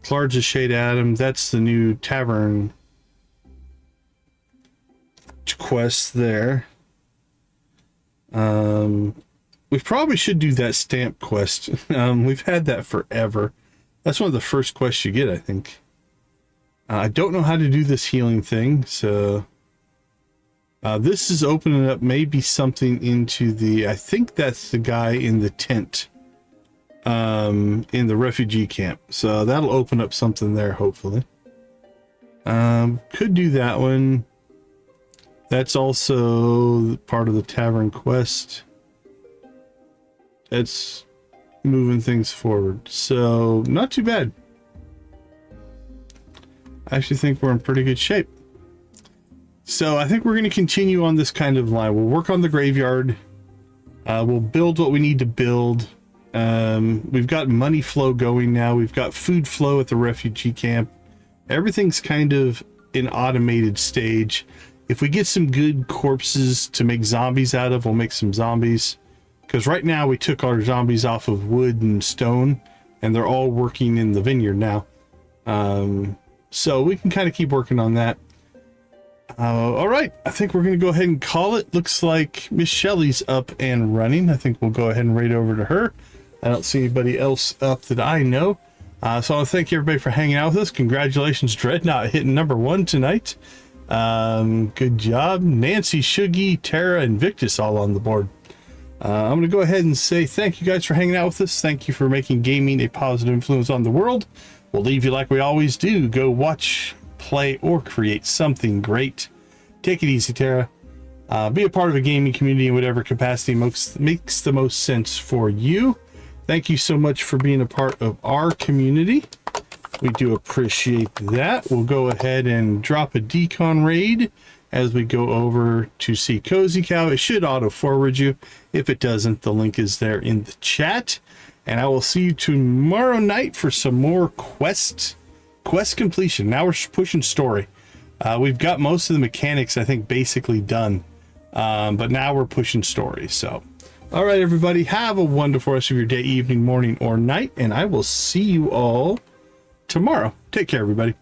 Clarges Shade Adam, that's the new tavern quest there. We probably should do that stamp quest. We've had that forever. That's one of the first quests you get, I think. I don't know how to do this healing thing, so this is opening up maybe something into the, I think that's the guy in the tent in the refugee camp. So that'll open up something there, hopefully. Could do that one. That's also part of the tavern quest. It's moving things forward, so not too bad. I actually think we're in pretty good shape. So I think we're going to continue on this kind of line. We'll work on the graveyard. We'll build what we need to build. We've got money flow going now. We've got food flow at the refugee camp. Everything's kind of in automated stage. If we get some good corpses to make zombies out of, we'll make some zombies. Because right now we took our zombies off of wood and stone, and they're all working in the vineyard now. So we can kind of keep working on that. All right, I think we're going to go ahead and call it. Looks like Miss Shelley's up and running. I think we'll go ahead and raid over to her. I don't see anybody else up that I know. So I want to thank everybody for hanging out with us. Congratulations, Dreadnought, hitting #1 tonight. Good job. Nancy, Shuggy, Tara, and Victus all on the board. I'm going to go ahead and say thank you guys for hanging out with us. Thank you for making gaming a positive influence on the world. We'll leave you like we always do. Go watch, play, or create something great. Take it easy, Tara. Be a part of a gaming community in whatever capacity makes the most sense for you. Thank you so much for being a part of our community. We do appreciate that. We'll go ahead and drop a decon raid as we go over to see Cozy Cow. It should auto forward you. If it doesn't, the link is there in the chat. And I will see you tomorrow night for some more quest completion. Now we're pushing story. We've got most of the mechanics, I think, basically done. But now we're pushing story. So, all right, everybody, have a wonderful rest of your day, evening, morning, or night. And I will see you all tomorrow. Take care, everybody.